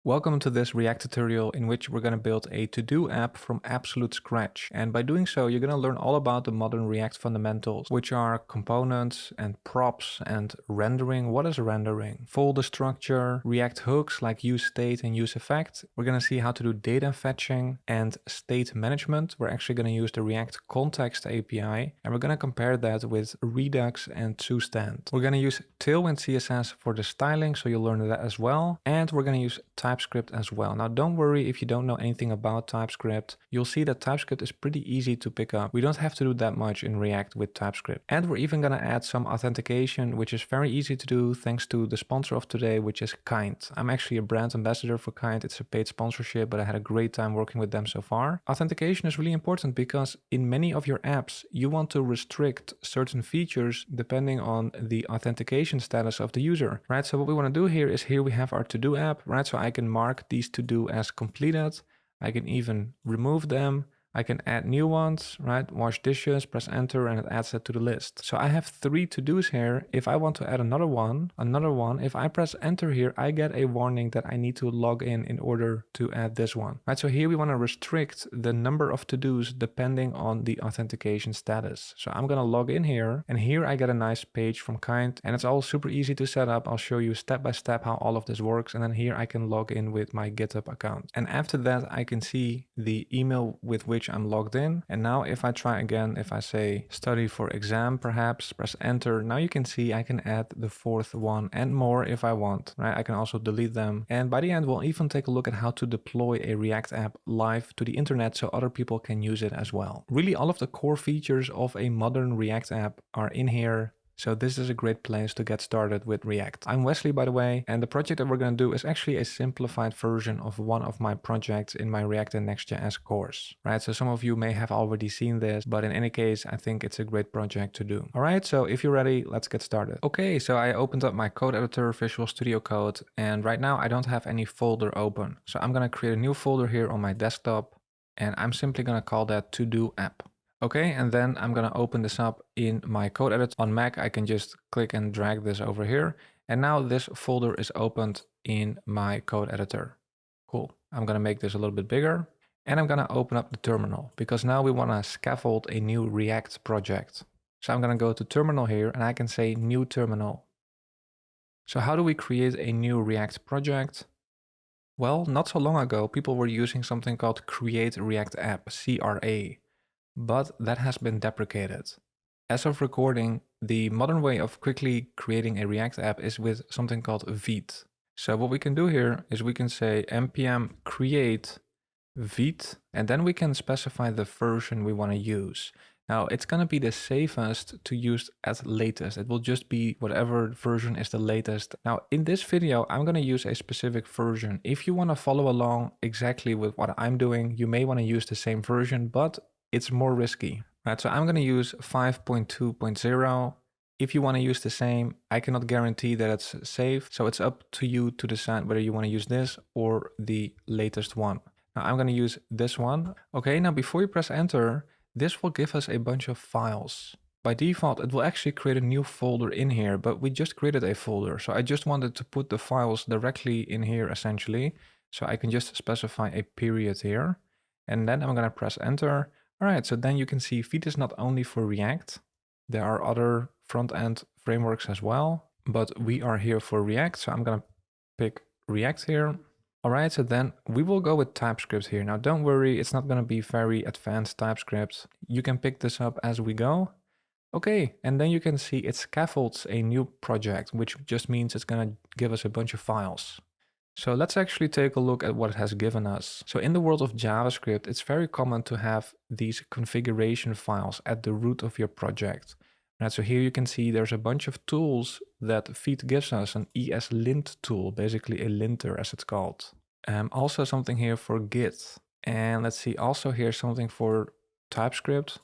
Welcome to this React tutorial in which we're going to build a to-do app from absolute scratch. And by doing so, you're going to learn all about the modern React fundamentals, which are components and props and rendering. What is rendering? Folder structure, React hooks like useState and useEffect. We're going to see how to do data fetching and state management. We're actually going to use the React Context API, and we're going to compare that with Redux and toStand. We're going to use Tailwind CSS for the styling, so you'll learn that as well. And we're going to use TypeScript as well. Now, don't worry if you don't know anything about TypeScript. You'll see that TypeScript is pretty easy to pick up. We don't have to do that much in React with TypeScript. And we're even going to add some authentication, which is very easy to do thanks to the sponsor of today, which is Kinde. I'm actually a brand ambassador for Kinde. It's a paid sponsorship, but I had a great time working with them so far. Authentication is really important because in many of your apps, you want to restrict certain features depending on the authentication status of the user, right? So what we want to do here is here we have our to-do app, right? So I can mark these to do as completed. I can even remove them. I can add new ones, right? Wash dishes, press enter, and it adds it to the list. So I have 3 to-dos here. If I want to add another one, if I press enter here, I get a warning that I need to log in order to add this one, right? So here we want to restrict the number of to-dos depending on the authentication status. So I'm going to log in here, and here I get a nice page from Kinde, and it's all super easy to set up. I'll show you step by step how all of this works. And then here I can log in with my GitHub account. And after that, I can see the email with which I'm logged in. And now if I try again, if I say study for exam, perhaps press enter, now you can see I can add the 4th one and more if I want, right? I can also delete them. And by the end, we'll even take a look at how to deploy a React app live to the internet so other people can use it as well. Really, all of the core features of a modern React app are in here. So this is a great place to get started with React. I'm Wesley, by the way, and the project that we're going to do is actually a simplified version of one of my projects in my React and Next.js course, right? So some of you may have already seen this, but in any case, I think it's a great project to do. All right, so if you're ready, let's get started. Okay, so I opened up my code editor, Visual Studio Code, and right now I don't have any folder open. So I'm going to create a new folder here on my desktop, and I'm simply going to call that to-do app. Okay, and then I'm going to open this up in my code editor. On Mac, I can just click and drag this over here. And now this folder is opened in my code editor. Cool. I'm going to make this a little bit bigger. And I'm going to open up the terminal because now we want to scaffold a new React project. So I'm going to go to terminal here and I can say new terminal. So how do we create a new React project? Well, not so long ago, people were using something called Create React App, CRA. But that has been deprecated. As of recording, the modern way of quickly creating a React app is with something called Vite. So what we can do here is we can say npm create Vite, and then we can specify the version we want to use. Now, it's going to be the safest to use as latest. It will just be whatever version is the latest. Now, in this video, I'm going to use a specific version. If you want to follow along exactly with what I'm doing, you may want to use the same version, but it's more risky, right? So I'm going to use 5.2.0. If you want to use the same, I cannot guarantee that it's safe. So it's up to you to decide whether you want to use this or the latest one. Now I'm going to use this one. Okay, now before you press enter, this will give us a bunch of files. By default, it will actually create a new folder in here, but we just created a folder. So I just wanted to put the files directly in here essentially. So I can just specify a period here. And then I'm going to press enter. All right, so then you can see Vite is not only for React. There are other front-end frameworks as well, but we are here for React. So I'm going to pick React here. All right, so then we will go with TypeScript here. Now, don't worry, it's not going to be very advanced TypeScript. You can pick this up as we go. Okay, and then you can see it scaffolds a new project, which just means it's going to give us a bunch of files. So let's actually take a look at what it has given us. So in the world of JavaScript, it's very common to have these configuration files at the root of your project. Right, so here you can see there's a bunch of tools that Vite gives us, an ESLint tool, basically a linter as it's called. Also something here for Git. And let's see, also here something for TypeScript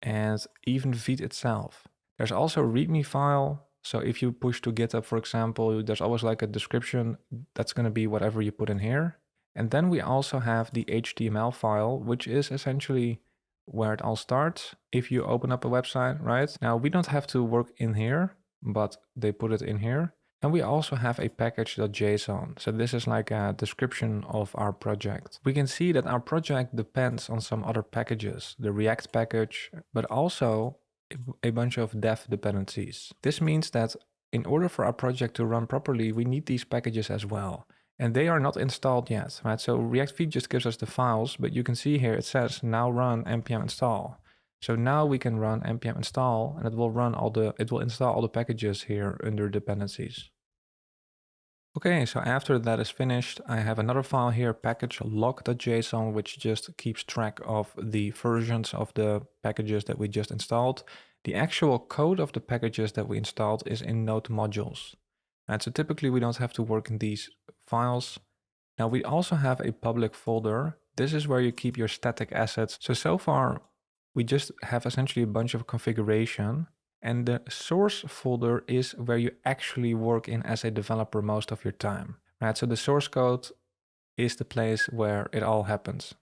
and even Vite itself. There's also a README file. So if you push to GitHub, for example, there's always like a description that's going to be whatever you put in here. And then we also have the HTML file, which is essentially where it all starts. If you open up a website, right? Now we don't have to work in here, but they put it in here. And we also have a package.json. So this is like a description of our project. We can see that our project depends on some other packages, the React package, but also a bunch of dev dependencies. This means that in order for our project to run properly, we need these packages as well. And they are not installed yet, right? So React Feed just gives us the files, but you can see here it says now run npm install. So now we can run npm install, and it will install all the packages here under dependencies. Okay, so after that is finished, I have another file here, package log.json, which just keeps track of the versions of the packages that we just installed. The actual code of the packages that we installed is in node modules. And so typically we don't have to work in these files. Now we also have a public folder. This is where you keep your static assets. So far we just have essentially a bunch of configuration. And the source folder is where you actually work in as a developer most of your time, right? So the source code is the place where it all happens.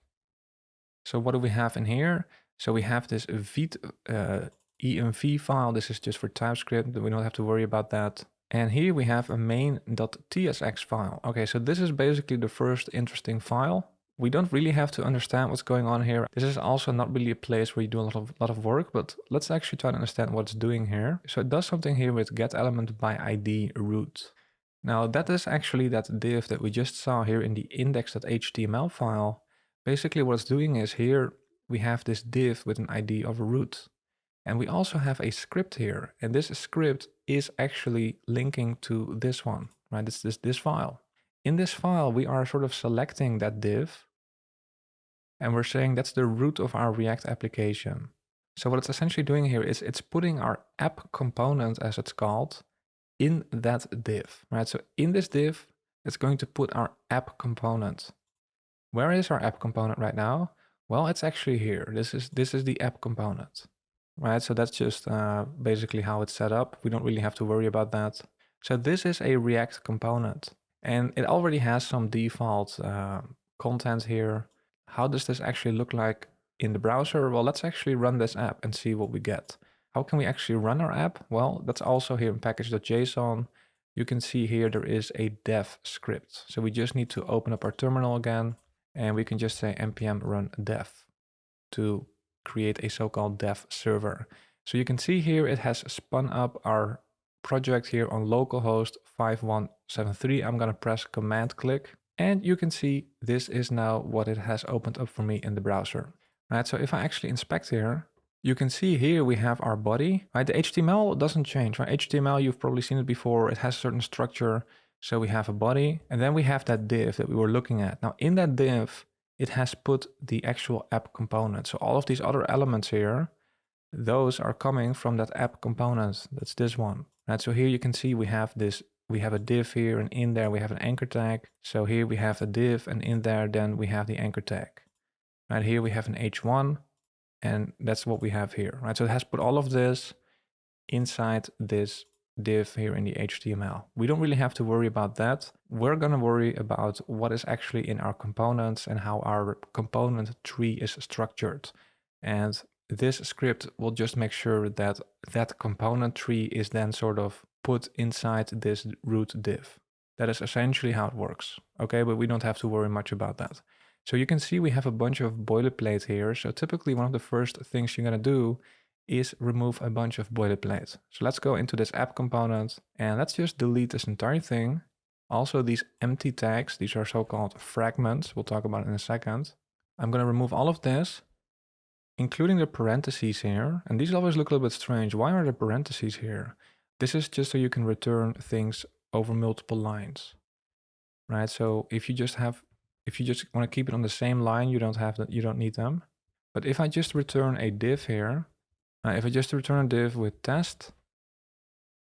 So what do we have in here? So we have this env file. This is just for TypeScript. We don't have to worry about that. And here we have a main.tsx file. Okay, so this is basically the first interesting file. We don't really have to understand what's going on here. This is also not really a place where you do a lot of work, but let's actually try to understand what it's doing here. So it does something here with get element by ID root. Now that is actually that div that we just saw here in the index.html file. Basically what it's doing is here we have this div with an ID of root. And we also have a script here. And this script is actually linking to this one, right? It's this file. In this file, we are sort of selecting that div. And we're saying that's the root of our React application. So what it's essentially doing here is it's putting our app component, as it's called, in that div, right? So in this div, it's going to put our app component. Where is our app component right now? Well, it's actually here. This is the app component, right? So that's just basically how it's set up. We don't really have to worry about that. So this is a React component, and it already has some default content here. How does this actually look like in the browser? Well, let's actually run this app and see what we get. How can we actually run our app? Well, that's also here in package.json. You can see here there is a dev script. So we just need to open up our terminal again, and we can just say npm run dev to create a so-called dev server. So you can see here it has spun up our project here on localhost 5173. I'm gonna press command click. And you can see this is now what it has opened up for me in the browser. Right, so if I actually inspect here, you can see here we have our body. Right, the HTML doesn't change. Right, HTML, you've probably seen it before. It has a certain structure. So we have a body, and then we have that div that we were looking at. Now in that div, it has put the actual app component. So all of these other elements here, those are coming from that app component. That's this one. Right, so here you can see we have this. We have a div here, and in there we have an anchor tag. So here we have a div, and in there then we have the anchor tag. Right here we have an h1, and that's what we have here. Right, so it has put all of this inside this div here in the HTML. We don't really have to worry about that. We're gonna worry about what is actually in our components and how our component tree is structured. And this script will just make sure that that component tree is then sort of put inside this root div. That is essentially how it works, okay? But we don't have to worry much about that. So you can see we have a bunch of boilerplate here. So typically one of the first things you're gonna do is remove a bunch of boilerplate. So let's go into this app component and let's just delete this entire thing. Also these empty tags, these are so-called fragments. We'll talk about it in a second. I'm gonna remove all of this, including the parentheses here. And these always look a little bit strange. Why are the parentheses here? This is just so you can return things over multiple lines, right? So if you just want to keep it on the same line, you don't need them. But if I just return a div here, if I just return a div with test,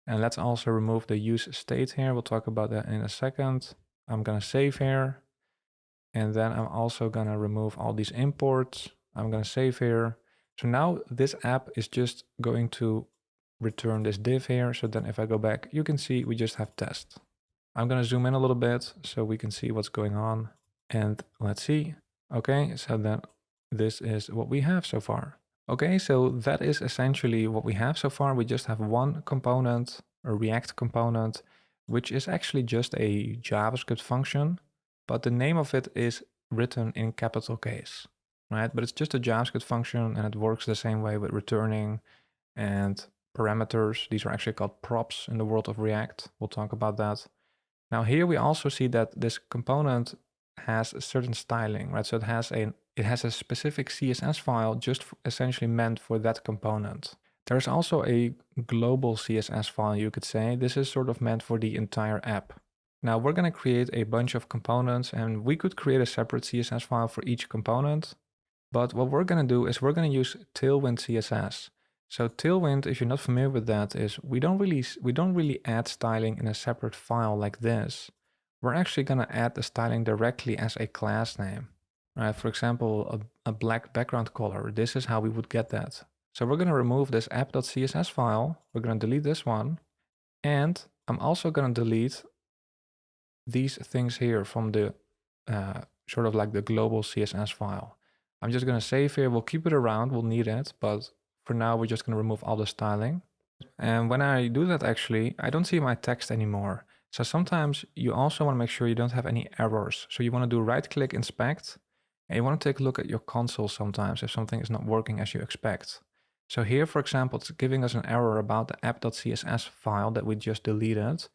and let's also remove the useState here. We'll talk about that in a second. I'm gonna save here. And then I'm also gonna remove all these imports. I'm gonna save here. So now this app is just going to return this div here. So then if I go back, you can see we just have test. I'm gonna zoom in a little bit so we can see what's going on. And let's see. Okay, so then this is what we have so far. Okay, so that is essentially what we have so far. We just have one component, a React component, which is actually just a JavaScript function, but the name of it is written in capital case, right? But it's just a JavaScript function and it works the same way with returning and parameters. These are actually called props in the world of React. We'll talk about that. Now here we also see that this component has a certain styling, right? So it has a specific CSS file just essentially meant for that component. There's also a global CSS file, you could say. This is sort of meant for the entire app. Now we're going to create a bunch of components and we could create a separate CSS file for each component. But what we're going to do is we're going to use Tailwind CSS. So Tailwind, if you're not familiar with that, is we don't really add styling in a separate file like this. We're actually going to add the styling directly as a class name. Right? For example, a black background color. This is how we would get that. So we're going to remove this app.css file. We're going to delete this one. And I'm also going to delete these things here from the sort of like the global CSS file. I'm just going to save here. We'll keep it around. We'll need it. But for now, we're just going to remove all the styling. And when I do that, actually, I don't see my text anymore. So sometimes you also want to make sure you don't have any errors. So you want to do right-click, inspect, and you want to take a look at your console sometimes if something is not working as you expect. So here, for example, it's giving us an error about the app.css file that we just deleted.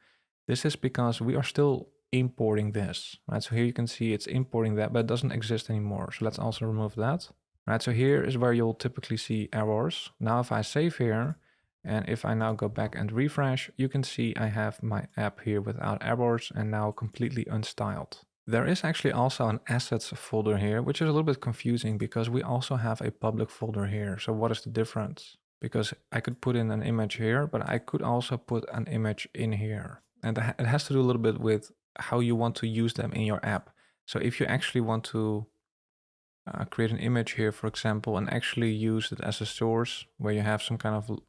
This is because we are still importing this, right? So here you can see it's importing that, but it doesn't exist anymore. So let's also remove that. Right, so here is where you'll typically see errors. Now if I save here, and if I now go back and refresh, you can see I have my app here without errors and now completely unstyled. There is actually also an assets folder here, which is a little bit confusing because we also have a public folder here. So what is the difference? Because I could put in an image here, but I could also put an image in here. And it has to do a little bit with how you want to use them in your app. So if you actually want to create an image here, for example, and actually use it as a source where you have some kind of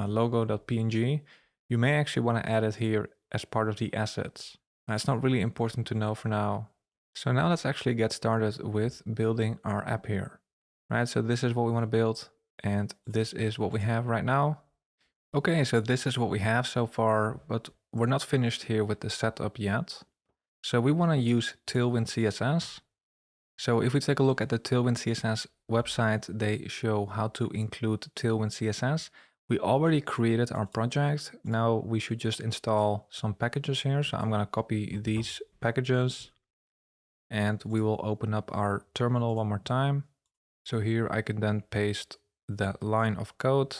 logo.png, you may actually want to add it here as part of the assets. It's not really important to know for now. So now let's actually get started with building our app here. Right, so this is what we want to build, and this is what we have right now. Okay, so this is what we have so far, but we're not finished here with the setup yet. So we want to use Tailwind CSS. So if we take a look at the Tailwind CSS website, they show how to include Tailwind CSS. We already created our project. Now we should just install some packages here. So I'm going to copy these packages and we will open up our terminal one more time. So here I can then paste that line of code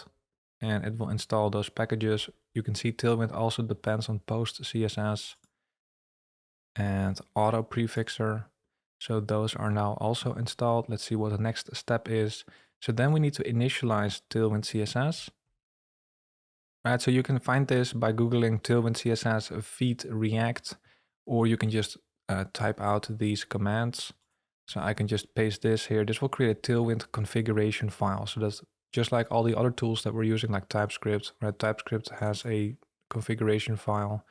and it will install those packages. You can see Tailwind also depends on post CSS and auto prefixer. So those are now also installed. Let's see what the next step is. So then we need to initialize Tailwind CSS. Right, so you can find this by Googling Tailwind CSS feed React, or you can just type out these commands. So I can just paste this here. This will create a Tailwind configuration file. So that's just like all the other tools that we're using, like TypeScript. Right, TypeScript has a configuration file.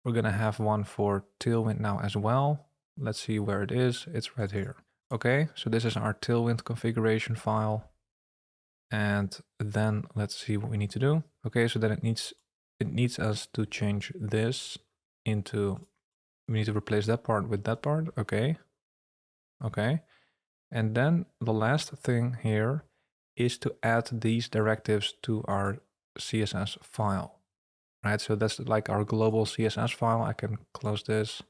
We're gonna have one for Tailwind now as well. Let's see where it is. It's right here. Okay, so this is our Tailwind configuration file. And then let's see what we need to do. Okay, so then it needs us to change this into, we need to replace that part with that part. Okay. Okay. And then the last thing here is to add these directives to our CSS file. Right, so that's like our global CSS file. I can close this.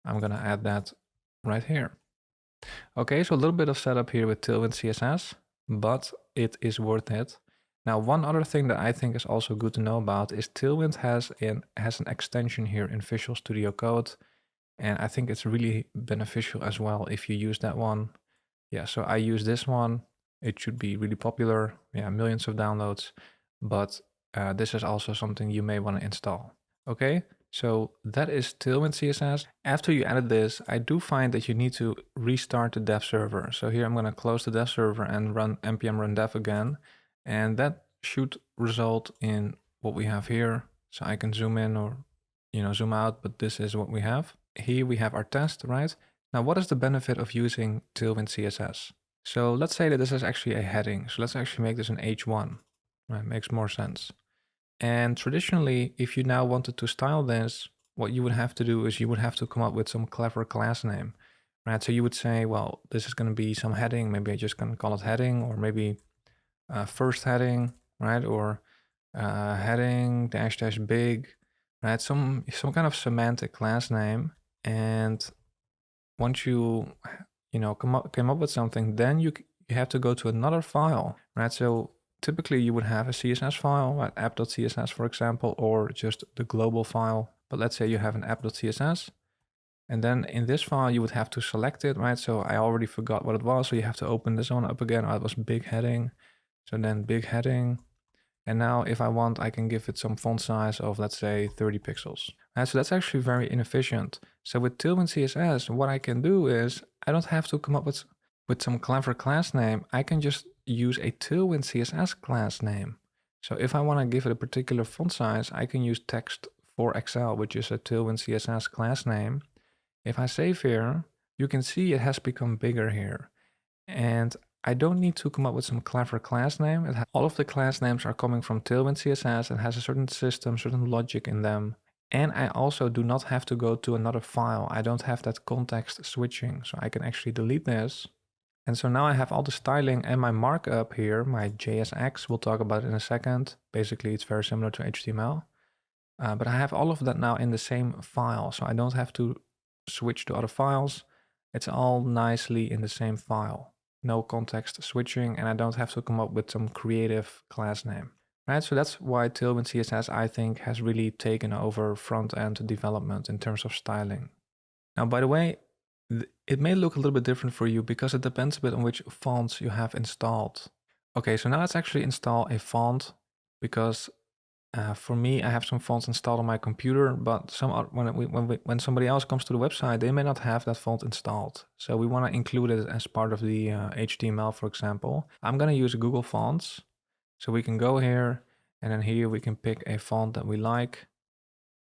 I'm gonna add that right here. Okay, so a little bit of setup here with Tailwind CSS, but it is worth it. Now, one other thing that I think is also good to know about is Tailwind has an extension here in Visual Studio Code, and I think it's really beneficial as well if you use that one. Yeah, so I use this one. It should be really popular. Yeah, millions of downloads, but this is also something you may want to install. Okay, so that is Tailwind CSS. After you added this, I do find that you need to restart the dev server. So here I'm going to close the dev server and run npm run dev again. And that should result in what we have here. So I can zoom in or, zoom out, but this is what we have. Here we have our test, right? Now, what is the benefit of using Tailwind CSS? So let's say that this is actually a heading. So let's actually make this an H1. Right, makes more sense. And traditionally, if you now wanted to style this, what you would have to do is you would have to come up with some clever class name, right? So you would say, well, this is going to be some heading. Maybe I just can call it heading, or maybe first heading, right? Or heading dash dash big, right? Some kind of semantic class name. And once you came up with something, then you have to go to another file, right? So typically you would have a CSS file, right? app.css, for example, or just the global file. But let's say you have an app.css, and then in this file you would have to select it, right? So I already forgot what it was, so you have to open this one up again. Oh, it was big heading. So then big heading. And now if I want, I can give it some font size of, let's say, 30 pixels. So that's actually very inefficient. So with Tailwind CSS, what I can do is I don't have to come up with some clever class name. I can just use a Tailwind CSS class name. So if I want to give it a particular font size, I can use text for Excel, which is a Tailwind CSS class name. If I save here, you can see it has become bigger here. And I don't need to come up with some clever class name. All of the class names are coming from Tailwind CSS and has a certain system, certain logic in them. And I also do not have to go to another file. I don't have that context switching, so I can actually delete this. And so now I have all the styling and my markup here, my JSX, we'll talk about it in a second. Basically, it's very similar to HTML. But I have all of that now in the same file, so I don't have to switch to other files. It's all nicely in the same file. No context switching, and I don't have to come up with some creative class name. Right, so that's why Tailwind CSS, I think, has really taken over front-end development in terms of styling. Now, by the way, it may look a little bit different for you because it depends a bit on which fonts you have installed. Okay, so now let's actually install a font because for me, I have some fonts installed on my computer, but when somebody else comes to the website, they may not have that font installed. So we want to include it as part of the HTML, for example. I'm going to use Google Fonts. So we can go here, and then here we can pick a font that we like.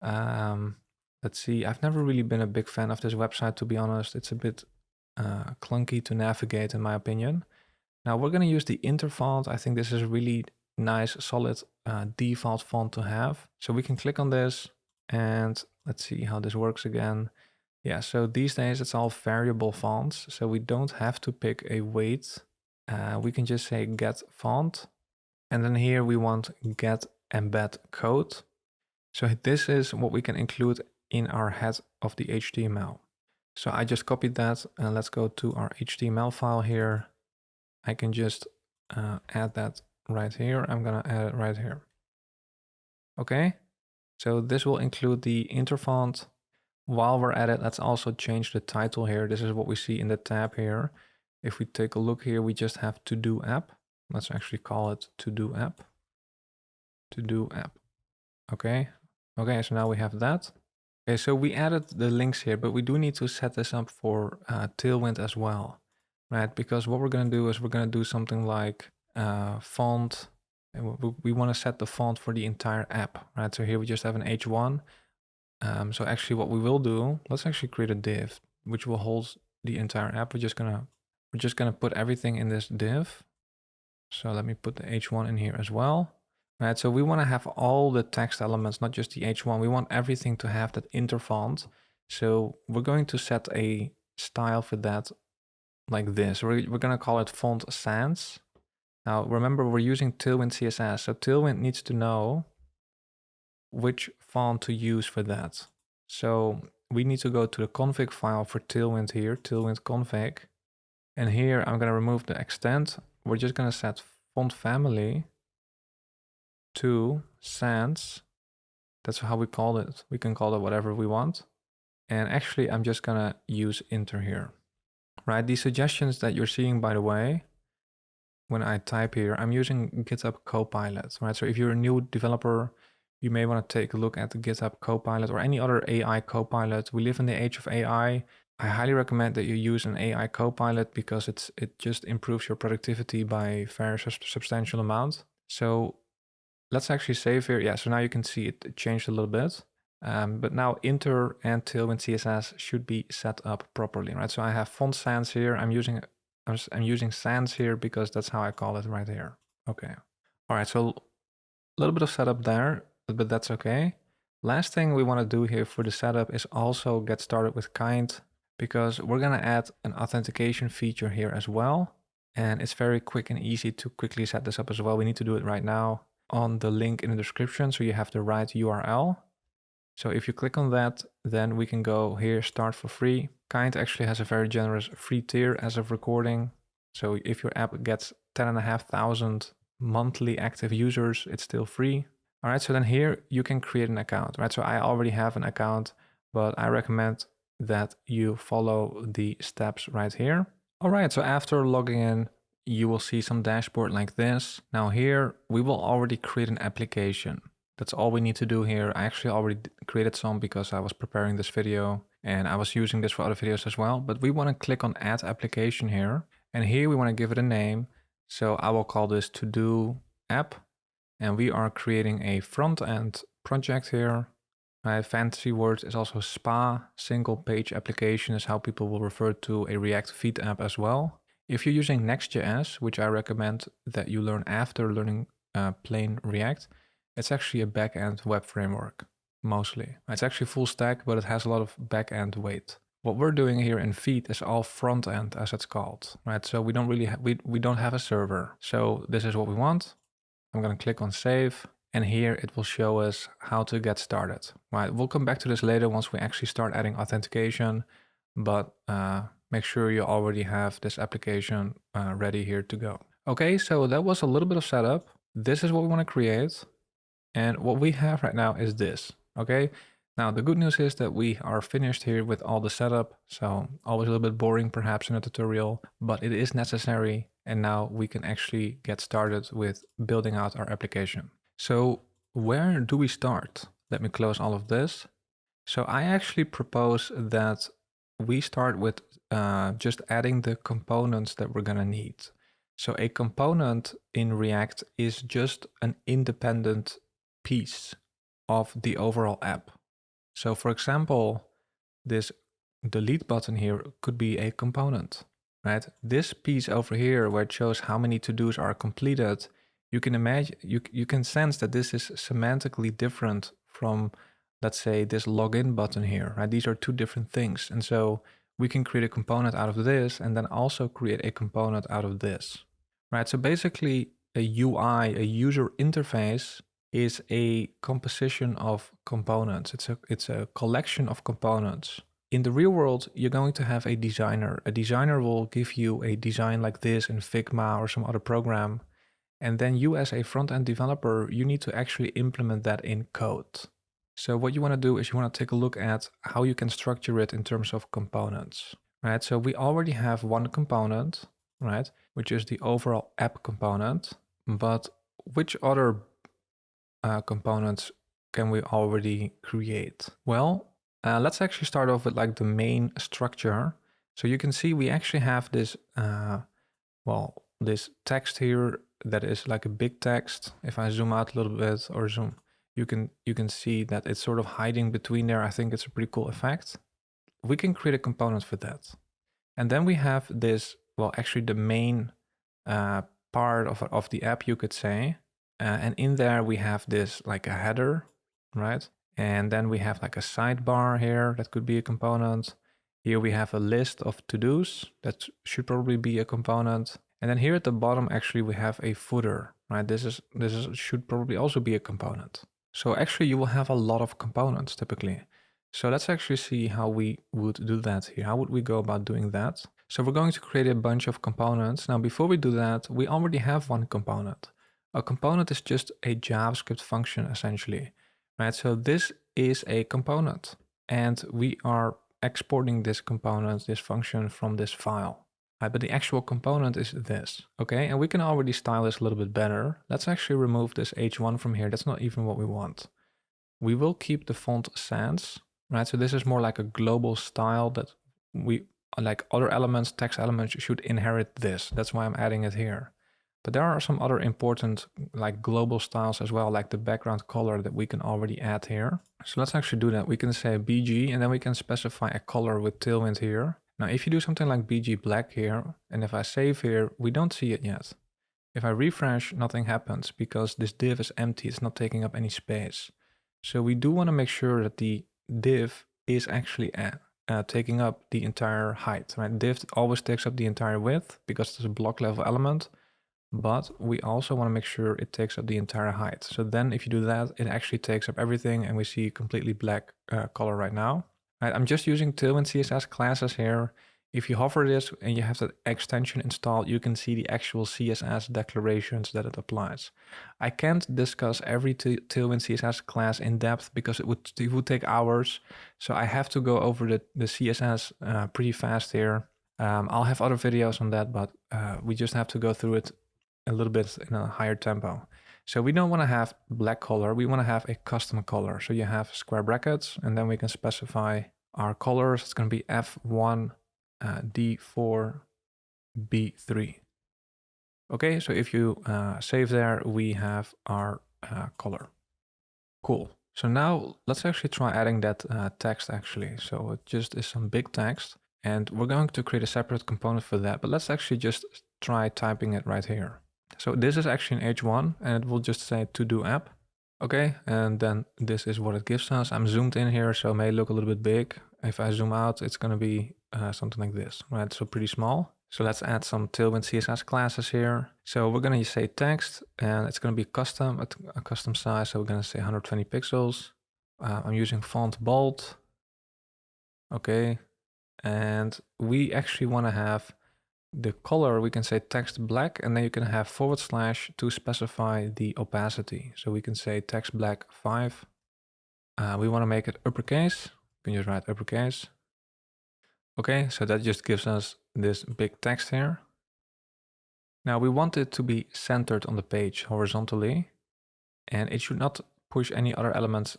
Let's see, I've never really been a big fan of this website, to be honest. It's a bit clunky to navigate, in my opinion. Now we're going to use the Inter font. I think this is really nice, solid default font to have. So we can click on this and let's see how this works again. Yeah, so these days it's all variable fonts. So we don't have to pick a weight. We can just say get font. And then here we want get embed code. So this is what we can include in our head of the HTML. So I just copied that and let's go to our HTML file here. I can just add that right here. I'm gonna add it right here. Okay, so this will include the Inter font. While we're at it, let's also change the title here. This is what we see in the tab here. If we take a look here, we just have to do app. Let's actually call it to do app. To do app. Okay. Okay, so now we have that. Okay, so we added the links here, but we do need to set this up for Tailwind as well, right? Because what we're going to do is we're going to do something like font. And we want to set the font for the entire app, right? So here we just have an H1. So actually what we will do, let's actually create a div, which will hold the entire app. We're just gonna put everything in this div. So let me put the H1 in here as well. Right, so we want to have all the text elements, not just the H1. We want everything to have that Inter font. So we're going to set a style for that like this. We're going to call it font sans. Now remember, we're using Tailwind CSS, so Tailwind needs to know which font to use for that. So we need to go to the config file for Tailwind here, Tailwind config. And here I'm going to remove the extent. We're just going to set font family to sans. That's how we call it. We can call it whatever we want. And actually, I'm just going to use Inter here. Right, these suggestions that you're seeing, by the way, when I type here, I'm using GitHub Copilot, right? So if you're a new developer, you may want to take a look at the GitHub Copilot or any other AI Copilot. We live in the age of AI. I highly recommend that you use an AI Copilot because it just improves your productivity by a very substantial amount. So let's actually save here. Yeah, so now you can see it changed a little bit. But now Inter and Tailwind CSS should be set up properly, right? So I have font sans here. I'm using sans here because that's how I call it right here. Okay. All right, so a little bit of setup there, but that's okay. Last thing we want to do here for the setup is also get started with Kinde, because we're going to add an authentication feature here as well. And it's very quick and easy to quickly set this up as well. We need to do it right now on the link in the description, so you have the right URL. So if you click on that, then we can go here, start for free. Kinde actually has a very generous free tier as of recording. So if your app gets 10,500 monthly active users, it's still free. All right, so then here you can create an account, right? So I already have an account, but I recommend that you follow the steps right here. All right, so after logging in, you will see some dashboard like this. Now here, we will already create an application. That's all we need to do here. I actually already created some because I was preparing this video and I was using this for other videos as well. But we want to click on add application here. And here we want to give it a name. So I will call this to do app. And we are creating a front end project here. My fancy word is also SPA, single page application is how people will refer to a React feed app as well. If you're using Next.js, which I recommend that you learn after learning plain React, it's actually a back-end web framework, mostly. It's actually full stack, but it has a lot of back-end weight. What we're doing here in feed is all front-end, as it's called, right? So we don't really we don't have a server. So this is what we want. I'm going to click on save, and here it will show us how to get started. Right, we'll come back to this later once we actually start adding authentication, but make sure you already have this application ready here to go. Okay, so that was a little bit of setup. This is what we want to create. And what we have right now is this, okay? Now, the good news is that we are finished here with all the setup. So always a little bit boring perhaps in a tutorial, but it is necessary. And now we can actually get started with building out our application. So where do we start? Let me close all of this. So I actually propose that we start with just adding the components that we're gonna need. So a component in React is just an independent piece of the overall app. So for example, this delete button here could be a component, right? This piece over here where it shows how many to-dos are completed, you can imagine, you can sense that this is semantically different from, let's say, this login button here, right? These are two different things. And so we can create a component out of this and then also create a component out of this, right? So basically a UI, a user interface, is a composition of components. It's a collection of components. In the real world, you're going to have a designer. A designer will give you a design like this in Figma or some other program. And then you as a front-end developer, you need to actually implement that in code. So what you want to do is you want to take a look at how you can structure it in terms of components, right? So we already have one component, right? Which is the overall app component, but which other components can we already create? Well, let's actually start off with like the main structure. So you can see we actually have this, this text here that is like a big text. If I zoom out a little bit or zoom, you can see that it's sort of hiding between there. I think it's a pretty cool effect. We can create a component for that. And then we have this, well, actually the main part of the app, you could say. And in there we have this like a header, right? And then we have like a sidebar here that could be a component. Here we have a list of to-dos that should probably be a component. And then here at the bottom, actually we have a footer, right? This should probably also be a component. So actually you will have a lot of components typically. So let's actually see how we would do that here. How would we go about doing that? So we're going to create a bunch of components. Now, before we do that, we already have one component. A component is just a JavaScript function essentially, right? So this is a component and we are exporting this component, this function from this file, right? But the actual component is this, okay? And we can already style this a little bit better. Let's actually remove this H1 from here. That's not even what we want. We will keep the font sans, right? So this is more like a global style that we, like other elements, text elements should inherit this. That's why I'm adding it here. But there are some other important like global styles as well, like the background color that we can already add here. So let's actually do that. We can say BG and then we can specify a color with Tailwind here. Now, if you do something like BG black here, and if I save here, we don't see it yet. If I refresh, nothing happens because this div is empty. It's not taking up any space. So we do want to make sure that the div is actually taking up the entire height, right? Div always takes up the entire width because it's a block level element, but we also want to make sure it takes up the entire height. So then if you do that, it actually takes up everything and we see completely black color right now. Right, I'm just using Tailwind CSS classes here. If you hover this and you have that extension installed, you can see the actual CSS declarations that it applies. I can't discuss every Tailwind CSS class in depth because it would take hours. So I have to go over the CSS pretty fast here. I'll have other videos on that, but we just have to go through it a little bit in a higher tempo. So we don't want to have black color. We want to have a custom color. So you have square brackets, and then we can specify our colors. It's going to be F1, D4, B3. Okay, so if you save there, we have our color. Cool. So now let's actually try adding that text actually. So it just is some big text, and we're going to create a separate component for that, but let's actually just try typing it right here. So this is actually an H1 and it will just say to do app. Okay, and then this is what it gives us. I'm zoomed in here, so it may look a little bit big. If I zoom out, it's going to be something like this, right? So pretty small. So let's add some Tailwind CSS classes here. So we're going to say text, and it's going to be custom, a custom size. So we're going to say 120 pixels. I'm using font bold. Okay, and we actually want to have the color, we can say text black, and then you can have / to specify the opacity. So we can say text black 5. We want to make it uppercase. You can just write uppercase. Okay, so that just gives us this big text here. Now we want it to be centered on the page horizontally, and it should not push any other elements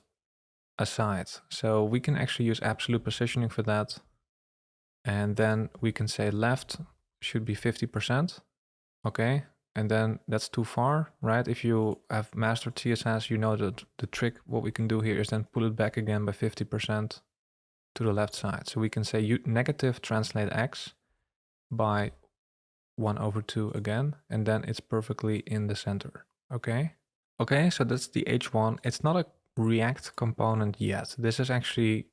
aside. So we can actually use absolute positioning for that. And then we can say left should be 50%. Okay, and then that's too far, right? If you have mastered CSS, you know that the trick, what we can do here is then pull it back again by 50% to the left side. So we can say negative translate X by 1/2 again, and then it's perfectly in the center. Okay. Okay, so that's the H1. It's not a React component yet. This is actually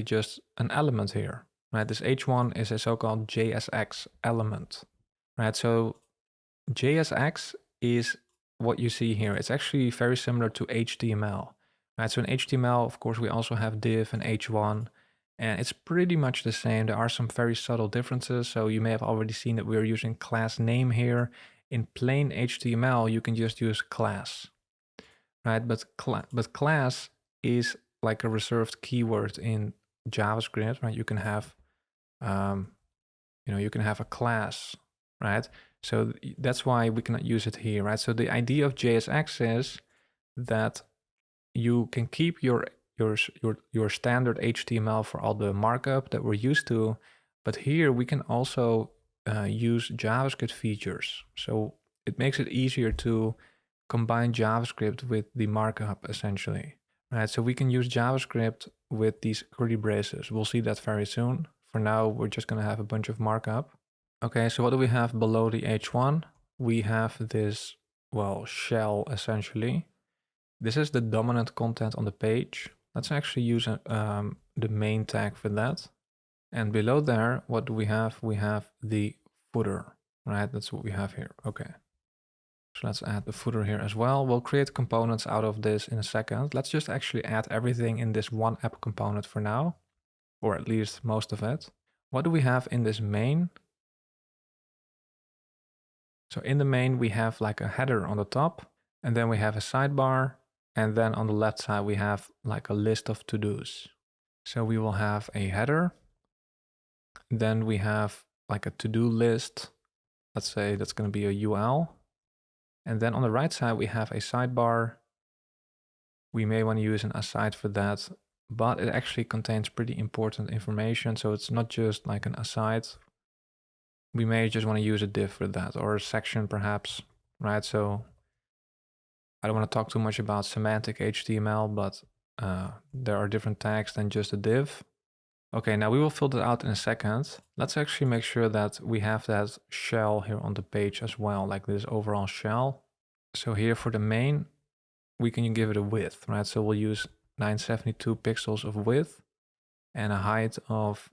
just an element here. Right, this H1 is a so-called JSX element, right? So JSX is what you see here. It's actually very similar to HTML, right? So in HTML, of course, we also have div and H1, and it's pretty much the same. There are some very subtle differences. So you may have already seen that we're using class name here. In plain HTML, you can just use class, right? But class is like a reserved keyword in JavaScript, right? You can have you can have a class, right? So that's why we cannot use it here, right? So the idea of JSX is that you can keep your standard HTML for all the markup that we're used to, but here we can also use JavaScript features. So it makes it easier to combine JavaScript with the markup essentially, right? So we can use JavaScript with these curly braces. We'll see that very soon. For now, we're just going to have a bunch of markup. Okay, so what do we have below the H1? We have this, well, shell essentially. This is the dominant content on the page. Let's actually use the main tag for that. And below there, what do we have? We have the footer, right? That's what we have here. Okay. So let's add the footer here as well. We'll create components out of this in a second. Let's just actually add everything in this one app component for now, or at least most of it. What do we have in this main? So in the main, we have like a header on the top, and then we have a sidebar, and then on the left side, we have like a list of to-dos. So we will have a header, then we have like a to-do list. Let's say that's going to be a UL. And then on the right side, we have a sidebar. We may want to use an aside for that, but it actually contains pretty important information. So it's not just like an aside. We may just want to use a div for that, or a section perhaps, right? So I don't want to talk too much about semantic HTML, but there are different tags than just a div. Okay, now we will fill that out in a second. Let's actually make sure that we have that shell here on the page as well, like this overall shell. So here for the main, we can give it a width, right? So we'll use 972 pixels of width and a height of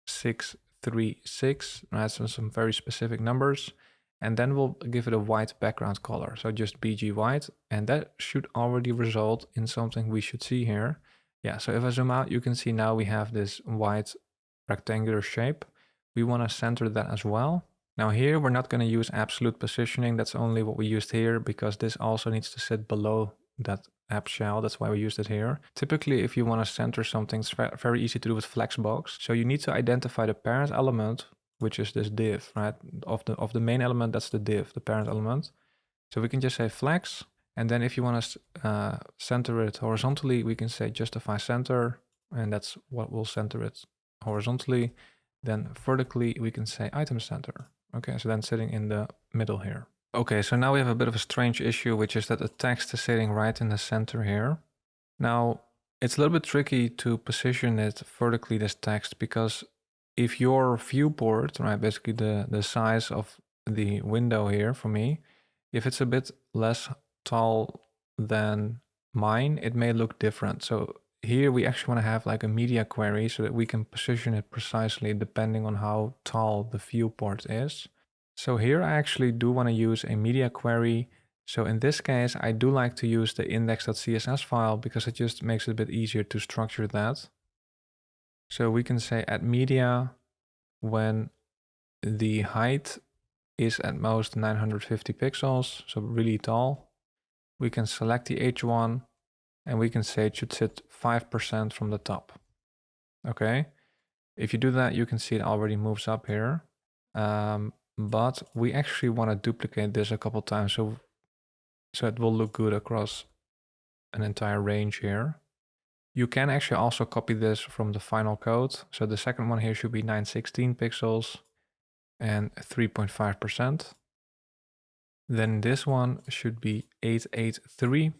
636, right? So some very specific numbers. And then we'll give it a white background color. So just BG white, and that should already result in something we should see here. Yeah, so if I zoom out, you can see now we have this white rectangular shape. We want to center that as well. Now here, we're not going to use absolute positioning. That's only what we used here because this also needs to sit below that app shell. That's why we used it here. Typically, if you want to center something, it's very easy to do with Flexbox. So you need to identify the parent element, which is this div, right? Of the main element, that's the div, the parent element. So we can just say flex. And then if you want to center it horizontally, we can say justify center. And that's what will center it horizontally. Then vertically, we can say item center. Okay, so then sitting in the middle here. Okay, so now we have a bit of a strange issue, which is that the text is sitting right in the center here. Now, it's a little bit tricky to position it vertically, this text, because if your viewport, right, basically the size of the window here for me, if it's a bit less tall than mine, it may look different. So here we actually want to have like a media query so that we can position it precisely depending on how tall the viewport is. So here I actually do want to use a media query. So in this case, I do like to use the index.css file because it just makes it a bit easier to structure that. So we can say at media when the height is at most 950 pixels, so really tall. We can select the H1 and we can say it should sit 5% from the top. Okay, if you do that, you can see it already moves up here. But we actually want to duplicate this a couple times so it will look good across an entire range here. You can actually also copy this from the final code. So the second one here should be 916 pixels and 3.5%. Then this one should be 883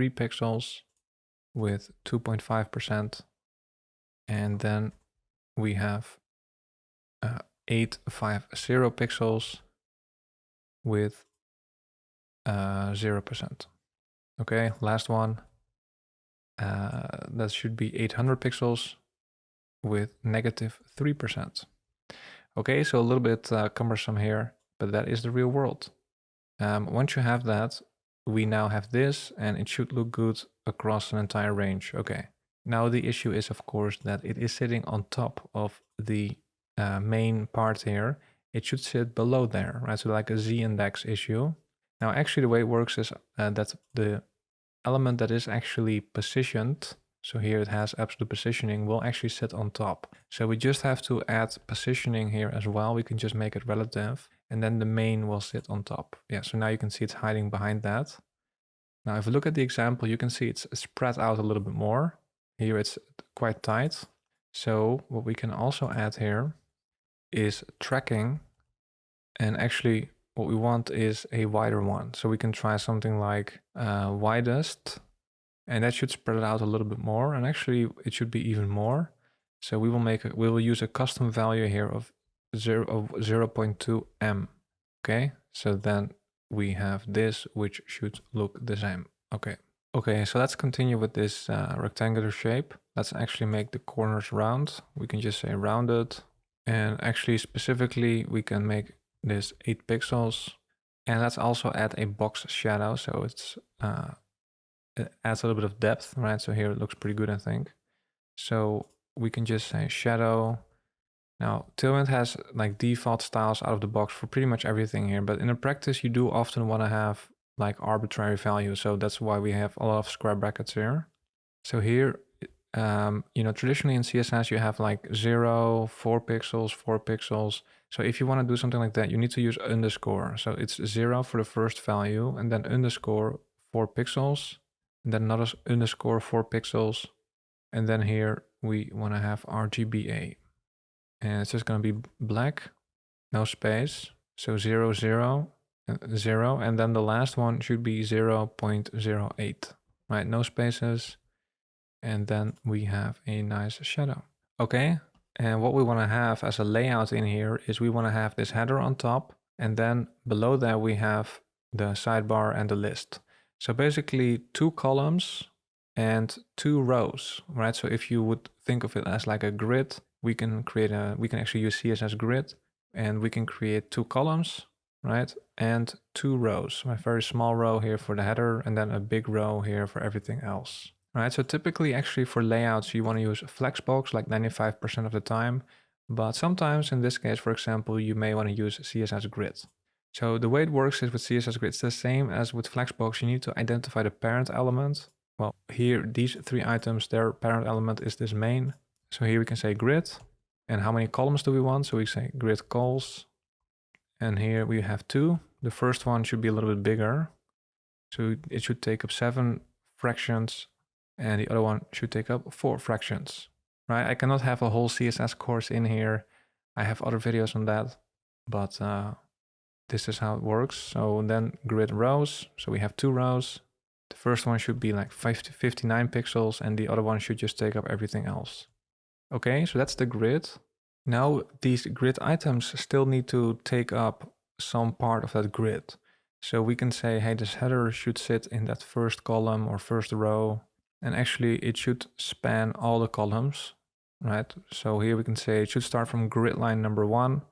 pixels with 2.5%. And then we have 850 pixels with 0%. Okay, last one. That should be 800 pixels with negative 3%. Okay, so a little bit cumbersome here, but that is the real world. Once you have that, we now have this and it should look good across an entire range. Okay, now the issue is of course that it is sitting on top of the main part here. It should sit below there, right? So like a z-index issue. Now actually the way it works is that the element that is actually positioned, so here it has absolute positioning, will actually sit on top. So we just have to add positioning here as well. We can just make it relative and then the main will sit on top. Yeah, so now you can see it's hiding behind that. Now if we look at the example, you can see it's spread out a little bit more. Here it's quite tight. So what we can also add here is tracking, and actually what we want is a wider one. So we can try something like widest, and that should spread it out a little bit more. And actually it should be even more. So we will use a custom value here of 0.2 m. Okay, so then we have this, which should look the same. Okay, so let's continue with this rectangular shape. Let's actually make the corners round. We can just say rounded. And actually specifically, we can make this 8 pixels. And let's also add a box shadow. So it adds a little bit of depth, right? So here it looks pretty good, I think. So we can just say shadow. Now, Tailwind has like default styles out of the box for pretty much everything here. But in the practice, you do often want to have like arbitrary values. So that's why we have a lot of square brackets here. So here, traditionally in CSS, you have like 0, 4 pixels, 4 pixels. So if you want to do something like that, you need to use underscore. So it's 0 for the first value and then underscore 4 pixels and then another underscore 4 pixels. And then here we want to have RGBA. And it's just going to be black, no space. So 0, 0, 0. And then the last one should be 0.08, right? No spaces. And then we have a nice shadow. Okay, and what we want to have as a layout in here is we want to have this header on top. And then below that we have the sidebar and the list. So basically 2 columns and 2 rows, right? So if you would think of it as like a grid, we can actually use CSS grid, and we can create 2 columns, right? And 2 rows, a very small row here for the header, and then a big row here for everything else. Right, so typically actually for layouts, you want to use Flexbox like 95% of the time, but sometimes in this case, for example, you may want to use CSS grid. So the way it works is with CSS grid, it's the same as with Flexbox. You need to identify the parent element. Well, here, these 3 items, their parent element is this main. So here we can say grid, and how many columns do we want? So we say grid calls, and here we have 2. The first one should be a little bit bigger. So it should take up 7 fractions, and the other one should take up 4 fractions, right? I cannot have a whole CSS course in here. I have other videos on that, but this is how it works. So then grid rows. So we have 2 rows. The first one should be like 59 pixels, and the other one should just take up everything else. Okay, so that's the grid. Now these grid items still need to take up some part of that grid. So we can say, hey, this header should sit in that first column or first row. And actually it should span all the columns, right? So here we can say it should start from grid line number 1,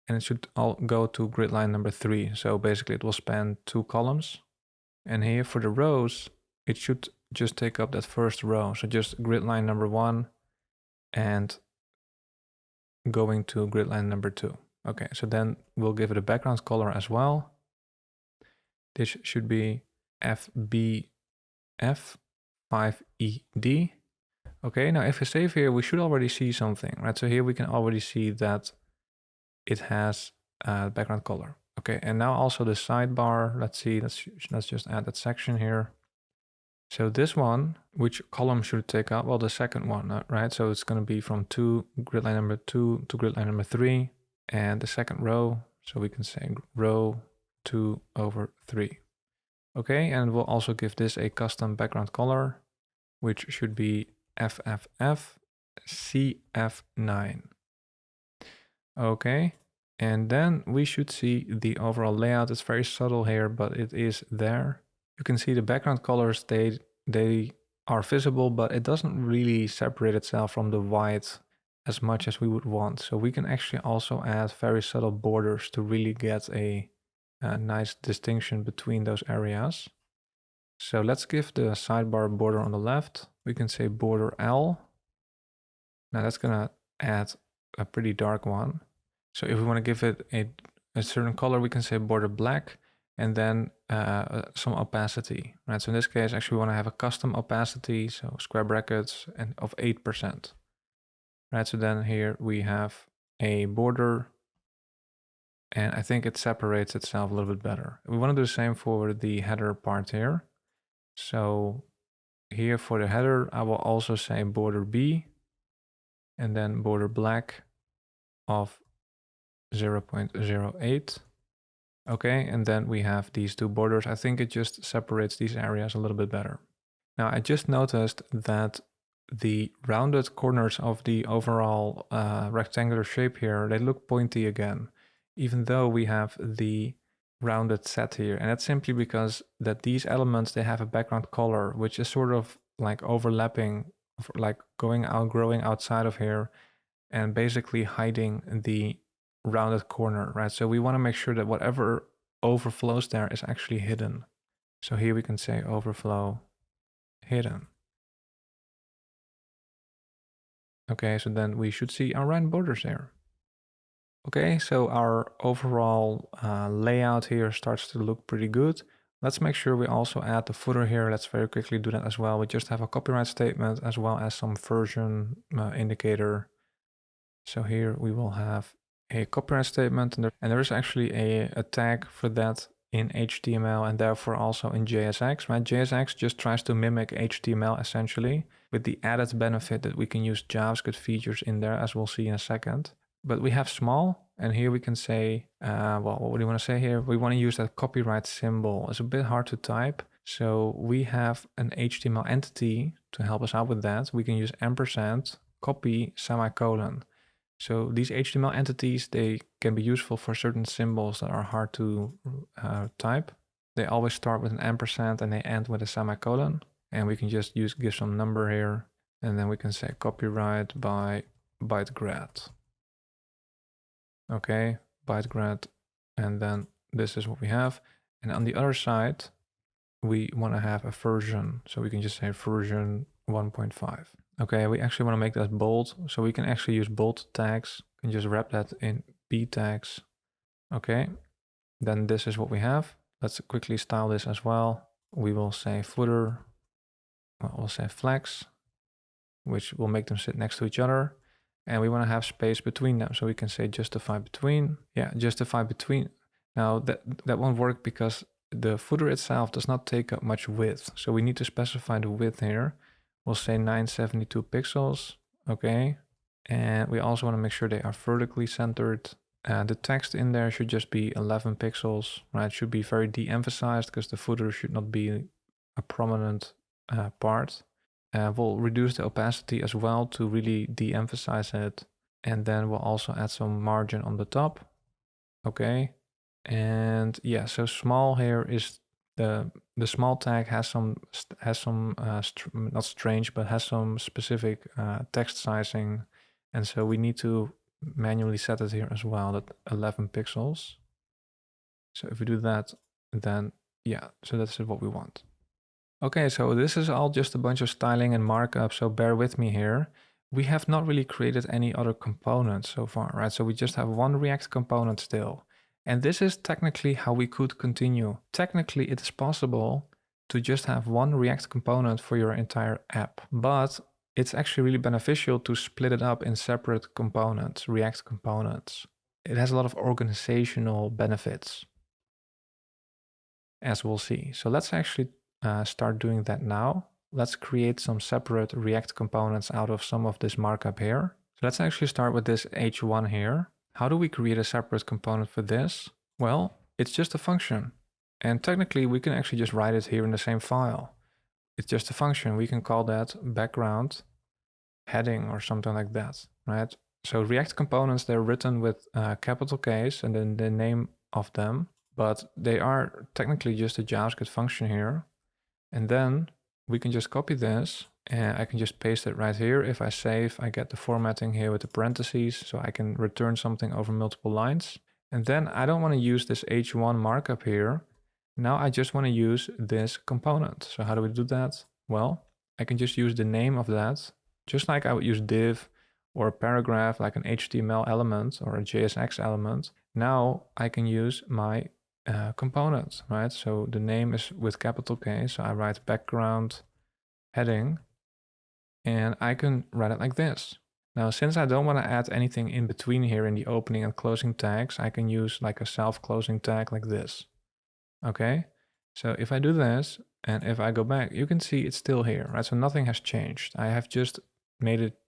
and it should all go to grid line number 3. So basically it will span 2 columns. And here for the rows, it should just take up that first row. So just grid line number 1 and going to grid line number 2. Okay, so then we'll give it a background color as well. This should be FBF5ED. Okay, now if we save here, we should already see something, right? So here we can already see that it has a background color. Okay, and now also the sidebar. Let's see, let's just add that section here. So this one, which column should it take up? Well, the second one, right? So it's going to be from grid line number 2 to grid line number 3, and the second row. So we can say row 2/3. Okay, and we'll also give this a custom background color, which should be FFF-CF9. Okay, and then we should see the overall layout. It's very subtle here, but it is there. You can see the background colors, they are visible, but it doesn't really separate itself from the white as much as we would want. So we can actually also add very subtle borders to really get a nice distinction between those areas. So let's give the sidebar border on the left. We can say border L. Now that's gonna add a pretty dark one. So if we want to give it a certain color, we can say border black, and then some opacity, right? So in this case, actually we want to have a custom opacity, so square brackets and of 8%, right? So then here we have a border, and I think it separates itself a little bit better. We want to do the same for the header part here. So here for the header, I will also say border B, and then border black of 0.08. Okay, and then we have these 2 borders. I think it just separates these areas a little bit better. Now I just noticed that the rounded corners of the overall rectangular shape here, they look pointy again, even though we have the rounded set here. And that's simply because that these elements, they have a background color, which is sort of like overlapping, like growing outside of here and basically hiding the rounded corner, right? So we want to make sure that whatever overflows there is actually hidden. So here we can say overflow hidden. Okay, so then we should see our round borders there. Okay, so our overall layout here starts to look pretty good. Let's make sure we also add the footer here. Let's very quickly do that as well. We just have a copyright statement as well as some version indicator. So here we will have a copyright statement, and there is actually a tag for that in HTML and therefore also in JSX, right? JSX just tries to mimic HTML essentially, with the added benefit that we can use JavaScript features in there, as we'll see in a second. But we have small, and here we can say, well, what do you want to say here? We want to use that copyright symbol. It's a bit hard to type. So we have an HTML entity to help us out with that. We can use ampersand, copy, semicolon. So these HTML entities, they can be useful for certain symbols that are hard to type. They always start with an ampersand and they end with a semicolon. And we can just give some number here. And then we can say copyright by bytegrad. Okay, bytegrad. And then this is what we have. And on the other side, we want to have a version. So we can just say version 1.5. Okay, we actually want to make that bold. So we can actually use bold tags. We can just wrap that in B tags. Okay, then this is what we have. Let's quickly style this as well. We will say footer. We'll say flex, which will make them sit next to each other. And we want to have space between them. So we can say justify between. Yeah, justify between. Now that won't work because the footer itself does not take up much width. So we need to specify the width here. We'll say 972 pixels. Okay. And we also want to make sure they are vertically centered. The text in there should just be 11 pixels, right? It should be very de-emphasized because the footer should not be a prominent part. We'll reduce the opacity as well to really de-emphasize it. And then we'll also add some margin on the top. Okay. And yeah, so small here is the small tag has some not strange, but has some specific text sizing. And so we need to manually set it here as well, that 11 pixels. So if we do that, then yeah, so that's what we want. Okay, so this is all just a bunch of styling and markup, so bear with me here. We have not really created any other components so far, right? So we just have one React component still. And this is technically how we could continue. Technically, it is possible to just have one React component for your entire app, but it's actually really beneficial to split it up in separate components, React components. It has a lot of organizational benefits, as we'll see. So let's actually start doing that now. Let's create some separate React components out of some of this markup here. So let's actually start with this h1 here. How do we create a separate component for this? Well, it's just a function. And technically, we can actually just write it here in the same file. It's just a function. We can call that background heading or something like that, right? So React components, they're written with capital Ks and then the name of them, but they are technically just a JavaScript function here. And then we can just copy this and I can just paste it right here. If I save, I get the formatting here with the parentheses, so I can return something over multiple lines. And then I don't want to use this h1 markup here. Now I just want to use this component. So how do we do that? Well, I can just use the name of that, just like I would use div or a paragraph like an HTML element or a JSX element. Now I can use my component, right? So the name is with capital K, so I write background heading, and I can write it like this. Now, since I don't want to add anything in between here in the opening and closing tags, I can use like a self-closing tag like this. Okay, so if I do this, and if I go back, you can see it's still here, right? So nothing has changed. I have just made it,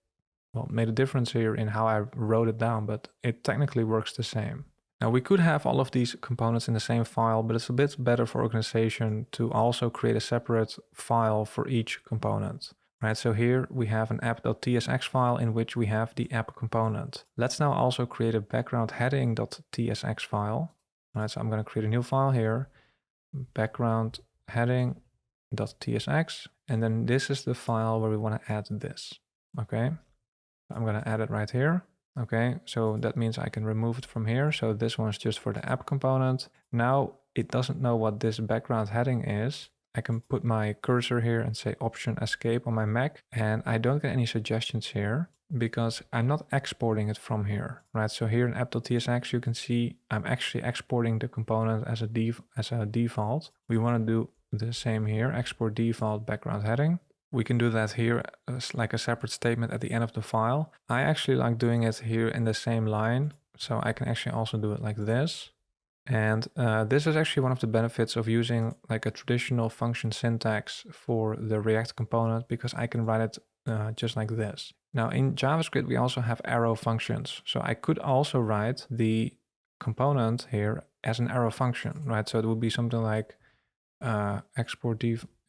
well, made a difference here in how I wrote it down, but it technically works the same. Now we could have all of these components in the same file, but it's a bit better for organization to also create a separate file for each component, right? So here we have an app.tsx file in which we have the app component. Let's now also create a background heading.tsx file, right? So I'm going to create a new file here, background heading.tsx, and then this is the file where we want to add this. Okay, I'm going to add it right here. Okay, so that means I can remove it from here. So this one's just for the app component. Now it doesn't know what this background heading is. I can put my cursor here and say Option Escape on my Mac, and I don't get any suggestions here because I'm not exporting it from here, right? So here in app.tsx, you can see I'm actually exporting the component as a default. We want to do the same here, export default background heading. We can do that here as like a separate statement at the end of the file. I actually like doing it here in the same line. So I can actually also do it like this. And this is actually one of the benefits of using like a traditional function syntax for the React component, because I can write it just like this. Now in JavaScript, we also have arrow functions. So I could also write the component here as an arrow function, right? So it would be something like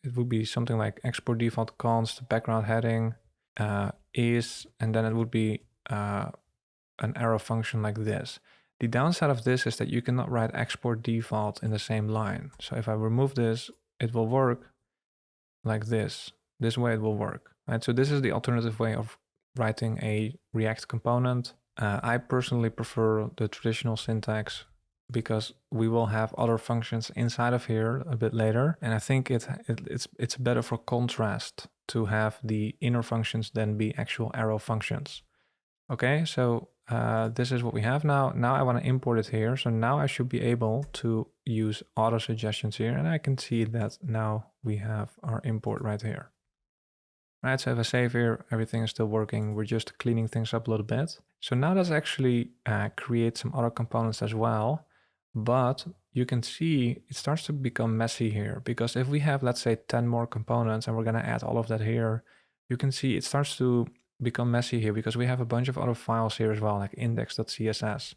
it would be something like export default const background heading is, and then it would be an arrow function like this. The downside of this is that you cannot write export default in the same line. So if I remove this, it will work like this. This way it will work, right? So this is the alternative way of writing a React component. I personally prefer the traditional syntax because we will have other functions inside of here a bit later. And I think it's better for contrast to have the inner functions than be actual arrow functions. Okay, so this is what we have now. Now I want to import it here. So now I should be able to use auto suggestions here. And I can see that now we have our import right here. Right, so if I save here, everything is still working. We're just cleaning things up a little bit. So now let's actually create some other components as well. But you can see it starts to become messy here, because if we have, let's say, 10 more components and we're going to add all of that here, you can see it starts to become messy here because we have a bunch of other files here as well, like index.css.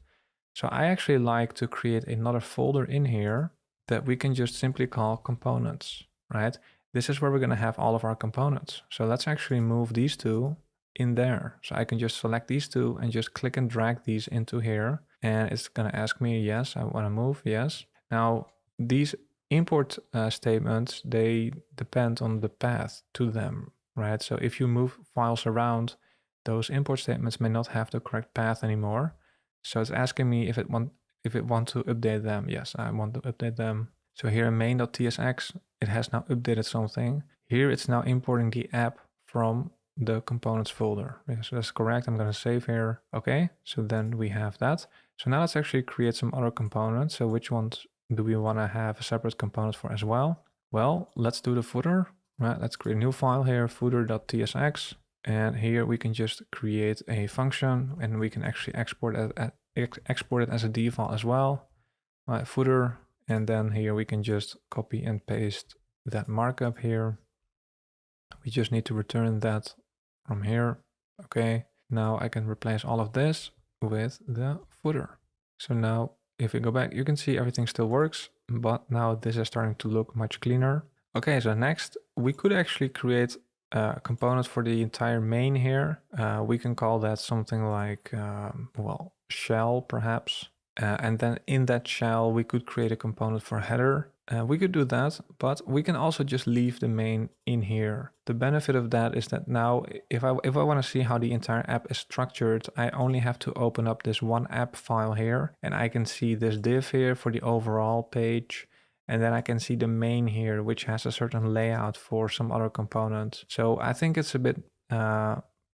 So I actually like to create another folder in here that we can just simply call components, right? This is where we're going to have all of our components. So let's actually move these two in there. So I can just select these two and just click and drag these into here. And it's going to ask me, yes, I want to move, yes. Now, these import statements, they depend on the path to them, right? So if you move files around, those import statements may not have the correct path anymore. So it's asking me if it want to update them. Yes, I want to update them. So here in main.tsx, it has now updated something. Here it's now importing the app from the components folder. So that's correct. I'm going to save here. Okay, so then we have that. So now let's actually create some other components. So which ones do we want to have a separate component for as well? Well, let's do the footer. Right, let's create a new file here, footer.tsx. And here we can just create a function and we can actually export it as a default as well. Right, footer. And then here we can just copy and paste that markup here. We just need to return that from here. Okay, now I can replace all of this with the footer. So now if we go back, you can see everything still works, but now this is starting to look much cleaner. Okay, so next we could actually create a component for the entire main here. We can call that something like, well, shell perhaps. And then in that shell, we could create a component for header. We could do that, but we can also just leave the main in here. The benefit of that is that now if I want to see how the entire app is structured, I only have to open up this one app file here, and I can see this div here for the overall page. And then I can see the main here, which has a certain layout for some other components. So I think it's a bit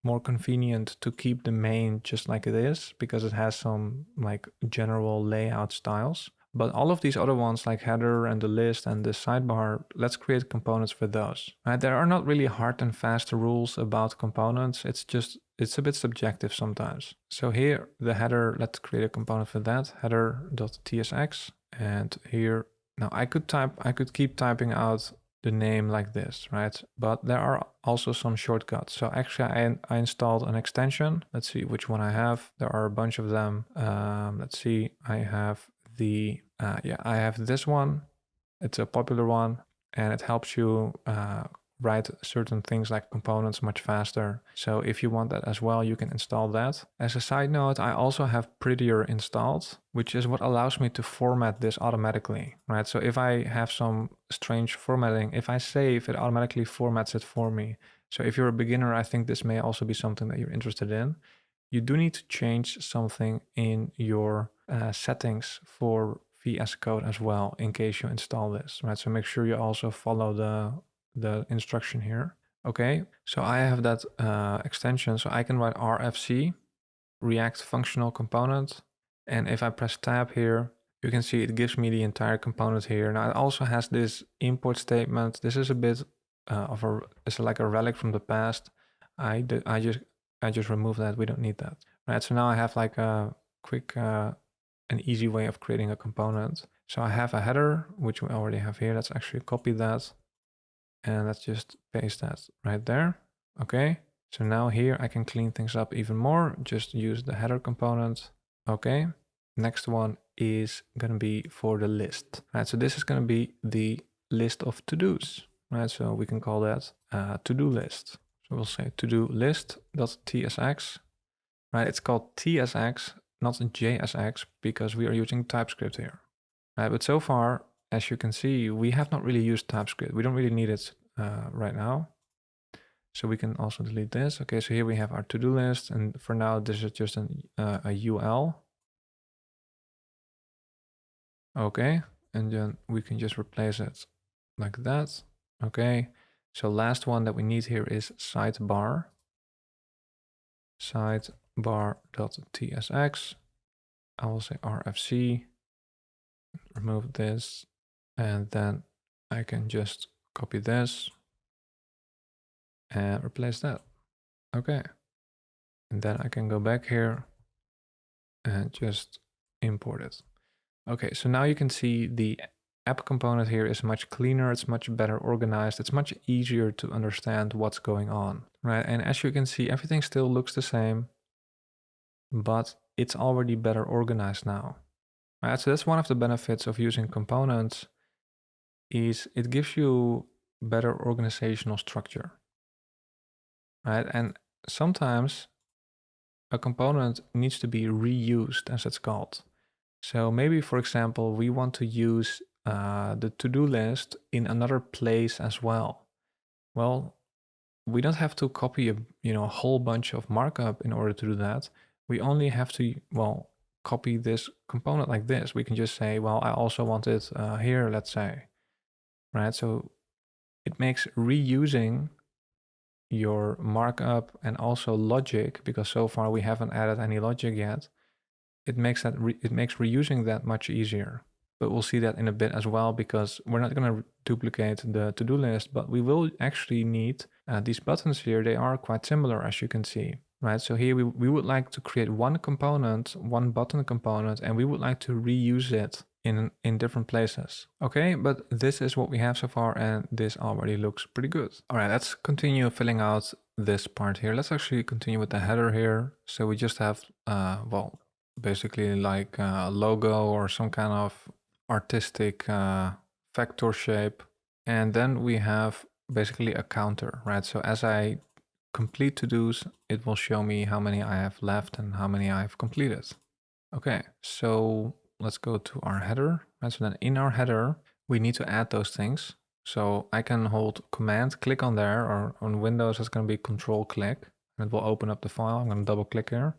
more convenient to keep the main just like it is, because it has some like general layout styles. But all of these other ones like header and the list and the sidebar, let's create components for those. Right? There are not really hard and fast rules about components. It's a bit subjective sometimes. So here, the header, let's create a component for that, header.tsx. And here, now I could keep typing out the name like this, right? But there are also some shortcuts. So actually I installed an extension. Let's see which one I have. There are a bunch of them. Let's see, I have I have this one. It's a popular one and it helps you write certain things like components much faster. So if you want that as well, you can install that. As a side note, I also have Prettier installed, which is what allows me to format this automatically, right? So if I have some strange formatting, if I save, it automatically formats it for me. So if you're a beginner, I think this may also be something that you're interested in. You do need to change something in your settings for VS Code as well, in case you install this, right? So make sure you also follow the instruction here. Okay, so I have that extension, so I can write RFC, React Functional Component. And if I press tab here, you can see it gives me the entire component here. Now it also has this import statement. This is a bit it's like a relic from the past. I just removed that. We don't need that. Right, so now I have like a quick an easy way of creating a component. So I have a header, which we already have here. Let's actually copy that. And let's just paste that right there. Okay, so now here I can clean things up even more. Just use the header component. Okay, next one is gonna be for the list. Right, so this is gonna be the list of to-dos. Right, so we can call that to-do list. So we'll say to-do list.tsx. Right, it's called TSX, not JSX, because we are using TypeScript here. But so far, as you can see, we have not really used TypeScript. We don't really need it right now. So we can also delete this. Okay, so here we have our to-do list, and for now this is just a UL. Okay, and then we can just replace it like that. Okay, so last one that we need here is sidebar. Sidebar.tsx. I will say RFC. Remove this, and then I can just copy this and replace that. Okay, and then I can go back here and just import it. Okay, so now you can see the app component here is much cleaner, it's much better organized, it's much easier to understand what's going on, right? And as you can see, everything still looks the same, but it's already better organized now. Right, so that's one of the benefits of using components, is it gives you better organizational structure, right? And sometimes a component needs to be reused, as it's called. So maybe, for example, we want to use the to-do list in another place as well. Well, we don't have to copy a whole bunch of markup in order to do that. We only have to, well, copy this component like this. We can just say, well, I also want it here, let's say, right? So it makes reusing your markup and also logic, because so far we haven't added any logic yet. It makes reusing that much easier. But we'll see that in a bit as well, because we're not going to duplicate the to-do list, but we will actually need these buttons here. They are quite similar, as you can see, right? So here we would like to create one component, one button component, and we would like to reuse it in different places. Okay, but this is what we have so far, and this already looks pretty good. All right, let's continue filling out this part here. Let's actually continue with the header here. So we just have, well, basically like a logo or some kind of artistic vector shape. And then we have basically a counter, right? So as I complete to-dos, it will show me how many I have left and how many I've completed. Okay, so let's go to our header. Right, so then in our header, we need to add those things. So I can hold Command, click on there, or on Windows, it's going to be Control click, and it will open up the file. I'm going to double click here.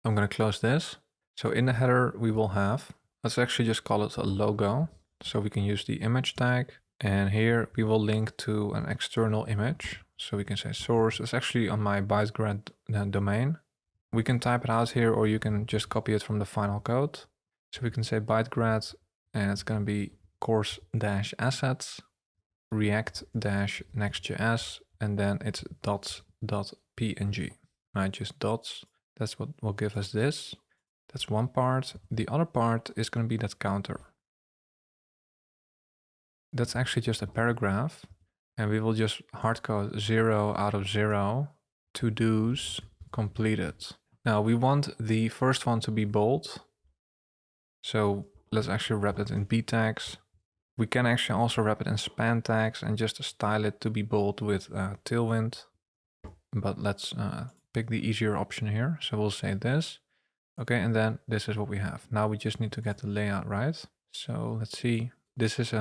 I'm going to close this. So in the header, we will have, let's actually just call it a logo. So we can use the image tag, and here we will link to an external image. So we can say source. It's actually on my bytegrad domain. We can type it out here, or you can just copy it from the final code. So we can say bytegrad, and it's going to be course-assets, react-next.js, and then it's dots.png, right? Just dots. That's what will give us this. That's one part. The other part is going to be that counter. That's actually just a paragraph, and we will just hardcode 0 out of 0 to-dos completed. Now we want the first one to be bold. So let's actually wrap it in B tags. We can actually also wrap it in span tags and just style it to be bold with Tailwind. But let's pick the easier option here. So we'll say this. Okay, and then this is what we have. Now we just need to get the layout right. So let's see. This is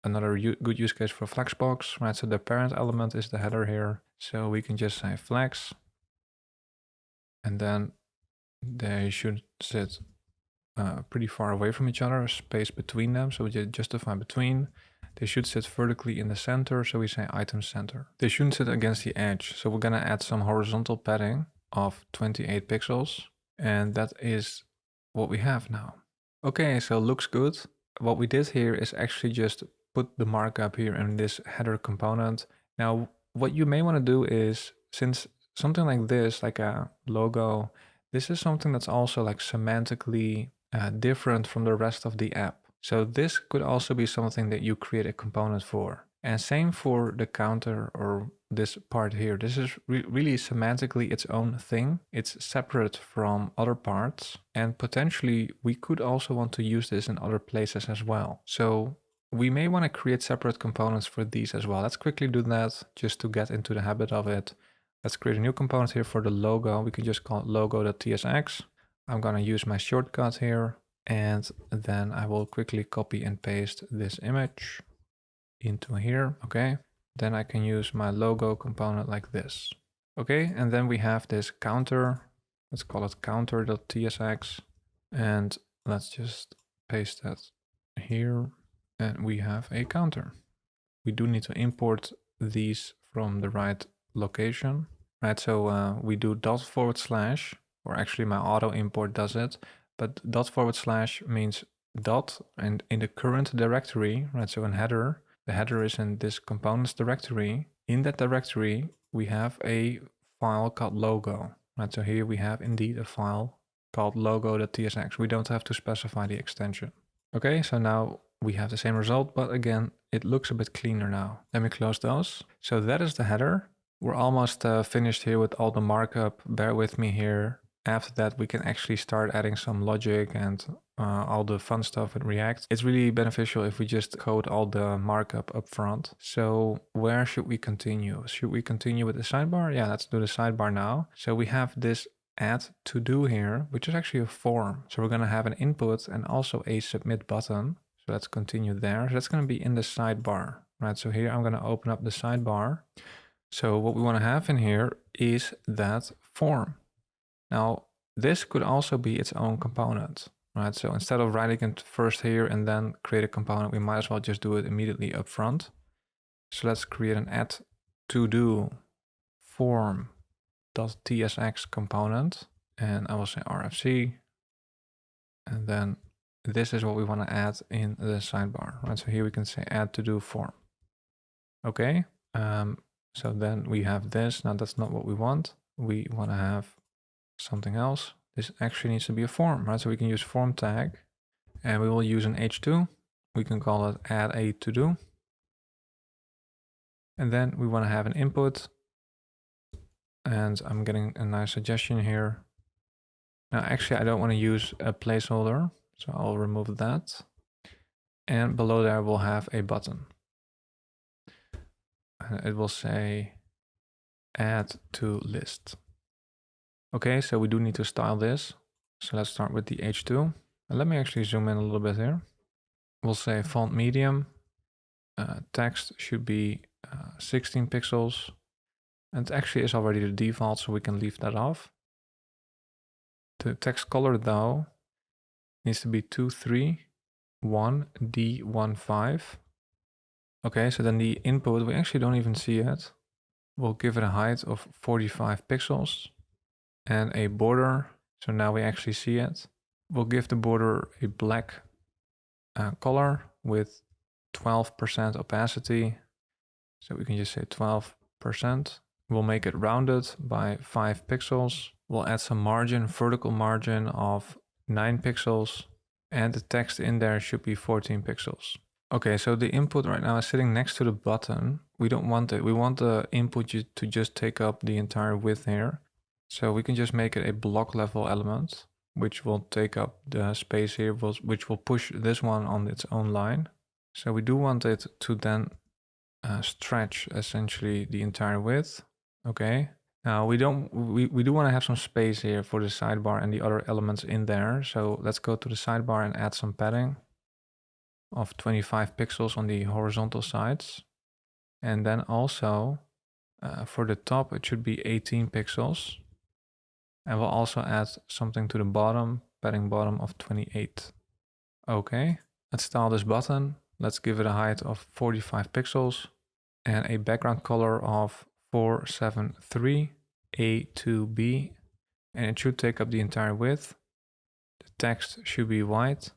another good use case for Flexbox, right? So the parent element is the header here. So we can just say flex. And then they should sit pretty far away from each other, space between them. So we just define between. They should sit vertically in the center. So we say item center. They shouldn't sit against the edge. So we're going to add some horizontal padding of 28 pixels. And that is what we have now. Okay, so looks good. What we did here is actually just put the markup here in this header component. Now, what you may want to do is, since something like this, like a logo, this is something that's also like semantically different from the rest of the app. So this could also be something that you create a component for. And same for the counter or this part here. This is really semantically its own thing. It's separate from other parts. And potentially we could also want to use this in other places as well. So we may want to create separate components for these as well. Let's quickly do that just to get into the habit of it. Let's create a new component here for the logo. We can just call it logo.tsx. I'm gonna use my shortcut here, and then I will quickly copy and paste this image into here, okay? Then I can use my logo component like this. Okay, and then we have this counter. Let's call it counter.tsx, and let's just paste that here, and we have a counter. We do need to import these from the right location, right? So we do // or actually my auto import does it, but // means dot, and in the current directory, right? So in header, the header is in this components directory. In that directory, we have a file called logo, right? So here we have indeed a file called logo.tsx. We don't have to specify the extension. Okay, so now we have the same result, but again, it looks a bit cleaner now. Let me close those. So that is the header. We're almost finished here with all the markup. Bear with me here. After that, we can actually start adding some logic and all the fun stuff with React. It's really beneficial if we just code all the markup up front. So where should we continue? Should we continue with the sidebar? Yeah, let's do the sidebar now. So we have this add to do here, which is actually a form. So we're going to have an input and also a submit button. So let's continue there. So that's going to be in the sidebar, right? So here I'm going to open up the sidebar. So what we want to have in here is that form. Now, this could also be its own component, right? So instead of writing it first here and then create a component, we might as well just do it immediately up front. So let's create an add to do form.tsx component, and I will say RFC, and then this is what we want to add in the sidebar, right? So here we can say add to do form. Okay, so then we have this. Now that's not what we want. We want to have something else. This actually needs to be a form, right? So we can use form tag, and we will use an h2. We can call it add a to do. And then we want to have an input. And I'm getting a nice suggestion here. Now, actually, I don't want to use a placeholder, so I'll remove that. And below there, we'll have a button. And it will say add to list. Okay, so we do need to style this. So let's start with the h2. And let me actually zoom in a little bit here. We'll say font medium. Text should be 16 pixels. And it actually is already the default, so we can leave that off. The text color, though, needs to be 231D15. Okay, so then the input, we actually don't even see it. We'll give it a height of 45 pixels and a border. So now we actually see it. We'll give the border a black color with 12% opacity. So we can just say 12%. We'll make it rounded by 5 pixels. We'll add some margin, vertical margin of 9 pixels. And the text in there should be 14 pixels. Okay, so the input right now is sitting next to the button. We don't want it. We want the input to just take up the entire width here. So we can just make it a block level element, which will take up the space here, which will push this one on its own line. So we do want it to then stretch essentially the entire width. Okay. Now we do want to have some space here for the sidebar and the other elements in there. So let's go to the sidebar and add some padding of 25 pixels on the horizontal sides. And then also for the top, it should be 18 pixels. And we'll also add something to the bottom, padding bottom of 28. Okay, let's style this button. Let's give it a height of 45 pixels and a background color of 473 A2B, and it should take up the entire width. The text should be white.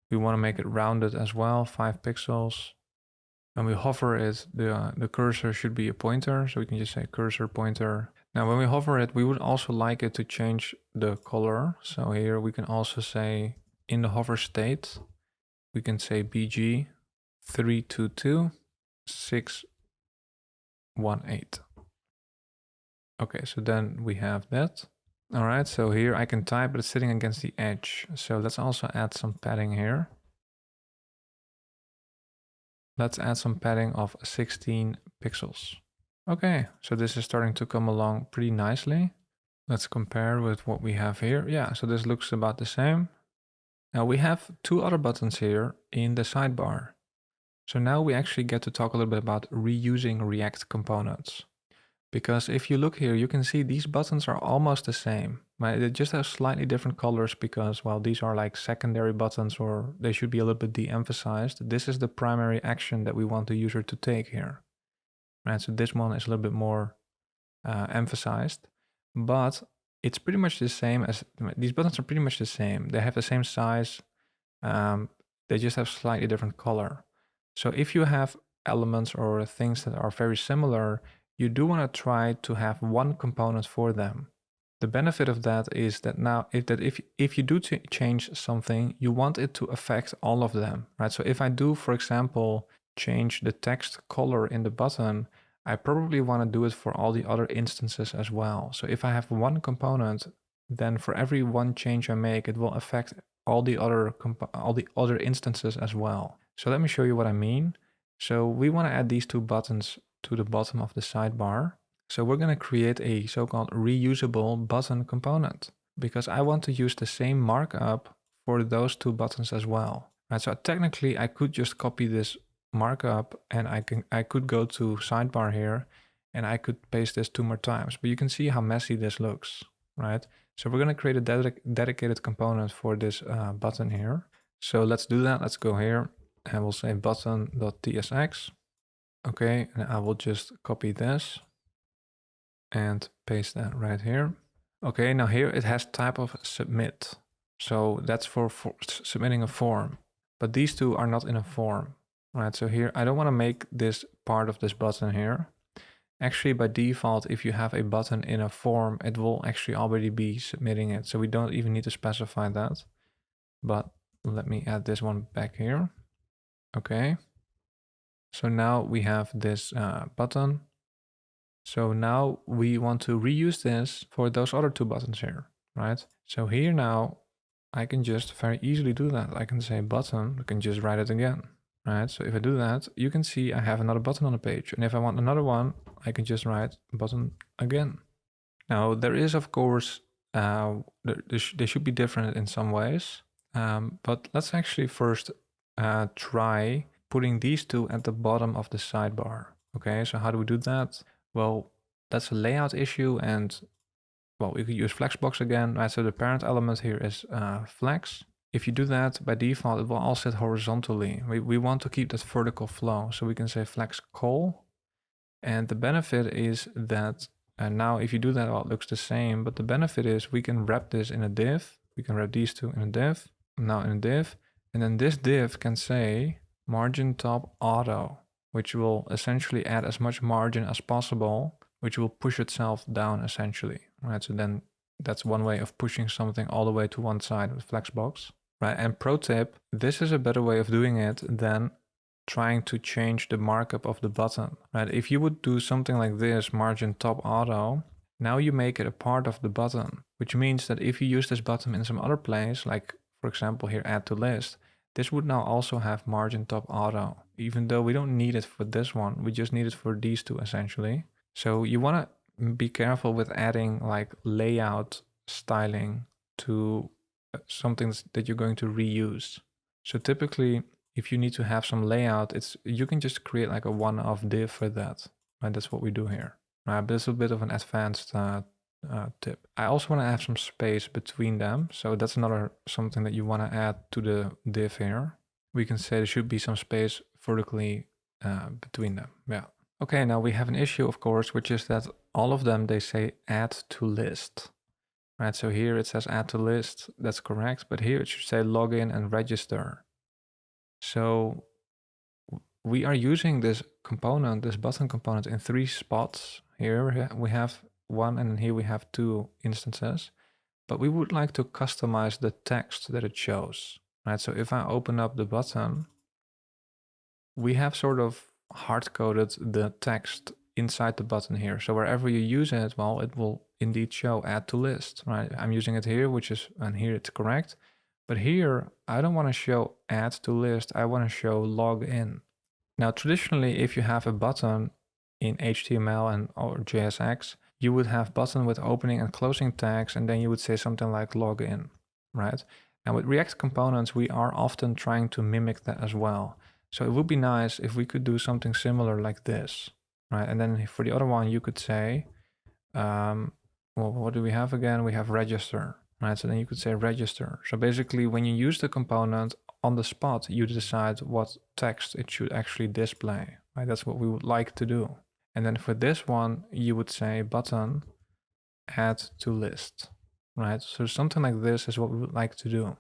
We want to make it rounded as well, 5 pixels. When we hover it, the cursor should be a pointer, so we can just say cursor pointer. Now when we hover it, we would also like it to change the color. So here we can also say in the hover state, we can say BG 322618. Okay, so then we have that. All right, so here I can type, but it's sitting against the edge. So let's also add some padding here. Let's add some padding of 16 pixels. Okay, so this is starting to come along pretty nicely. Let's compare with what we have here. Yeah, so this looks about the same. Now we have two other buttons here in the sidebar. So now we actually get to talk a little bit about reusing React components. Because if you look here, you can see these buttons are almost the same. Right? They just have slightly different colors because, well, these are like secondary buttons or they should be a little bit de-emphasized. This is the primary action that we want the user to take here. Right? So this one is a little bit more emphasized, but it's pretty much the same as, these buttons are pretty much the same. They have the same size. They just have slightly different color. So if you have elements or things that are very similar, you do want to try to have one component for them. The benefit of that is that now if you do change something, you want it to affect all of them, right? So if I do, for example, change the text color in the button, I probably want to do it for all the other instances as well. So if I have one component, then for every one change I make, it will affect all the other instances as well. So let me show you what I mean. So we want to add these two buttons to the bottom of the sidebar. So we're going to create a so-called reusable button component because I want to use the same markup for those two buttons as well. Right, so technically I could just copy this markup and I could go to sidebar here and I could paste this 2 more times, but you can see how messy this looks, right? So we're going to create a dedicated component for this button here. So let's do that. Let's go here and we'll say button.tsx. Okay, and I will just copy this and paste that right here. Okay, now here it has type of submit. So that's for submitting a form, but these two are not in a form, right? So here, I don't want to make this part of this button here. Actually, by default, if you have a button in a form, it will actually already be submitting it. So we don't even need to specify that, but let me add this one back here. Okay. So now we have this button. So now we want to reuse this for those other two buttons here, right? So here now, I can just very easily do that. I can say button, I can just write it again, right? So if I do that, you can see I have another button on the page. And if I want another one, I can just write button again. Now there is, of course, they should be different in some ways. But let's actually first try putting these two at the bottom of the sidebar. Okay, so how do we do that? Well, that's a layout issue, and well, we could use flexbox again, right? So the parent element here is flex. If you do that, by default, it will all sit horizontally. We want to keep that vertical flow, so we can say flex col. And the benefit is that now if you do that, well, it looks the same, but the benefit is we can wrap this in a div. We can wrap these two in a div, now in a div, and then this div can say margin top auto, which will essentially add as much margin as possible, which will push itself down essentially, right? So then that's one way of pushing something all the way to one side with Flexbox, right? And pro tip, this is a better way of doing it than trying to change the markup of the button, right? If you would do something like this, margin top auto, now you make it a part of the button, which means that if you use this button in some other place, like for example here, add to list, this would now also have margin top auto, even though we don't need it for this one. We just need it for these two essentially. So you want to be careful with adding like layout styling to something that you're going to reuse. So typically, if you need to have some layout, you can just create like a one-off div for that. Right, that's what we do here. Right, but it's a bit of an advanced tip. I also want to have some space between them. So that's another something that you want to add to the div here. We can say there should be some space vertically between them. Yeah. Okay, now we have an issue, of course, which is that all of them, they say add to list. Right, so here it says add to list. That's correct. But here it should say login and register. So we are using this component, this button component, in 3 spots. Here we have 1 and here we have 2 instances, but we would like to customize the text that it shows, right? So if I open up the button, we have sort of hard-coded the text inside the button here. So wherever you use it, well, it will indeed show add to list, right? I'm using it here, and here it's correct. But here, I don't want to show add to list, I want to show log in. Now, traditionally, if you have a button in HTML or JSX, you would have button with opening and closing tags, and then you would say something like login, right? And with React components, we are often trying to mimic that as well. So it would be nice if we could do something similar like this, right? And then for the other one, you could say, well, what do we have again? We have register, right? So then you could say register. So basically, when you use the component on the spot, you decide what text it should actually display, right? That's what we would like to do. And then for this one, you would say button add to list, right? So something like this is what we would like to do.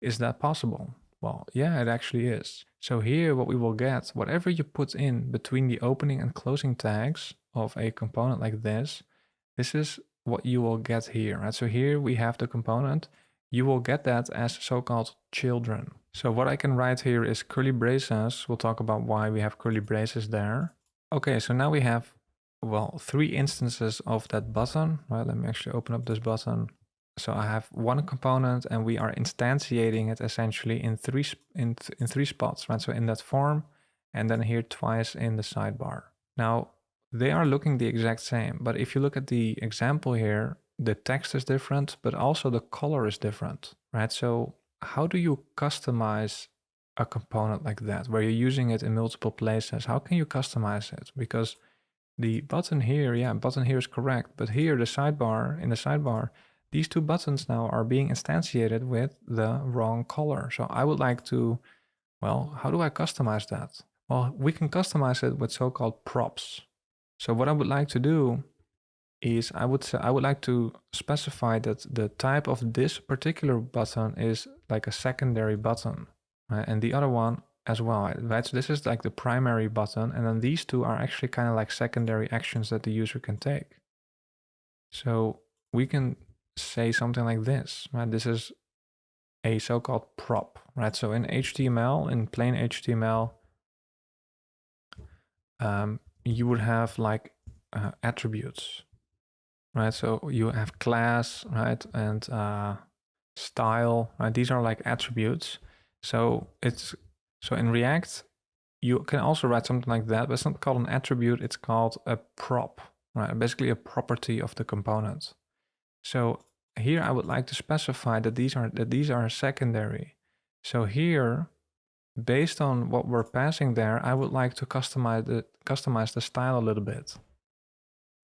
Is that possible? Well, yeah, it actually is. So here what we will get, whatever you put in between the opening and closing tags of a component like this is what you will get here, right? So here we have the component. You will get that as so-called children. So what I can write here is curly braces. We'll talk about why we have curly braces there. Okay, so now we have, well, 3 instances of that button, right? Let me actually open up this button. So I have one component and we are instantiating it essentially in three spots, right? So in that form and then here twice in the sidebar. Now they are looking the exact same, but if you look at the example here, the text is different, but also the color is different, right? So how do you customize a component like that, where you're using it in multiple places? How can you customize it? Because the button here, yeah, button here is correct, but here the sidebar, in the sidebar, these 2 buttons now are being instantiated with the wrong color. So I would like to, well, how do I customize that? Well, we can customize it with so-called props. So what I would like to do is I would like to specify that the type of this particular button is like a secondary button, right? And the other one as well, right? So this is like the primary button, and then these 2 are actually kind of like secondary actions that the user can take. So we can say something like this, right? This is a so-called prop, right? So in HTML, in plain HTML, you would have like attributes, right? So you have class, right? And style, right? These are like attributes. So in React, you can also write something like that, but it's not called an attribute, it's called a prop, right? Basically a property of the component. So here I would like to specify that these are secondary. So here, based on what we're passing there, I would like to customize the style a little bit.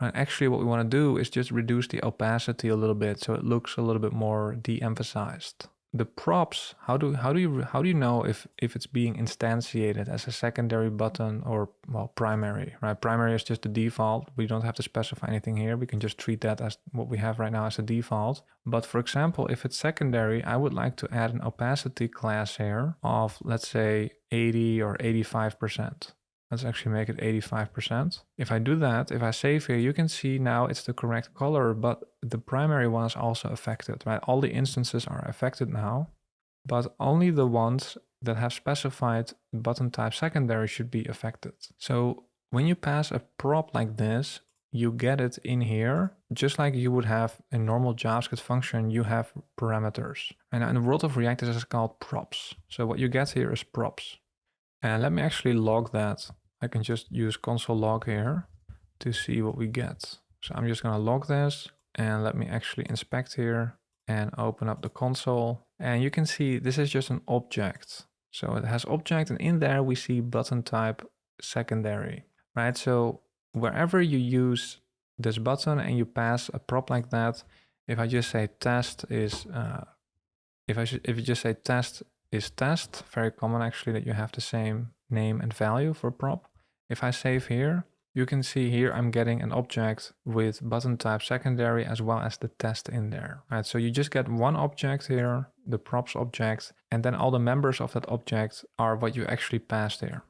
And actually what we want to do is just reduce the opacity a little bit so it looks a little bit more de-emphasized. The props, how do you know if it's being instantiated as a secondary button or, well, primary, right? Primary is just the default. We don't have to specify anything here. We can just treat that as what we have right now as a default. But for example, if it's secondary, I would like to add an opacity class here of, let's say, 80 or 85%. Let's actually make it 85%. If I do that, if I save here, you can see now it's the correct color, but the primary one is also affected, right? All the instances are affected now, but only the ones that have specified button type secondary should be affected. So when you pass a prop like this, you get it in here, just like you would have a normal JavaScript function, you have parameters. And in the world of React, this is called props. So what you get here is props. And let me actually log that. I can just use console log here to see what we get. So I'm just going to log this and let me actually inspect here and open up the console. And you can see this is just an object. So it has object, and in there we see button type secondary, right? So wherever you use this button and you pass a prop like that, if I just say test is, if you just say test is test, very common actually that you have the same name and value for prop. If I save here, you can see here I'm getting an object with button type secondary as well as the test in there, right? So you just get one object here, the props object, and then all the members of that object are what you actually passed here,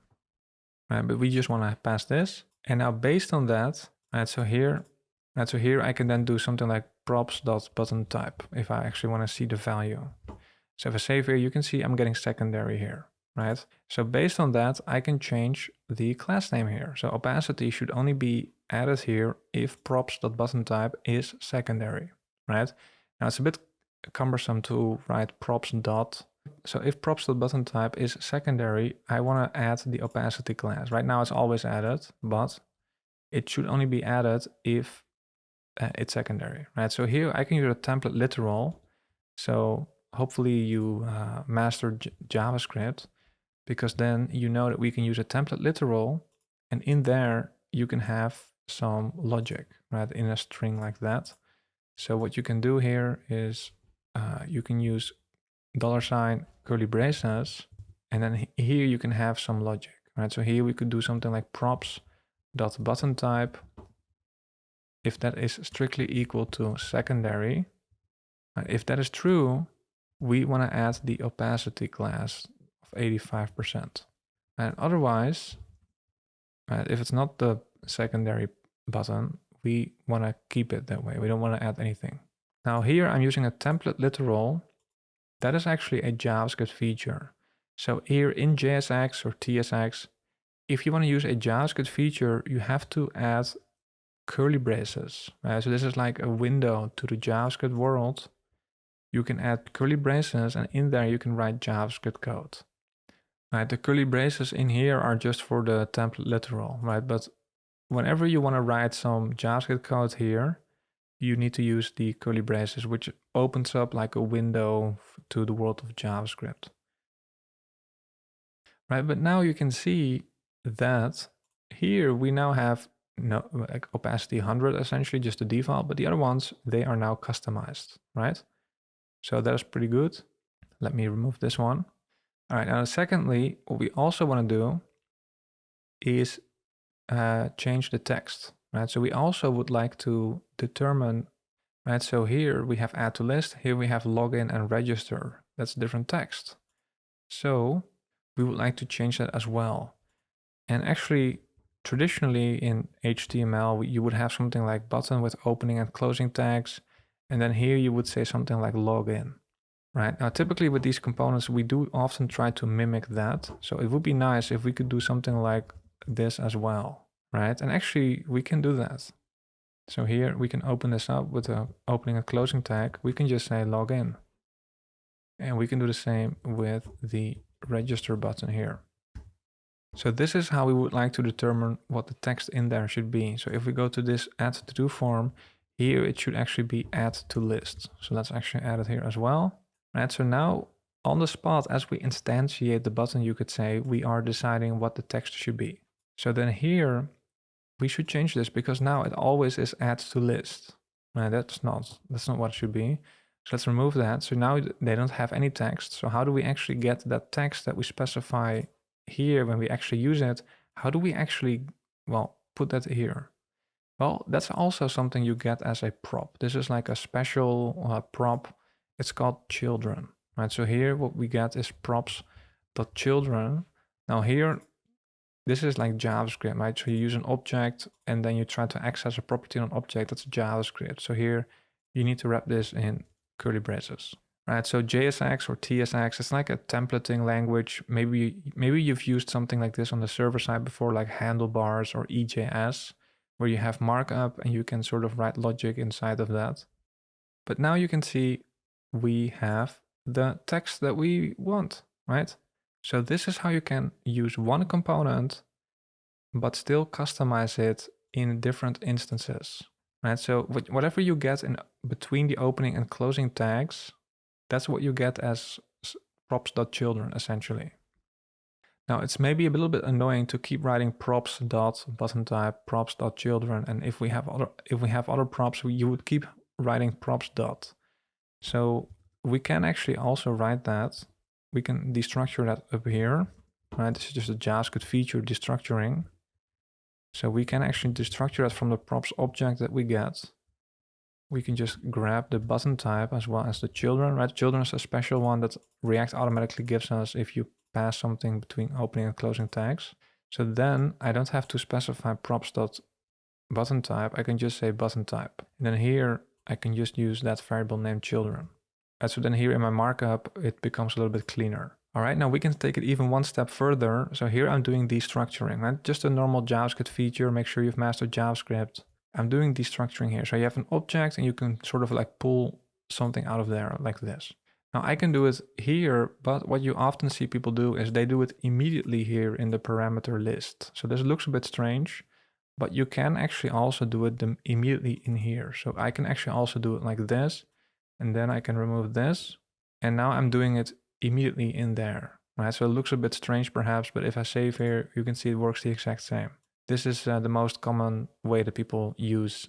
right? But we just want to pass this. And now based on that, right, so here I can then do something like props.button type if I actually want to see the value. So if I save here, you can see I'm getting secondary here, right? So based on that, I can change the class name here. So opacity should only be added here if props.buttonType is secondary, right? Now it's a bit cumbersome to write props dot. So if props.buttonType is secondary, I want to add the opacity class. Right now it's always added, but it should only be added if it's secondary, right? So here I can use a template literal. So hopefully you mastered JavaScript, because then you know that we can use a template literal, and in there you can have some logic, right, in a string like that. So what you can do here is you can use $ curly braces, and then here you can have some logic, right? So here we could do something like props.button type. If that is strictly equal to secondary, if that is true, we want to add the opacity class of 85%. And otherwise, if it's not the secondary button, we want to keep it that way. We don't want to add anything. Now here I'm using a template literal. That is actually a JavaScript feature. So here in JSX or TSX, if you want to use a JavaScript feature, you have to add curly braces. Right? So this is like a window to the JavaScript world. You can add curly braces, and in there you can write JavaScript code. Right? The curly braces in here are just for the template literal, right? But whenever you want to write some JavaScript code here, you need to use the curly braces, which opens up like a window to the world of JavaScript. Right, but now you can see that here we now have no like opacity 100, essentially just the default, but the other ones, they are now customized, right? So that is pretty good. Let me remove this one. All right, now secondly, what we also want to do is change the text, right? So we also would like to determine, right? So here we have add to list, here we have login and register. That's different text. So we would like to change that as well. And actually, traditionally in HTML, you would have something like button with opening and closing tags. And then here you would say something like login, right? Now, typically with these components, we do often try to mimic that. So it would be nice if we could do something like this as well, right? And actually we can do that. So here we can open this up with an opening and closing tag. We can just say login. And we can do the same with the register button here. So this is how we would like to determine what the text in there should be. So if we go to this add to do form, here it should actually be add to list. So let's actually add it here as well. Right, so now on the spot, as we instantiate the button, you could say we are deciding what the text should be. So then here we should change this, because now it always is add to list. Right, that's not what it should be. So let's remove that. So now they don't have any text. So how do we actually get that text that we specify here when we actually use it? How do we actually, well, put that here? Well, that's also something you get as a prop. This is like a special prop. It's called children, right? So here what we get is props.children. Now here, this is like JavaScript, right? So you use an object and then you try to access a property on an object. That's JavaScript. So here you need to wrap this in curly braces, right? So JSX or TSX, it's like a templating language. Maybe you've used something like this on the server side before, like handlebars or EJS, where you have markup and you can sort of write logic inside of that. But now you can see we have the text that we want, right? So this is how you can use one component, but still customize it in different instances, right? So whatever you get in between the opening and closing tags, that's what you get as props.children, essentially. Now it's maybe a little bit annoying to keep writing props.button type, props.children, and if we have other props, you would keep writing props. So we can actually also write that. We can destructure that up here, right? This is just a JavaScript feature, destructuring. So we can actually destructure that from the props object that we get. We can just grab the button type as well as the children, right? Children is a special one that React automatically gives us if you pass something between opening and closing tags. So then I don't have to specify props.button type. I can just say button type. And then here I can just use that variable named children. And so then here in my markup, it becomes a little bit cleaner. All right, now we can take it even one step further. So here I'm doing destructuring, right? Just a normal JavaScript feature. Make sure you've mastered JavaScript. I'm doing destructuring here. So you have an object and you can sort of like pull something out of there like this. Now I can do it here, but what you often see people do is they do it immediately here in the parameter list. So this looks a bit strange, But you can actually also do it immediately in here. So I can actually also do it like this, and then I can remove this. And now I'm doing it immediately in there, right? So it looks a bit strange perhaps, but if I save here, you can see it works the exact same. This is the most common way that people use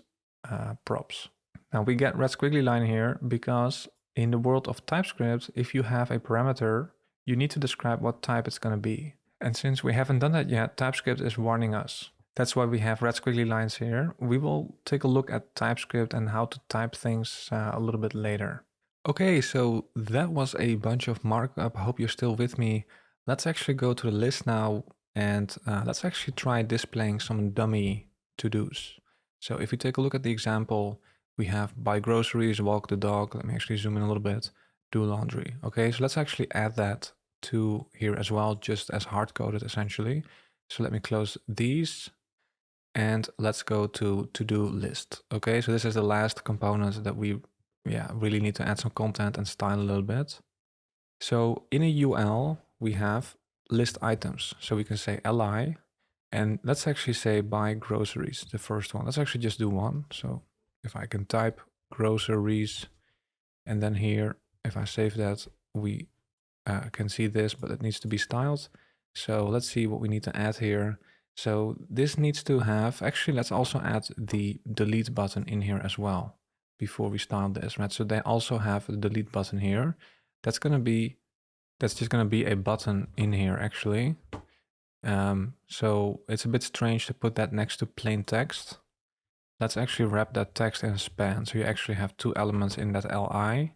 props. Now we get red squiggly line here because in the world of TypeScript, if you have a parameter, you need to describe what type it's going to be. And since we haven't done that yet, TypeScript is warning us. That's why we have red squiggly lines here. We will take a look at TypeScript and how to type things a little bit later. Okay, so that was a bunch of markup. I hope you're still with me. Let's actually go to the list now and let's actually try displaying some dummy to-dos. So if you take a look at the example, we have buy groceries, walk the dog. Let me actually zoom in a little bit, do laundry. Okay, so let's actually add that to here as well, just as hard-coded essentially. So let me close these. And let's go to to-do list. Okay, so this is the last component that we really need to add some content and style a little bit. So in a UL, we have list items. So we can say li, and let's actually say buy groceries, the first one. Let's actually just do one. So if I can type groceries, and then here, if I save that, we can see this, but it needs to be styled. So let's see what we need to add here. So this needs to have, actually, let's also add the delete button in here as well before we style this, right? So they also have a delete button here. That's just gonna be a button in here actually. So it's a bit strange to put that next to plain text. Let's actually wrap that text in a span. So you actually have two elements in that li.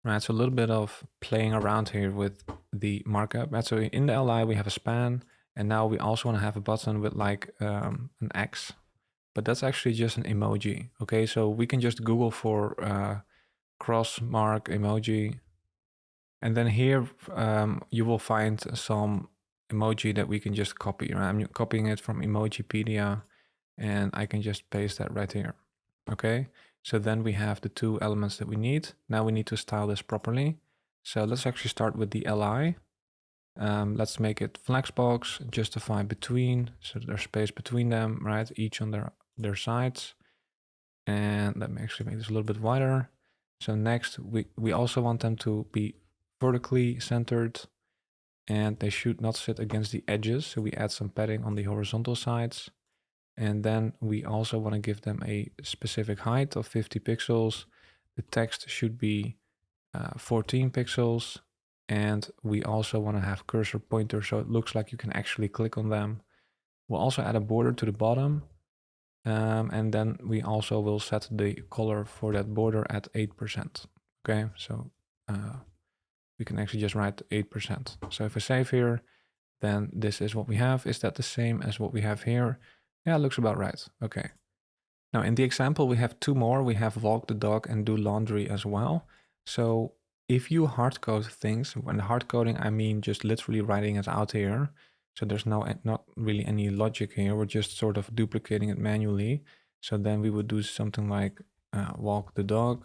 Right, so a little bit of playing around here with the markup. Right, so in the li we have a span, and now we also want to have a button with like an X, but that's actually just an emoji. Okay, so we can just Google for cross mark emoji, and then here you will find some emoji that we can just copy. Right? I'm copying it from Emojipedia, and I can just paste that right here. Okay. So then we have the two elements that we need. Now we need to style this properly. So let's actually start with the li. Let's make it flexbox, justify between, so there's space between them, right? Each on their sides. And let me actually make this a little bit wider. So next, we also want them to be vertically centered, and they should not sit against the edges. So we add some padding on the horizontal sides. And then we also want to give them a specific height of 50 pixels. The text should be 14 pixels. And we also want to have cursor pointer so it looks like you can actually click on them. We'll also add a border to the bottom. And then we also will set the color for that border at 8%. Okay, so we can actually just write 8%. So if I save here, then this is what we have. Is that the same as what we have here? Yeah, it looks about right. Okay. Now in the example, we have two more. We have walk the dog and do laundry as well. So if you hard code things, when hard coding, I mean just literally writing it out here. So there's not really any logic here. We're just sort of duplicating it manually. So then we would do something like walk the dog.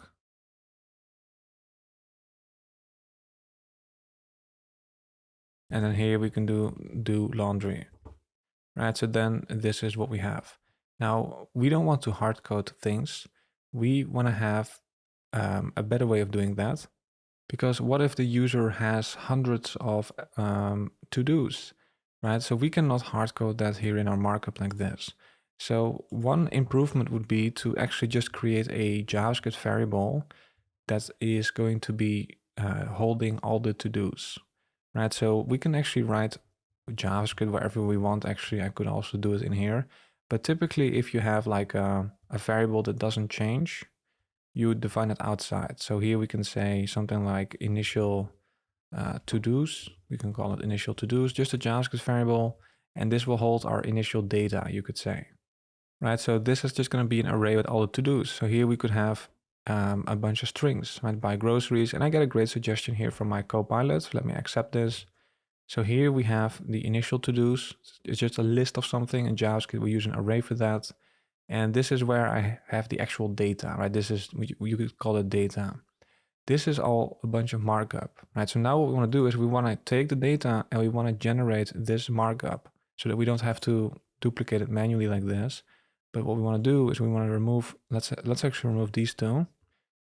And then here we can do laundry. Right, so then this is what we have. Now, we don't want to hard code things. We want to have a better way of doing that. Because what if the user has hundreds of to-dos, right? So we cannot hard code that here in our markup like this. So one improvement would be to actually just create a JavaScript variable that is going to be holding all the to-dos, right? So we can actually write JavaScript wherever we want. Actually, I could also do it in here. But typically, if you have like a variable that doesn't change, you would define it outside. So here we can say something like initial to-dos. We can call it initial to-dos, just a JavaScript variable. And this will hold our initial data, you could say. Right, so this is just going to be an array with all the to-dos. So here we could have a bunch of strings, right, buy groceries. And I get a great suggestion here from my Copilot. So let me accept this. So here we have the initial to-dos. It's just a list of something. In JavaScript, we use an array for that. And this is where I have the actual data, right? This is, you could call it data. This is all a bunch of markup, right? So now what we want to do is we want to take the data and we want to generate this markup so that we don't have to duplicate it manually like this. But what we want to do is we want to remove, let's actually remove these two.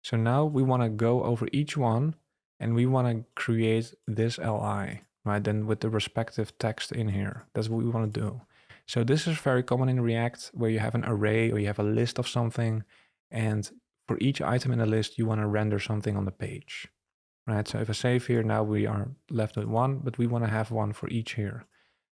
So now we want to go over each one and we want to create this li, right? Then with the respective text in here, that's what we want to do. So this is very common in React, where you have an array or you have a list of something, and for each item in the list, you want to render something on the page, right? So if I save here, now we are left with one, but we want to have one for each here.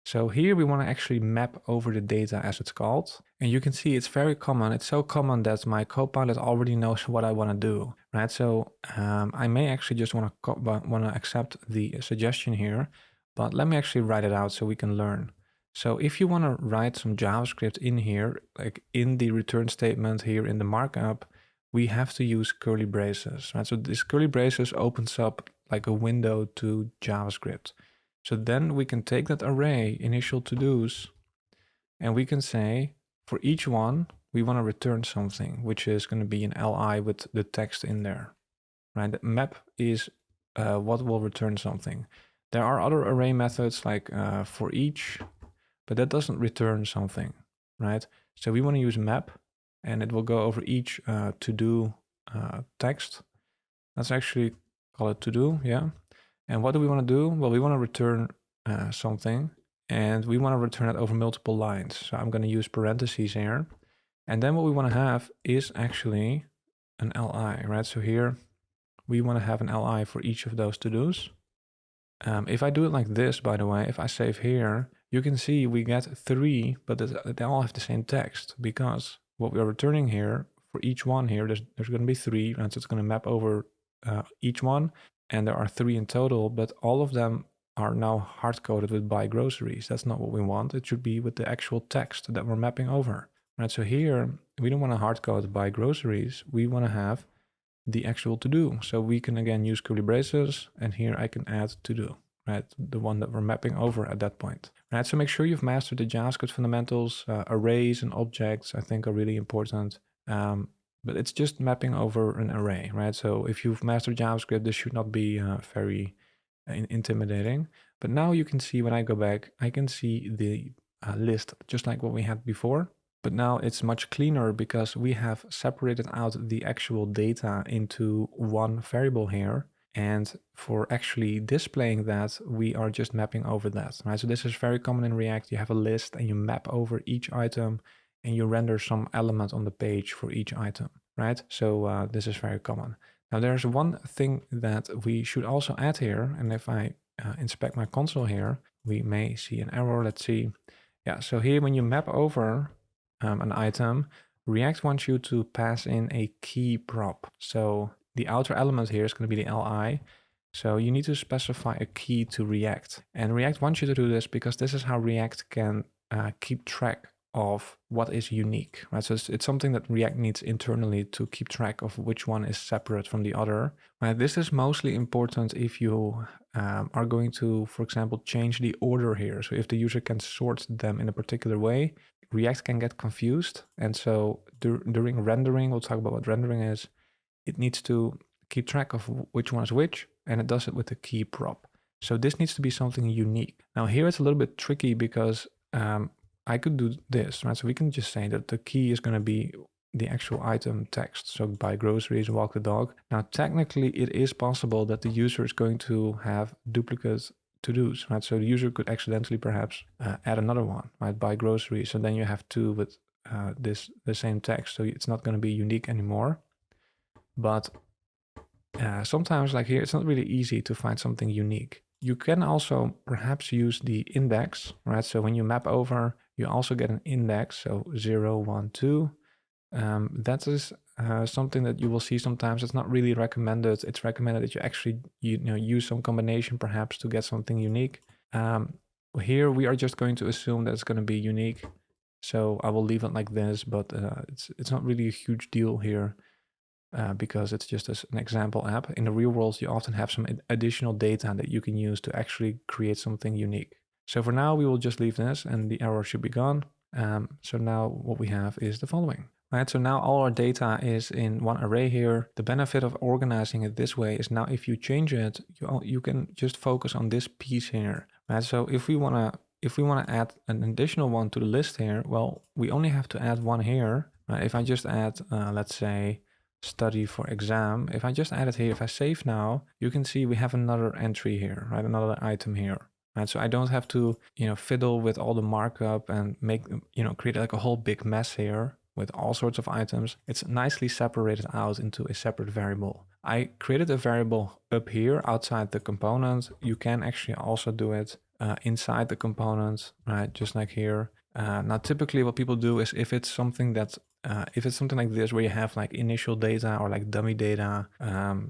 So here we want to actually map over the data, as it's called. And you can see it's very common. It's so common that my Copilot already knows what I want to do, right? So I may actually just want to accept the suggestion here, but let me actually write it out so we can learn. So if you want to write some JavaScript in here, like in the return statement here in the markup, we have to use curly braces, right? So this curly braces opens up like a window to JavaScript. So then we can take that array, initial to-dos, and we can say for each one, we want to return something, which is going to be an li with the text in there, right? The map is what will return something. There are other array methods like for each, but that doesn't return something, right? So we want to use map, and it will go over each to-do text. Let's actually call it to-do, yeah. And what do we want to do? Well, we want to return something, and we want to return it over multiple lines. So I'm going to use parentheses here. And then what we want to have is actually an li, right? So here we want to have an li for each of those to-dos. If I do it like this, by the way, if I save here, you can see we get 3, but they all have the same text, because what we are returning here for each one here, there's going to be 3, and so it's going to map over each one. And there are 3 in total, but all of them are now hard-coded with buy groceries. That's not what we want. It should be with the actual text that we're mapping over, right? So here, we don't want to hard-code buy groceries. We want to have the actual to-do. So we can, again, use curly braces, and here I can add to-do, right? The one that we're mapping over at that point, right? So make sure you've mastered the JavaScript fundamentals. Arrays and objects, I think, are really important. But it's just mapping over an array, right? So if you've mastered JavaScript, this should not be very intimidating. But now you can see when I go back, I can see the list just like what we had before. But now it's much cleaner because we have separated out the actual data into one variable here. And for actually displaying that, we are just mapping over that, right? So this is very common in React. You have a list and you map over each item, and you render some element on the page for each item, right? So this is very common. Now there's one thing that we should also add here, and if I inspect my console here, we may see an error. Let's see. Yeah, so here when you map over an item, React wants you to pass in a key prop. So the outer element here is going to be the li. So you need to specify a key to React. And React wants you to do this because this is how React can keep track of what is unique, right? So it's something that React needs internally to keep track of which one is separate from the other. Right? This is mostly important if you are going to, for example, change the order here. So if the user can sort them in a particular way, React can get confused. And so during rendering, we'll talk about what rendering is, it needs to keep track of which one is which, and it does it with a key prop. So this needs to be something unique. Now here it's a little bit tricky because I could do this, right? So we can just say that the key is going to be the actual item text. So buy groceries, walk the dog. Now, technically, it is possible that the user is going to have duplicate to-dos, right? So the user could accidentally perhaps add another one, right? Buy groceries. So then you have 2 with the same text. So it's not going to be unique anymore. But sometimes, like here, it's not really easy to find something unique. You can also perhaps use the index, right? So when you map over, you also get an index, so 0, 1, 2. That is something that you will see sometimes. It's not really recommended. It's recommended that you actually use some combination perhaps to get something unique. Here we are just going to assume that it's going to be unique. So I will leave it like this, but it's not really a huge deal here. Because it's just an example app. In the real world, you often have some additional data that you can use to actually create something unique. So for now, we will just leave this and the error should be gone. So now what we have is the following. Right, so now all our data is in one array here. The benefit of organizing it this way is now if you change it, you can just focus on this piece here. Right, so if if we want to add an additional one to the list here, well, we only have to add one here. If I just add, let's say, study for exam, if I just add it here, if I save now, you can see we have another entry here, right? Another item here. Right, so I don't have to, fiddle with all the markup and make, create like a whole big mess here with all sorts of items. It's nicely separated out into a separate variable. I created a variable up here outside the component. You can actually also do it inside the component, right? Just like here. Now, typically what people do is if it's something that if it's something like this where you have like initial data or like dummy data,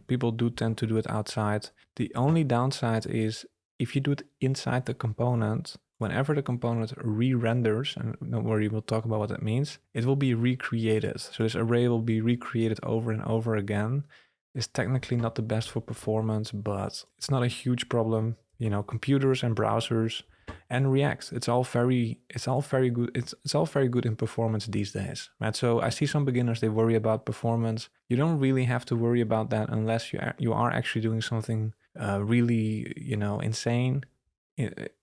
people do tend to do it outside. The only downside is if you do it inside the component, whenever the component re-renders, and don't worry, we'll talk about what that means, it will be recreated. So this array will be recreated over and over again. It's technically not the best for performance, but it's not a huge problem. Computers and browsers and React, it's all very good. It's all very good in performance these days, right? So I see some beginners, they worry about performance. You don't really have to worry about that unless you are actually doing something really, insane.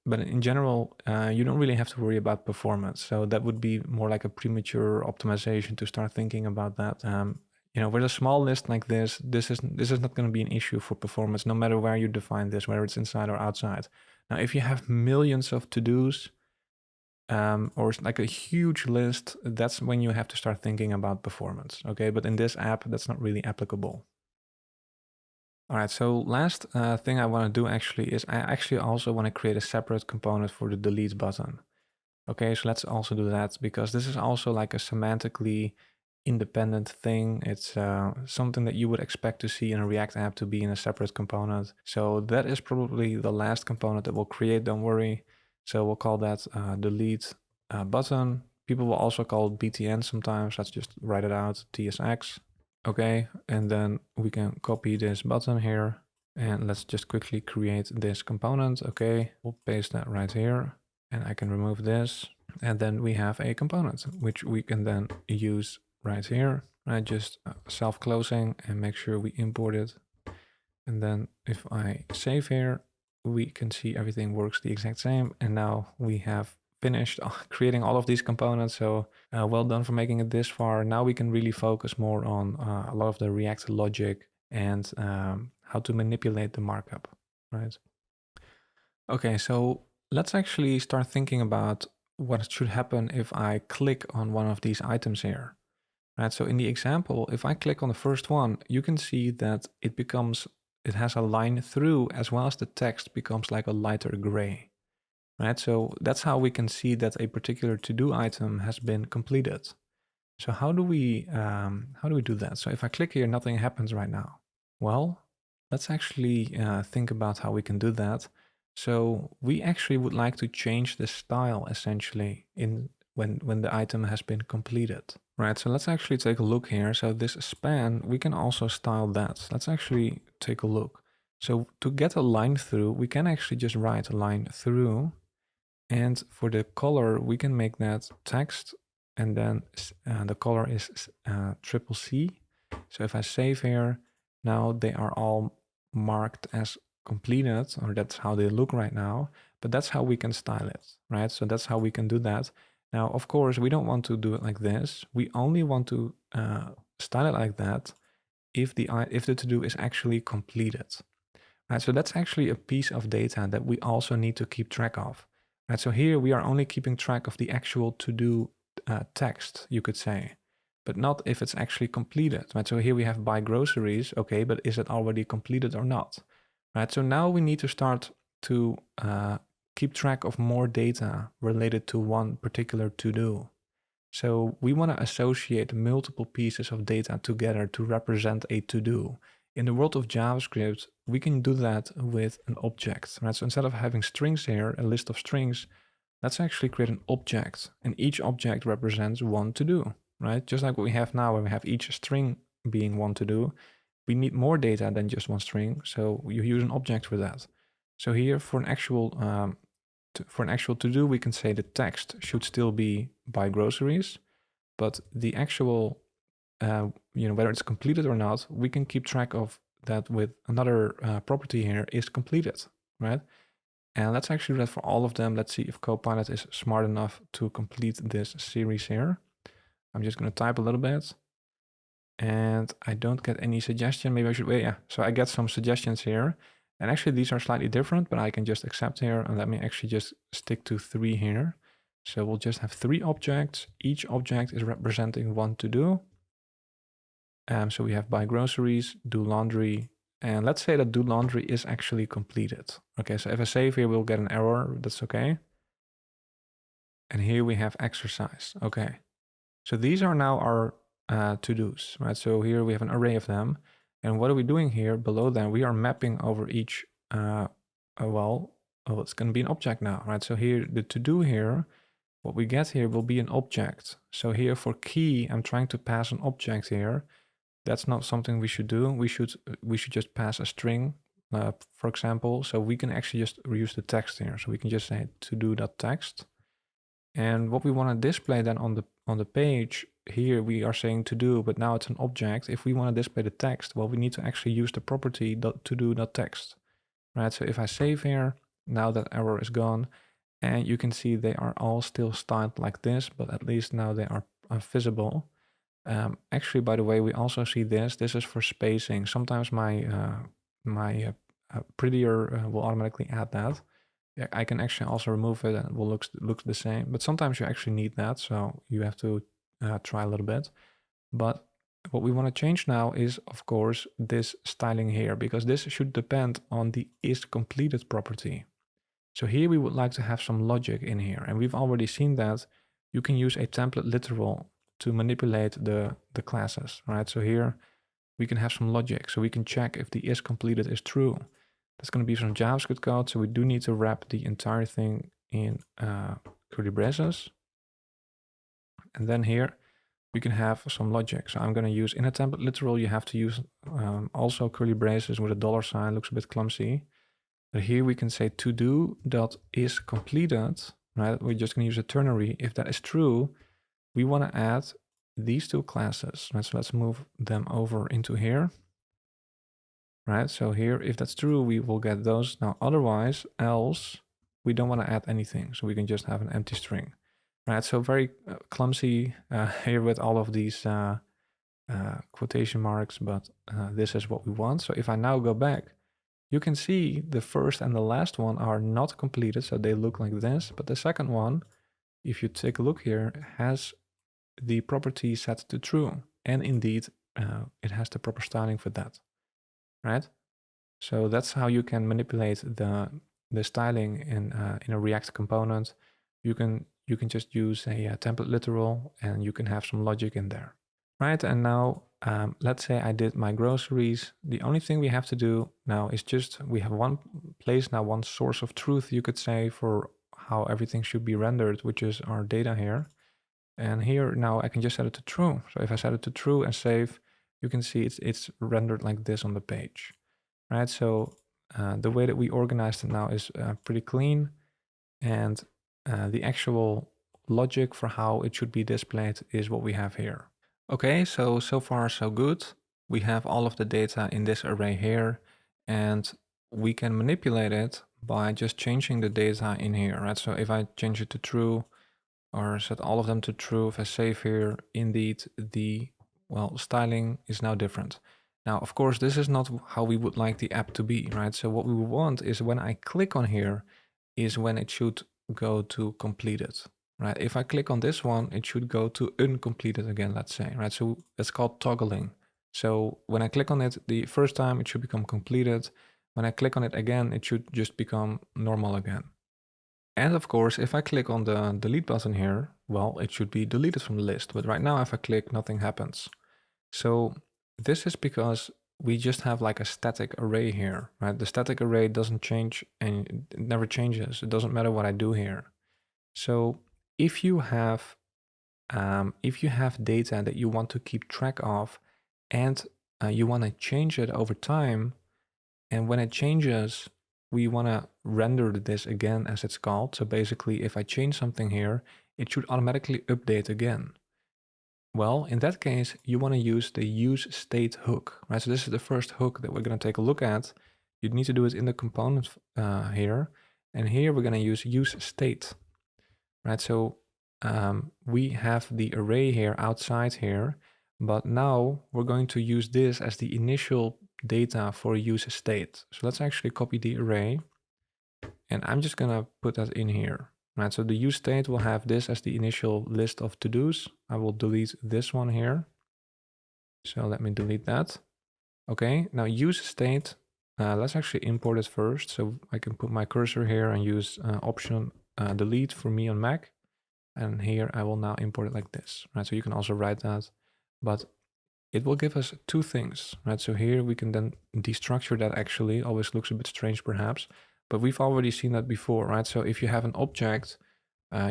But in general, you don't really have to worry about performance. So that would be more like a premature optimization to start thinking about that. With a small list like this is not going to be an issue for performance, no matter where you define this, whether it's inside or outside. Now, if you have millions of to-dos or like a huge list, that's when you have to start thinking about performance. Okay, but in this app, that's not really applicable. All right, so last thing I want to do actually is I actually also want to create a separate component for the delete button. Okay, so let's also do that because this is also like a semantically independent thing. It's something that you would expect to see in a React app to be in a separate component. So that is probably the last component that we'll create, don't worry. So we'll call that delete button. People will also call it BTN sometimes. Let's just write it out, TSX. Okay, and then we can copy this button here and let's just quickly create this component. Okay, we'll paste that right here and I can remove this. And then we have a component, which we can then use right here. I just self-closing and make sure we import it. And then if I save here, we can see everything works the exact same. And now we have finished creating all of these components. So well done for making it this far. Now we can really focus more on a lot of the React logic and how to manipulate the markup, right? Okay, so let's actually start thinking about what should happen if I click on one of these items here. Right, so in the example, if I click on the first one, you can see that it has a line through as well as the text becomes like a lighter gray. Right, so that's how we can see that a particular to-do item has been completed. So how do we do that? So if I click here, nothing happens right now. Well, let's actually think about how we can do that. So we actually would like to change the style essentially when the item has been completed. Right, so let's actually take a look here. So this span, we can also style that. Let's actually take a look. So to get a line through, we can actually just write a line through. And for the color, we can make that text. And then the color is CCC. So if I save here, now they are all marked as completed, or that's how they look right now. But that's how we can style it, right? So that's how we can do that. Now, of course, we don't want to do it like this. We only want to style it like that if the to-do is actually completed. Right, so that's actually a piece of data that we also need to keep track of. Right, so here we are only keeping track of the actual to-do text, you could say, but not if it's actually completed. Right, so here we have buy groceries. Okay, but is it already completed or not? Right, so now we need to start to keep track of more data related to one particular to-do. So we want to associate multiple pieces of data together to represent a to-do. In the world of JavaScript, we can do that with an object, right? So instead of having strings here, a list of strings, let's actually create an object, and each object represents one to-do, right? Just like what we have now, where we have each string being one to-do, we need more data than just one string, so you use an object for that. So here, for an actual to-do, we can say the text should still be buy groceries, but the actual, whether it's completed or not, we can keep track of that with another property here, is completed, right? And let's actually do that for all of them. Let's see if Copilot is smart enough to complete this series here. I'm just going to type a little bit. And I don't get any suggestion. Maybe I should wait. Yeah, so I get some suggestions here. And actually these are slightly different, but I can just accept here. And let me actually just stick to 3 here. So we'll just have 3 objects. Each object is representing one to-do. So we have buy groceries, do laundry, and let's say that do laundry is actually completed. Okay, so if I save here, we'll get an error. That's okay. And here we have exercise. Okay, so these are now our to-dos, right? So here we have an array of them. And what are we doing here? Below them, we are mapping over each, it's going to be an object now, right? So here, the to-do here, what we get here will be an object. So here for key, I'm trying to pass an object here. That's not something we should do. We should just pass a string, for example. So we can actually just reuse the text here. So we can just say to-do.text. And what we want to display then on the page, here we are saying to do, but now it's an object. If we want to display the text, well, we need to actually use the property to-do.text, right? So if I save here, now that error is gone, and you can see they are all still styled like this, but at least now they are visible. Actually, by the way, we also see this. This is for spacing. Sometimes my prettier will automatically add that. Yeah, I can actually also remove it and it will look the same. But sometimes you actually need that, so you have to try a little bit. But what we want to change now is, of course, this styling here, because this should depend on the isCompleted property. So here we would like to have some logic in here, and we've already seen that you can use a template literal to manipulate the classes, right? So here we can have some logic, so we can check if the isCompleted is true. That's going to be some JavaScript code, so we do need to wrap the entire thing in curly braces. And then here we can have some logic. So I'm going to use in a template literal, you have to use also curly braces with a $sign, looks a bit clumsy. But here we can say to-do.isCompleted, right? We're just going to use a ternary. If that is true, we want to add these 2 classes, right? So let's move them over into here. Right, so here, if that's true, we will get those. Now, otherwise, else, we don't want to add anything. So we can just have an empty string. Right, so very clumsy here with all of these quotation marks, but this is what we want. So if I now go back, you can see the first and the last one are not completed, so they look like this. But the second one, if you take a look here, has the property set to true. And indeed, it has the proper styling for that. Right, so that's how you can manipulate the styling in a React component. You can just use a template literal, and you can have some logic in there. Right, and now let's say I did my groceries. The only thing we have to do now is just we have one place now, one source of truth, you could say, for how everything should be rendered, which is our data here. And here now I can just set it to true. So if I set it to true and save, you can see it's rendered like this on the page, right? So the way that we organized it now is pretty clean, and the actual logic for how it should be displayed is what we have here. Okay, so far so good. We have all of the data in this array here, and we can manipulate it by just changing the data in here, right? So if I change it to true or set all of them to true, if I save here, indeed the styling is now different. Now, of course, this is not how we would like the app to be, right? So what we want is when I click on here is when it should go to completed, right? If I click on this one, it should go to uncompleted again, let's say, right? So that's called toggling. So when I click on it the first time, it should become completed. When I click on it again, it should just become normal again. And of course, if I click on the delete button here, well, it should be deleted from the list. But right now, if I click, nothing happens. So this is because we just have like a static array here, right? The static array doesn't change and it never changes. It doesn't matter what I do here. So if you have data that you want to keep track of and you want to change it over time, and when it changes, we want to render this again, as it's called. So basically, if I change something here, it should automatically update again. Well, in that case, you want to use the useState hook, right? So this is the first hook that we're going to take a look at. You need to do it in the component here. And here we're going to use useState, right? So we have the array here outside here, but now we're going to use this as the initial data for useState. So let's actually copy the array, and I'm just going to put that in here, right? So the useState will have this as the initial list of to-dos. I will delete this one here. So let me delete that. Okay, now useState, let's actually import it first. So I can put my cursor here and use option delete for me on Mac. And here I will now import it like this, right? So you can also write that, but it will give us two things, right? So here we can then destructure that. Actually always looks a bit strange perhaps, but we've already seen that before, right? So if you have an object,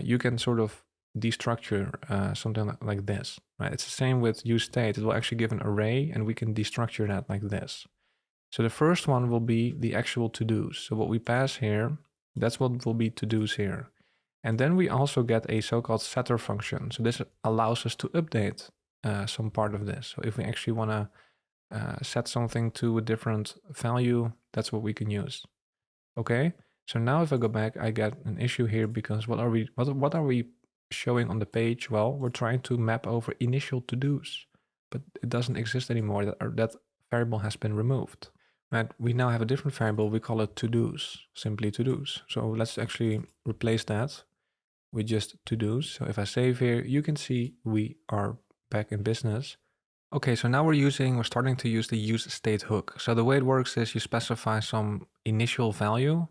you can sort of destructure something like this, right? It's the same with useState. It will actually give an array and we can destructure that like this. So the first one will be the actual to-dos. So what we pass here, that's what will be to-dos here. And then we also get a so-called setter function. So this allows us to update some part of this. So if we actually want to set something to a different value, that's what we can use. Okay, so now if I go back, I get an issue here because what are we showing on the page? Well, we're trying to map over initial to-dos, but it doesn't exist anymore. That variable has been removed. Right? We now have a different variable. We call it to-dos, simply to-dos. So let's actually replace that with just to-dos. So if I save here, you can see we are back in business. Okay, so now we're starting to use the useState hook. So the way it works is you specify some initial value,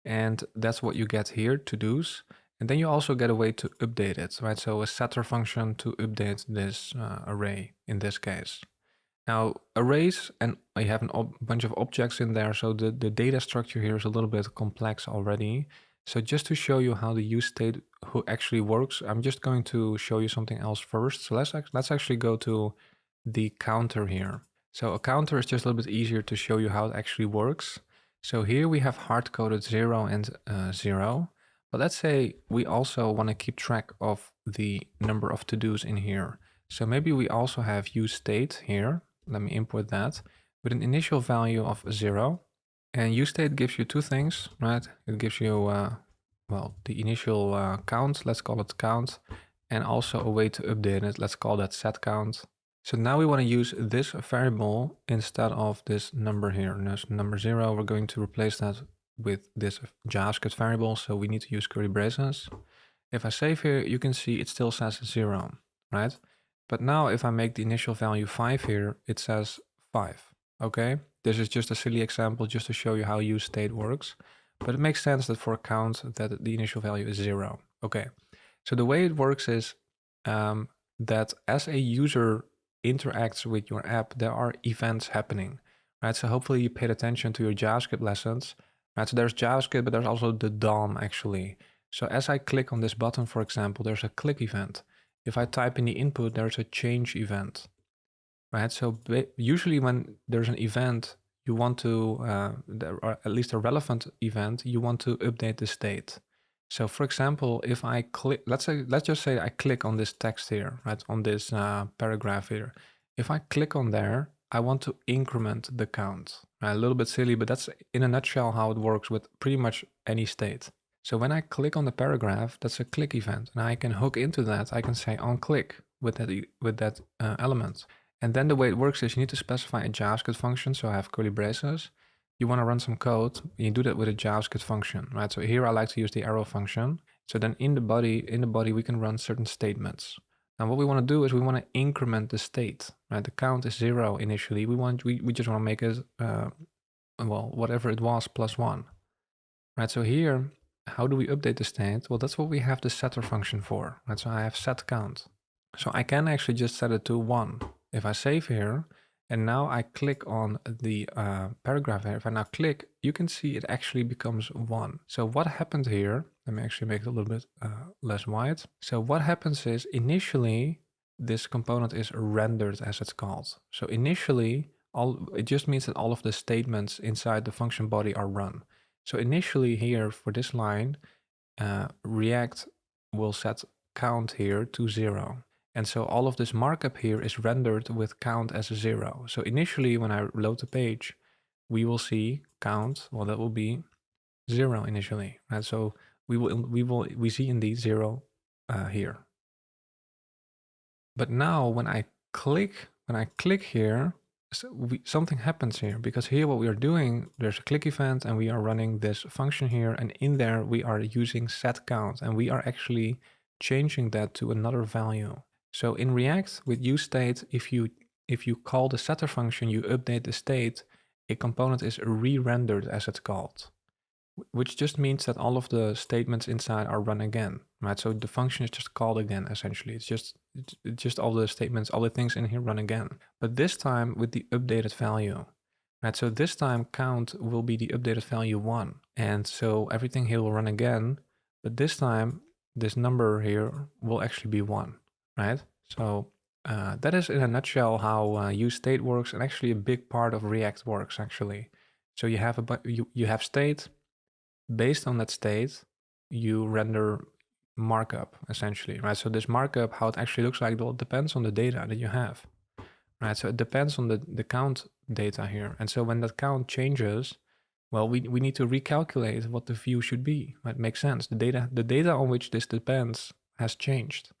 and that's what you get here, to-dos. And then you also get a way to update it, right? So a setter function to update this array in this case. Now arrays, and I have a bunch of objects in there, so the data structure here is a little bit complex already. So just to show you how the useState hook actually works, I'm just going to show you something else first. So let's actually go to the counter here. So a counter is just a little bit easier to show you how it actually works. So here we have hard-coded 0 and 0. But let's say we also want to keep track of the number of to-dos in here. So maybe we also have useState here. Let me import that with an initial value of 0. And useState gives you two things, right? It gives you, well, the initial count, let's call it count, and also a way to update it. Let's call that setCount. So now we want to use this variable instead of this number here. There's number 0. We're going to replace that with this JavaScript variable. So we need to use curly braces. If I save here, you can see it still says 0, right? But now if I make the initial value 5 here, it says 5, okay? This is just a silly example just to show you how useState works. But it makes sense that for a count that the initial value is 0. Okay, so the way it works is that as a user interacts with your app, there are events happening, right? So hopefully you paid attention to your JavaScript lessons, right? So there's JavaScript, but there's also the DOM actually. So as I click on this button, for example, there's a click event. If I type in the input, there's a change event, right? So usually when there's an event, you want to, or at least a relevant event, you want to update the state. So for example, if I click, let's just say I click on this text here, right? On this paragraph here. If I click on there, I want to increment the count. Right? A little bit silly, but that's in a nutshell how it works with pretty much any state. So when I click on the paragraph, that's a click event, and I can hook into that. I can say on click with that element. And then the way it works is you need to specify a JavaScript function. So I have curly braces. You want to run some code, you do that with a JavaScript function, right? So here I like to use the arrow function. So then in the body we can run certain statements. Now what we want to do is we want to increment the state, right? The count is 0 initially. We just want to make it well, whatever it was +1, right? So here, how do we update the state? Well, that's what we have the setter function for, right? So I have setCount. So I can actually just set it to 1. If I save here, and now I click on the paragraph here. If I now click, you can see it actually becomes 1. So what happened here, let me actually make it a little bit less wide. So what happens is initially this component is rendered, as it's called. So initially, it just means that all of the statements inside the function body are run. So initially here for this line, React will set count here to 0. And so all of this markup here is rendered with count as 0. So initially when I load the page, we will see count, well that will be 0 initially, right? So we see indeed 0 here. But now when I click here, something happens here, because here what we are doing, there's a click event and we are running this function here, and in there we are using set count, and we are actually changing that to another value. So in React with useState, if you call the setter function, you update the state, a component is re-rendered as it's called, which just means that all of the statements inside are run again, right? So the function is just called again, essentially. It's just all the statements, all the things in here run again. But this time with the updated value, right? So this time count will be the updated value 1. And so everything here will run again, but this time this number here will actually be 1, right? So that is in a nutshell how useState works, and actually a big part of React works actually. So you have you have state. Based on that state, you render markup essentially, right? So this markup, how it actually looks like, well, it depends on the data that you have, right? So it depends on the count data here. And so when that count changes, well, we need to recalculate what the view should be. That makes sense. The data on which this depends has changed.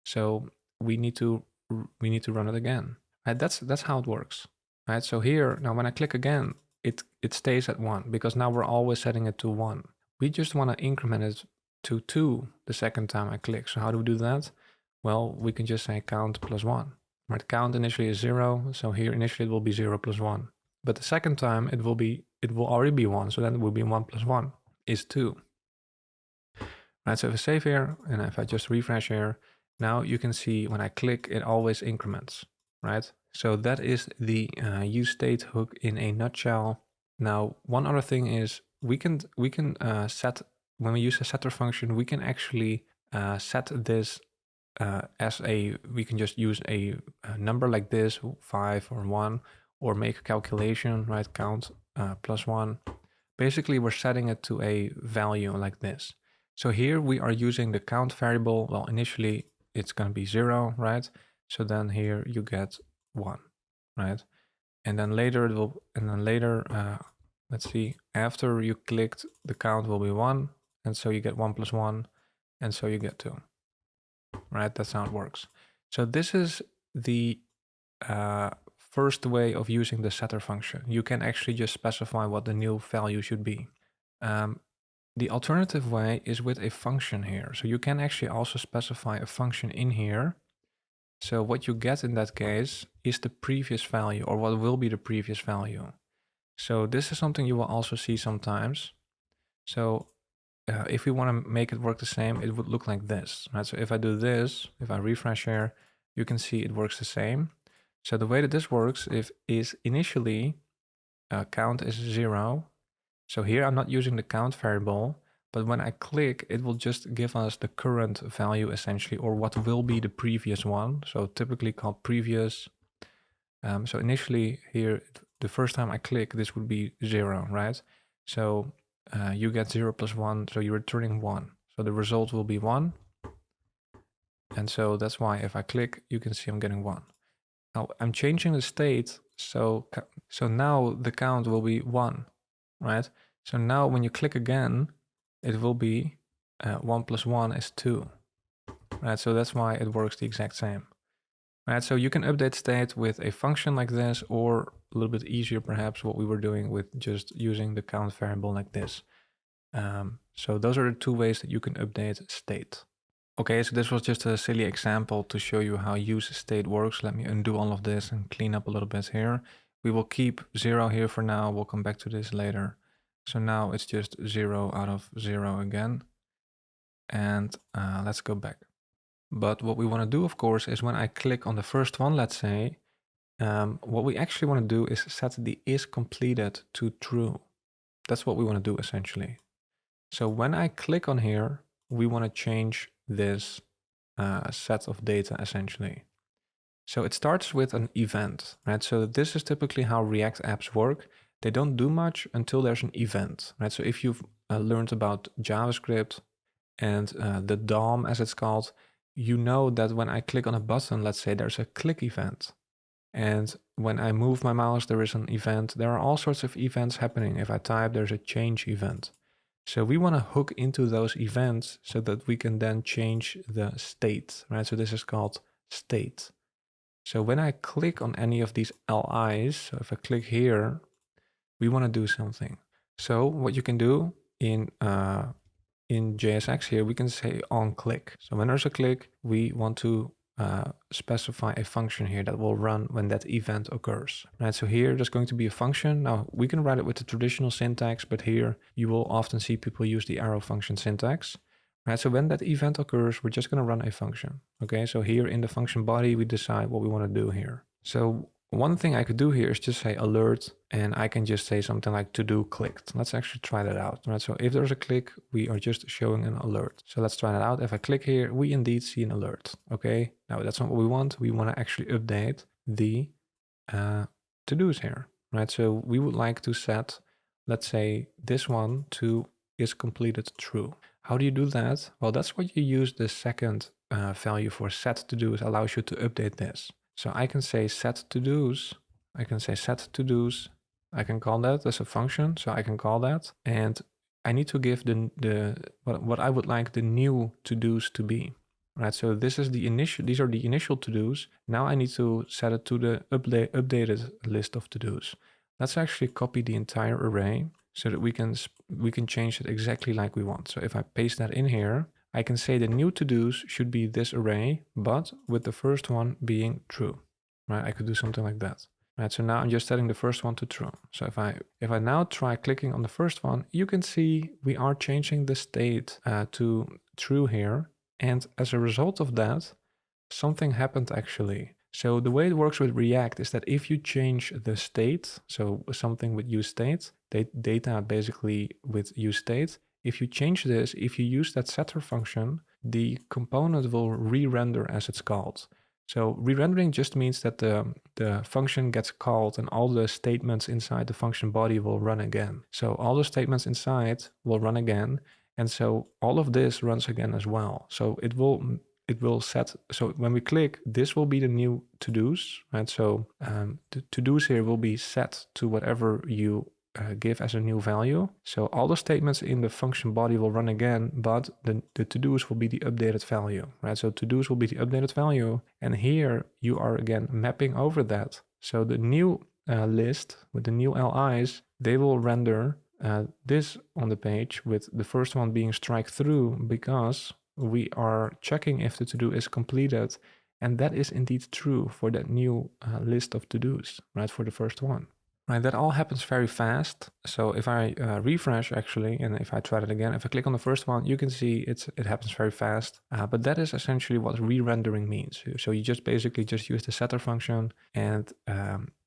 So we need to run it again. Right? That's how it works. Right? So here, now when I click again, it stays at 1, because now we're always setting it to 1. We just want to increment it to 2 the second time I click. So how do we do that? Well, we can just say count plus 1. Right? Count initially is 0, so here initially it will be 0 plus 1. But the second time it will already be 1, so then it will be 1 plus 1 is 2. Right, so if I save here, and if I just refresh here, now you can see when I click, it always increments, right? So that is the useState hook in a nutshell. Now, one other thing is we can set, when we use a setter function, we can actually set this as we can just use a number like this, 5 or 1, or make a calculation, right? Count plus 1. Basically, we're setting it to a value like this. So here we are using the count variable. Well, initially it's going to be 0, right? So then here you get 1, right? And then later let's see, after you clicked, the count will be 1, and so you get 1 plus 1, and so you get 2, right? That's how it works. So this is the first way of using the setter function. You can actually just specify what the new value should be. The alternative way is with a function here. So you can actually also specify a function in here. So what you get in that case is the previous value, or what will be the previous value. So this is something you will also see sometimes. So if we want to make it work the same, it would look like this, right? So if I do this, if I refresh here, you can see it works the same. So the way that this works is initially count is 0. So here I'm not using the count variable, but when I click, it will just give us the current value essentially, or what will be the previous one. So typically called previous. So initially here, the first time I click, this would be 0, right? So you get 0 plus 1, so you're returning 1. So the result will be 1. And so that's why if I click, you can see I'm getting 1. Now I'm changing the state, so now the count will be 1, right? So now when you click again, it will be 1 plus 1 is 2, right? So that's why it works the exact same, right? So you can update state with a function like this, or a little bit easier perhaps what we were doing with just using the count variable like this. So those are the two ways that you can update state. Okay, so this was just a silly example to show you how useState works. Let me undo all of this and clean up a little bit here. We will keep 0 here for now. We'll come back to this later. So now it's just 0 out of 0 again. And let's go back. But what we want to do, of course, is when I click on the first one, let's say, what we actually want to do is set the is completed to true. That's what we want to do essentially. So when I click on here, we want to change this set of data essentially. So it starts with an event, right? So this is typically how React apps work. They don't do much until there's an event, right? So if you've learned about JavaScript and the DOM as it's called, you know that when I click on a button, let's say there's a click event. And when I move my mouse, there is an event. There are all sorts of events happening. If I type, there's a change event. So we want to hook into those events so that we can then change the state, right? So this is called state. So when I click on any of these LIs, so if I click here, we want to do something. So what you can do in JSX here, we can say on click. So when there's a click, we want to specify a function here that will run when that event occurs. Right, so here there's going to be a function. Now we can write it with the traditional syntax, but here you will often see people use the arrow function syntax. Right, so when that event occurs, we're just going to run a function. Okay, so here in the function body, we decide what we want to do here. So one thing I could do here is just say alert, and I can just say something like to do clicked. Let's actually try that out. Right, so if there's a click, we are just showing an alert. So let's try that out. If I click here, we indeed see an alert. Okay, now that's not what we want. We want to actually update the to-dos here. Right, so we would like to set, let's say, this one to is completed true. How do you do that? Well, that's what you use the second value for set to-dos, allows you to update this. So I can say set to-dos, I can say set to-dos, I can call that as a function, so I can call that, and I need to give what I would like the new to-dos to be. Right, so this is the initial, these are the initial to-dos. Now I need to set it to the updated list of to-dos. Let's actually copy the entire array so that we can change it exactly like we want. So if I paste that in here, I can say the new to-dos should be this array, but with the first one being true, right? I could do something like that, right? So now I'm just setting the first one to true. So if I now try clicking on the first one, you can see we are changing the state to true here. And as a result of that, something happened actually. So the way it works with React is that if you change the state, so something with useState, data basically with useState, if you change this, if you use that setter function, the component will re-render as it's called. So re-rendering just means that the function gets called and all the statements inside the function body will run again. So all the statements inside will run again. And so all of this runs again as well. So it will set, so when we click, this will be the new to-dos, right? So the to-dos here will be set to whatever you give as a new value. So all the statements in the function body will run again, but the to-dos will be the updated value, right? So to-dos will be the updated value. And here you are again mapping over that. So the new list with the new LIs, they will render this on the page with the first one being strike through because we are checking if the to-do is completed, and that is indeed true for that new list of to-dos, right, for the first one. Right, that all happens very fast. So if I refresh actually, and if I try it again, if I click on the first one, you can see it happens very fast. But that is essentially what re-rendering means. So you just basically just use the setter function, and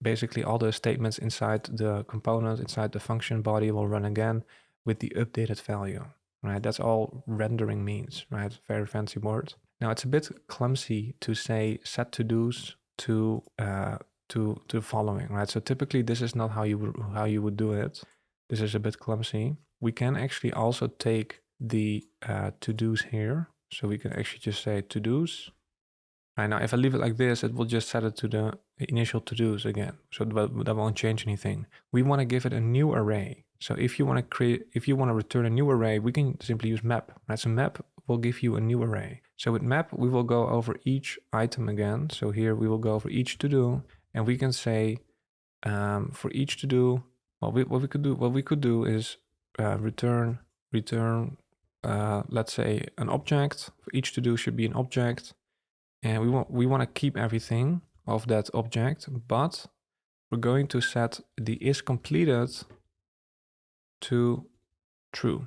basically all the statements inside the component, inside the function body will run again with the updated value. Right, that's all rendering means, right? Very fancy word. Now it's a bit clumsy to say set to-dos to the following, right? So typically this is not how you would do it. This is a bit clumsy. We can actually also take the to-dos here. So we can actually just say to-dos. Right, now if I leave it like this, it will just set it to the initial to-dos again. So that won't change anything. We want to give it a new array. So if you want to return a new array, we can simply use map, right? So map will give you a new array. So with map, we will go over each item again. So here we will go over each to-do, and we can say for each to-do, what we could do is return let's say an object. For each to-do should be an object, and we want to keep everything of that object, but we're going to set the is completed to true,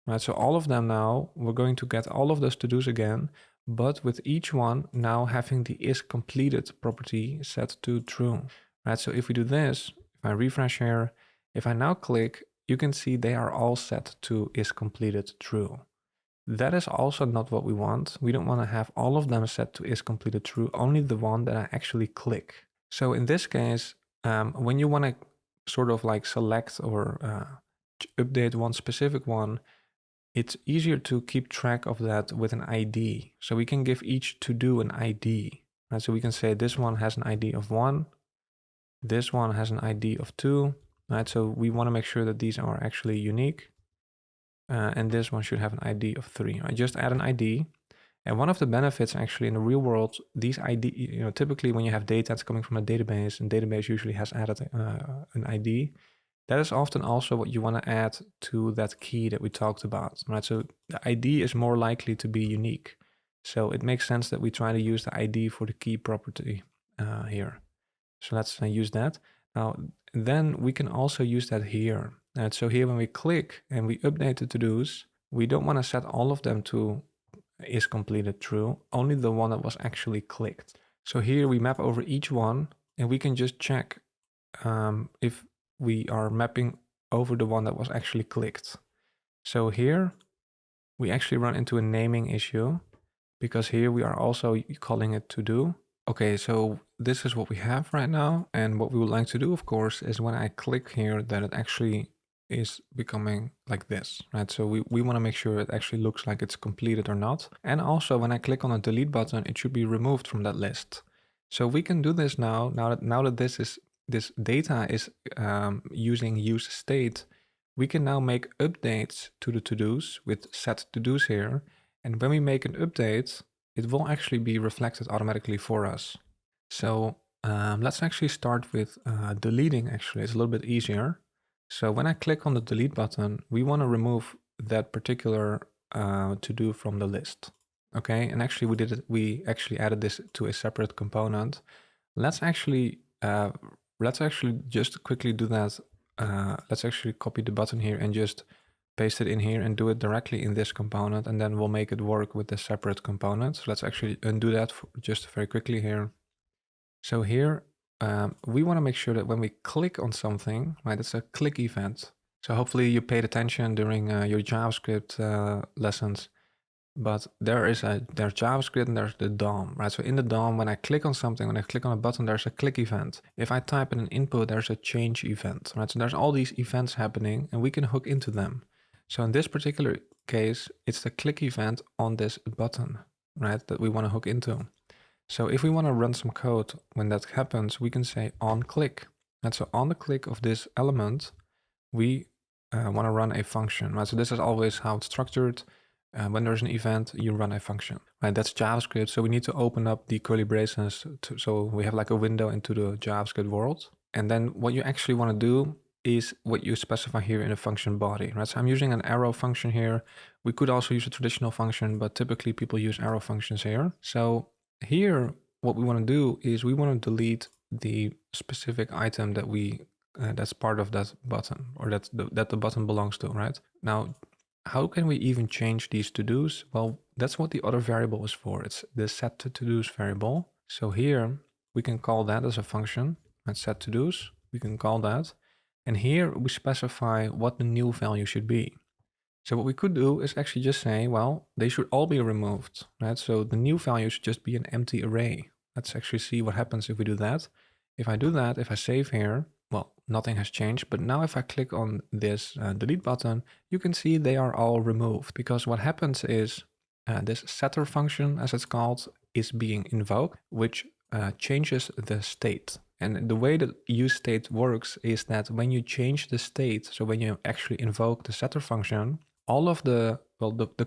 right? So all of them now, we're going to get all of those to-dos again, but with each one now having the is completed property set to true, right? So if we do this, if I refresh here, if I now click, you can see they are all set to is completed true. That is also not what we want. We don't want to have all of them set to is completed true, only the one that I actually click. So in this case, when you want to sort of like select or update one specific one, it's easier to keep track of that with an ID. So we can give each to-do an ID, right? So we can say this one has an ID of 1, this one has an ID of 2, right? So we want to make sure that these are actually unique. and this one should have an ID of 3. I just add an ID. And one of the benefits actually in the real world, these ID, typically when you have data that's coming from a database, and database usually has added an ID, that is often also what you want to add to that key that we talked about, right? So the ID is more likely to be unique. So it makes sense that we try to use the ID for the key property here. So let's use that. Now, then we can also use that here. And so here when we click and we update the to-dos, we don't want to set all of them to is completed true, only the one that was actually clicked. So here we map over each one and we can just check if we are mapping over the one that was actually clicked. So here we actually run into a naming issue because here we are also calling it to do. Okay, so this is what we have right now. And what we would like to do, of course, is when I click here that it actually is becoming like this, right? So we want to make sure it actually looks like it's completed or not. And also when I click on the delete button, it should be removed from that list. So we can do this now that this data is using useState, we can now make updates to the to-dos with set to-dos here. And when we make an update, it will actually be reflected automatically for us. So let's actually start with deleting actually. It's a little bit easier. So when I click on the delete button, we want to remove that particular to-do from the list. Okay, and actually we actually added this to a separate component. Let's actually just quickly do that. Let's actually copy the button here and just paste it in here and do it directly in this component, and then we'll make it work with the separate component. So let's actually undo that just very quickly here. So here we want to make sure that when we click on something, right, it's a click event. So hopefully you paid attention during your JavaScript lessons. But there's JavaScript and there's the DOM, right? So in the DOM, when I click on something, when I click on a button, there's a click event. If I type in an input, there's a change event, right? So there's all these events happening and we can hook into them. So in this particular case, it's the click event on this button, right, that we want to hook into. So if we want to run some code, when that happens, we can say on click. And so on the click of this element, we want to run a function, right? So this is always how it's structured. When there's an event, you run a function, right? That's JavaScript. So we need to open up the curly braces so we have like a window into the JavaScript world. And then what you actually want to do is what you specify here in a function body, right? So I'm using an arrow function here. We could also use a traditional function, but typically people use arrow functions here. So here, what we want to do is we want to delete the specific item that that's part of that button, or that the button belongs to, right? Now, how can we even change these to-dos? Well, that's what the other variable is for. It's the set to-dos variable. So here we can call that as a function, and set to-dos, we can call that. And here we specify what the new value should be. So what we could do is actually just say, well, they should all be removed, right? So the new value should just be an empty array. Let's actually see what happens if we do that. If I do that, if I save here, well, nothing has changed. But now if I click on this delete button, you can see they are all removed, because what happens is this setter function, as it's called, is being invoked, which changes the state. And the way that useState works is that when you change the state, so when you actually invoke the setter function, all of the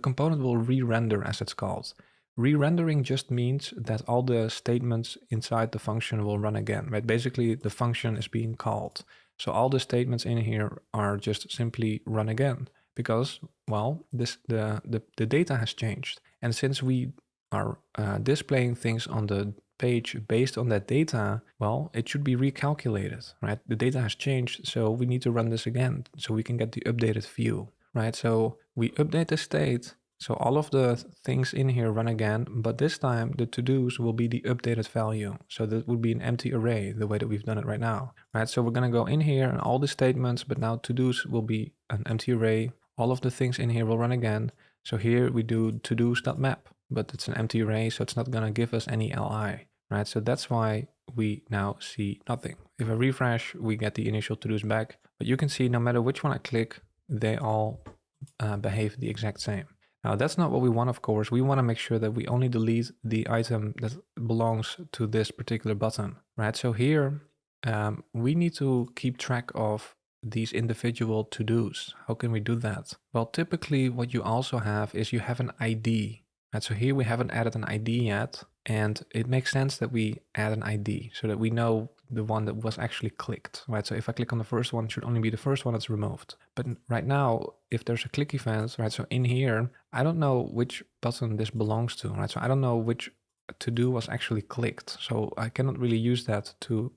component will re-render, as it's called. Re-rendering just means that all the statements inside the function will run again, right? Basically, the function is being called. So all the statements in here are just simply run again because, well, the data has changed. And since we are displaying things on the page based on that data, well, it should be recalculated, right? The data has changed, so we need to run this again so we can get the updated view, right? So we update the state, so all of the things in here run again, but this time the to-dos will be the updated value. So that would be an empty array, the way that we've done it right now, right? So we're gonna go in here and all the statements, but now to-dos will be an empty array. All of the things in here will run again. So here we do to-dos.map, but it's an empty array, so it's not gonna give us any li, right? So that's why we now see nothing. If I refresh, we get the initial to-dos back, but you can see no matter which one I click, they all behave the exact same. Now that's not what we want, of course. We want to make sure that we only delete the item that belongs to this particular button, right? So here we need to keep track of these individual to-dos. How can we do that? Well, typically what you also have is you have an ID. Right? So here we haven't added an ID yet, and it makes sense that we add an ID so that we know the one that was actually clicked, right? So if I click on the first one, it should only be the first one that's removed. But right now, if there's a click event, right? So in here, I don't know which button this belongs to, right? So I don't know which to-do was actually clicked. So I cannot really use that to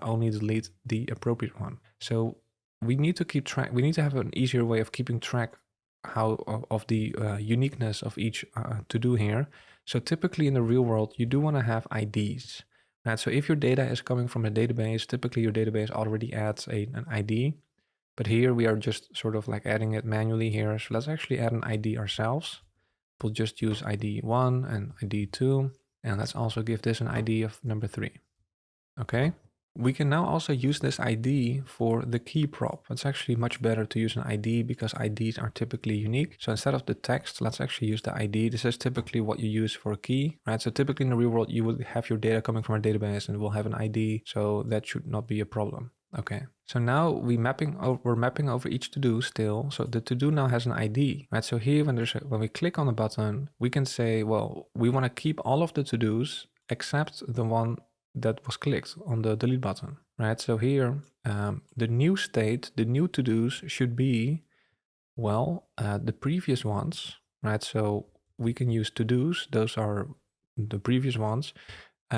only delete the appropriate one. So we need to keep track. We need to have an easier way of keeping track of the uniqueness of each to-do here. So typically in the real world, you do want to have IDs. Right? So if your data is coming from a database, typically your database already adds an ID. But here we are just sort of like adding it manually here. So let's actually add an ID ourselves. We'll just use ID 1 and ID 2. And let's also give this an ID of number 3. Okay. We can now also use this ID for the key prop. It's actually much better to use an ID because IDs are typically unique. So instead of the text, let's actually use the ID. This is typically what you use for a key, right? So typically in the real world, you would have your data coming from a database and it will have an ID. So that should not be a problem. Okay, so now we're mapping over each to-do still. So the to-do now has an ID, right? So here when we click on the button, we can say, well, we want to keep all of the to-dos except the one that was clicked on the delete button, right? So here, the new state, the new to-dos should be, well, the previous ones, right? So we can use to-dos. Those are the previous ones.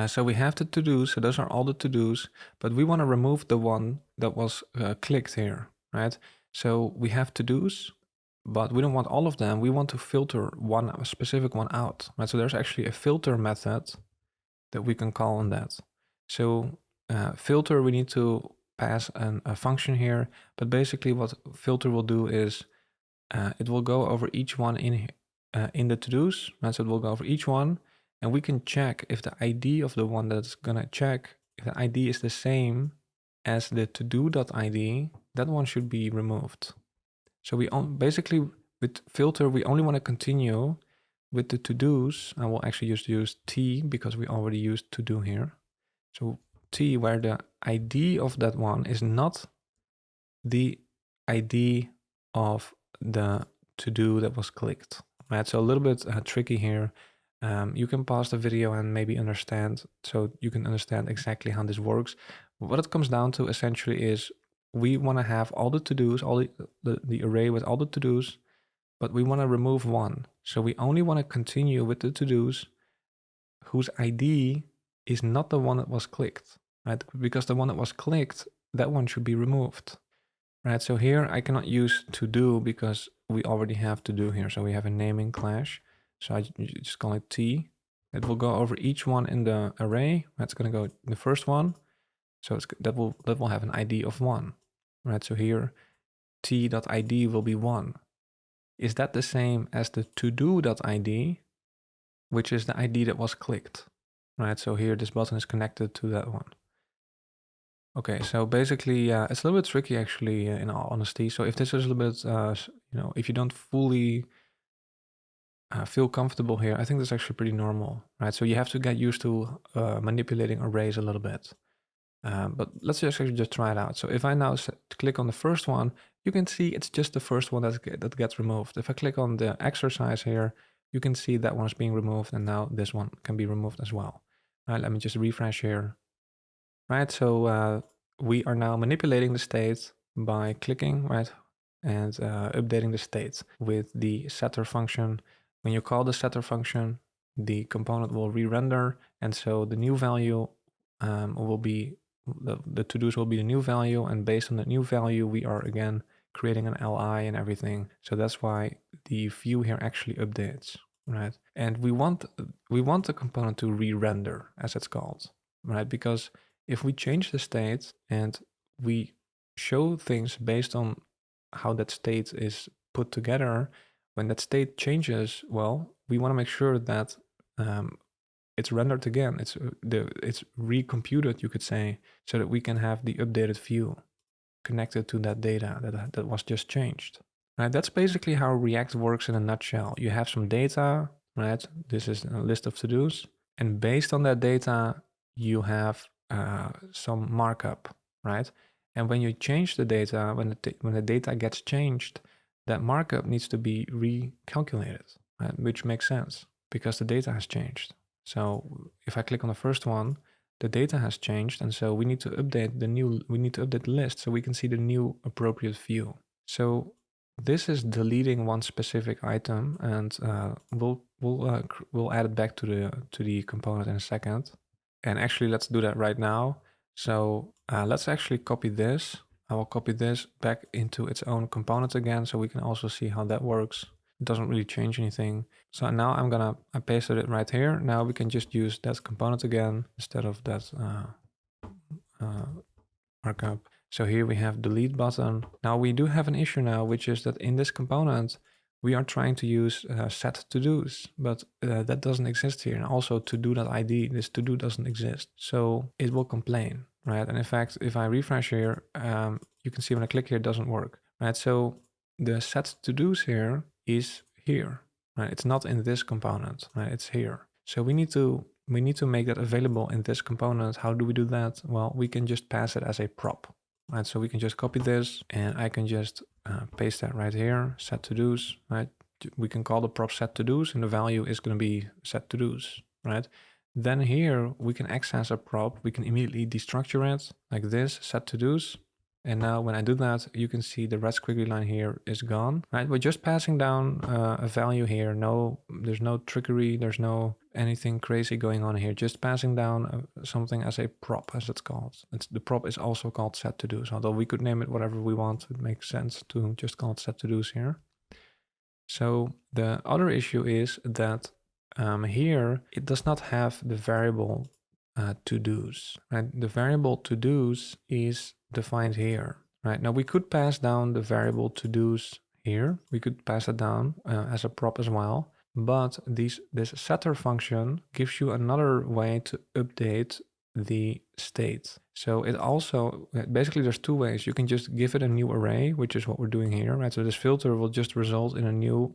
So we have the to-dos. So those are all the to-dos, but we want to remove the one that was clicked here, right? So we have to-dos, but we don't want all of them. We want to filter a specific one out, right? So there's actually a filter method that we can call on that. So filter, we need to pass a function here, but basically what filter will do is it will go over each one in the to-dos, right? So it will go over each one, and we can check if the ID of the one that's gonna check, if the ID is the same as the to-do.id, that one should be removed. So we basically with filter, we only want to continue with the to-dos. I will actually just use T because we already used to-do here. So T, where the ID of that one is not the ID of the to-do that was clicked, right? So a little bit tricky here. You can pause the video and maybe understand, so you can understand exactly how this works. What it comes down to essentially is we want to have all the to-dos, all the array with all the to-dos, but we want to remove one. So we only want to continue with the to-dos whose ID is not the one that was clicked, right? Because the one that was clicked, that one should be removed, right? So here I cannot use to do because we already have to do here. So we have a naming clash. So I just call it T. It will go over each one in the array. That's going to go the first one. So that will have an ID of 1, right? So here T.id will be 1. Is that the same as the to-do.id, which is the ID that was clicked, right? So here this button is connected to that one. Okay, so basically, it's a little bit tricky actually, in all honesty. So if this is a little bit, if you don't fully feel comfortable here, I think that's actually pretty normal, right? So you have to get used to manipulating arrays a little bit. But let's just actually try it out. So if I now click on the first one, you can see it's just the first one that gets removed. If I click on the exercise here, you can see that one is being removed, and now this one can be removed as well. All right, let me just refresh here. Right, so we are now manipulating the state by clicking, right, and updating the state with the setter function. When you call the setter function, the component will re-render, and so the new value will be the to-dos will be the new value, and based on the new value, we are again creating an LI and everything. So that's why the view here actually updates, right? And we want the component to re-render, as it's called, right? Because if we change the state and we show things based on how that state is put together, when that state changes, well, we want to make sure that it's rendered again. It's recomputed, you could say, so that we can have the updated view connected to that data that was just changed. Right? That's basically how React works in a nutshell. You have some data, right? This is a list of to-dos, and based on that data, you have some markup, right? And when you change the data, when the data gets changed, that markup needs to be recalculated, right? Which makes sense because the data has changed. So if I click on the first one, the data has changed, and so we need to update the list so we can see the new appropriate view. So this is deleting one specific item, and we'll add it back to the component in a second. And actually, let's do that right now. So let's actually copy this. I will copy this back into its own component again, so we can also see how that works. It doesn't really change anything. So now I pasted it right here. Now we can just use that component again instead of that markup. So here we have delete button. Now we do have an issue now, which is that in this component, we are trying to use set to-dos, but that doesn't exist here. And also to-do.id, this to-do doesn't exist. So it will complain, right? And in fact, if I refresh here, you can see when I click here, it doesn't work, right? So the set to-dos here is here, right? It's not in this component, right? It's here. So we need to make that available in this component. How do we do that? Well, we can just pass it as a prop, right? So we can just copy this and I can just paste that right here, set to-dos, right? We can call the prop set to-dos and the value is going to be set to-dos, right? Then here we can access a prop. We can immediately destructure it like this, set to-dos. And now when I do that, you can see the red squiggly line here is gone, right? We're just passing down a value here. There's no trickery. There's no anything crazy going on here. Just passing down something as a prop, as it's called. The prop is also called set to dos, although we could name it whatever we want. It makes sense to just call it set to dos here. So the other issue is that here it does not have the variable to-dos, right? The variable to-dos is defined here, right? Now we could pass down the variable to-dos here. We could pass it down as a prop as well, but this setter function gives you another way to update the state. So it also, basically there's two ways. You can just give it a new array, which is what we're doing here, right? So this filter will just result in a new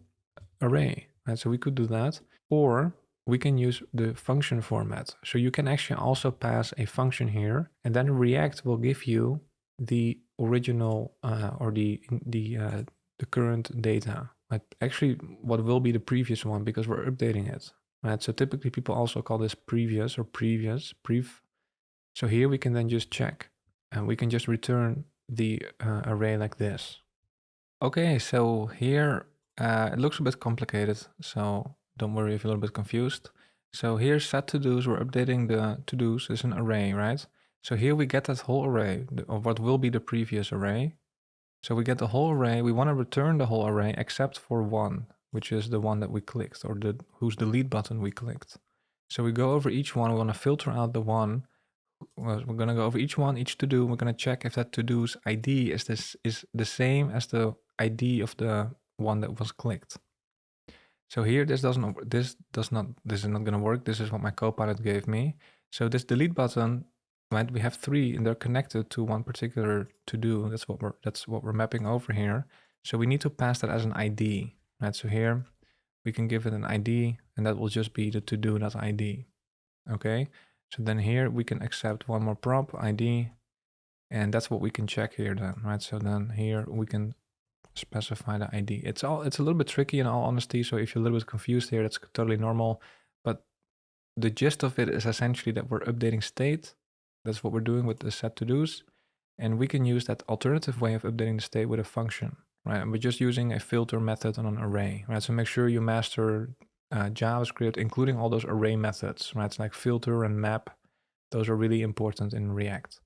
array, right? So we could do that, or we can use the function format. So you can actually also pass a function here, and then React will give you the original or the current data. Like actually, what will be the previous one because we're updating it, right? So typically people also call this previous or previous, prev. So here we can then just check, and we can just return the array like this. Okay, so here it looks a bit complicated, so don't worry if you're a little bit confused. So here set to-dos, we're updating the to-dos is an array, right? So here we get that whole array of what will be the previous array. So we get the whole array. We want to return the whole array except for one, which is the one that we clicked, or whose delete button we clicked. So we go over each one. We want to filter out the one. We're going to go over each one, each to-do. We're going to check if that to-do's ID is the same as the ID of the one that was clicked. So here this is not going to work. This is what my copilot gave me. So this delete button, right? We have three and they're connected to one particular to-do. That's what we're mapping over here. So we need to pass that as an ID, right? So here we can give it an ID and that will just be the to-do.id. Okay. So then here we can accept one more prop ID, and that's what we can check here then, right? So then here we can specify the ID. It's a little bit tricky in all honesty. So if you're a little bit confused here, that's totally normal. But the gist of it is essentially that we're updating state. That's what we're doing with the set to-dos. And we can use that alternative way of updating the state with a function, right? And we're just using a filter method on an array, right? So make sure you master JavaScript, including all those array methods, right? It's like filter and map. Those are really important in React.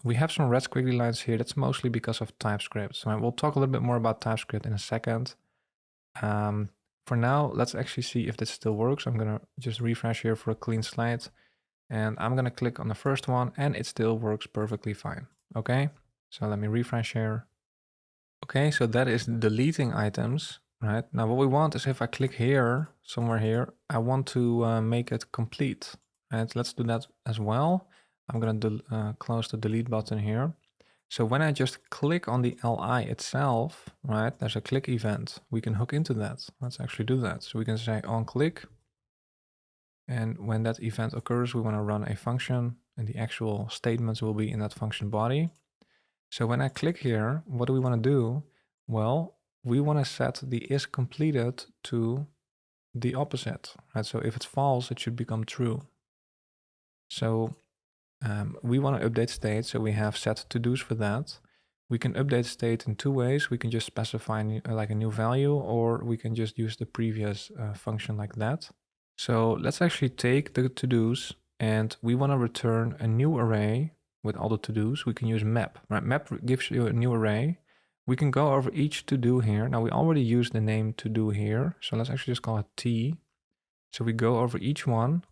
We have some red squiggly lines here. That's mostly because of TypeScript. So we'll talk a little bit more about TypeScript in a second. For now, let's actually see if this still works. I'm going to just refresh here for a clean slate. And I'm going to click on the first one and it still works perfectly fine. Okay, so let me refresh here. Okay, so that is deleting items, right? Now what we want is if I click here, somewhere here, I want to make it complete. And let's do that as well. I'm going to close the delete button here. So when I just click on the LI itself, right, there's a click event. We can hook into that. Let's actually do that. So we can say on click. And when that event occurs, we want to run a function and the actual statements will be in that function body. So when I click here, what do we want to do? Well, we want to set the is completed to the opposite, right? So if it's false, it should become true. So we want to update state, so we have set to-dos for that. We can update state in two ways. We can just specify like a new value, or we can just use the previous function like that. So let's actually take the to-dos, and we want to return a new array with all the to-dos. We can use map, right? Map gives you a new array. We can go over each to-do here. Now we already used the name to-do here, so let's actually just call it T. So we go over each one,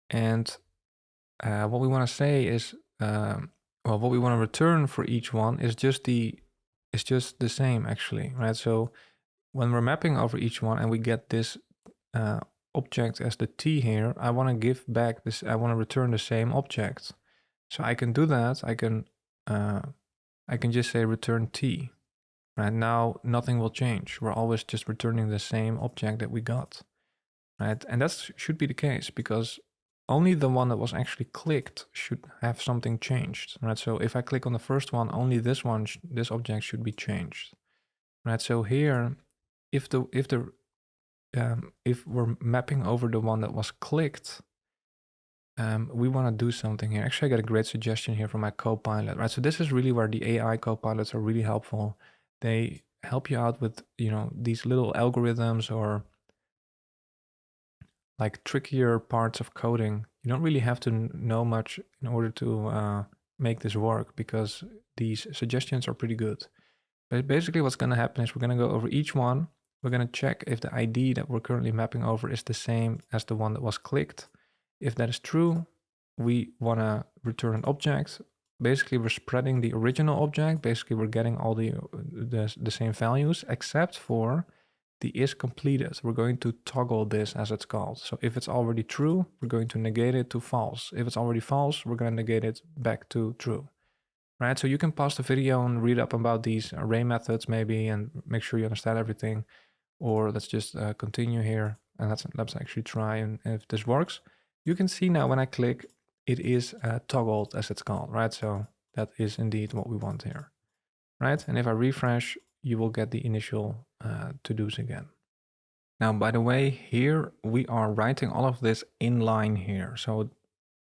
and what we want to say is, well, what we want to return for each one is just the same actually, right? So when we're mapping over each one and we get this object as the T here, I want to give back this. I want to return the same object. So I can do that. I can just say return T. Right now, nothing will change. We're always just returning the same object that we got, right? And that should be the case because only the one that was actually clicked should have something changed, right? So if I click on the first one, only this one, this object should be changed, right? So here, if we're mapping over the one that was clicked, we want to do something here. Actually, I got a great suggestion here from my Copilot, right? So this is really where the AI Copilots are really helpful. They help you out with, these little algorithms or like trickier parts of coding. You don't really have to know much in order to make this work because these suggestions are pretty good. But basically what's going to happen is we're going to go over each one. We're going to check if the ID that we're currently mapping over is the same as the one that was clicked. If that is true, we want to return an object. Basically, we're spreading the original object. Basically, we're getting all the same values except for the is completed. We're going to toggle this as it's called. So if it's already true, we're going to negate it to false. If it's already false, we're going to negate it back to true. Right, so you can pause the video and read up about these array methods maybe and make sure you understand everything. Or let's just continue here and let's actually try, and if this works, you can see now when I click, it is toggled as it's called, right? So that is indeed what we want here, right? And if I refresh, you will get the initial to-dos again. Now, by the way, here we are writing all of this in line here. So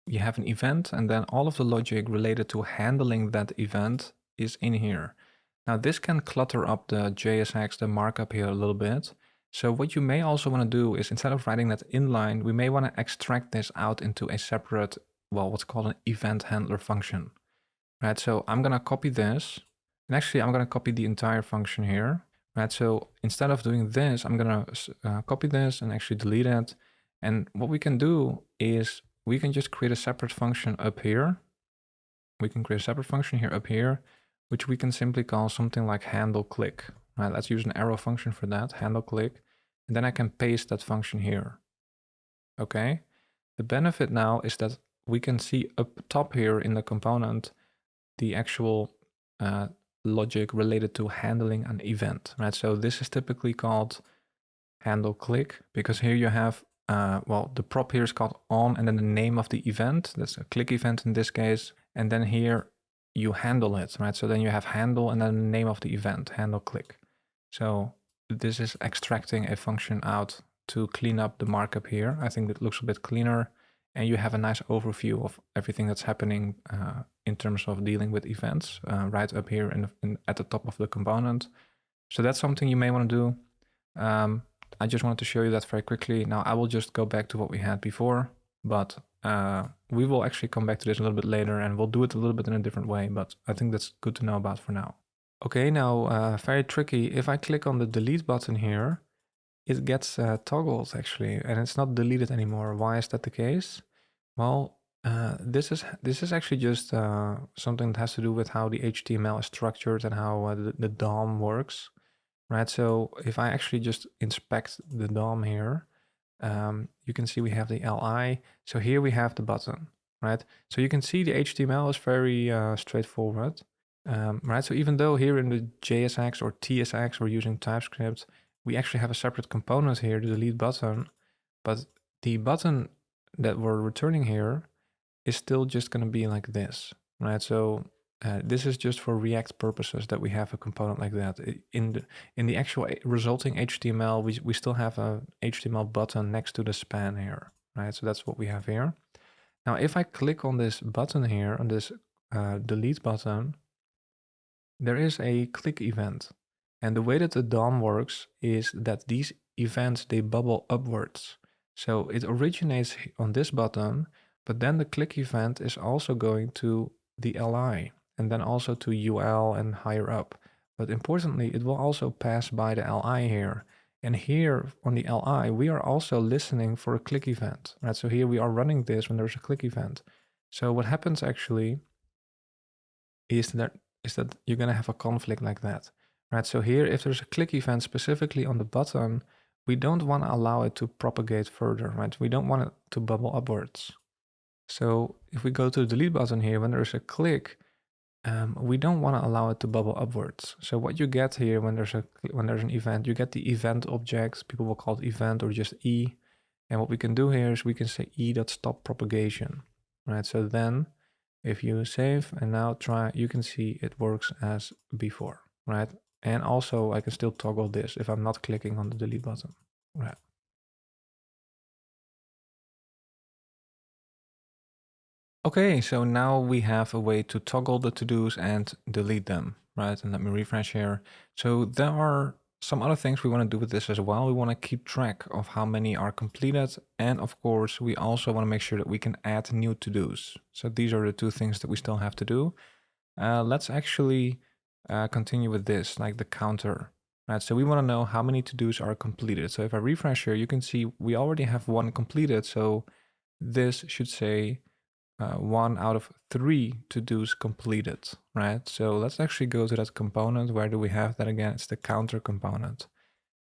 you have an event and then all of the logic related to handling that event is in here. Now this can clutter up the JSX, the markup here a little bit. So what you may also want to do is instead of writing that inline, we may want to extract this out into a separate, well, what's called an event handler function, right? So I'm going to copy this, and actually I'm going to copy the entire function here, right? So instead of doing this, I'm going to copy this and actually delete it. And what we can do is we can just create a separate function up here. We can create a separate function here up here, which we can simply call something like handle click. Right, let's use an arrow function for that, handle click, and then I can paste that function here. Okay, the benefit now is that we can see up top here in the component the actual logic related to handling an event, right? So this is typically called handle click because here you have, well, the prop here is called on and then the name of the event. That's a click event in this case. And then here you handle it, right? So then you have handle and then the name of the event, handle click. So this is extracting a function out to clean up the markup here. I think it looks a bit cleaner and you have a nice overview of everything that's happening in terms of dealing with events right up here at the top of the component. So that's something you may want to do. I just wanted to show you that very quickly. Now I will just go back to what we had before, but we will actually come back to this a little bit later and we'll do it a little bit in a different way, but I think that's good to know about for now. Okay, now very tricky. If I click on the delete button here, it gets toggled actually, and it's not deleted anymore. Why is that the case? Well, this is actually just something that has to do with how the HTML is structured and how the DOM works, right? So if I actually just inspect the DOM here, you can see we have the LI. So here we have the button, right? So you can see the HTML is very straightforward. Right, so even though here in the JSX or TSX we're using TypeScript, we actually have a separate component here, the delete button, but the button that we're returning here is still just going to be like this, right? So This is just for React purposes that we have a component like that. In the actual resulting HTML, we still have a HTML button next to the span here, right? So that's what we have here. Now, if I click on this button here, on this delete button, there is a click event. And the way that the DOM works is that these events, they bubble upwards. So it originates on this button, but then the click event is also going to the LI and then also to UL and higher up. But importantly, it will also pass by the LI here. And here on the LI, we are also listening for a click event, right? So here we are running this when there's a click event. So what happens actually is that you're going to have a conflict like that, right? So here, if there's a click event specifically on the button, we don't want to allow it to propagate further, right? We don't want it to bubble upwards. So if we go to the delete button here, when there's a click, we don't want to allow it to bubble upwards. So what you get here when there's an event, you get the event object. People will call it event or just E. And what we can do here is we can say e.stop propagation, right? So then if you save and now try, you can see it works as before, right? And also I can still toggle this if I'm not clicking on the delete button, right? Okay, so now we have a way to toggle the to-dos and delete them, right? And let me refresh here. So there are some other things we want to do with this as well. We want to keep track of how many are completed. And of course, we also want to make sure that we can add new to-dos. So these are the two things that we still have to do. Let's actually continue with this, like the counter, right? So we want to know how many to-dos are completed. So if I refresh here, you can see we already have one completed. So this should say 1 out of 3 to-dos completed, right? So let's actually go to that component. Where do we have that again? It's the counter component.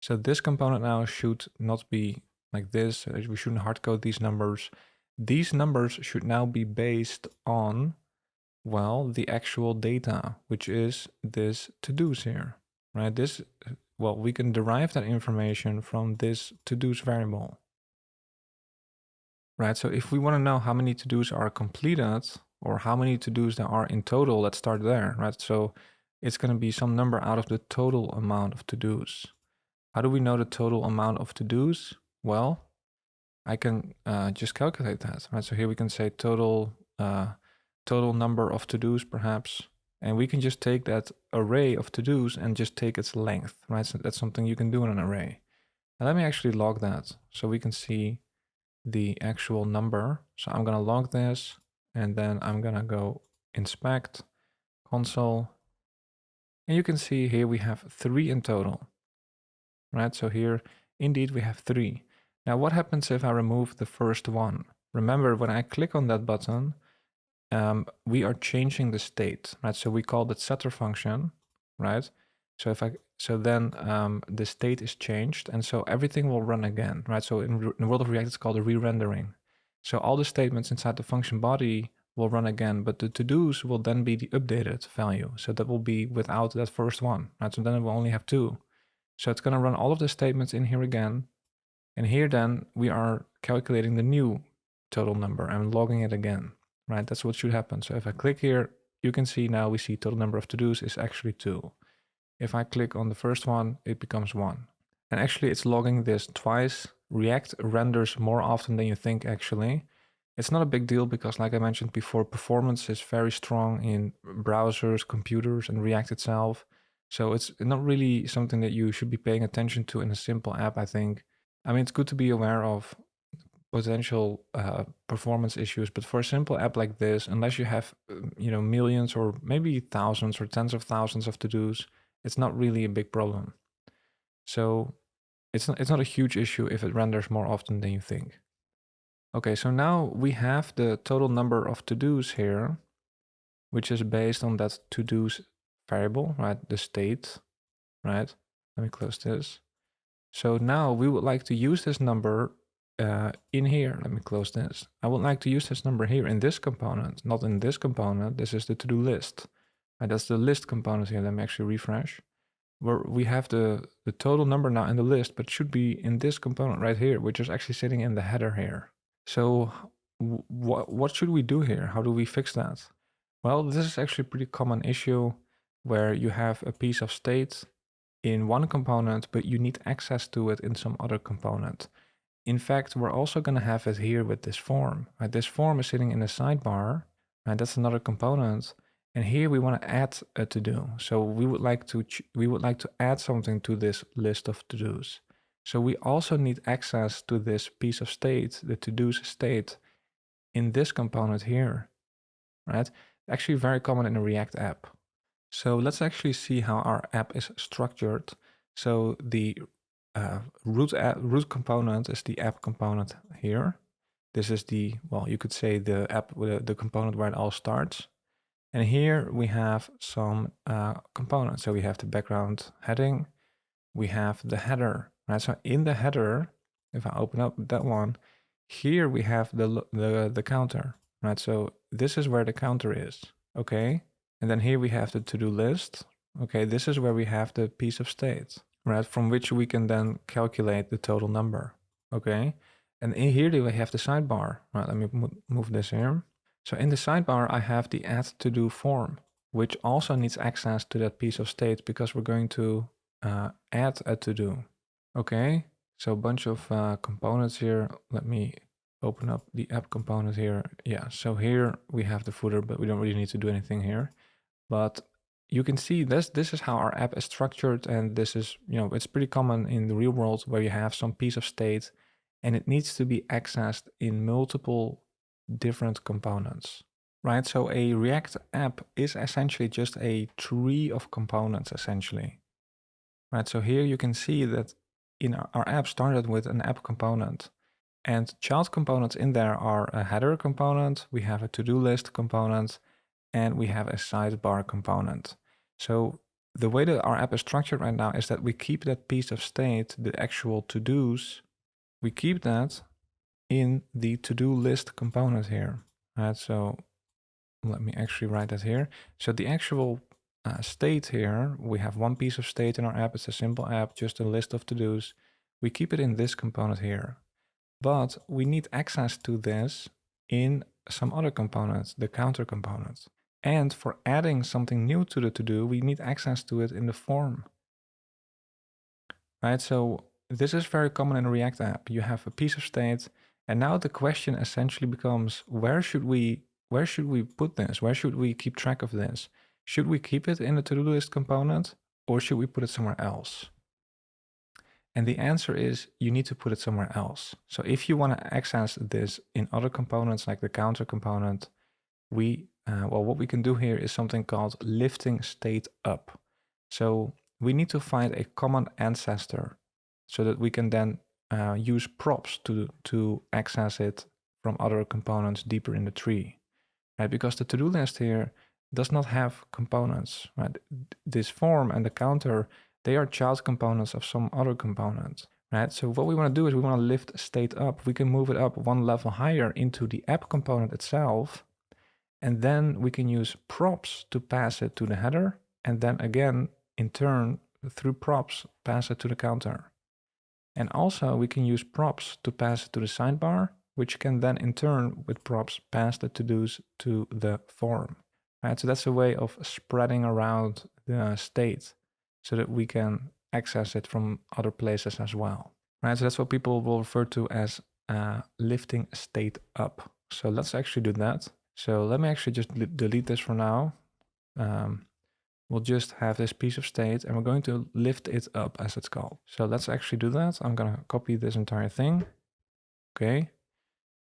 So this component now should not be like this. We shouldn't hard code these numbers. These numbers should now be based on, well, the actual data, which is this to-dos here, right? This, well, we can derive that information from this to-dos variable. Right, so if we want to know how many to-dos are completed or how many to-dos there are in total, let's start there, right? So it's going to be some number out of the total amount of to-dos. How do we know the total amount of to-dos? Well, I can just calculate that, right? So here we can say total number of to-dos perhaps, and we can just take that array of to-dos and just take its length, right? So that's something you can do in an array. And let me actually log that so we can see the actual number. So I'm going to log this and then I'm going to go inspect console. And you can see here we have 3 in total, right? So here indeed we have 3. Now what happens if I remove the first one? Remember when I click on that button, we are changing the state, right? So we call that setter function, right? So then the state is changed, and so everything will run again, right? So in the world of React, it's called a re-rendering. So all the statements inside the function body will run again, but the to-dos will then be the updated value. So that will be without that first one, right? So then it will only have 2. So it's going to run all of the statements in here again. And here then we are calculating the new total number and logging it again, right? That's what should happen. So if I click here, you can see now we see total number of to-dos is actually 2. If I click on the first one, it becomes 1. And actually it's logging this twice. React renders more often than you think actually. It's not a big deal because like I mentioned before, performance is very strong in browsers, computers, and React itself. So it's not really something that you should be paying attention to in a simple app, I think. I mean, it's good to be aware of potential performance issues, but for a simple app like this, unless you have millions or maybe thousands or tens of thousands of to-dos, it's not really a big problem. So it's not a huge issue if it renders more often than you think. Okay, so now we have the total number of to-dos here, which is based on that to-dos variable, right? The state, right? Let me close this. So now we would like to use this number in here. Let me close this. I would like to use this number here in this component, not in this component. This is the to-do list. And that's the list component here. Let me actually refresh. Where we have the total number now in the list, but it should be in this component right here, which is actually sitting in the header here. So what should we do here? How do we fix that? Well, this is actually a pretty common issue where you have a piece of state in one component, but you need access to it in some other component. In fact, we're also going to have it here with this form. Right? This form is sitting in the sidebar, and that's another component. And here we want to add a to-do. So we would like to add something to this list of to-dos. So we also need access to this piece of state, the to-dos state, in this component here, right? Actually very common in a React app. So let's actually see how our app is structured. So the root component is the app component here. This is the, well, you could say the app, the component where it all starts. And here we have some components. So we have the background heading, we have the header, right? So in the header, if I open up that one, here we have the counter, right? So this is where the counter is, okay? And then here we have the to-do list. Okay, this is where we have the piece of state, right? From which we can then calculate the total number, okay? And in here we have the sidebar, right? Let me move this here. So in the sidebar, I have the add to-do form, which also needs access to that piece of state because we're going to add a to-do, okay? So a bunch of components here. Let me open up the app component here. Yeah, so here we have the footer, but we don't really need to do anything here. But you can see this is how our app is structured, and this is, you know, it's pretty common in the real world where you have some piece of state and it needs to be accessed in multiple different components, right? So a React app is essentially just a tree of components, essentially, right? So here you can see that in our app started with an app component, and child components in there are a header component, we have a to-do list component, and we have a sidebar component. So the way that our app is structured right now is that we keep that piece of state, the actual to-dos, we keep that in the to-do list component here. Right, so let me actually write that here. So the actual state here, we have one piece of state in our app. It's a simple app, just a list of to-dos. We keep it in this component here. But we need access to this in some other components, the counter component. And for adding something new to the to-do, we need access to it in the form. Right, so this is very common in a React app. You have a piece of state, and now the question essentially becomes, where should we put this? Where should we keep track of this? Should we keep it in the to-do list component, or should we put it somewhere else? And the answer is you need to put it somewhere else. So if you want to access this in other components like the counter component, what we can do here is something called lifting state up. So we need to find a common ancestor so that we can then use props to access it from other components deeper in the tree, right? Because the to-do list here does not have components, right? This form and the counter, they are child components of some other component, right? So what we want to do is we want to lift state up. We can move it up one level higher into the app component itself, and then we can use props to pass it to the header, and then again, in turn, through props, pass it to the counter. And also we can use props to pass it to the sidebar, which can then in turn, with props, pass the to-dos to the form. Right? So that's a way of spreading around the state so that we can access it from other places as well. Right? So that's what people will refer to as lifting state up. So let's actually do that. So let me actually just delete this for now. We'll just have this piece of state and we're going to lift it up, as it's called. So let's actually do that. I'm going to copy this entire thing. Okay.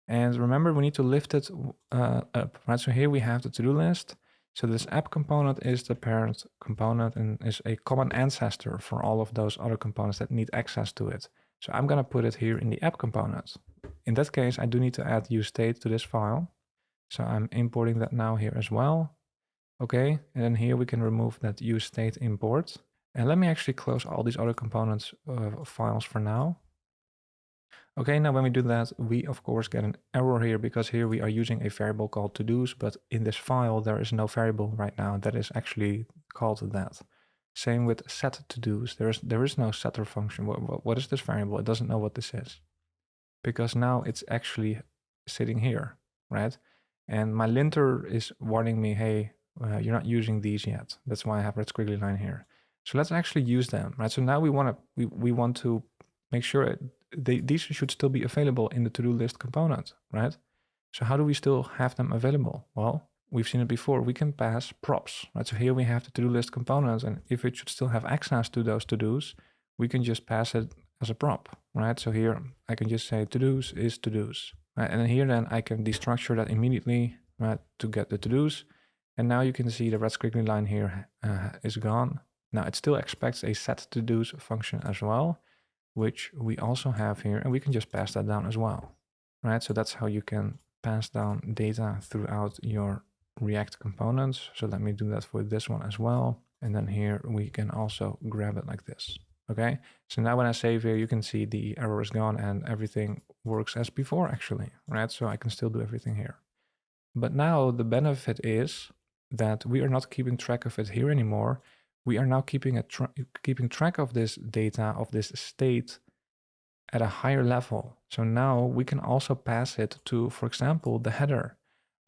And remember, we need to lift it up, right? So here we have the to-do list. So this app component is the parent component and is a common ancestor for all of those other components that need access to it. So I'm going to put it here in the app component. In that case, I do need to add useState to this file. So I'm importing that now here as well. Okay, and then here we can remove that useState import. And let me actually close all these other components files for now. Okay, now when we do that, we of course get an error here because here we are using a variable called todos, but in this file there is no variable right now that is actually called that. Same with set todos. There is no setter function. What is this variable? It doesn't know what this is because now it's actually sitting here, right? And my linter is warning me, hey, you're not using these yet. That's why I have red squiggly line here. So let's actually use them, right? So now we want to make sure these should still be available in the to-do list component, right? So how do we still have them available? Well, we've seen it before. We can pass props, right? So here we have the to-do list components, and if it should still have access to those to-dos, we can just pass it as a prop, right? So here I can just say to-dos is to-dos, right? And here then I can destructure that immediately, right, to get the to-dos. And now you can see the red squiggly line here is gone. Now it still expects a set to-dos function as well, which we also have here, and we can just pass that down as well, right? So that's how you can pass down data throughout your React components. So let me do that for this one as well. And then here we can also grab it like this. Okay, so now when I save here, you can see the error is gone and everything works as before actually, right? So I can still do everything here. But now the benefit is that we are not keeping track of it here anymore. We are now keeping track of this data, of this state at a higher level. So now we can also pass it to, for example, the header.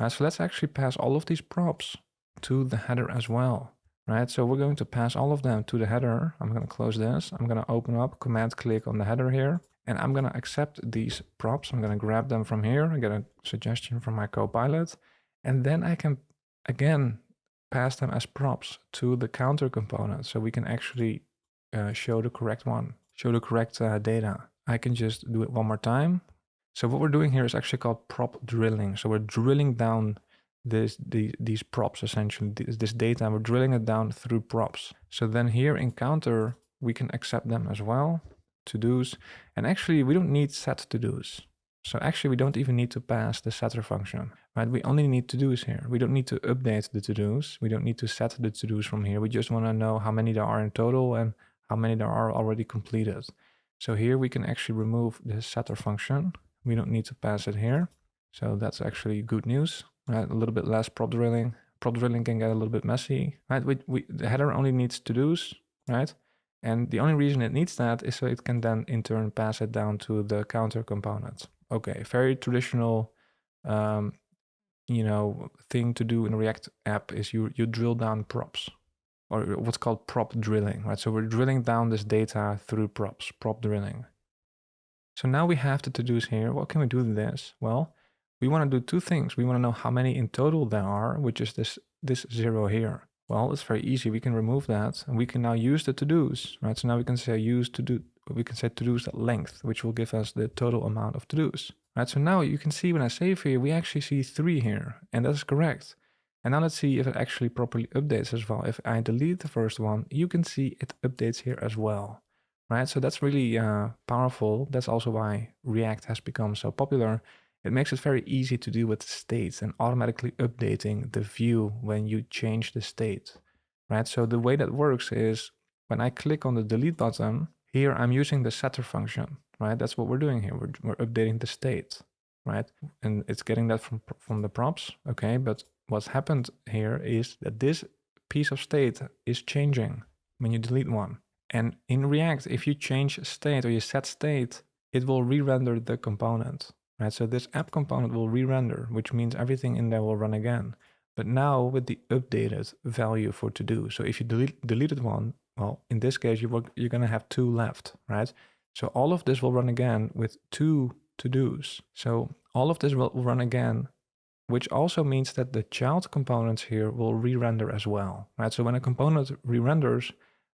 So let's actually pass all of these props to the header as well, right? So we're going to pass all of them to the header. I'm going to close this. I'm going to open up, command click on the header here, and I'm going to accept these props. I'm going to grab them from here. I get a suggestion from my Copilot, and then I can again pass them as props to the counter component. So we can actually show the correct one, show the correct data. I can just do it one more time. So what we're doing here is actually called prop drilling. So we're drilling down these props, essentially, this data, we're drilling it down through props. So then here in counter, we can accept them as well, to-dos. And actually, we don't need set to-dos. So actually, we don't even need to pass the setter function, right? We only need to-dos here. We don't need to update the to-dos. We don't need to set the to-dos from here. We just want to know how many there are in total and how many there are already completed. So here we can actually remove the setter function. We don't need to pass it here. So that's actually good news, right? A little bit less prop drilling. Prop drilling can get a little bit messy, right? The header only needs to-dos, right? And the only reason it needs that is so it can then in turn pass it down to the counter component. Okay, very traditional, thing to do in a React app is you drill down props, or what's called prop drilling, right? So we're drilling down this data through props, prop drilling. So now we have the to-dos here. What can we do with this? Well, we want to do two things. We want to know how many in total there are, which is this 0 here. Well, it's very easy. We can remove that, and we can now use the to-dos, right? So now we can say we can say to-dos at length, which will give us the total amount of to-dos, right? So now you can see when I save here, we actually see 3 here, and that's correct. And now let's see if it actually properly updates as well. If I delete the first one, you can see it updates here as well, right? So that's really powerful. That's also why React has become so popular. It makes it very easy to deal with states and automatically updating the view when you change the state, right? So the way that works is when I click on the delete button, here I'm using the setter function, right? That's what we're doing here. We're updating the state, right? And it's getting that from the props, okay? But what's happened here is that this piece of state is changing when you delete one. And in React, if you change state or you set state, it will re-render the component, right? So this app component will re-render, which means everything in there will run again. But now with the updated value for to-do. So if you deleted one, well, in this case, you're going to have 2 left, right? So all of this will run again with 2 to-dos. So all of this will run again, which also means that the child components here will re-render as well, right? So when a component re-renders,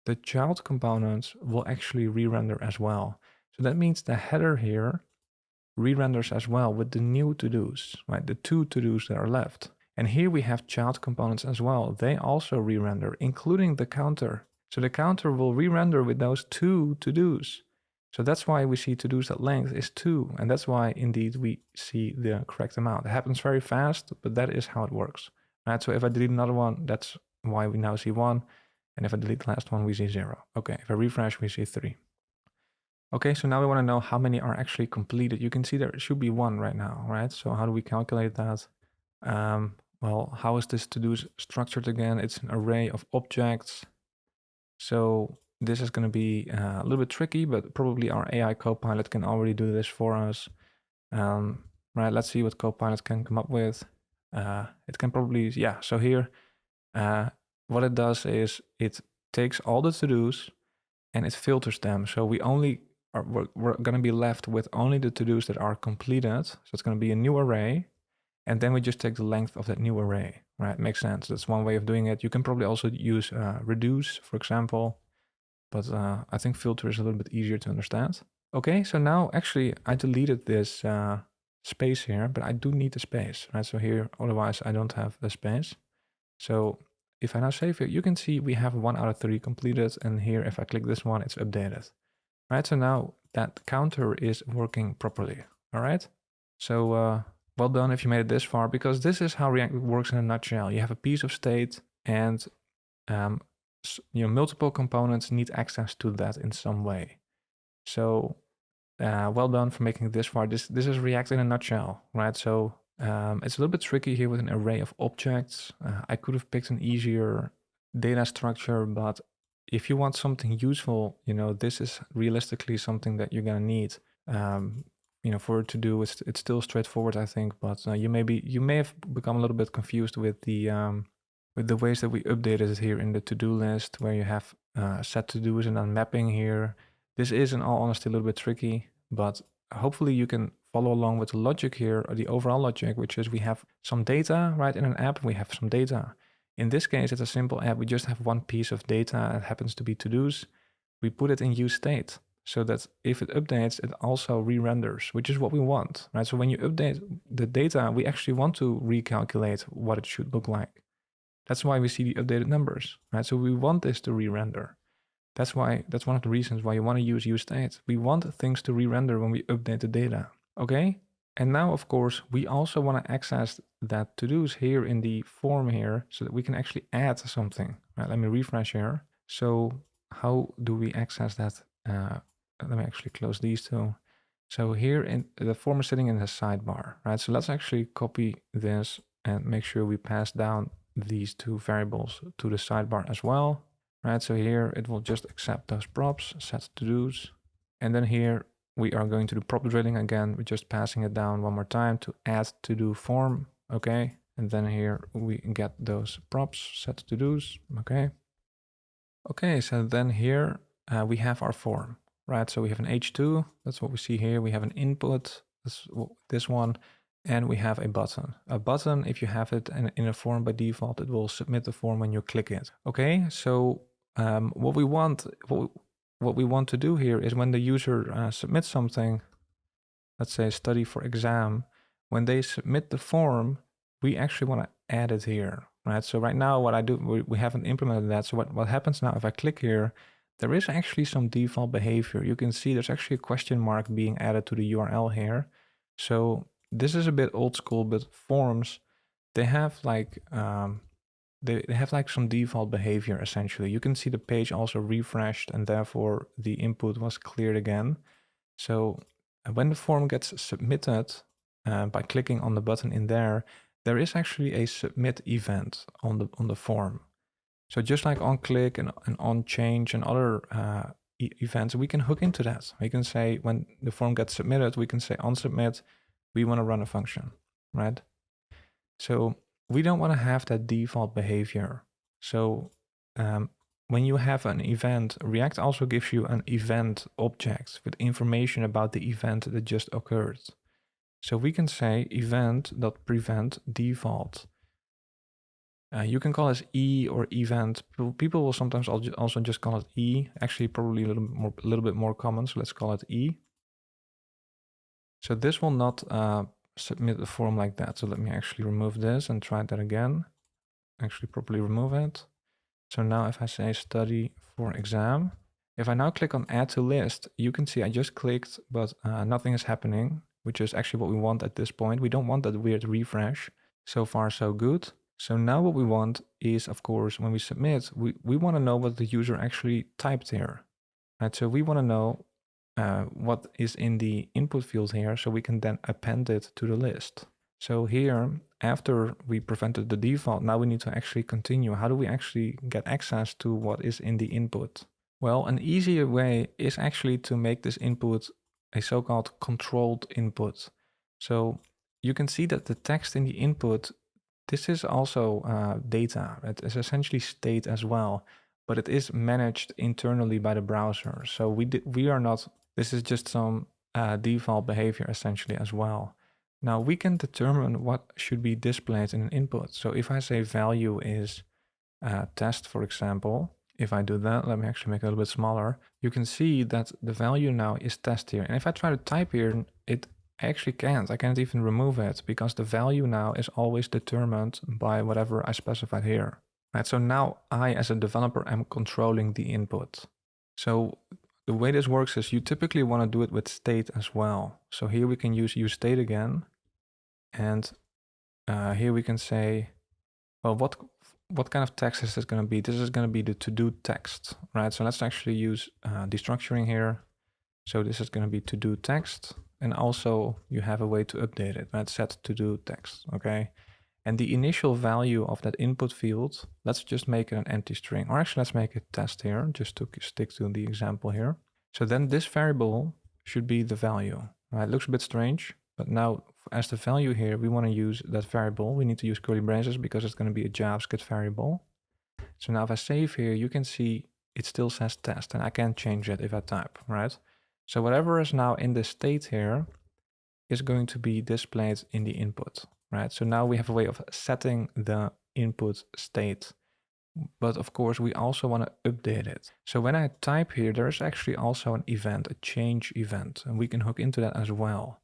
the child components will actually re-render as well. So that means the header here re-renders as well with the new to-dos, right? The 2 to-dos that are left. And here we have child components as well. They also re-render, including the counter. So the counter will re-render with those 2 to-dos. So that's why we see to-dos at length is 2. And that's why indeed we see the correct amount. It happens very fast, but that is how it works, right? So if I delete another one, that's why we now see 1. And if I delete the last one, we see 0. Okay, if I refresh, we see 3. Okay, so now we want to know how many are actually completed. You can see there should be 1 right now, right? So how do we calculate that? Well, how is this to-do structured again? It's an array of objects. So this is going to be a little bit tricky, but probably our AI Copilot can already do this for us. Right, let's see what Copilot can come up with. it can probably, yeah. So here, what it does is it takes all the to-dos and it filters them. So we're going to be left with only the to-dos that are completed. So it's going to be a new array. And then we just take the length of that new array, right? Makes sense. That's one way of doing it. You can probably also use reduce, for example. But I think filter is a little bit easier to understand. Okay, so now actually I deleted this space here, but I do need a space, right? So here, otherwise I don't have a space. So if I now save it, you can see we have 1 out of 3 completed. And here, if I click this one, it's updated, right? So now that counter is working properly, all right? So well done if you made it this far, because this is how React works in a nutshell. You have a piece of state and multiple components need access to that in some way. So well done for making it this far. This is React in a nutshell, right? So it's a little bit tricky here with an array of objects. I could have picked an easier data structure, but if you want something useful, this is realistically something that you're gonna need. For it to do, it's still straightforward, I think, but you may have become a little bit confused with the ways that we updated it here in the to-do list, where you have set to-dos and then mapping here. This is, in all honesty, a little bit tricky, but hopefully you can follow along with the logic here, or the overall logic, which is we have some data, right? In an app, we have some data. In this case, it's a simple app. We just have one piece of data. It happens to be to-dos. We put it in useState so that if it updates, it also re-renders, which is what we want, right? So when you update the data, we actually want to recalculate what it should look like. That's why we see the updated numbers, right? So we want this to re-render. That's one of the reasons why you want to use useState. We want things to re-render when we update the data, okay? And now, of course, we also want to access that to-dos here in the form here so that we can actually add something, right? Let me refresh here. So how do we access that? Let me actually close these two. So here in the form is sitting in the sidebar, right? So let's actually copy this and make sure we pass down these two variables to the sidebar as well, right? So here it will just accept those props, set to-dos. And then here we are going to do prop drilling again. We're just passing it down one more time to add to-do form, okay? And then here we get those props, set to-dos, okay? Okay, so then here we have our form, right? So we have an H2, that's what we see here. We have an input, that's this one. And we have a button. A button, if you have it in a form by default, it will submit the form when you click it. Okay, so what we want to do here is when the user submits something, let's say study for exam, when they submit the form, we actually want to add it here, right? So right now what I do, we haven't implemented that. So what happens now if I click here, there is actually some default behavior. You can see there's actually a question mark being added to the URL here. So this is a bit old school, but forms, they have like they have like some default behavior essentially. You can see the page also refreshed and therefore the input was cleared again. So when the form gets submitted by clicking on the button in there is actually a submit event on the form. So just like on click and on change and other events, we can hook into that. We can say when the form gets submitted, we can say on submit, we want to run a function, right? So we don't want to have that default behavior. So when you have an event, React also gives you an event object with information about the event that just occurred. So we can say event.prevent default. You can call it E or event. People will sometimes also just call it E. Actually, probably a little bit more common. So let's call it E. So this will not submit the form like that. So let me actually remove this and try that again. Actually properly remove it. So now if I say study for exam, if I now click on add to list, you can see I just clicked, but nothing is happening, which is actually what we want at this point. We don't want that weird refresh. So far, so good. So now what we want is, of course, when we submit, we want to know what the user actually typed here. Right? So we want to know what is in the input field here, so we can then append it to the list. So here, after we prevented the default, now we need to actually continue. How do we actually get access to what is in the input? Well, an easier way is actually to make this input a so-called controlled input. So you can see that the text in the input This is also data. It is essentially state as well, but it is managed internally by the browser. So we are not, this is just some default behavior essentially as well. Now we can determine what should be displayed in an input. So if I say value is test, for example, if I do that, let me actually make it a little bit smaller, you can see that the value now is test here. And if I try to type here, I actually can't. I can't even remove it because the value now is always determined by whatever I specified here. Right, so now I, as a developer, am controlling the input. So the way this works is you typically want to do it with state as well. So here we can use useState again. And here we can say, well, what kind of text is this going to be? This is going to be the to-do text, right? So let's actually use destructuring here. So this is going to be to-do text. And also you have a way to update it, right? Set to-do text, okay? And the initial value of that input field, let's just make it an empty string. Or actually, let's make it test here, just to stick to the example here. So then this variable should be the value, right? It looks a bit strange, but now as the value here, we want to use that variable. We need to use curly braces because it's going to be a JavaScript variable. So now if I save here, you can see it still says test, and I can't change it if I type, right? So whatever is now in the state here is going to be displayed in the input, right? So now we have a way of setting the input state. But of course, we also want to update it. So when I type here, there's actually also an event, a change event, and we can hook into that as well.